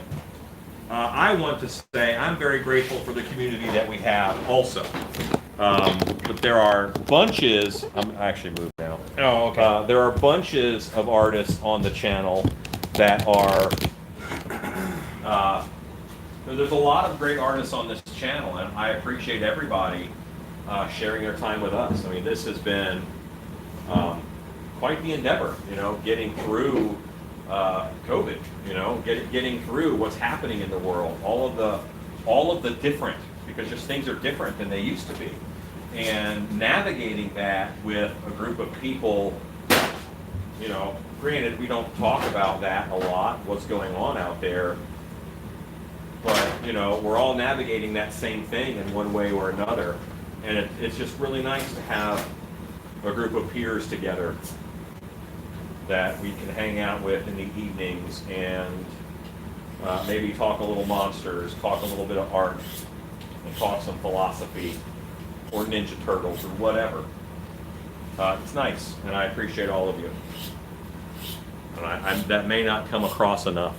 I want to say I'm very grateful for the community that we have also. But there are bunches, I actually moved now. Oh, okay. There are bunches of artists on the channel that are There's a lot of great artists on this channel, and I appreciate everybody sharing their time with us. I mean, this has been quite the endeavor, you know, getting through COVID, you know, getting through what's happening in the world, all of the different, because just things are different than they used to be, and navigating that with a group of people. You know, granted, we don't talk about that a lot, what's going on out there, but, you know, we're all navigating that same thing in one way or another, and it's just really nice to have a group of peers together that we can hang out with in the evenings and maybe talk a little monsters, talk a little bit of art, and talk some philosophy, or Ninja Turtles, or whatever. It's nice, and I appreciate all of you. And that may not come across enough.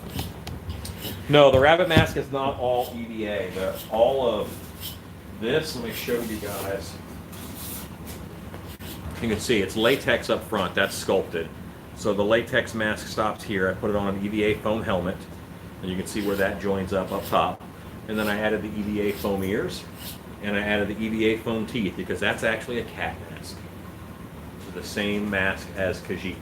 No, the rabbit mask is not all EVA. All of this, let me show you guys. You can see it's latex up front, that's sculpted. So the latex mask stops here. I put it on an EVA foam helmet, and you can see where that joins up top. And then I added the EVA foam ears, and I added the EVA foam teeth, because that's actually a cat mask. The same mask as Khajiit.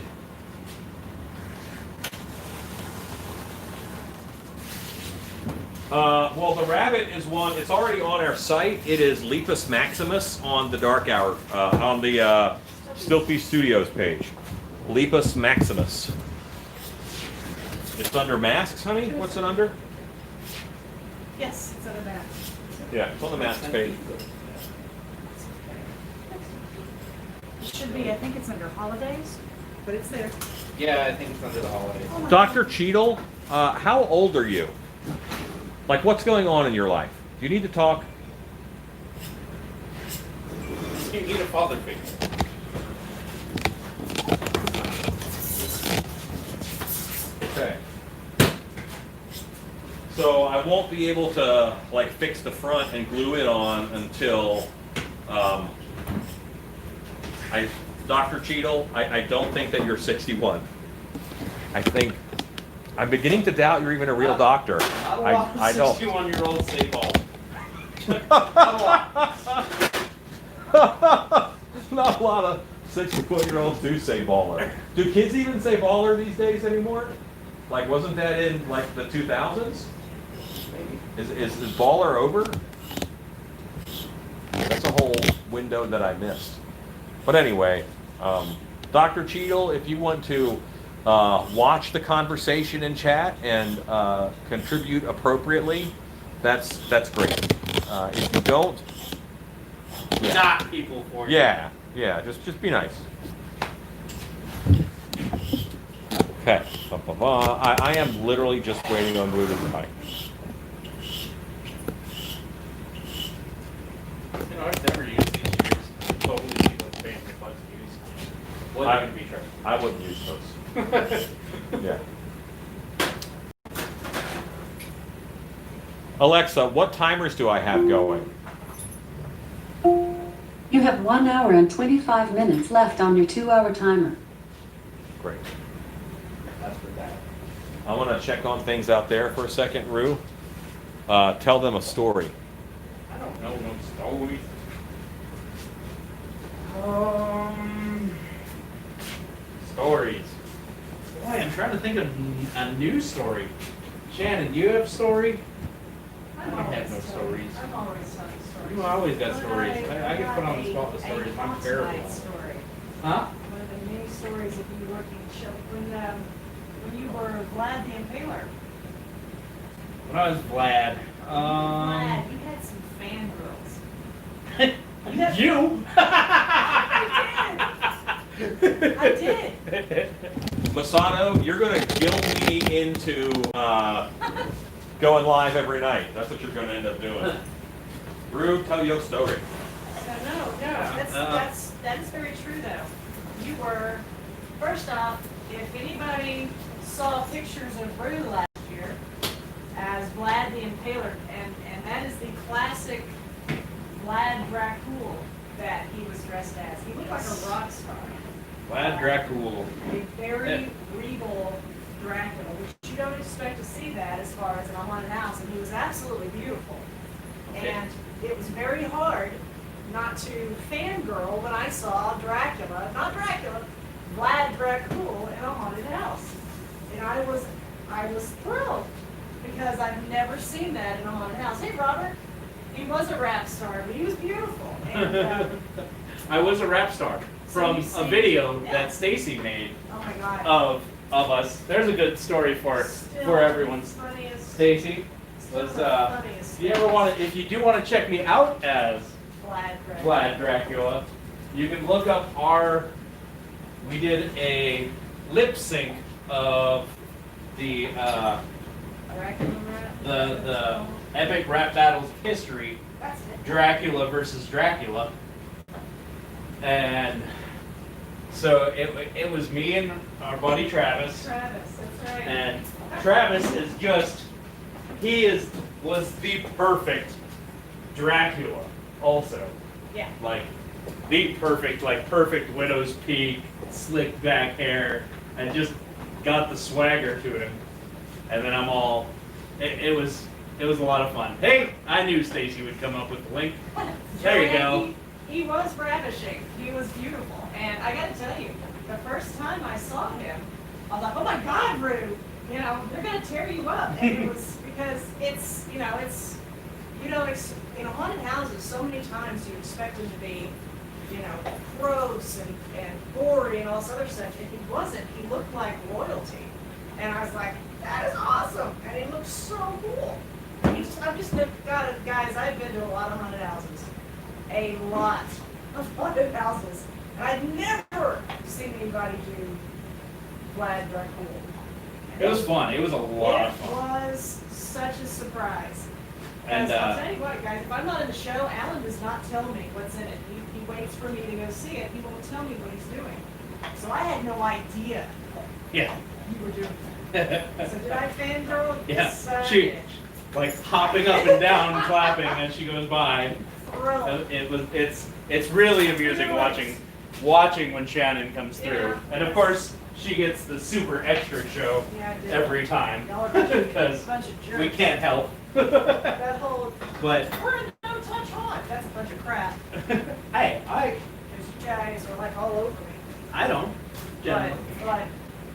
Well, the rabbit is one, it's already on our site. It is Lepus Maximus on the Dark Hour, on the Stilthy Studios page. Lepus Maximus. It's under masks, honey? What's it under? Yes, it's on the back. Yeah, it's on the masks page. It should be, I think it's under holidays, but it's there. Yeah, I think it's under the holidays. Oh my Dr. Cheadle, how old are you? Like, what's going on in your life? Do you need to talk? You need a father figure. Okay. So I won't be able to like fix the front and glue it on until Dr. Cheadle, I don't think that you're 61. I think I'm beginning to doubt you're even a real doctor. I don't. 61-year-old say ball. Not a lot of 61-year-olds do say baller. Do kids even say baller these days anymore? Like, wasn't that in like the 2000s? Is baller over? That's a whole window that I missed. But anyway, Dr. Cheadle, if you want to watch the conversation in chat and contribute appropriately, that's great. If you don't, yeah. Not people for you. Yeah, just be nice. Okay, I am literally just waiting on Blue to die. You know, I've never used these shears. Totally see what's paying for bucks to use. What are you gonna be charged? I wouldn't use those. Yeah. Alexa, what timers do I have going? You have 1 hour and 25 minutes left on your 2-hour timer. Great. That's for that. I want to check on things out there for a second, Rue. Tell them a story. I don't know no stories. Stories. Boy, I'm trying to think of a new story. Shannon, do you have a story? I have no stories. I'm always telling stories. You always got When stories. I get put on the spot with a stories. I'm terrible. Constantine story. Huh? One of the many stories of you working show when you were Vlad the Impaler. When I was Vlad. Vlad, you had some fangirls. You? I did. Masato, you're going to guilt me into going live every night. That's what you're going to end up doing. Rue, tell your story. So no, that is very true though. You were, first off, if anybody saw pictures of Rue last year as Vlad the Impaler, and that is the classic Vlad Dracul that he was dressed as. He looked like a rock star. Vlad Dracul. A very regal Dracula, which you don't expect to see bad as far as in a haunted house, and he was absolutely beautiful. Okay. And it was very hard not to fangirl when I saw Dracula, not Dracula, Vlad Dracul in a haunted house. And I was thrilled because I've never seen that in a haunted house. Hey, Robert, he was a rap star, but he was beautiful. And, I was a rap star So from you a see- video yeah. that Stacy made oh my God. of us. There's a good story for Still everyone's. the funniest, Stacy still was the funniest if you ever want to, if you do want to check me out as Vlad Dracul. Vlad Dracula, you can look up we did a lip sync of the Dracula rap. the epic rap battles of history, That's it. Dracula versus Dracula. And so it was me and our buddy Travis. Travis, that's right. And Travis is just, was the perfect Dracula also. Yeah. Like, the perfect widow's peak, slick back hair, and just got the swagger to him. And then it was a lot of fun. Hey, I knew Stacy would come up with the link. There you go. He was ravishing. He was beautiful. And I gotta tell you, the first time I saw him, I was like, oh my God, Rue, you know, they're gonna tear you up. And it was because it's, in haunted houses, so many times you expect him to be, gross and gory and all this other stuff. And he wasn't. He looked like royalty. And I was like, that is awesome. And he looked so cool. I've just got guys, I've been to a lot of haunted houses. A lot of haunted houses. And I've never seen anybody do Vlad Dracul. It was fun. It was a lot of It fun. was such a surprise. And Because I'll tell you what, guys, if I'm not in the show, Alan does not tell me what's in it. He waits for me to go see it. He won't tell me what he's doing. So I had no idea yeah. you were doing that. So did I fangirl? Yeah, Yes, I she- did. Like hopping up and down and clapping as she goes by. Thrilled. It's really amusing watching when Shannon comes through. Yeah. And of course, she gets the super extra show Yeah, I did. every time Y'all are a bunch of- because bunch of jerks. we can't help. That whole, But we're in no touch haunt. That's a bunch of crap. hey, Because you guys are like all over me. I don't generally. But,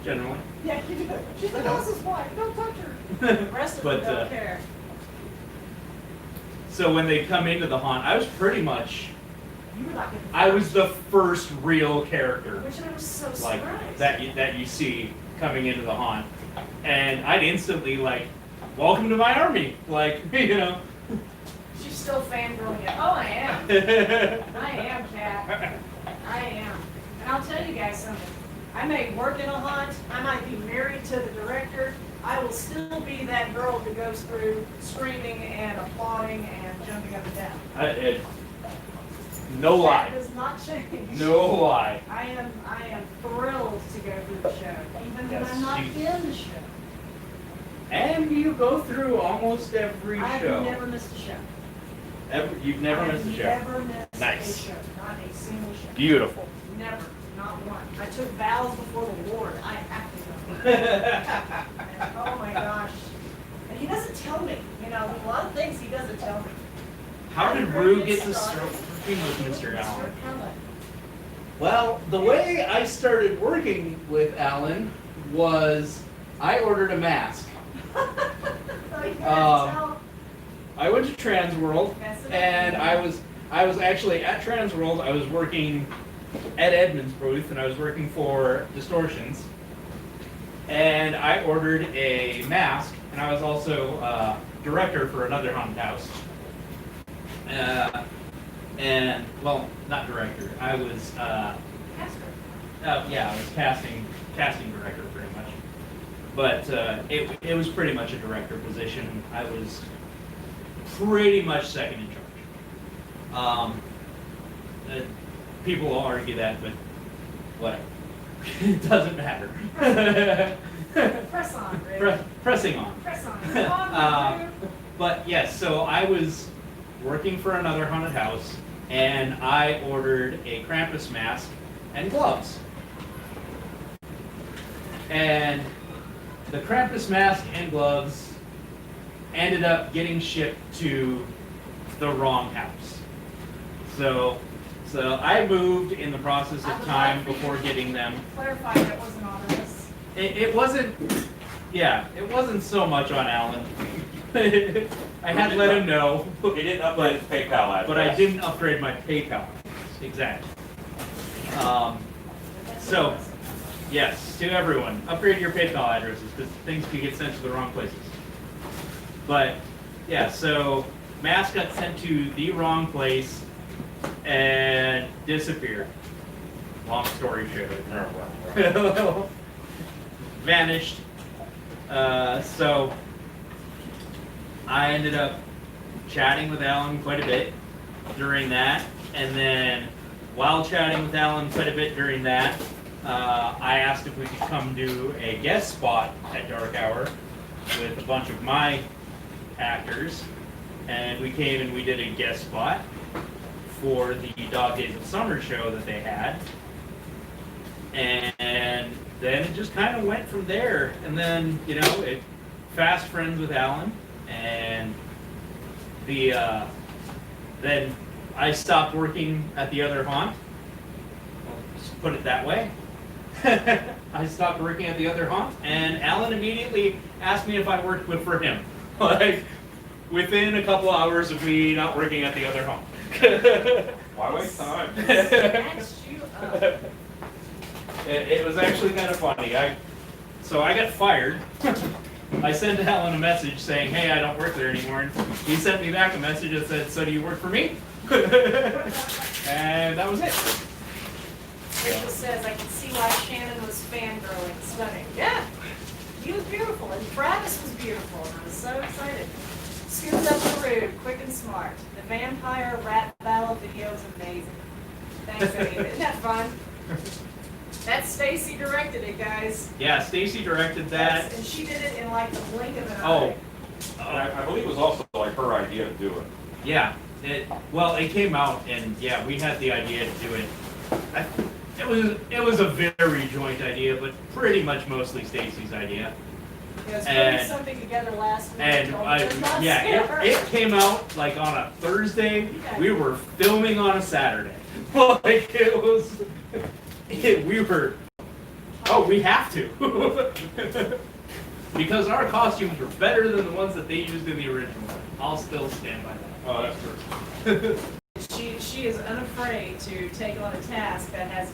Generally. yeah, you do. She's the boss's wife. Don't touch her. The rest of them But, don't care. So when they come into the haunt, I was pretty much, You were like, I was the first real character which I was so like surprised. that you see coming into the haunt, and I'd instantly like, welcome to my army, like She's still fangirling it. Oh, I am. I am, Kat. I am. And I'll tell you guys something. I may work in a haunt. I might be married to the director. I will still be that girl who goes through screaming and applauding and jumping up and down. No lie, That does not change. no lie. I am thrilled to go through the show, even when Yes, I'm not she- in the show. And you go through almost every I've show. never missed a show. You've never I've missed a show. Never missed Nice. a show. Not a single show. Beautiful. Never. Not one. I took vows before the Lord. I have to go. And, oh my gosh. And he doesn't tell me. A lot of things he doesn't tell me. How did Rue get to start working with Mr. Mr. Allen? Allen. Well, the way I started working with Alan was I ordered a mask. Oh, you Um, gotta tell. I went to Transworld, That's it. and I was actually at Transworld. I was working at Edmund's booth, and I was working for Distortions. And I ordered a mask, and I was also director for another haunted house. And well, not director. I was Casper. yeah, I was casting director pretty much. But it was pretty much a director position. I was pretty much second in charge. People will argue that, but whatever. It doesn't matter. Press on, Rick. Pressing on. Press on. Come on, Rick. But yes, so I was working for another haunted house, and I ordered a Krampus mask and gloves. And the Krampus mask and gloves ended up getting shipped to the wrong house. So I moved in the process of time before getting them. Clarify that wasn't on us. It wasn't, yeah, it wasn't so much on Alan. I had let him know. He didn't update his PayPal address. But I didn't upgrade my PayPal. Exactly. So, yes, to everyone, upgrade your PayPal addresses because things can get sent to the wrong places. But, yeah, so mask got sent to the wrong place and disappeared. Long story short. Vanished. So, I ended up chatting with Alan quite a bit during that, and then while chatting with Alan quite a bit during that, I asked if we could come do a guest spot at Dark Hour with a bunch of my actors, and we came and we did a guest spot for the Dog Days of Summer show that they had, and then it just kind of went from there, and then, you know, fast friends with Alan, and then I stopped working at the other haunt. I'll just put it that way. I stopped working at the other haunt, and Alan immediately asked me if I worked for him. Like, within a couple hours of me not working at the other haunt. Why waste time? Snatched you up. It was actually kind of funny. So I got fired. I sent Alan a message saying, hey, I don't work there anymore. And he sent me back a message that said, so do you work for me? And that was it. Rachel says, I can see why Shannon was fangirling. Stunning. Yeah, he was beautiful, and Travis was beautiful, and I was so excited. Scoops up the rude, quick and smart. The vampire rat battle video is amazing. Thanks, Amy. Isn't that fun? That's Stacy directed it, guys. Yeah, Stacy directed that. And she did it in like the blink of an Oh. eye. I believe it was also like her idea to do it. Yeah. It came out, and yeah, we had the idea to do it. It was a very joint idea, but pretty much mostly Stacy's idea. He was And- putting something together last week. And it came out like on a Thursday. We were filming on a Saturday. Like it was, we have to. Because our costumes were better than the ones that they used in the original. I'll still stand by that. Oh, that's true. She is unafraid to take on a task that has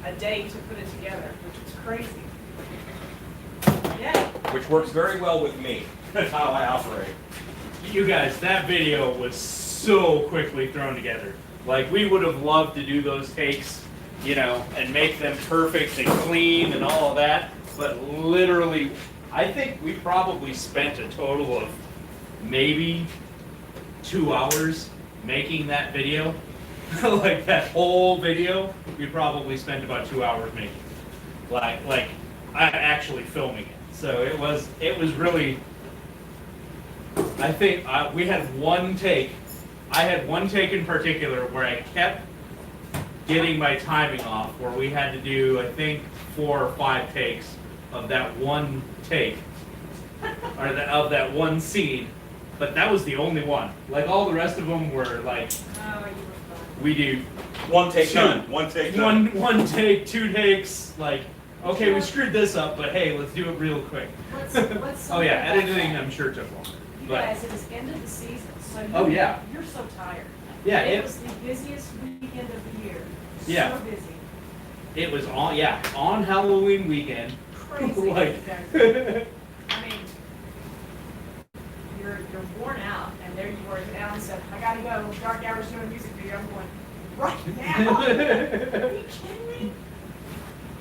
a day to put it together, which is crazy. Yeah. Which works very well with me. That's how I operate. You guys, that video was so quickly thrown together. Like, we would have loved to do those takes, you know, and make them perfect and clean and all of that. But literally, I think we probably spent a total of maybe 2 hours making that video. Like, that whole video, we probably spent about 2 hours making. Like actually filming it. So it was really, I think we had one take. I had one take in particular where I kept getting my timing off, where we had to do, I think, 4 or 5 takes of that one take, or of that one scene. But that was the only one. Like, all the rest of them were like, Oh, you were fun. we do One take Two. done. One take done. one take, 2 takes, like, okay, we screwed this up, but hey, let's do it real quick. Let's Oh yeah, something about editing that. I'm sure took long. You But guys, it is end of the season, so Oh, yeah. you're so tired. yeah, It was the busiest weekend of the year. Yeah. So busy. it was on Halloween weekend. Crazy. Like, I mean, you're worn out, and there you were, and Alan said, I gotta go, Dark Hour's doing a music video. I'm going, right now? Are you kidding me?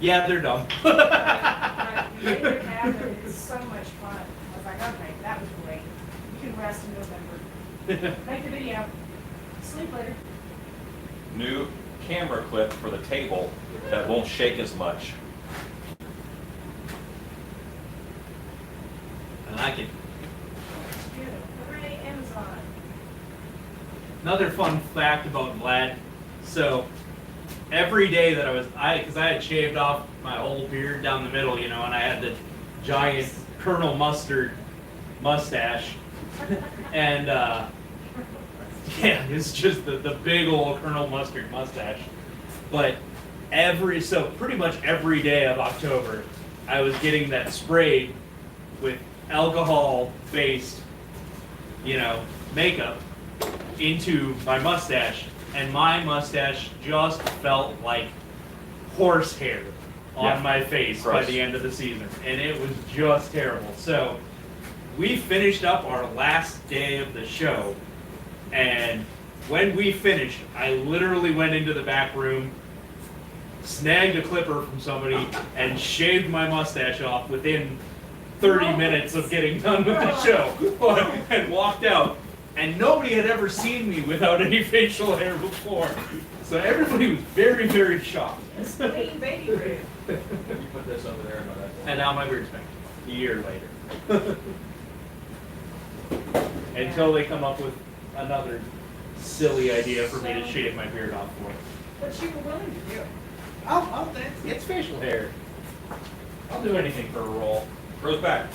yeah, they're dumb. Right, you made it happen. It's so much fun. I was like, okay, that was great. You can rest in November. Make the video. Sleep later. New camera clip for the table that won't shake as much. I like it. Good. Hooray, Amazon. Another fun fact about Vlad. So every day that because I had shaved off my whole beard down the middle, you know, and I had the giant Colonel Mustard mustache, and yeah, it's just the big old Colonel Mustard mustache. But pretty much every day of October, I was getting that sprayed with alcohol-based, makeup into my mustache, and my mustache just felt like horsehair on Yeah. my face by Gross. the end of the season, and it was just terrible. So we finished up our last day of the show, and when we finished, I literally went into the back room, snagged a clipper from somebody, and shaved my mustache off within 30 minutes of getting done with the show, and walked out. And nobody had ever seen me without any facial hair before. So everybody was very, very shocked. Clean baby Roo. You put this over there and that. And now my beard's back, a year later. Until they come up with another silly idea for me to shave my beard off for. But you were willing to do it. It's facial hair. I'll do anything for a roll. Grows back.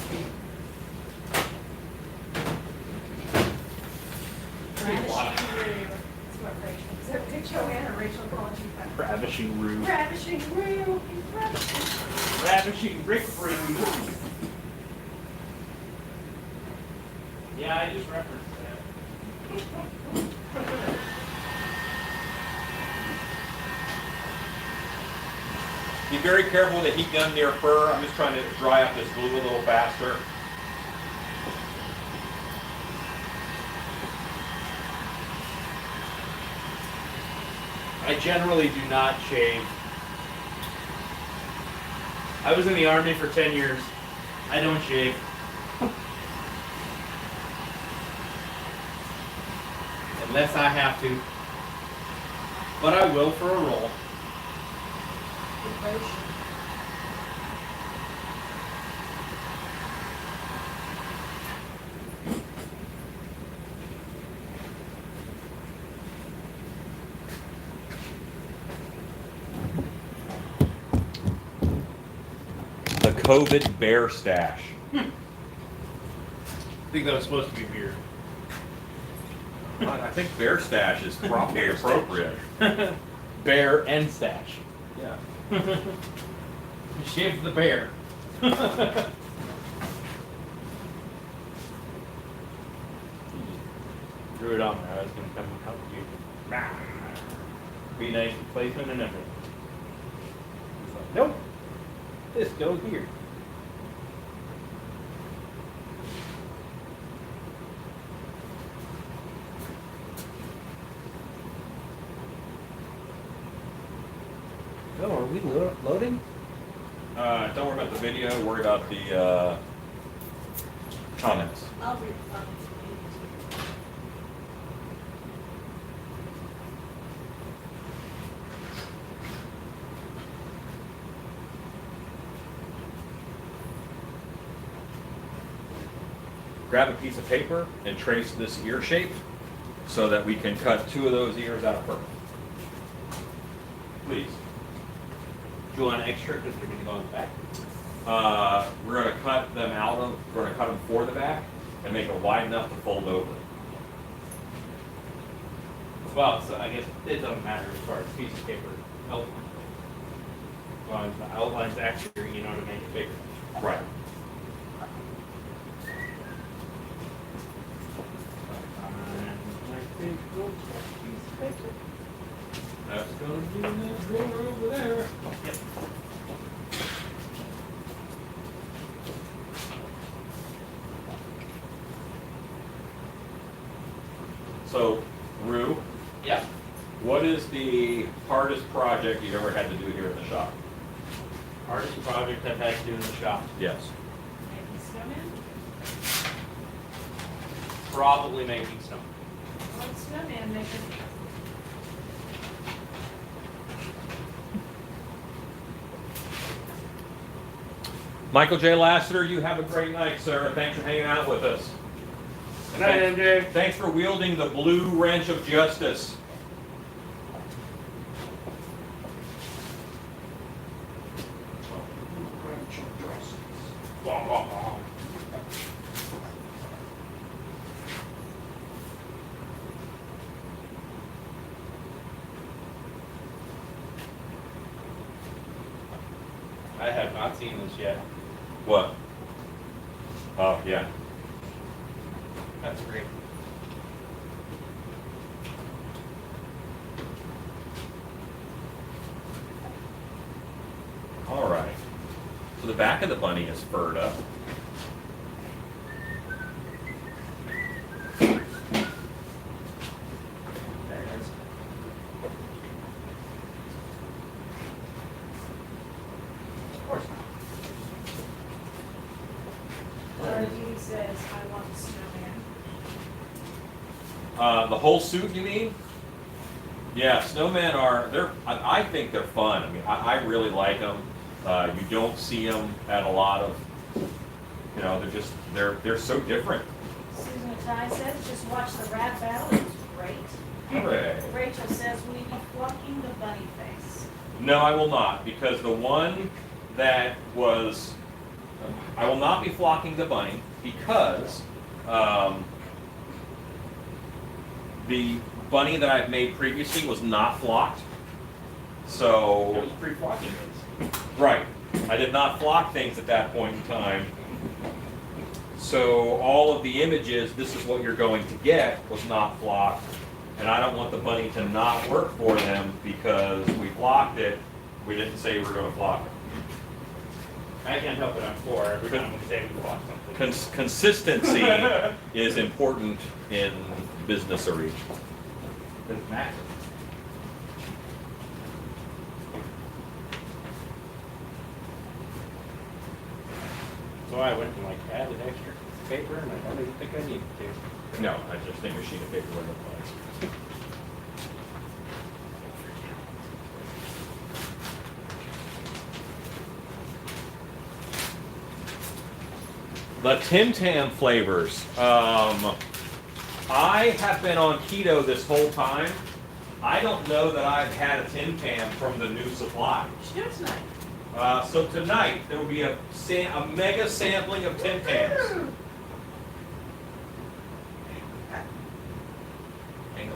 Ravishing Roo. That's what Rachel, is that what Joanne or Rachel called you that? Ravishing Roo. Ravishing Roo. Ravishing. Ravishing Rick Roo. Yeah, I just referenced that. Be very careful with the heat gun near fur. I'm just trying to dry up this glue a little faster. I generally do not shave. I was in the Army for 10 years. I don't shave. Unless I have to. But I will for a roll. Devotion. The COVID bear stash. I think that was supposed to be beer. I think bear stash is probably Bear stash. appropriate. Bear and stash. Yeah. Shave the bear. Drew it on there. I was going to come and help you. Be nice replacement and everything. He's like, nope. This goes here. Oh, are we loading? Don't worry about the video, worry about the comments. I'll read. Grab a piece of paper and trace this ear shape so that we can cut 2 of those ears out of fur. Please. Do you want extra because they're going to go on the back? We're going to cut them we're going to cut them for the back and make it wide enough to fold over. Well, so I guess it doesn't matter as far as piece of paper outline. As long as the outline's accurate, you know, to make it bigger. Right. That's going to be in that drawer over there. Yep. So, Rue, Yep. what is the hardest project you've ever had to do here in the shop? Hardest project I've had to do in the shop. Yes. Making snowman? Probably making snow. Well, snowman making. Michael J. Lassiter, you have a great night, sir. Thanks for hanging out with us. Good night, MJ. Thanks for wielding the blue wrench of justice. I have not seen this yet. What? Oh, yeah. That's great. All right. So the back of the bunny is furred up. There it is. Of course not. Laura Judy says, I want a snowman. The whole suit, you mean? Yeah, snowmen I think they're fun. I mean, I really like them. You don't see them at a lot of, they're so different. Susan Atai says, just watch the rap battle, it was great. Hooray. Rachel says, will you be flunking the bunny face? No, I will not, because the one that was, I will not be flocking the bunny because the bunny that I've made previously was not flocked. It So, was pre-flocking this. right, I did not flock things at that point in time. So all of the images, this is what you're going to get, was not flocked. And I don't want the bunny to not work for them because we flocked it. We didn't say we were going to flock it. I can't help it, I'm 4 every time we say we flock something. Consistency is important in business arena. Doesn't matter. So I went and added extra paper and I don't even think I needed to. No, I just think a sheet of paper would have The Tim Tam flavors. I have been on keto this whole time. I don't know that I've had a Tim Tam from the new supply. She does tonight. So tonight there will be a mega sampling of Tim Tams. Hang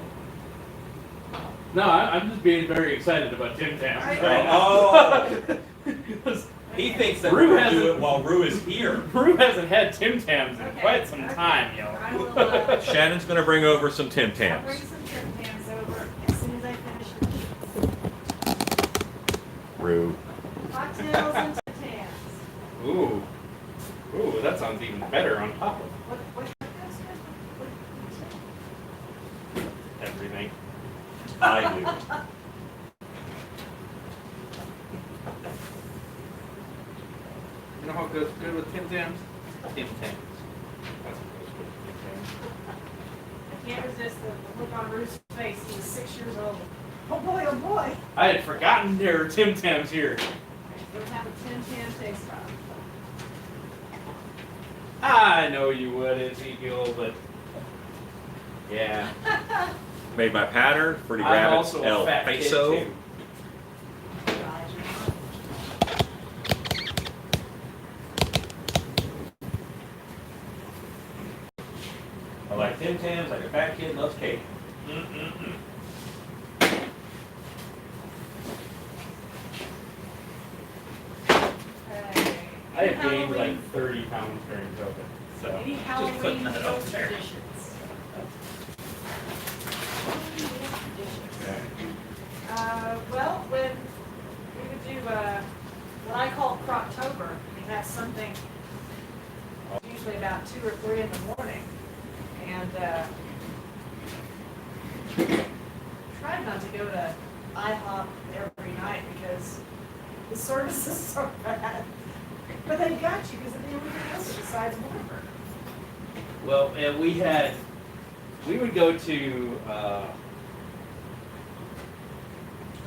on. No, I'm just being very excited about Tim Tams. Oh, he thinks that Rue we're has gonna do it. it while Rue is here. Rue hasn't had Tim Tams in Okay, quite some okay. time, yo. I will, Shannon's gonna bring over some Tim I'll Tams. bring some Tim Tams over as soon as I finish the Rue. cocktails and Tim Tams. Ooh. Ooh, that sounds even better on top of What cocktails? everything. I do. You know what goes good with Tim Tams? Tim Tams. That's what goes good with Tim Tams. I can't resist the look on Ruth's face. He was 6 years old. Oh boy, oh boy. I had forgotten there were Tim Tams here. Let's have a Tim Tam taste off. I know you would, Ezekiel, but yeah. Made by Pattern, Pretty I'm Rabbits, also a El fat kid Peso. too. I like Tim Tams like a fat kid loves cake. Mm-mm-mm. I have gained like 30 pounds during COVID, so Any just Halloween putting that out meal there. traditions? Okay. Well, when we would do what I call Croctober, I mean, that's something usually about 2 or 3 in the morning. And tried not to go to IHOP every night because the services are bad. But they got you because they didn't anything else besides Whataburger. Well, and we would go to,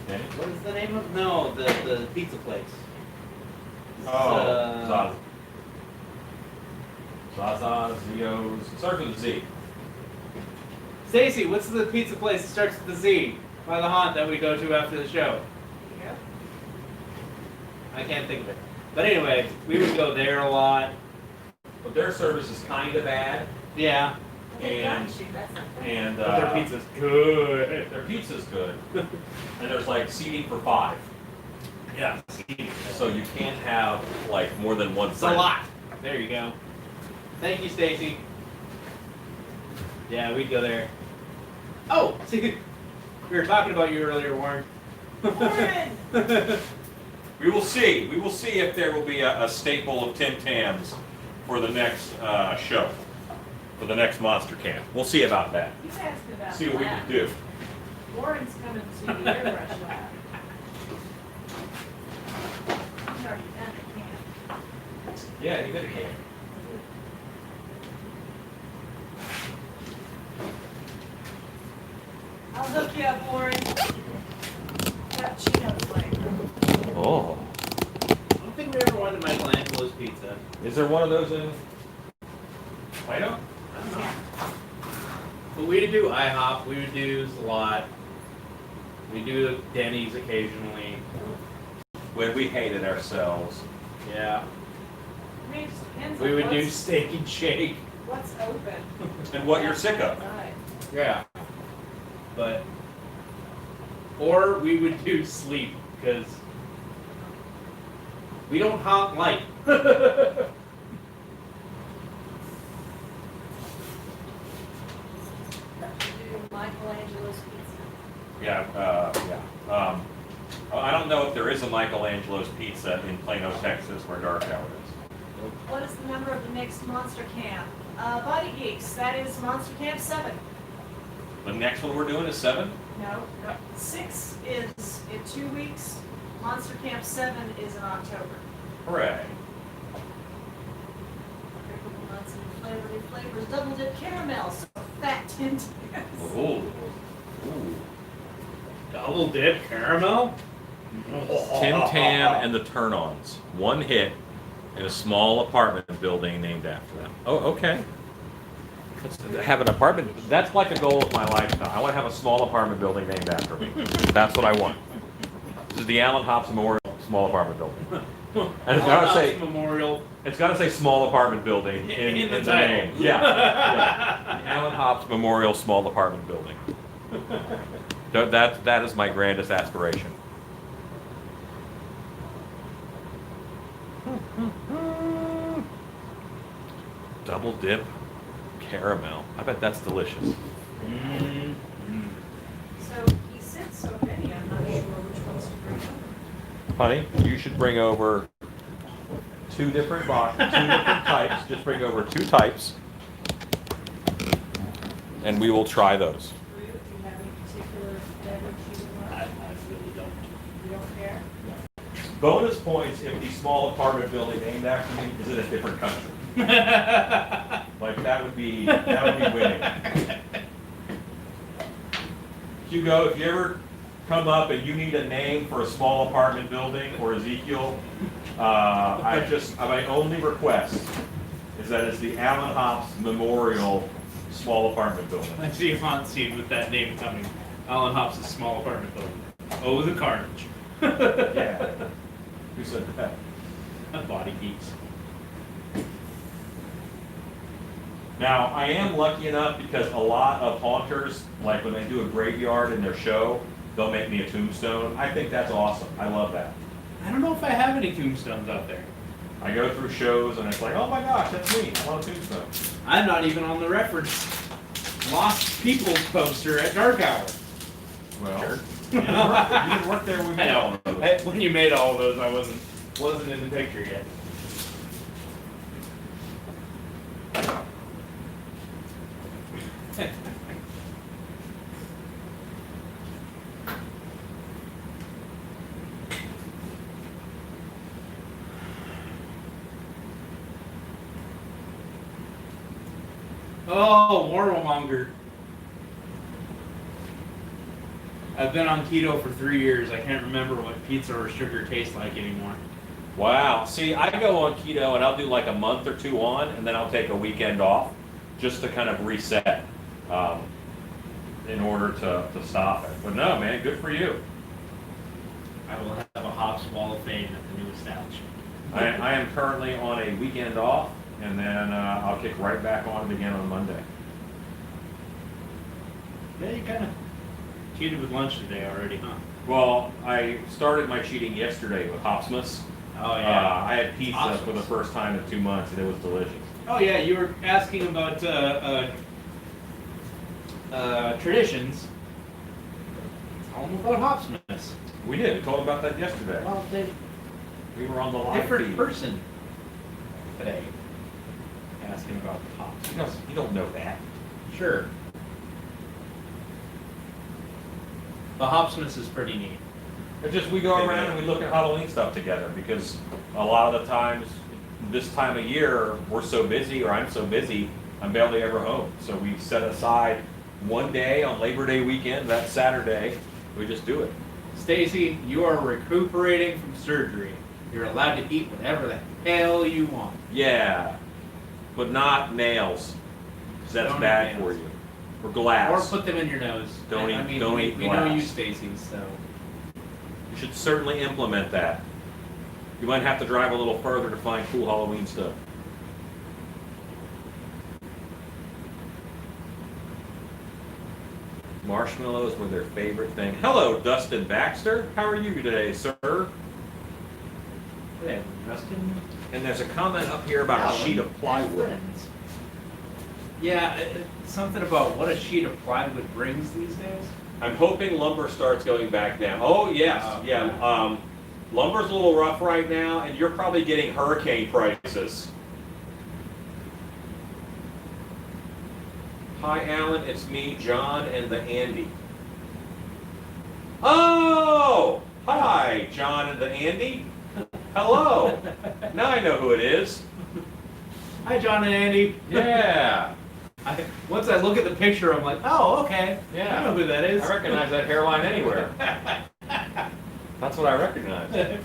Okay. what is the name of, no, the pizza place. Oh, Zaza, Zio's. It starts with a Z. Stacy, what's the pizza place that starts with the Z by the haunt that we go to after the show? Yep. I can't think of it. But anyway, we would go there a lot. But their service is kind of bad, Yeah, They got And- you, that's the thing. and but their pizza's good. their pizza's good. And there's like seating for 5. Yeah. So you can't have like more than one It's a friend. lot. There you go. Thank you, Stacy. Yeah, we'd go there. Oh, see, we were talking about you earlier, Warren. Warren! We will see. We will see if there will be a staple of Tim Tams for the next show, for the next Monster Camp. We'll see about that. He's asking about See what we that. can do. Warren's coming to the airbrush lab. He's already done it, can't. Yeah, you better can. I'll hook you up, Warren. Cappuccino flavor. Oh. I don't think we ever went to Michelangelo's Pizza. Is there one of those in Plano? I don't know. But we would do IHOP, we would do Salat, we do Denny's occasionally. When we hated ourselves. Yeah. I mean, it just depends We on would do what's, Steak and Shake. what's open. And what you're sick of. Right. Yeah. But, or we would do sleep, because we don't haunt light. Do Michelangelo's pizza. Yeah. I don't know if there is a Michelangelo's Pizza in Plano, Texas, where Dark Hour is. What is the number of the next Monster Camp? Body Geeks, that is Monster Camp 7. The next one we're doing is 7? No, 6 is in 2 weeks. Monster Camp 7 is in October. Hooray. Pickle nuts and flavors, double dip caramel, so fat tint. Ooh. Ooh. Double dip caramel? Tim Tam and the Turn-Ons. One hit in a small apartment building named after them. Oh, okay. Let's have an apartment. That's like a goal of my lifetime. I want to have a small apartment building named after me. That's what I want. This is the Allen Hops Memorial Small Apartment Building. And it's gotta say, Memorial. it's gotta say small apartment building in the title. name. Yeah. The Allen Hops Memorial Small Apartment Building. That is my grandest aspiration. Double dip caramel. I bet that's delicious. So he sent so many, I'm not sure which ones to bring over. Honey, you should bring over two different types. Just bring over 2 types, and we will try those. Do you have any particular beverage you would I like? really don't. You don't care? Bonus points if the small apartment building named after me is in a different country. Like that would be winning. Hugo, if you ever come up and you need a name for a small apartment building or Ezekiel, my only request is that it's the Allen Hops Memorial Small Apartment Building. I see a haunt scene with that name coming. Alan Hops' small apartment building. Oh, the carnage. Yeah. Who said that? Body Geeks. Now, I am lucky enough because a lot of haunters, like when they do a graveyard in their show, they'll make me a tombstone. I think that's awesome. I love that. I don't know if I have any tombstones out there. I go through shows and it's like, oh my gosh, that's me. I want a tombstone. I'm not even on the reference Lost People's poster at Dark Hour. Well, you didn't work there when we made all of those. When you made all of those, I wasn't in the picture yet. Oh, Warmonger. I've been on keto for 3 years. I can't remember what pizza or sugar tastes like anymore. Wow. See, I go on keto and I'll do like a month or 2 on, and then I'll take a weekend off just to kind of reset in order to stop it. But no, man, good for you. I will have a Hops Wall of Fame at the new establishment. I am currently on a weekend off, and then I'll kick right back on it again on Monday. Yeah, you kind of cheated with lunch today already, huh? Well, I started my cheating yesterday with Hopsmas. Oh yeah. I had pizza Hopsmas. for the first time in 2 months, and it was delicious. Oh yeah, you were asking about traditions. Tell them about Hopsmas. We did. We talked about that yesterday. Well, they We were on the live different feed. person today asking about Hops. You don't know that. Sure. The Hopsmas is pretty neat. It's just we go around and we look at Halloween stuff together because a lot of the times this time of year we're so busy, or I'm so busy, I'm barely ever home. So we set aside one day on Labor Day weekend, that Saturday, we just do it. Stacy, you are recuperating from surgery. You're allowed to eat whatever the hell you want. Yeah, but not nails, 'cause that's Don't eat bad nails. for you. Or glass. Or put them in your nose. Don't I eat- mean, don't we, eat we know you, glass. Stacy, so. You should certainly implement that. You might have to drive a little further to find cool Halloween stuff. Marshmallows were their favorite thing. Hello, Dustin Baxter. How are you today, sir? Hey, Rustin. And there's a comment up here about a sheet of plywood. Yeah, something about what a sheet of plywood brings these days. I'm hoping lumber starts going back down. Oh, yes, yeah. Lumber's a little rough right now, and you're probably getting hurricane prices. Hi, Alan. It's me, John, and the Andy. Oh! Hi, John and the Andy. Hello. Now I know who it is. Hi, John and Andy. Yeah. Once I look at the picture, I'm like, oh, okay. Yeah. I know who that is. I recognize that hairline anywhere. That's what I recognize.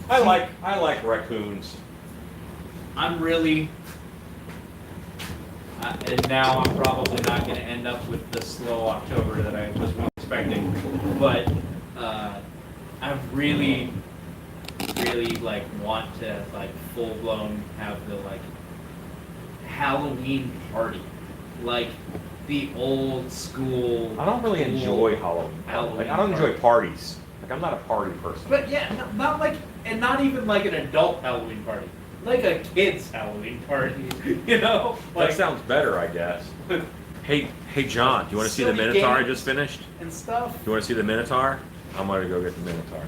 I like raccoons. I'm really, and now I'm probably not going to end up with the slow October that I was expecting, but I really like want to like full blown have the like Halloween party, like the old school. I don't really cool enjoy Halloween. Halloween Like, I don't enjoy party. parties. Like, I'm not a party person. But yeah, not like, and not even like an adult Halloween party, like a kid's Halloween party, you know? That Like, sounds better, I guess. Hey, John, do you want to see the Silly Minotaur I games. just finished? and stuff. Do you want to see the Minotaur? I'm gonna go get the Minotaur.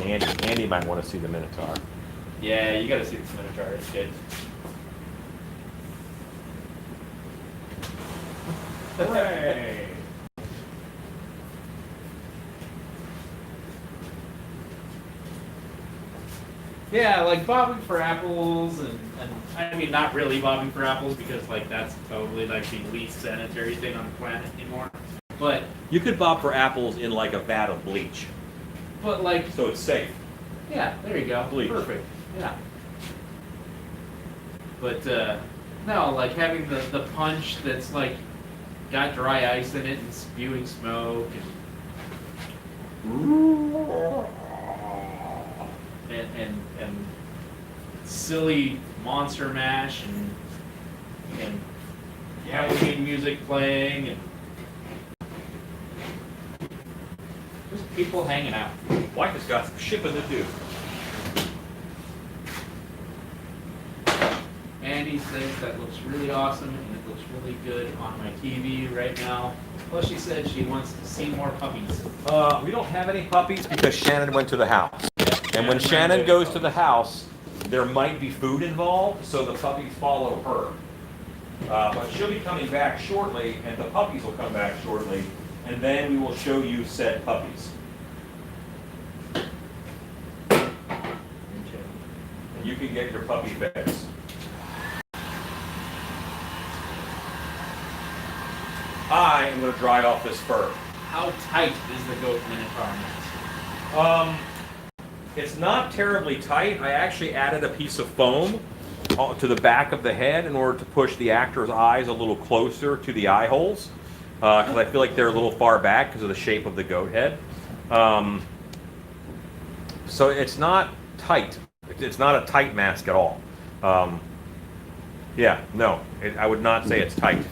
And Andy might want to see the Minotaur. Yeah, you gotta see this Minotaur, it's good. Hooray! Yeah, like bobbing for apples, and I mean not really bobbing for apples because like that's totally like the least sanitary thing on the planet anymore. But You could bob for apples in like a vat of bleach, like so it's safe. yeah, there you go. Bleach. Perfect. Yeah. But no, like having the punch that's like got dry ice in it and spewing smoke and silly monster mash and Halloween music playing and just people hanging out. Mike has got some shipping to do. Andy says that looks really awesome and it looks really good on my TV right now. Plus she said she wants to see more puppies. We don't have any puppies because Shannon went to the house. And when Shannon Shannon ran goes with to the house, there might be food involved, so the puppies follow her. But she'll be coming back shortly, and the puppies will come back shortly, and then we will show you said puppies. And you can get your puppy fix. I am going to dry off this fur. How tight is the goat Minotaur mask? It's not terribly tight. I actually added a piece of foam to the back of the head in order to push the actor's eyes a little closer to the eye holes, because I feel like they're a little far back because of the shape of the goat head. So it's not tight, It's not a tight mask at all. Yeah, no, I would not say it's tight.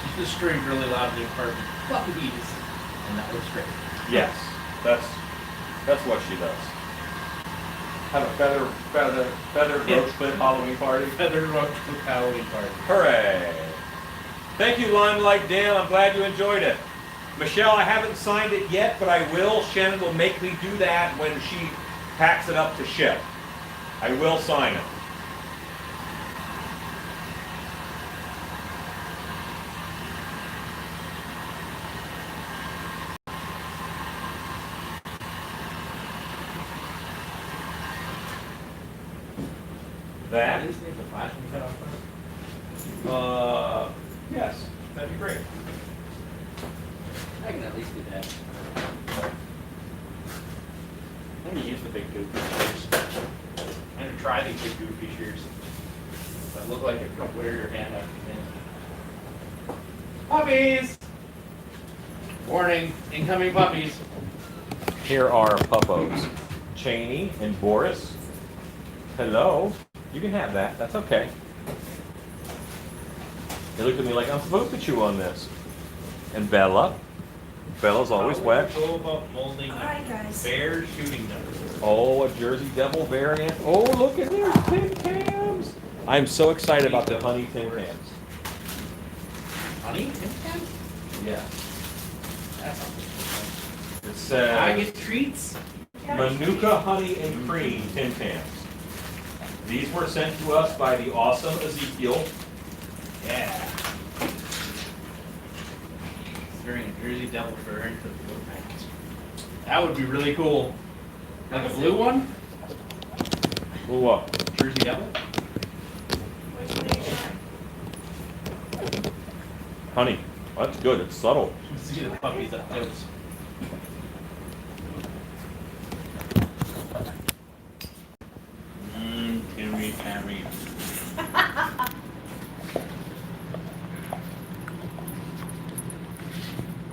She just screamed really loud in the apartment. Puppies. And that looks great. Yes, that's what she does. Have a feather roach clip Halloween party. Feather roach with Halloween party. Hooray! Thank you, Limelight Dan. I'm glad you enjoyed it. Michelle, I haven't signed it yet, but I will. Shannon will make me do that when she packs it up to ship. I will sign it. That? At least need the flashing cut off first. Yes, that'd be great. I can at least do that. I'm gonna use the big goofy shears. I'm gonna try these big goofy shears. That look like it could wear your hand out. Puppies! Warning, incoming puppies. Here are puppos. Cheney and Boris. Hello. You can have that. That's okay. They looked at me like I'm supposed to chew on this. And Bella. Bella's always wet. Go about molding All right, guys. bear shooting them. Oh, a Jersey Devil variant. Oh, look at these Tim Tams. I'm so excited about the honey Tim Tams. Honey? Tim Tams? Yeah. That's not It I says get treats? Manuka Honey and Cream Tim Tams. These were sent to us by the awesome Ezekiel. Yeah. During a Jersey Devil variant of the blue package. That would be really cool. Like a blue one? Ooh, what? Jersey Devil? Which one are you trying? Honey. That's good. It's subtle. See the puppies up close. Tammy.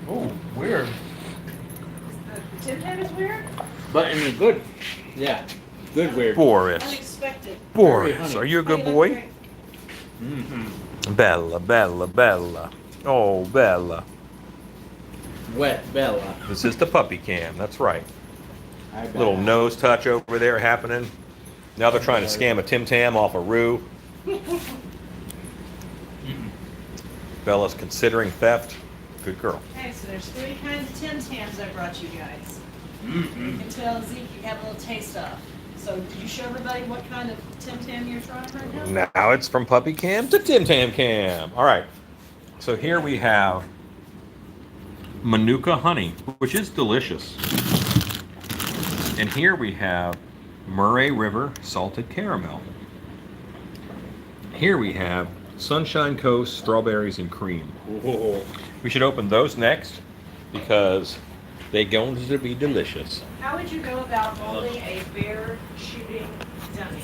Oh, weird. Tim Tam is weird? But in a good, yeah, good weird. Boris. Unexpected. Boris, are you a good Honey, boy? that's great. Mm-hmm. Bella, Bella, Bella. Oh, Bella. Wet Bella. This is the puppy cam. That's right. I bet. Little nose touch over there happening. Now they're trying to scam a Tim Tam off a Roo. Bella's considering theft. Good girl. Okay, so there's 3 kinds of Tim Tams I brought you guys. Mm-hmm. You can tell Zeke you have a little taste of. So did you show everybody what kind of Tim Tam you're trying right now? Now it's from puppy cam to Tim Tam cam. All right. So here we have Manuka honey, which is delicious. And here we have Murray River salted caramel. Here we have Sunshine Coast strawberries and cream. Whoa. We should open those next because they're going to be delicious. How would you go about molding a bear shooting dummy?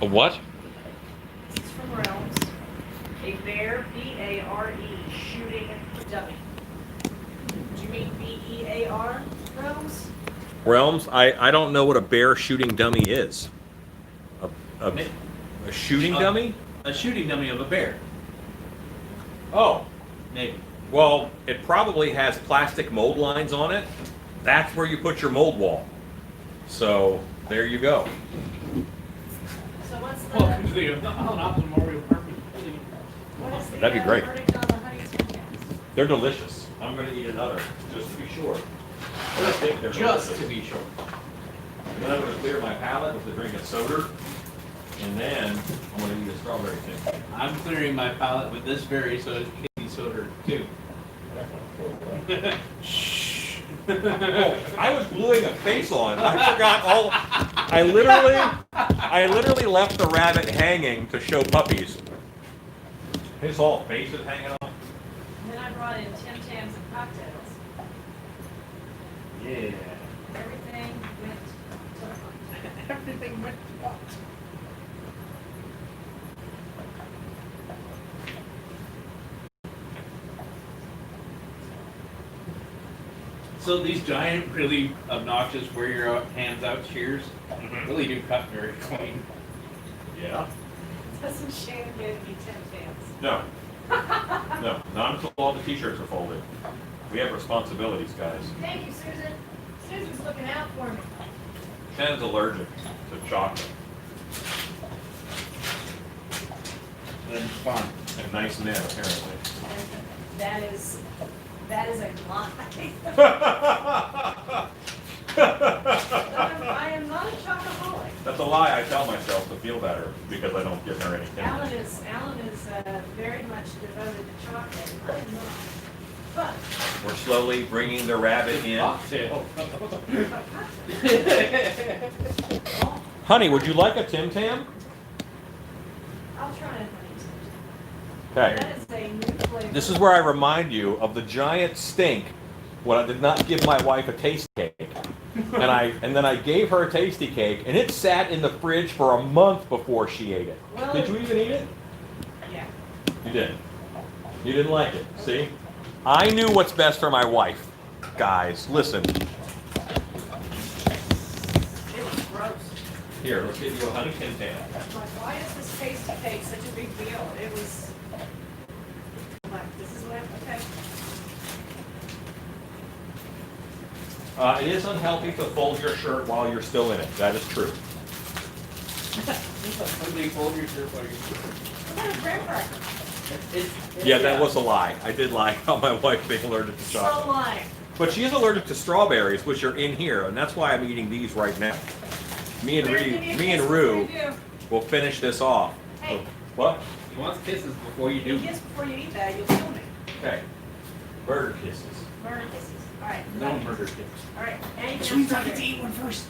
A what? This is from Realms. A bear, B-A-R-E, shooting dummy. Do you mean B-E-A-R, Realms? Realms, I don't know what a bear shooting dummy is. A shooting dummy? A shooting dummy of a bear. Oh, Maybe. well, it probably has plastic mold lines on it. That's where you put your mold wall. So there you go. So what's the, Well, the Memorial Park. what is the That'd be great. verdict on the honey Tim Tams? They're delicious. I'm going to eat another just to be sure. But I think they're Just delicious. to be sure. Then I'm going to clear my palate with a drink of soda. And then I'm going to eat a strawberry thing. I'm clearing my palate with this berry, so it's kidney soda too. Shh. Oh, I was gluing a face on. I forgot all. I literally left the rabbit hanging to show puppies. His whole face is hanging off. And then I brought in Tim Tams and cocktails. Yeah. Everything went So these giant, really obnoxious, wear your hands out shears really do cut very clean. Yeah. Doesn't Shannon give me 10 cents? No. No, not until all the t-shirts are folded. We have responsibilities, guys. Thank you, Susan. Susan's looking out for me. Shannon's allergic to chocolate Then fun. and nice knit, apparently. And that is a lie. I am not a chocoholic. That's a lie I tell myself to feel better because I don't give her any Alan candy. is very much devoted to chocolate. I'm not. But We're slowly bringing the rabbit in. Cocktail. Honey, would you like a Tim Tam? I'll try it. Okay. That is a new flavor. This is where I remind you of the giant stink when I did not give my wife a tasty cake. And then I gave her a tasty cake and it sat in the fridge for a month before she ate it. Well, Did you even eat it? Yeah. You didn't. You didn't like it. See? I knew what's best for my wife. Guys, listen. It was gross. Here, let's get you a honey Tim Tam. Like, why is this tasty cake such a big deal? It was like, this is what, okay. It is unhealthy to fold your shirt while you're still in it. That is true. Somebody fold your shirt while you're. What kind of graham cracker? Yeah, that was a lie. I did lie about my wife being allergic to So chocolate. lying. But she is allergic to strawberries, which are in here, and that's why I'm eating these right now. Me and Rue will finish this off. Hey. What? He wants kisses before you You do. kiss before you eat that, you'll kill me. Okay. Burger kisses. Murder kisses. All right. No murder kisses. All right. Anything Sweet, else I on get to there? eat one first.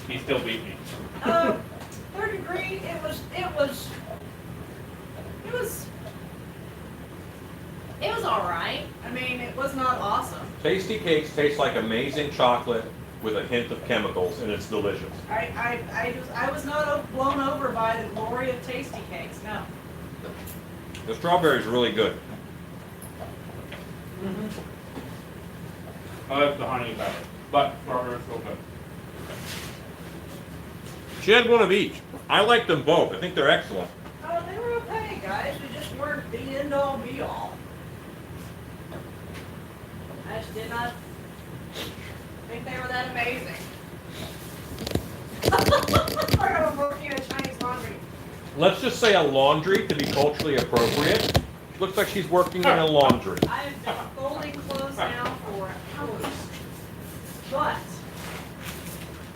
He still beat me. Third degree, it was all right. I mean, it was not awesome. Tasty cakes taste like amazing chocolate with a hint of chemicals, and it's delicious. I was not blown over by the glory of tasty cakes. No. The strawberry is really good. I like the honey better, but strawberry's still good. She had one of each. I like them both. I think they're excellent. Oh, they were okay, guys. They just weren't the end all be all. I just did not think they were that amazing. I'm working at Chinese laundry. Let's just say a laundry to be culturally appropriate. Looks like she's working in a laundry. I've been folding clothes now for hours. But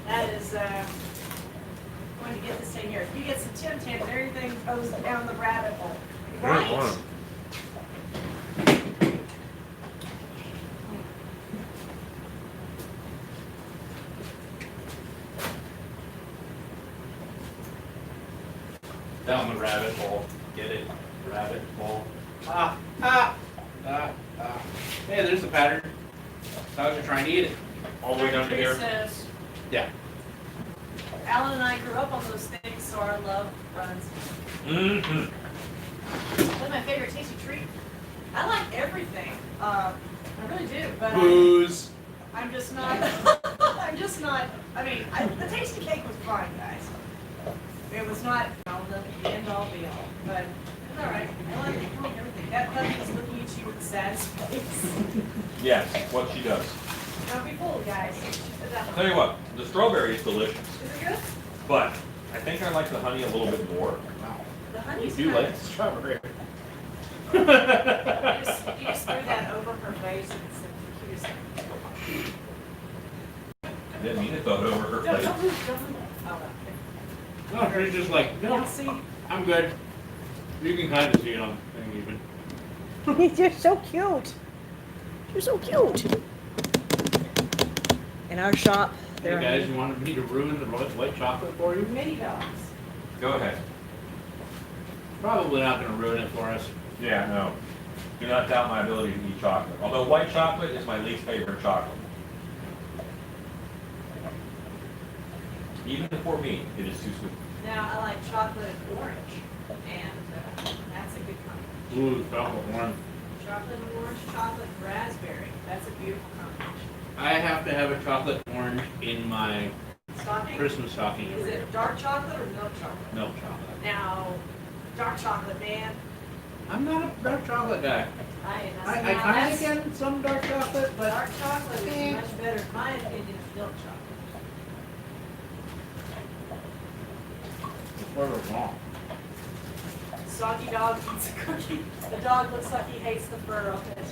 that is going to get this thing here. If you get some Tim Tams, everything goes down the rabbit hole. Right? Down the rabbit hole. Get it? Rabbit hole. Hey, there's the pattern. Dogs are trying to eat it. All the way down to It here. says, Yeah. Alan and I grew up on those things, so our love runs. Mm-hmm. That's my favorite tasty treat. I like everything. I really do, but Booze. I'm just not. I mean, the tasty cake was fine, guys. It was not the end all be all, but it's all right. I like everything. That puppy is looking at you with a sad face. Yes, what she does. Don't be fooled, guys. I'll tell you what, the strawberry is delicious, Is it good? but I think I like the honey a little bit more. The You honey's do kind like strawberry. you just threw that over her face and said the cutest thing. I didn't mean to throw it over her Don't plate. move, don't move. Oh, No, she's just like, no. no, See, I'm good. You can kind of see it on the thing even. you're so cute. You're so cute. In our shop, Hey there guys, are you wanted me to ruin the white chocolate for you? many dogs. Go ahead. Probably not gonna ruin it for us. Yeah, no. Do not doubt my ability to eat chocolate. Although white chocolate is my least favorite chocolate. Even for me, it is too sweet. Now, I like chocolate and orange, and that's a good combination. Ooh, chocolate one. Chocolate and orange, chocolate and raspberry, that's a beautiful combination. I have to have a chocolate orange in my Stocking? Christmas stocking Is every year. it dark chocolate or milk chocolate? Milk chocolate. Now, dark chocolate, man, I'm not a dark chocolate guy. I I now kind that's- of get some dark chocolate, but Dark chocolate Eh. is much better, in my opinion, than milk chocolate. the flavor's wrong. Soggy dog eats a cookie. The dog looks like he hates the fur on it.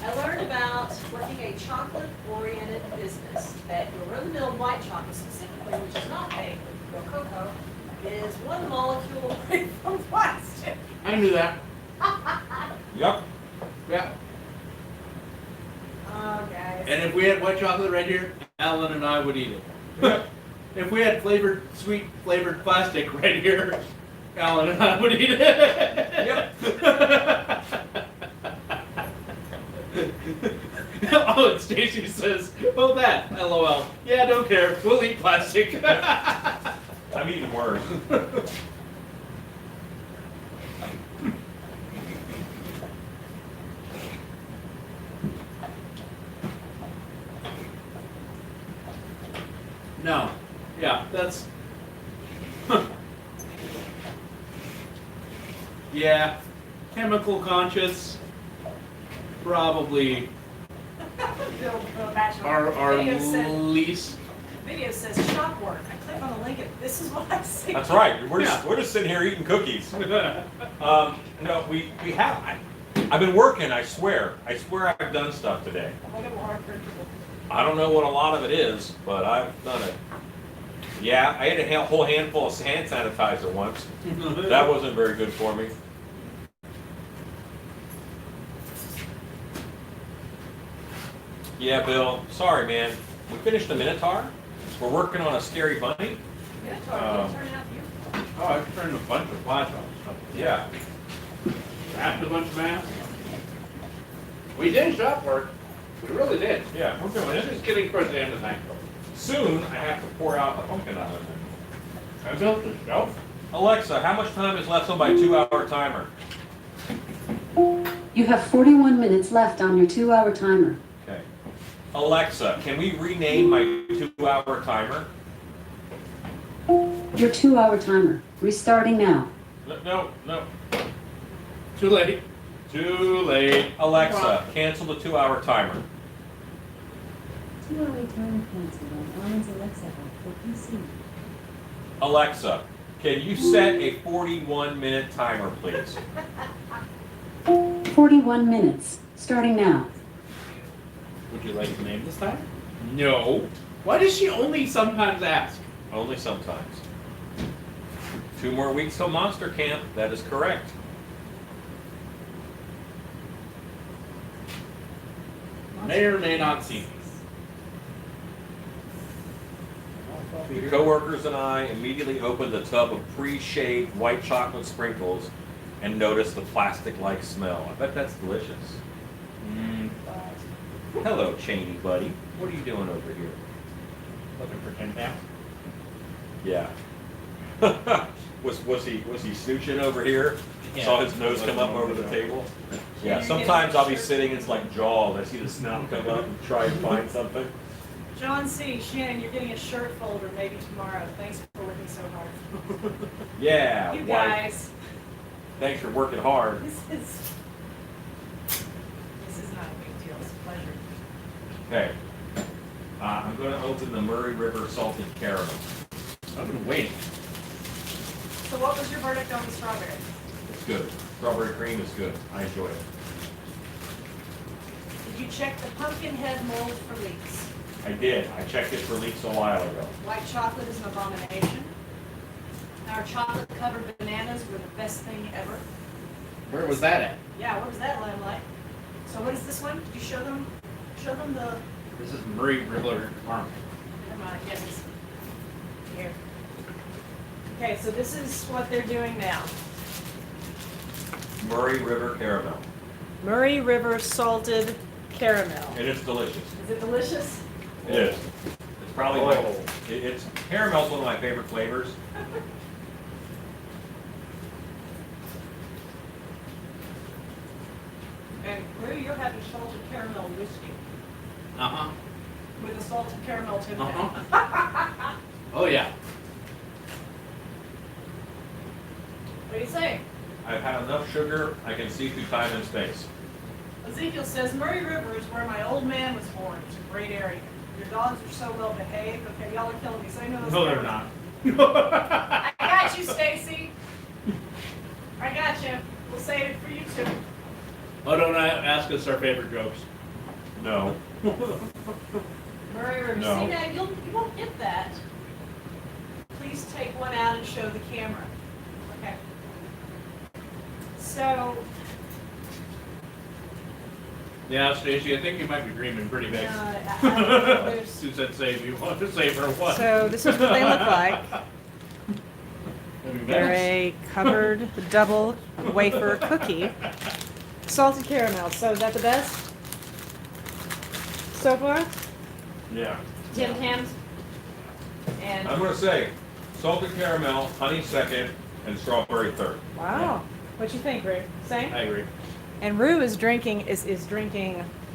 I learned about working a chocolate-oriented business that your run-of-the-mill white chocolate specifically, which is not made with real cocoa, is one molecule away from plastic. I knew that. Yep. Yeah. Oh, guys. And if we had white chocolate right here, Alan and I would eat it. If we had sweet flavored plastic right here, Alan and I would eat it. Yep. Oh, and Stacy says, "Oh, that, LOL. Yeah, don't care. We'll eat plastic." I'm eating worse. No. Yeah, that's. Yeah, chemical conscious. Probably Bill Bachelor. our Video says- least. Video says shop work. I click on the link and this is what I see. That's right. We're just, Yeah. we're just sitting here eating cookies. No, we have. I've been working. I swear. I swear I've done stuff today. Look at Warren Principal. I don't know what a lot of it is, but I've done it. Yeah, I had a whole handful of hand sanitizer once. That wasn't very good for me. Yeah, Bill. Sorry, man. We finished the Minotaur. We're working on a scary bunny. Minotaur, Um, turn it out beautiful. Oh, I've turned a bunch of flash on stuff. Yeah. Wrapped a bunch of masks. We did shop work. We really did. Yeah, we're doing This it. is getting towards the end of the night. Soon, I have to pour out the pumpkin oven. I built the shelf. Alexa, how much time is left on my 2-hour timer? You have 41 minutes left on your 2-hour timer. Okay. Alexa, can we rename my 2-hour timer? Your 2-hour timer. Restarting now. No. Too late. Too late. Alexa, cancel the 2-hour timer. 2-hour timer canceled on Armin's Alexa app for PC. Alexa, can you set a 41-minute timer, please? 41 minutes. Starting now. Would you like to name this time? No. Why does she only sometimes ask? Only sometimes. 2 more weeks till Monster Camp. That is correct. May or may not see me. The coworkers and I immediately opened the tub of pre-shaved white chocolate sprinkles and noticed the plastic-like smell. I bet that's delicious. Hello, Cheney buddy. What are you doing over here? Looking for 10 pounds? Yeah. was he snooching over here? Yeah. Saw his nose come up over the table. Yeah. Sometimes I'll be sitting. It's like Jaws. I see the snout come up and try and find something. John C. Shannon, you're getting a shirt folder maybe tomorrow. Thanks for working so hard. Yeah. You wife. guys, Thanks for working hard. this is not a big deal. It's a pleasure. Okay. I'm going to open the Murray River Salted Caramel. I've been waiting. So what was your verdict on the strawberry? It's good. Strawberry cream is good. I enjoy it. Did you check the pumpkin head mold for leaks? I did. I checked it for leaks a while ago. White chocolate is an abomination. Our chocolate covered bananas were the best thing ever. Where was that at? Yeah, what was that limelight? So what is this one? Did you show them the, This is Murray River Farm. never mind, yes, it's here. Okay, so this is what they're doing now. Murray River Caramel. Murray River salted caramel. It is delicious. Is it delicious? It is. It's probably my, it's caramel's one of my favorite flavors. And Rue, you're having salted caramel whiskey Uh-huh. with a salted caramel Tim Tam. Uh-huh. Oh, yeah. What do you say? I've had enough sugar, I can see through time and space. Ezekiel says, Murray River is where my old man was born. It's a great area. Your dogs are so well behaved. Okay, y'all are killing me. Say no. No, they're not. I got you, Stacy. I got you. We'll save it for you too. Oh, don't ask us our favorite jokes. No. Murray River. No. See now, you won't get that. Please take one out and show the camera. Okay. So, Yeah, Stacy, I think you might be dreaming pretty big. there's Sue said save. You want to save her what? So this is what they look like. Have you They're been? a covered double wafer cookie. Salted caramel. So is that the best so far? Yeah. Tim Tams. And I'm gonna say salted caramel, honey second, and strawberry third. Wow. What you think, Rue? Same? I agree. And Rue is drinking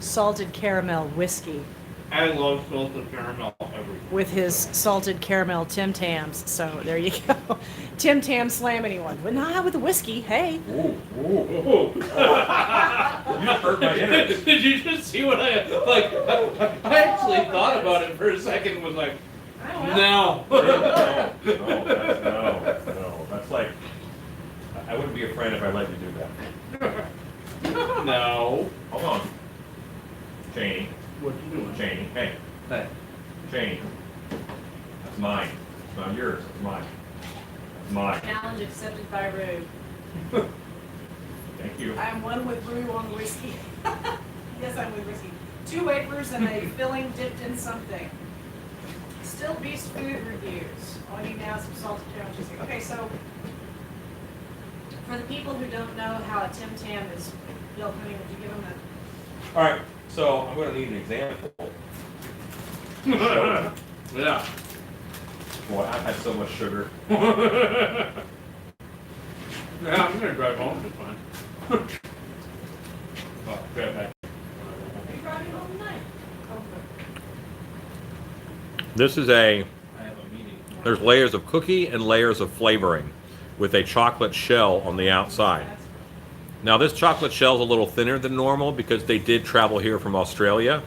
salted caramel whiskey I love salted caramel everything. with his salted caramel Tim Tams. So there you go. Tim Tam slam anyone. But not with the whiskey. Hey. Ooh, ooh. You hurt my innards. Did you just see what I like? I actually thought about it for a second. And was like, no. No. That's like, I wouldn't be a friend if I let you do that. No. Hold on. Cheney, What you doing? Cheney, hey, Hey. Cheney. That's mine. It's not yours, it's mine. It's mine. challenge accepted by Rue. Thank you. I'm one with Rue on the whiskey. Yes, I'm with whiskey. 2 wafers and a filling dipped in something. Still Beast food reviews. All I need now is some salted caramel cheesecake. Okay, so for the people who don't know how a Tim Tam is built, honey, would you give them a All right, so I'm gonna need an example. Yeah. Boy, I've had so much sugar. Yeah, I'm gonna drive home just fine. Oh, grab that. Are you driving home tonight? This is I have a meeting. there's layers of cookie and layers of flavoring with a chocolate shell on the outside. Now this chocolate shell is a little thinner than normal because they did travel here from Australia.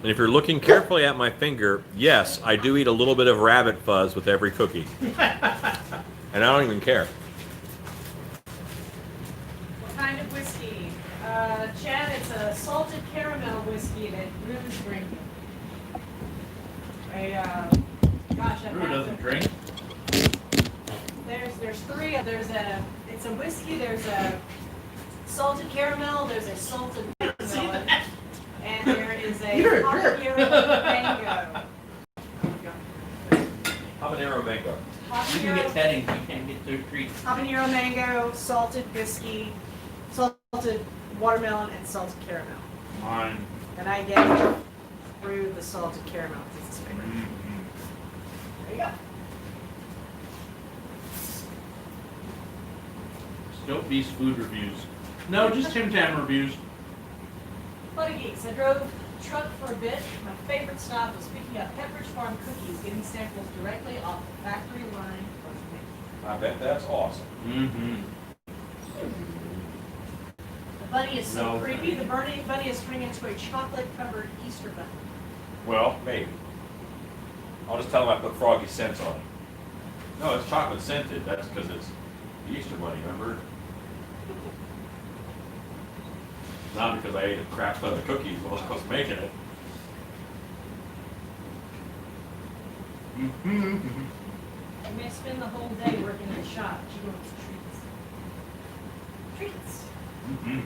And if you're looking carefully at my finger, yes, I do eat a little bit of rabbit fuzz with every cookie. And I don't even care. What kind of whiskey? Chad, it's a salted caramel whiskey that Rue's drinking. Gosh, I've Rue had doesn't to- drink. There's 3. It's a whiskey. There's a salted caramel. There's a salted watermelon, and there is a You're a habanero mango. Habanero mango. You can get settings, you can't get those treats. Habanero mango, salted whiskey, salted watermelon, and salted caramel. On. And I get through the salted caramel. This is his favorite. There you go. Still Beast food reviews. No, just Tim Tam reviews. Buddy Geeks, I drove truck for a bit. My favorite stop was picking up Pepperidge Farm cookies, getting samples directly off the factory line from me. I bet that's awesome. Mm-hmm. The bunny is so No. creepy. The bunny is turning into a chocolate-covered Easter bunny. Well, maybe. I'll just tell them I put froggy scents on it. No, it's chocolate scented. That's because it's the Easter bunny, remember? Not because I ate a crap ton of cookies while I was making it. Mm-hmm. You may spend the whole day working in the shop. She wants treats. Treats. Mm-hmm.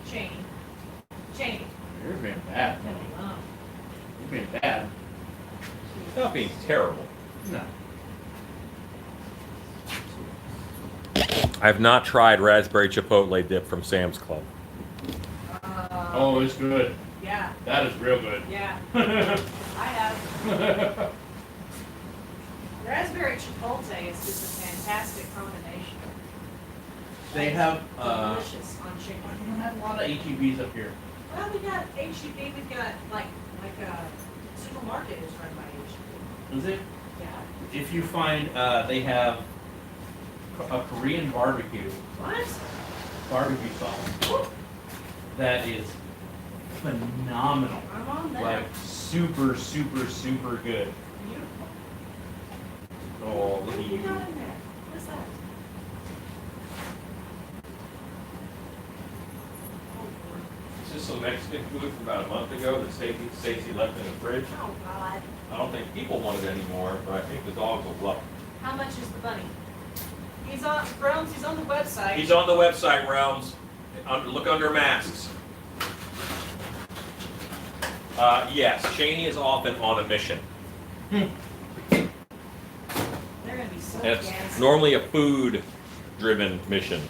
Cheney. You're being bad. Wow. You're being bad. It's not being terrible. No. I've not tried raspberry chipotle dip from Sam's Club. Oh, it's good. Yeah, Yeah, That is real good. yeah, I have. Raspberry chipotle is just a fantastic combination. They have, Delicious on I chicken. don't have a lot of HEBs up here. Well, we got HEB, we've got like supermarket is run by HEB. Is it? Yeah. If you find, they have a Korean barbecue What? sauce that is phenomenal. I'm on there. Like super, super, super good. Beautiful. Oh, look What at have you you. got in there? What is that? This is some Mexican food from about a month ago that Stacy left in the fridge. Oh, God. I don't think people want it anymore, but I think the dogs will love it. How much is the bunny? He's on, Realms, he's on the website. He's on the website, Realms. Look under masks. Yes, Cheney is often on a mission. They're gonna be so And it's gassy. normally a food-driven mission.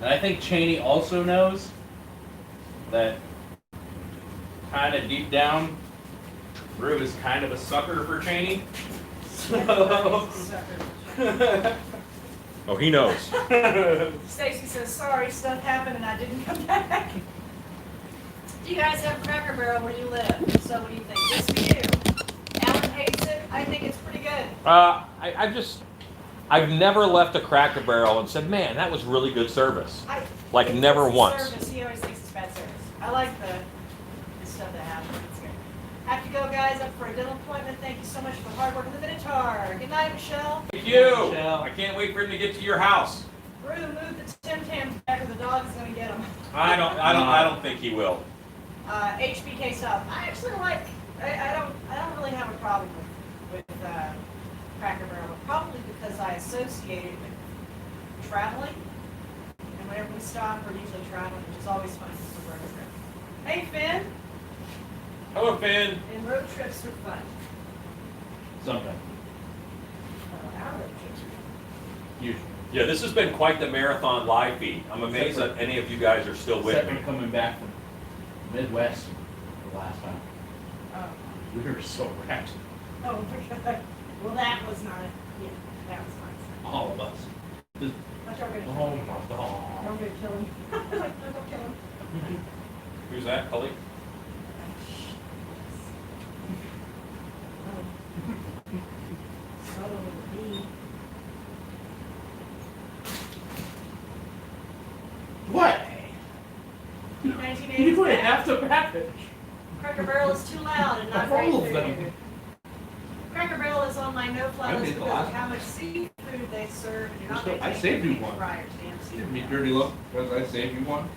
And I think Cheney also knows that kind of deep down, Rue is kind of a sucker for Cheney. So, Sucker. Oh, he knows. Stacy says, sorry, stuff happened and I didn't come back. Do you guys have Cracker Barrel where you live? So what do you think? This for you. Alan hates it. I think it's pretty good. I've never left a Cracker Barrel and said, man, that was really good service. Like, It's never the once. Service. He always thinks it's bad service. I like the stuff that happens. It's good. Have to go, guys, up for a dental appointment. Thank you so much for the hard work in the Minotaur. Good night, Michelle. Thank you. Michelle. I can't wait for him to get to your house. Rue, move the Tim Tams back or the dog is gonna get them. I don't think he will. HBK stuff. I actually like. I don't really have a problem with Cracker Barrel, probably because I associate it with traveling. And whenever we stop, we're usually traveling, which is always fun for road trip. Hey, Finn. Hello, Finn. And road trips are fun. Sometimes. Our road trips are fun. Usually. Yeah, this has been quite the marathon live feed. I'm amazed that any of you guys are still with Except me. for coming back from Midwest the last time. Oh. We were so wrecked. Oh my God. Well, that was not. Yeah, that was nice. All of us. Just, I thought we were oh gonna my God. I'm gonna kill him. Like, no, don't kill him. Who's that, Cully? Son of a bee. What? 1980s You wouldn't back. have to wrap it. Cracker Barrel is too loud and not great All of them. food. Cracker Barrel is on my no-fly I list made the because of last how much seafood they serve, and you're not I making saved you anything one. prior to damn seafood. Give me dirty look because I saved you one.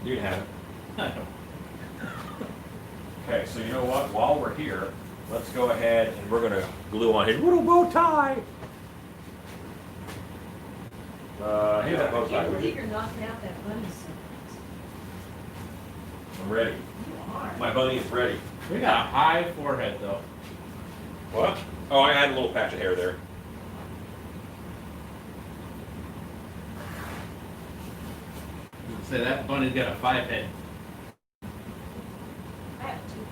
You can have it. I know. Okay, so you know what? While we're here, let's go ahead and we're gonna glue on his little bow tie. Here's that bow I tie. can't would believe you? you're knocking out that bunny so I'm ready. fast. You are. My bunny is ready. We got a high forehead though. What? Oh, I had a little patch of hair there. Say that bunny's got a 5 head. I have two.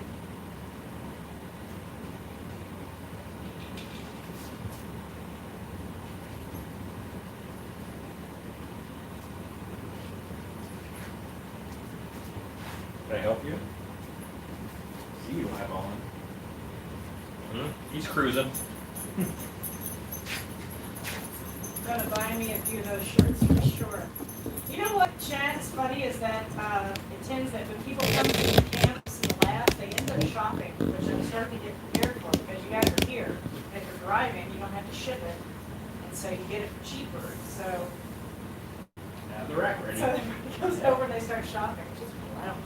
Can I help you? See you eyeballing. He's cruising. Gonna buy me a few of those shirts for sure. You know what, Chad, is funny is that it tends that when people come to the camps and the labs, they end up shopping, which I'm starting to get prepared for because you guys are here. If you're driving, you don't have to ship it, and so you get it for cheaper. So Have the rack ready. so everybody goes over and they start shopping, which is cool. I don't.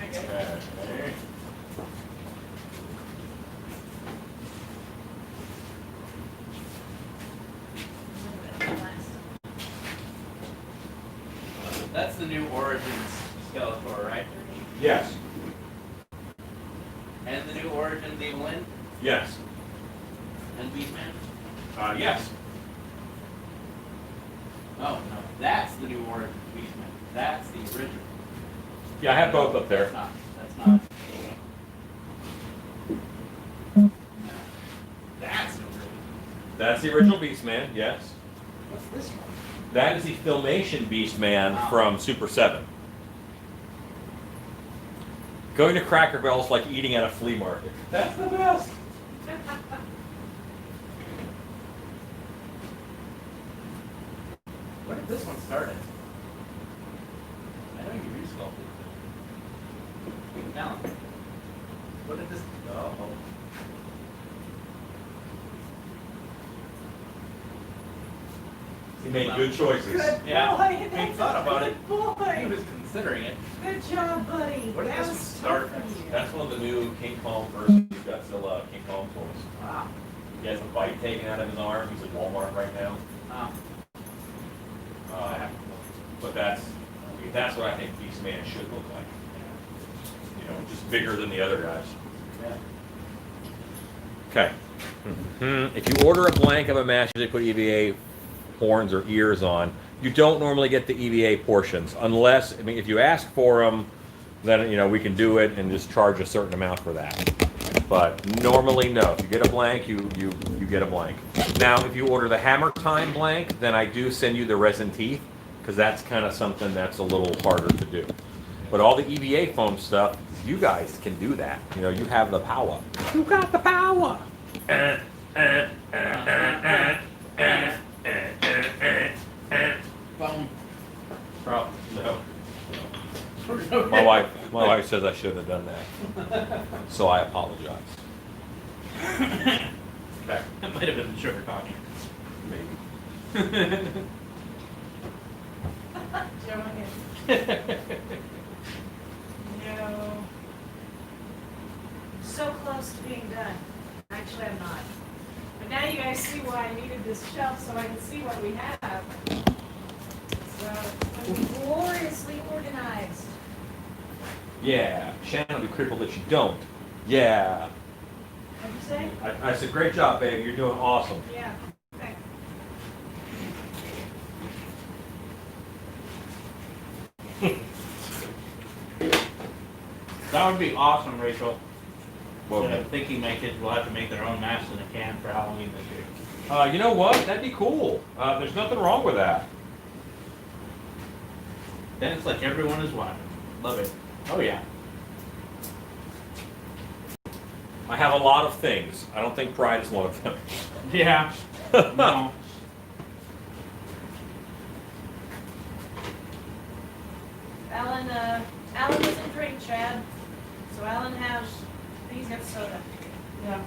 Okay. Okay. That's the new Origins Skeletor, right? Yes. And the new Origins Evelyn. Yes. and Beastman? Yes. Oh, no, that's the new Orange Beastman. That's the original. Yeah, I have both up there. That's not. That's the original. That's the original Beastman, yes. What's this one? That is the Filmation Beastman from Super 7. Going to Cracker Barrel is like eating at a flea market. That's the best. When did this one start at? I know you resculpted it. Now, what did this? Oh. He made good choices. Good Yeah, boy. he That's thought a about good it. He boy. was considering it. Good job, buddy. What did That this was one start tough at? for you. That's one of the new King Kong versions. He's got still King Kong toys. Wow. He has a bite taken out of his arm. He's at Walmart right now. Wow. But that's what I think Beastman should look like. You know, just bigger than the other guys. Yeah. Okay. If you order a blank of a mask, they put EVA horns or ears on. You don't normally get the EVA portions unless, I mean, if you ask for them, then you know we can do it and just charge a certain amount for that. But normally, no. If you get a blank, you get a blank. Now, if you order the Hammer Time blank, then I do send you the resin teeth because that's kind of something that's a little harder to do. But all the EVA foam stuff, you guys can do that. You know, you have the power. You got the power. Boom. Oh, no. My wife says I shouldn't have done that. So I apologize. Okay. That might have been the sugar talking. Maybe. Joanne. No. So close to being done. Actually, I'm not. But now you guys see why I needed this shelf so I can see what we have. So it's going to be gloriously organized. Yeah. Shannon will be crippled if you don't. Yeah. What'd you say? I said, great job, babe. You're doing awesome. Yeah. Okay. That would be awesome, Rachel. Well, I'm thinking my kids will have to make their own masks in a can for Halloween this year. you know what? That'd be cool. There's nothing wrong with that. Then it's like everyone is one. Love it. Oh yeah. I have a lot of things. I don't think pride is one of them. Yeah. No. Alan doesn't drink, Chad. So Alan has, he's got soda. Yeah.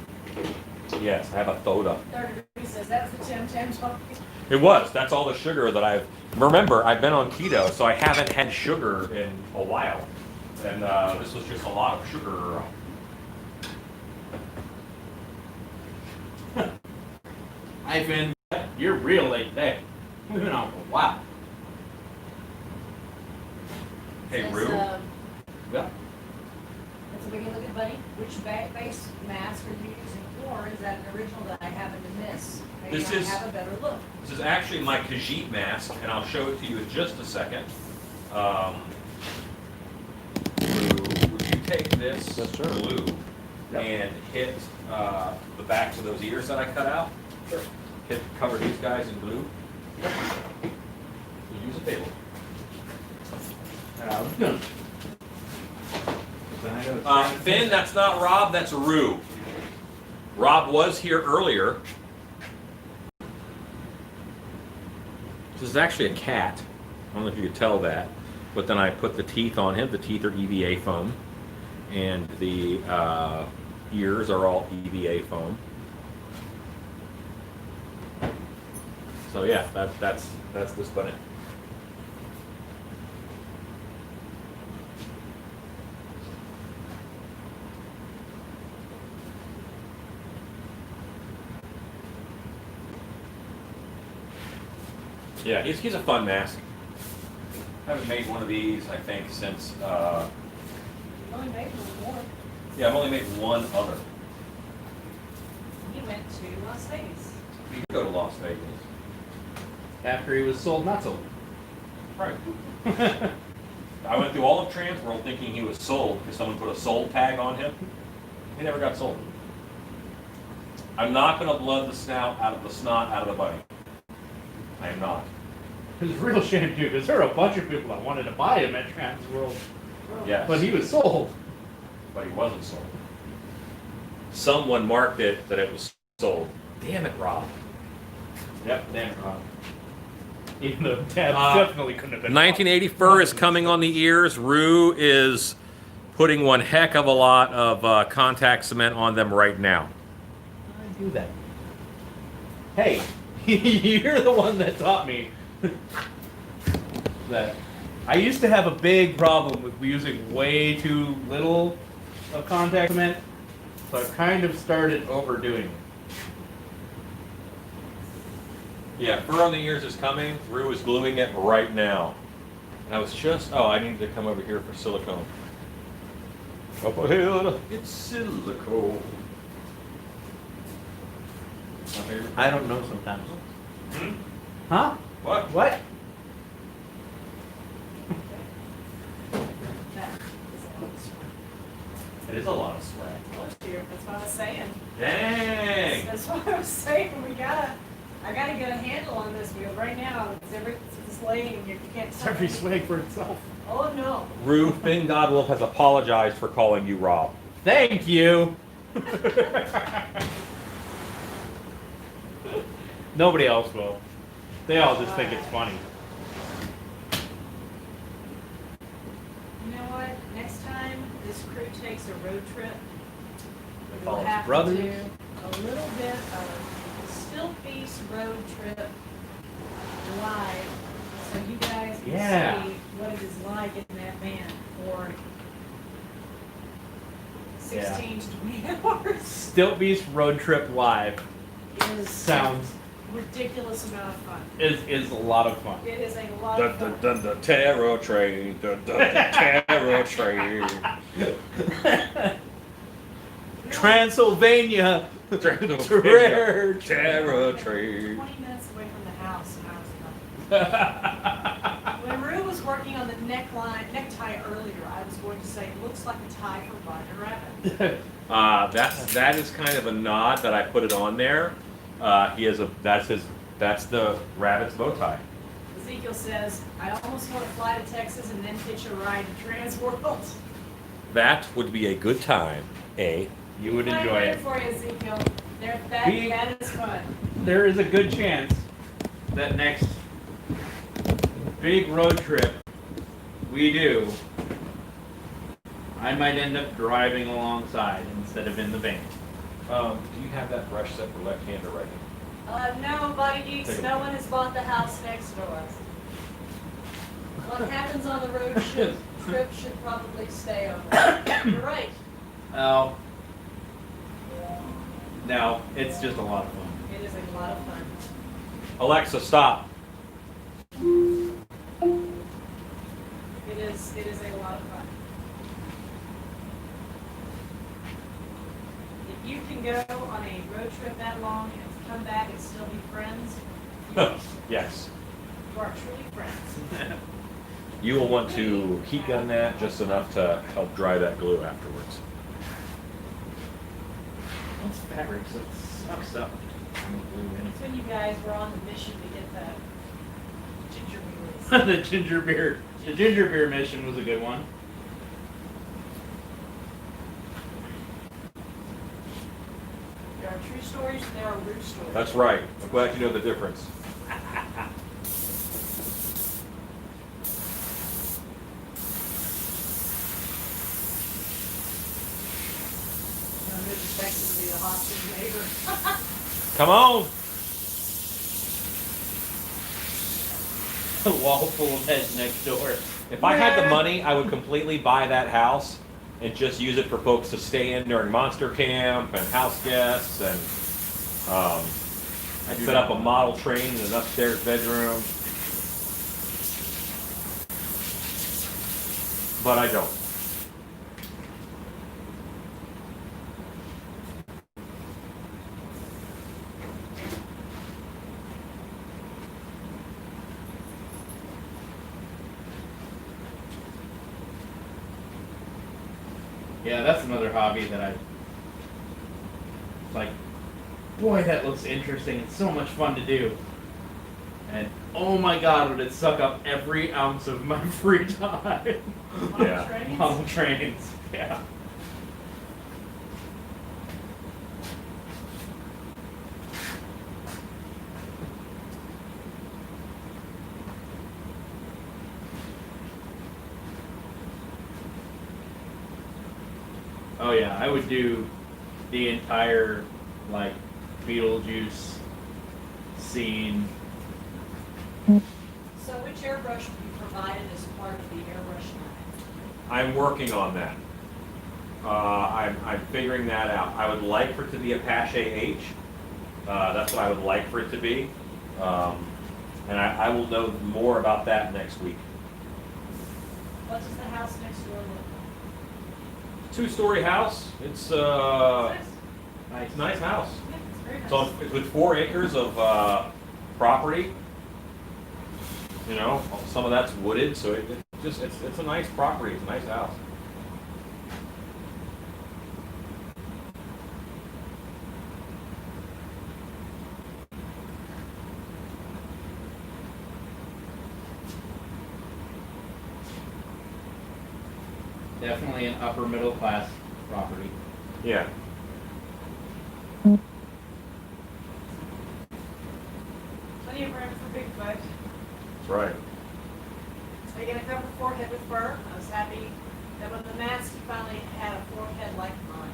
Yes, I have a soda. He says that's the Tim Tam talking. It was. That's all the sugar that I've. Remember, I've been on keto, so I haven't had sugar in a while, and this was just a lot of sugar. Ivan, you're real late today. We've been on for a while. Hey, Says, Rue. Yeah. That's a big look at buddy. Which face mask are you using for? Is that an original that I happen to miss? Maybe This I is- have a better look. This is actually my Khajiit mask, and I'll show it to you in just a second. Rue, would you take this Yes, sir. glue Yep. and hit the backs of those ears that I cut out? Sure. Cover these guys in glue. We'll use a table. Finn, that's not Rob, that's Rue. Rob was here earlier. This is actually a cat. I don't know if you could tell that. But then I put the teeth on him. The teeth are EVA foam. And the ears are all EVA foam. So yeah, that's this bunny. Yeah, he's a fun mask. Haven't made one of these, I think, since You only made one more. yeah, I've only made one other. He went to Las Vegas. You can go to Las Vegas. After he was sold, not sold. Right. I went through all of Transworld thinking he was sold because someone put a sold tag on him. He never got sold. I'm not going to blood the snot out of the bunny. I am not. It was a real shame too, because there were a bunch of people that wanted to buy him at Transworld, Yes. but he was sold. But he wasn't sold. Someone marked it that it was sold. Damn it, Rob. Yep, damn it, Rob. Even though Dad definitely couldn't have been. 1980 fur is coming on the ears. Rue is putting one heck of a lot of contact cement on them right now. I do that. Hey, you're the one that taught me that. I used to have a big problem with using way too little of contact cement, so I kind of started overdoing it. Yeah, fur on the ears is coming. Rue is gluing it right now. And I was just, I needed to come over here for silicone. Up ahead, it's silicone. I don't know sometimes. Hmm? Huh? What? What? That is a lot of sweat. It is a lot of sweat. Last year, that's what I was saying. Dang! That's what I was saying. I gotta get a handle on this because right now it's laying here. You can't. It's every swag for itself. Oh no. Rue, Finn Godwolf has apologized for calling you Rob. Thank you. Nobody else will. They all just think it's funny. You know what? Next time this crew takes a road trip, we'll follow have brothers. to do a little bit of Still Feast road trip live, so you guys can Yeah. see what it is like in that van for 16 to 20 hours. Stilt Beast Road Trip Live Is sounds ridiculous amount of fun. is a lot of fun. It is a lot of fun. The tarot train, the tarot train. Transylvania. Tarot train. 20 minutes away from the house, and I was not. When Rue was working on the necktie earlier, I was going to say, it looks like a tie for Roger Rabbit. That is kind of a nod that I put it on there. That's the rabbit's bow tie. Ezekiel says, I almost want to fly to Texas and then hitch a ride to Transworld. That would be a good time, eh? You would I'm enjoy ready it. for you, Ezekiel. That is fun. There is a good chance that next big road trip we do, I might end up driving alongside instead of in the van. Do you have that brush set for left-hand or right-hand? No, Buddy Geeks, Take a no one has bought the house next to us. What happens on the road trip should probably stay over. You're right. Oh. No, it's just a lot of fun. It is a lot of fun. Alexa, stop. It is a lot of fun. If you can go on a road trip that long and come back and still be friends, Yes. you are truly friends. You will want to heat gun that just enough to help dry that glue afterwards. Those fabrics, it sucks up. It's when you guys were on the mission to get the ginger beer. The ginger beer mission was a good one. There are true stories and there are rude stories. That's right. I'm glad you know the difference. I'm expecting to be the hostage neighbor. Come on. A wall full of heads next door. If I had the money, I would completely buy that house and just use it for folks to stay in during monster camp and house guests, and I'd set up a model train in an upstairs bedroom. But I don't. Yeah, that's another hobby that I like. Boy, that looks interesting. It's so much fun to do. And oh my God, would it suck up every ounce of my free time? Yeah. Model trains. Yeah. Oh yeah, I would do the entire like Beetlejuice scene. So which airbrush will be provided as part of the airbrush line? I'm working on that. I'm figuring that out. I would like for it to be Apache H. That's what I would like for it to be. And I will know more about that next week. What does the house next door look Two-story house. It's like? Nice. a nice house. Yeah, it's very It's, nice. it's with 4 acres of property. You know, some of that's wooded, so it's a nice property. It's a nice house. Definitely an upper middle class property. Yeah. Plenty of room for Bigfoot. That's right. So you're gonna cover forehead with fur. I was happy that when the mask, he finally had a forehead like mine.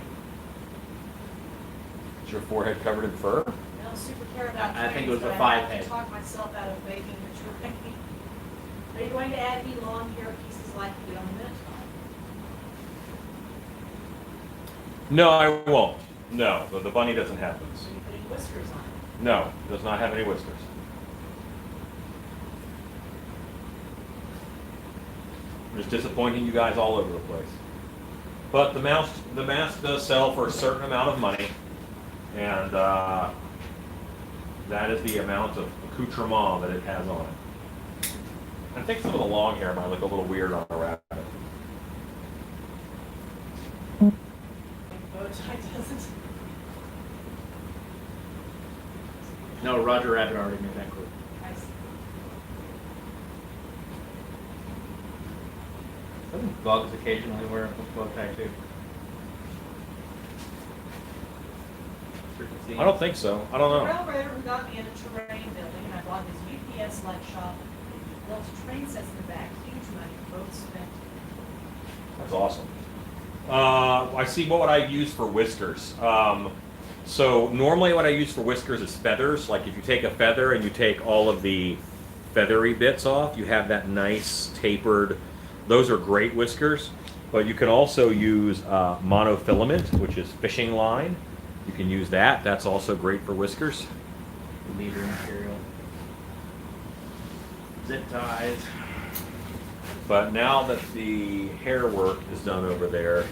Is your forehead covered in fur? I don't super care about I think it was trains, a but I have 5-head. to talk myself out of baking the train. Are you going to add any long hair pieces like you do on the Minotaur? No, I won't. No, the bunny doesn't have those. Are you putting whiskers on it? No, does not have any whiskers. I'm just disappointing you guys all over the place. But the mask does sell for a certain amount of money, and that is the amount of accoutrement that it has on it. I think some of the long hair might look a little weird on a rabbit. Bow tie doesn't. No, Roger Rabbit already made that clue. I see. Doesn't Bugs occasionally wear a bow tie too? I don't think so. I don't The know. railroader who got me in a terrain building, and I bought his UPS-like shop. He built train sets in the back, huge money, both spent. That's awesome. I see. What would I use for whiskers? So normally what I use for whiskers is feathers. Like if you take a feather and you take all of the feathery bits off, you have that nice tapered. Those are great whiskers. But you can also use monofilament, which is fishing line. You can use that. That's also great for whiskers. Leader material. Zip ties. But now that the hair work is done over there,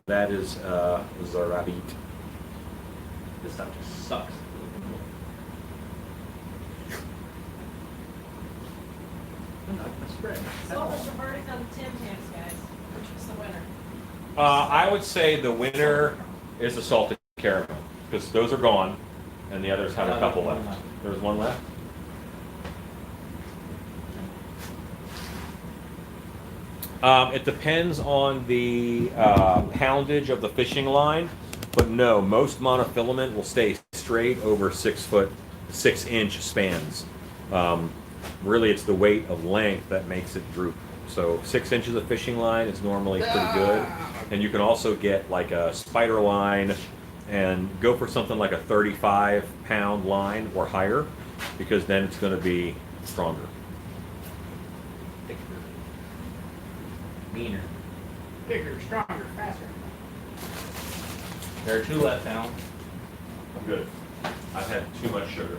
that is Zarabit. This stuff just sucks. So what's your verdict on the Tim Tams, guys? Which was the winner? I would say the winner is the salted caramel, because those are gone, and the others have a couple left. There's one left. It depends on the poundage of the fishing line, but no, most monofilament will stay straight over 6-inch spans. Really, it's the weight of length that makes it droop. So 6 inches of fishing line is normally pretty good, and you can also get like a spider line and go for something like a 35-pound line or higher, because then it's going to be stronger. Thicker. Meaner. Bigger, stronger, faster. There are 2 left now. I'm good. I've had too much sugar.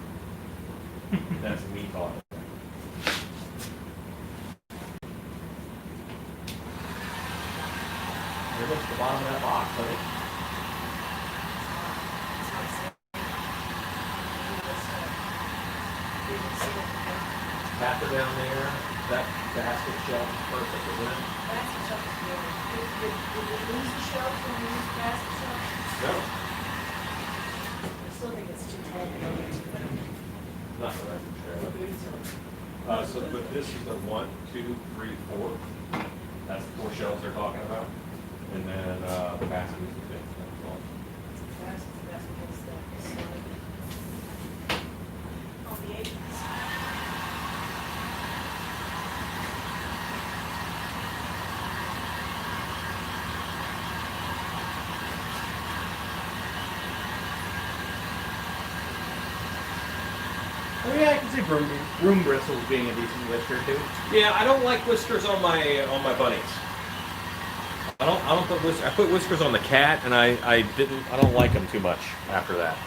That's me talking. Here looks the bottom of that box, honey. Tap it down there. That basket shelf is perfect, isn't it? Basket shelf is good. Did we lose the shelf when we used the basket shelf? No, I still think it's too tall to go into. not that I can share. So, but this is the 1, 2, 3, 4. That's the 4 shelves they're talking about. And then the basket is the 5th. That's all. That's the best place that is on the edges. Oh yeah, I can see broom bristles being a decent whisker too. Yeah, I don't like whiskers on my bunnies. I don't put whiskers. I put whiskers on the cat, and I don't like them too much after that.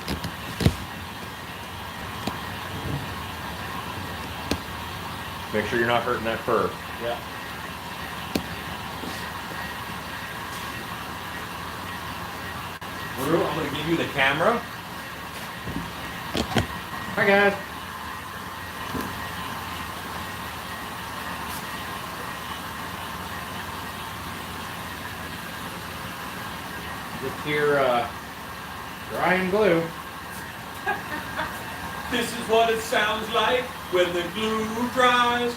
Make sure you're not hurting that fur. Yeah. Rue, I'm gonna give you the camera. Hi guys. Just here, drying glue. This is what it sounds like when the glue dries.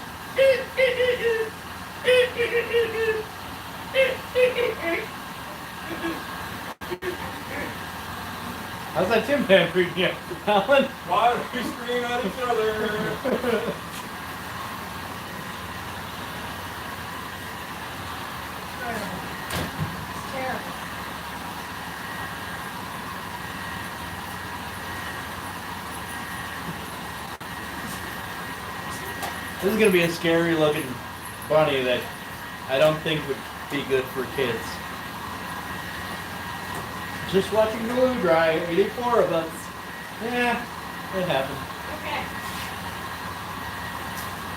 How's that Tim Tam treating you, Alan? Why do we scream at each other? It's terrible. This is gonna be a scary looking bunny that I don't think would be good for kids. Just watching glue dry, 84 of us. Yeah, it happened. Okay.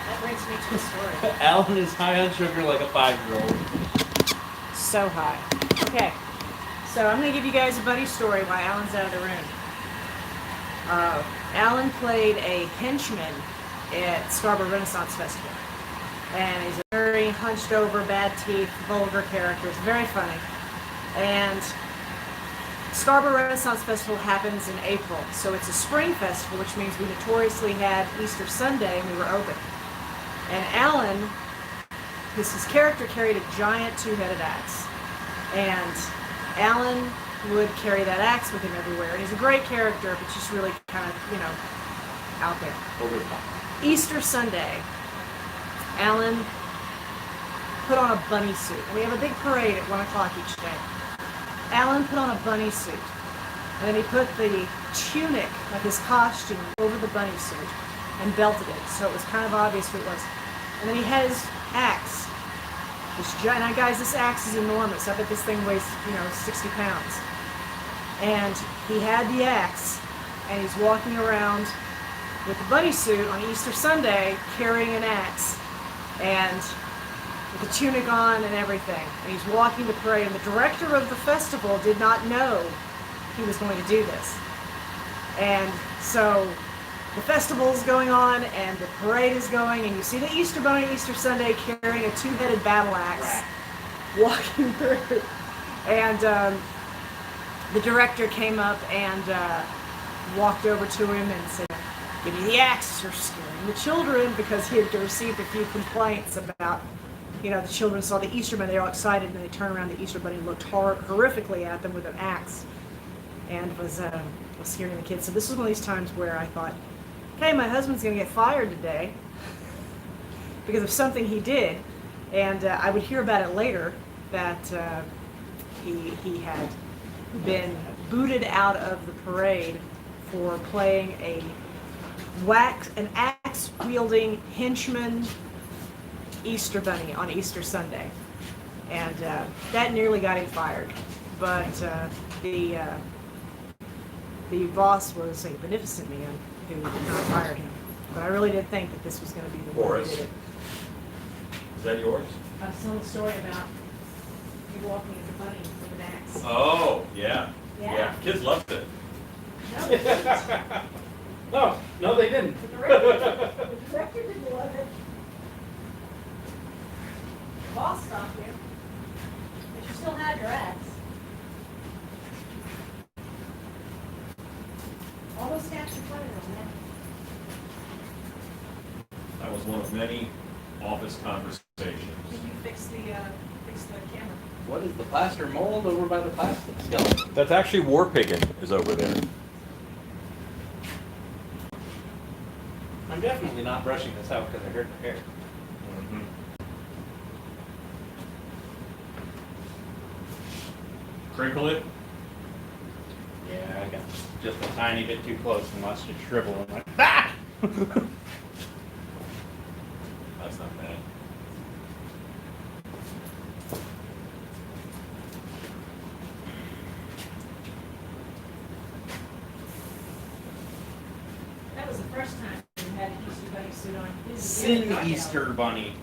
That brings me to a story. Alan is high on sugar like a 5-year-old. So high. Okay. So I'm going to give you guys a buddy story while Alan's out of the room. Alan played a henchman at Scarborough Renaissance Festival. And he's a very hunched over, bad teeth, vulgar character. It's very funny. And Scarborough Renaissance Festival happens in April. So it's a spring festival, which means we notoriously had Easter Sunday and we were open. And Alan, his character carried a giant 2-headed axe. And Alan would carry that axe with him everywhere. And he's a great character, but just really kind of, out there. Over the top. Easter Sunday, Alan put on a bunny suit. We have a big parade at 1 o'clock each day. Alan put on a bunny suit. And then he put the tunic, like his costume, over the bunny suit and belted it. So it was kind of obvious who it was. And then he had his axe. This giant, now guys, this axe is enormous. I bet this thing weighs, 60 pounds. And he had the axe, and he's walking around with the bunny suit on Easter Sunday, carrying an axe, and with the tunic on and everything. And he's walking the parade, and the director of the festival did not know he was going to do this. And so the festival is going on, and the parade is going, and you see the Easter Bunny Easter Sunday carrying a 2-headed battle axe, walking through. And the director came up and walked over to him and said, "Give me the axe, you're scaring the children," because he had received a few complaints about, the children saw the Easter Bunny, they were all excited, and they turned around, the Easter Bunny looked horrifically at them with an axe, and was scaring the kids. So this was one of these times where I thought, okay, my husband's going to get fired today because of something he did, and I would hear about it later that he had been booted out of the parade for playing an axe-wielding henchman Easter Bunny on Easter Sunday, and that nearly got him fired. But the boss was a beneficent man who did not fire him. But I really did think that this was going to be the one who Horace. did it. Is that yours? I was telling a story about you walking as a bunny with an axe. Oh, yeah. Yeah. Kids loved it. No, No, they didn't. the director didn't love it. Boss stopped you. But you still had your axe. All those stats are playing on that. That was one of many office conversations. Did you fix the camera? What is the plaster mold over by the plastic skeleton? That's actually War Piggin is over there. I'm definitely not brushing this out because I hurt my hair. Crinkle it. Yeah, I got just a tiny bit too close and watched it shrivel and like, ah! That's not bad. That was the first time you had an Easter bunny suit on. This is Sin really Easter bunny.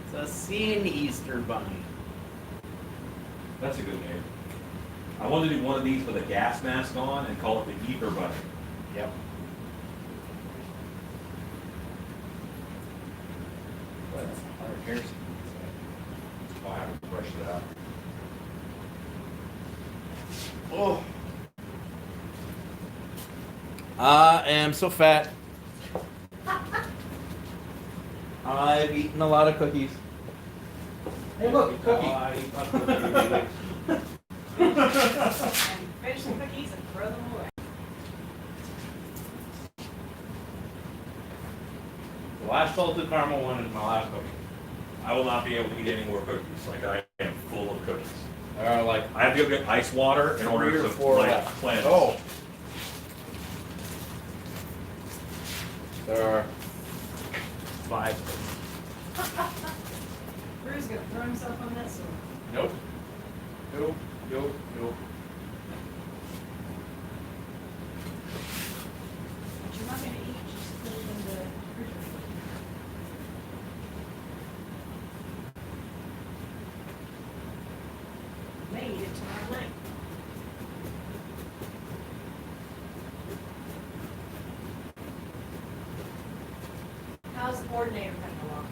It's a sin Easter bunny. That's a good name. I want to do one of these with a gas mask on and call it the Ether Bunny. Yep. I'll have to brush it out. Oh. I am so fat. I've eaten a lot of cookies. Hey, look, a cookie. And finish the cookies and throw them away. The last salted caramel one is my last cookie. I will not be able to eat any more cookies. Like I am full of cookies. There are like I have to go get ice water in order 3 or to 4 like, left. cleanse. Oh. There are 5. Drew's gonna throw himself on that sword. Nope. Nope. Nope. Nope. But you're not gonna eat, just put it in the refrigerator. May eat it tomorrow night. How's the coordinator coming along?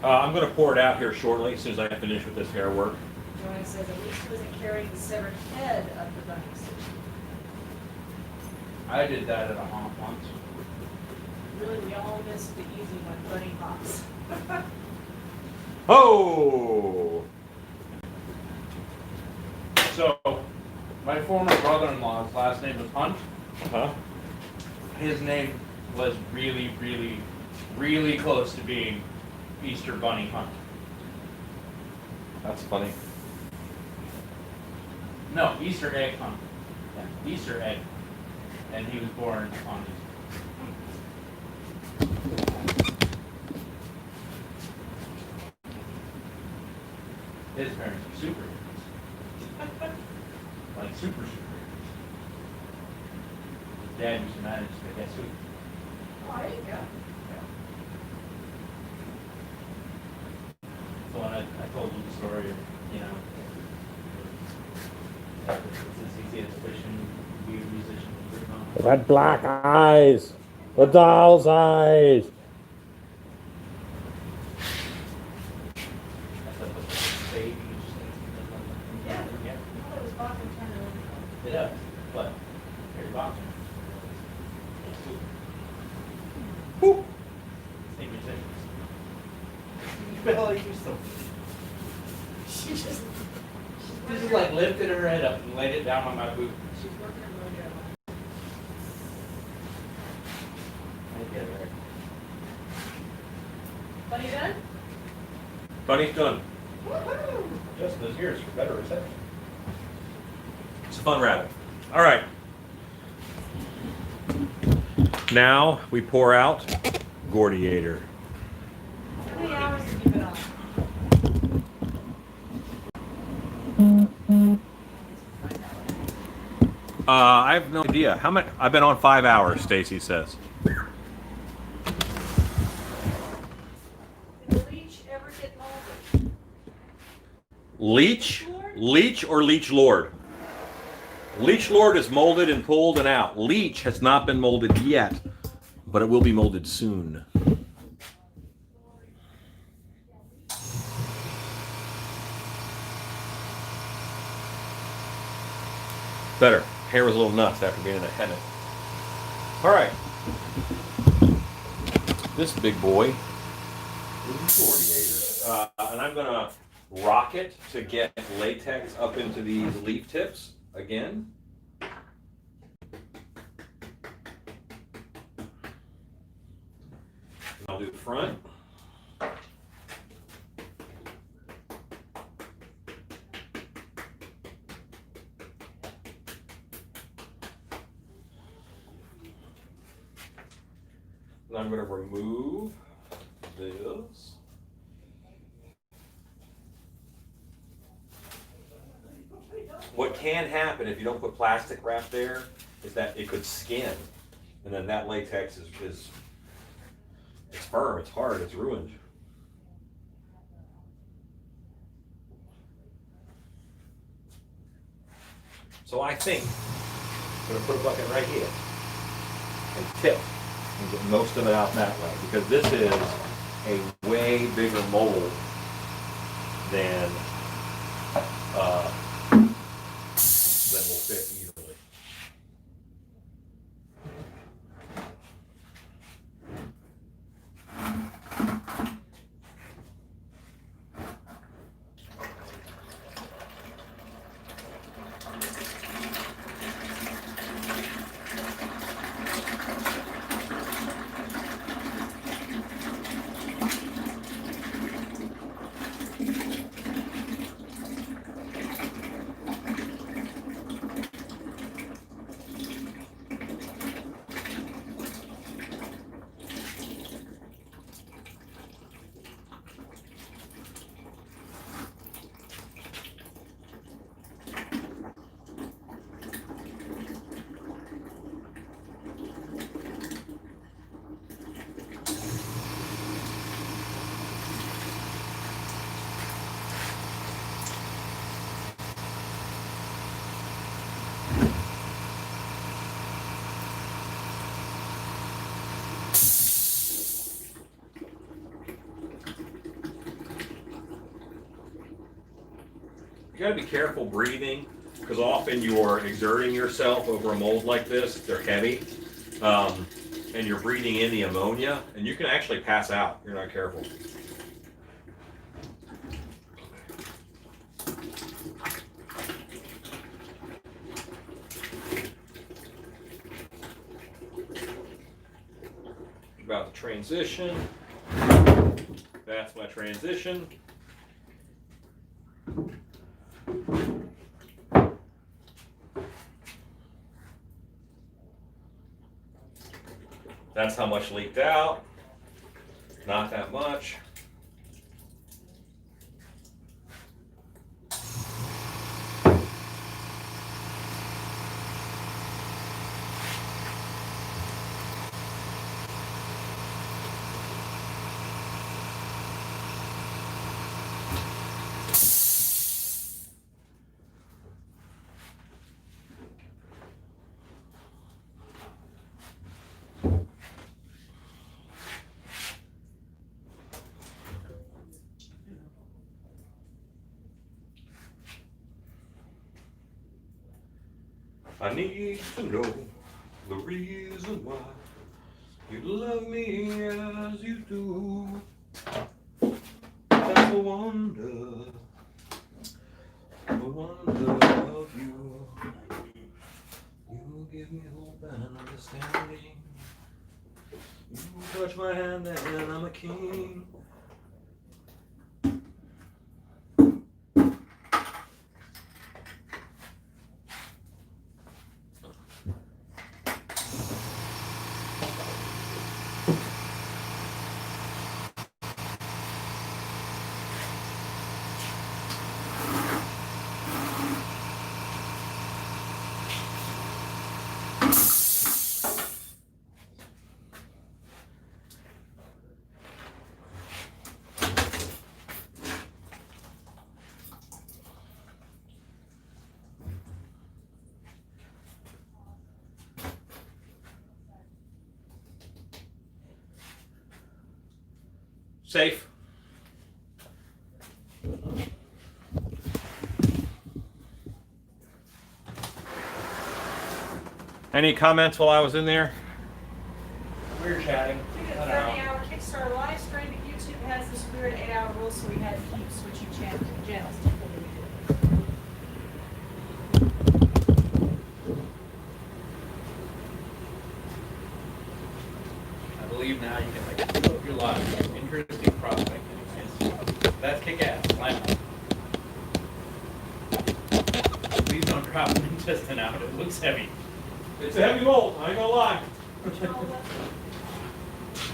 I'm going to pour it out here shortly as soon as I finish with this hair work. Joanna says at least he wasn't carrying the severed head of the bunny suit. I did that at a haunt once. Really, we all missed the easy one, bunny hops. Oh! So, my former brother-in-law's last name was Hunt. Huh? His name was really, really, really close to being Easter Bunny Hunt. That's funny. No, Easter Egg Hunt. Yeah, Easter Egg. And he was born on His parents are superheroes. Like super superheroes. His dad used to manage the guess who. Oh, there you go. So when I told him the story of, you know, that it's as easy as wishing to be a musician with your mom. Red black eyes. The doll's eyes. I thought it was baby. Yeah. I thought it was Bach and Turner. It does, but Harry Boxer. Woo! Same musicians. Bella used to. She just. She just like lifted her head up and laid it down on my boot. She's working her mojo. I get her. Bunny done? Bunny's done. Woohoo! Just those ears for better reception. It's a fun rabbit. All right. Now we pour out Gordiator. How many hours have you been on? I have no idea. How much? I've been on 5 hours, Stacy says. Did the leech ever get molded? Leech? Leech or Leech Lord? Leech Lord is molded and pulled and out. Leech has not been molded yet, but it will be molded soon. Better. Hair was a little nuts after being in a head. All right. This big boy is a 48er. And I'm going to rock it to get latex up into these leaf tips again. I'll do the front. And I'm going to remove this. What can happen if you don't put plastic wrap there is that it could skin, and then that latex is it's firm, it's hard, it's ruined. So I think I'm going to put a bucket right here and tip and get most of it out that way, because this is a way bigger mold than will fit easily. You got to be careful breathing, because often you're exerting yourself over a mold like this. They're heavy, and you're breathing in the ammonia, and you can actually pass out if you're not careful. About the transition. That's my transition. That's how much leaked out. Not that much. I need to know the reason why you love me as you do. That's the wonder of you. You give me hope and understanding. You touch my hand and I'm a king. Safe. Any comments while I was in there? We were chatting. We did I a don't know. 30-hour Kickstarter live stream, but YouTube has this weird 8-hour rule, so we had to keep switching channels. I believe now you can like fill up your lot with interesting prospecting. That's kick-ass. Slam it. Please don't drop an intestine out. It looks heavy. It's a heavy mold, I ain't gonna lie.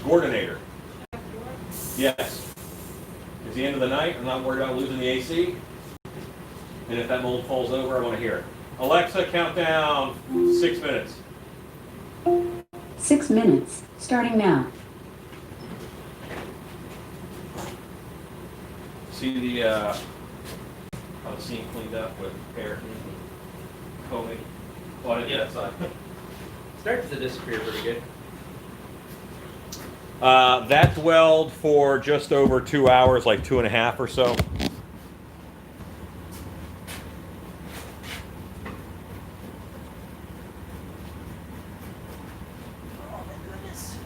Coordinator. Yes. It's the end of the night, I'm not worried about losing the AC. And if that mold falls over, I wanna hear it. Alexa, count down 6 minutes. 6 minutes, starting now. See the scene cleaned up with hair, combing. Oh, I didn't get that side. Starts to disappear pretty good. That dwelled for just over 2 hours, like 2.5 or so. Oh, my goodness.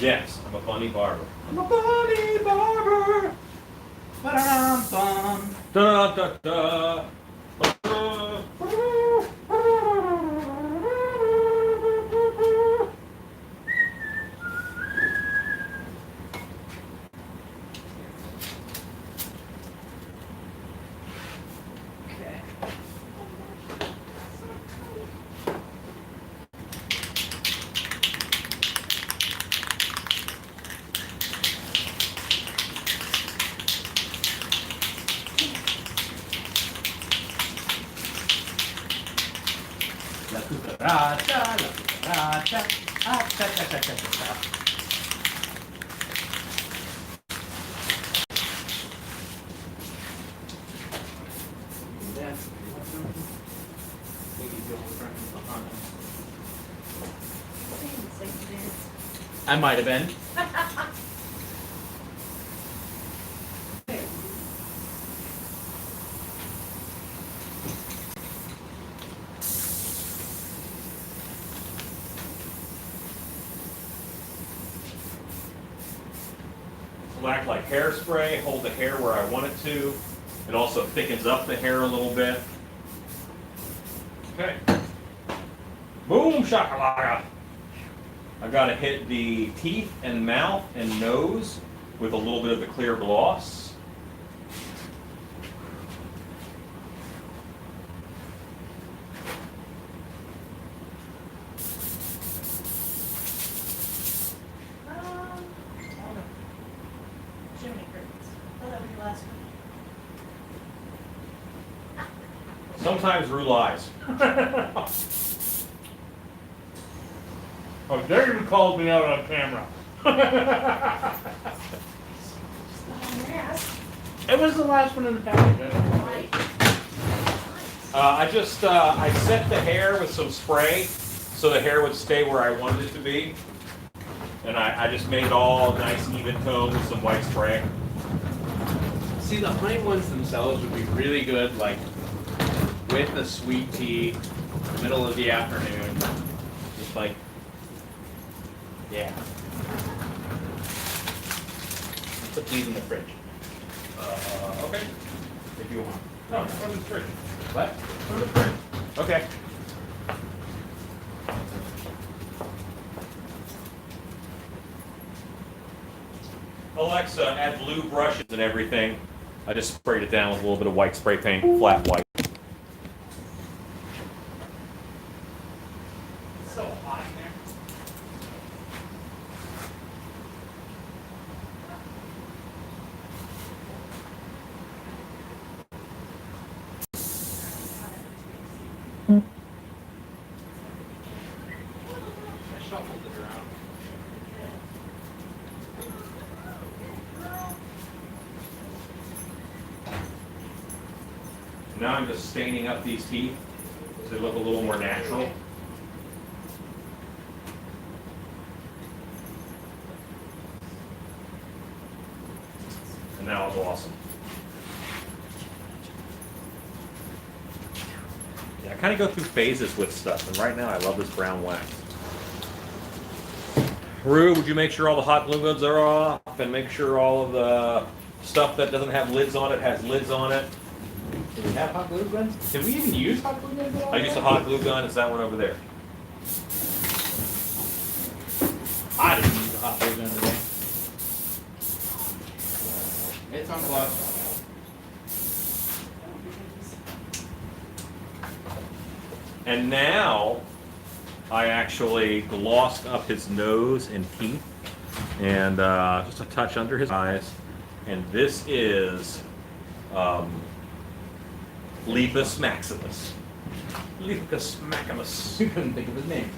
Yes, I'm a bunny barber. I'm a bunny barber. Ba-dum-bum. Da da da. La cucaracha, la cucaracha. Ah, cha, cha, cha, cha, cha, cha. I might have been. Will act like hairspray, hold the hair where I want it to. It also thickens up the hair a little bit. Okay. Boom shakalaka. I gotta hit the teeth and mouth and nose with a little bit of the clear gloss. Jiminy crickets. Oh, that was your last one. Sometimes Rue lies. Oh, they even called me out on camera. It was the last one in the package. I set the hair with some spray so the hair would stay where I wanted it to be. And I just made it all nice even tone with some white spray. See, the hind ones themselves would be really good, like with a sweet tea, middle of the afternoon. Just like, yeah. Put these in the fridge. Okay. If you want. No, put it in the fridge. What? Put it in the fridge. Okay. Alexa, add blue brushes and everything. I just sprayed it down with a little bit of white spray paint, flat white. So hot in there. I shuffled it around. Now I'm just staining up these teeth they look a little more natural. And that was awesome. Yeah, I kind of go through phases with stuff, and right now I love this brown wax. Rue, would you make sure all the hot glue guns are off, and make sure all of the stuff that doesn't have lids on it has lids on it? Do we have hot glue guns? Did we even use hot glue guns at all? I used a hot glue gun. It's that one over there. I didn't use a hot glue gun today. It's unplugged. And now I actually glossed up his nose and teeth, and just a touch under his eyes. And this is Lepus maximus. Lepus maximus. You couldn't think of his name.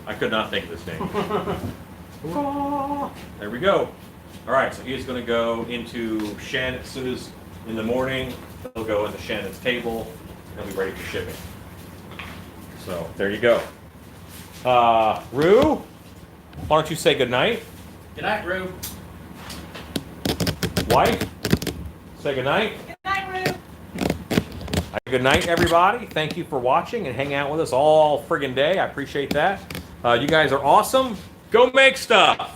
I could not think of his name. There we go. All right, so he's going to go into Shannon as soon as in the morning. He'll go into Shannon's table, and he'll be ready for shipping. So there you go. Rue, why don't you say goodnight? Good night, Rue. Wife, say goodnight. Good night, Rue. Good night, everybody. Thank you for watching and hanging out with us all friggin' day. I appreciate that. You guys are awesome. Go make stuff.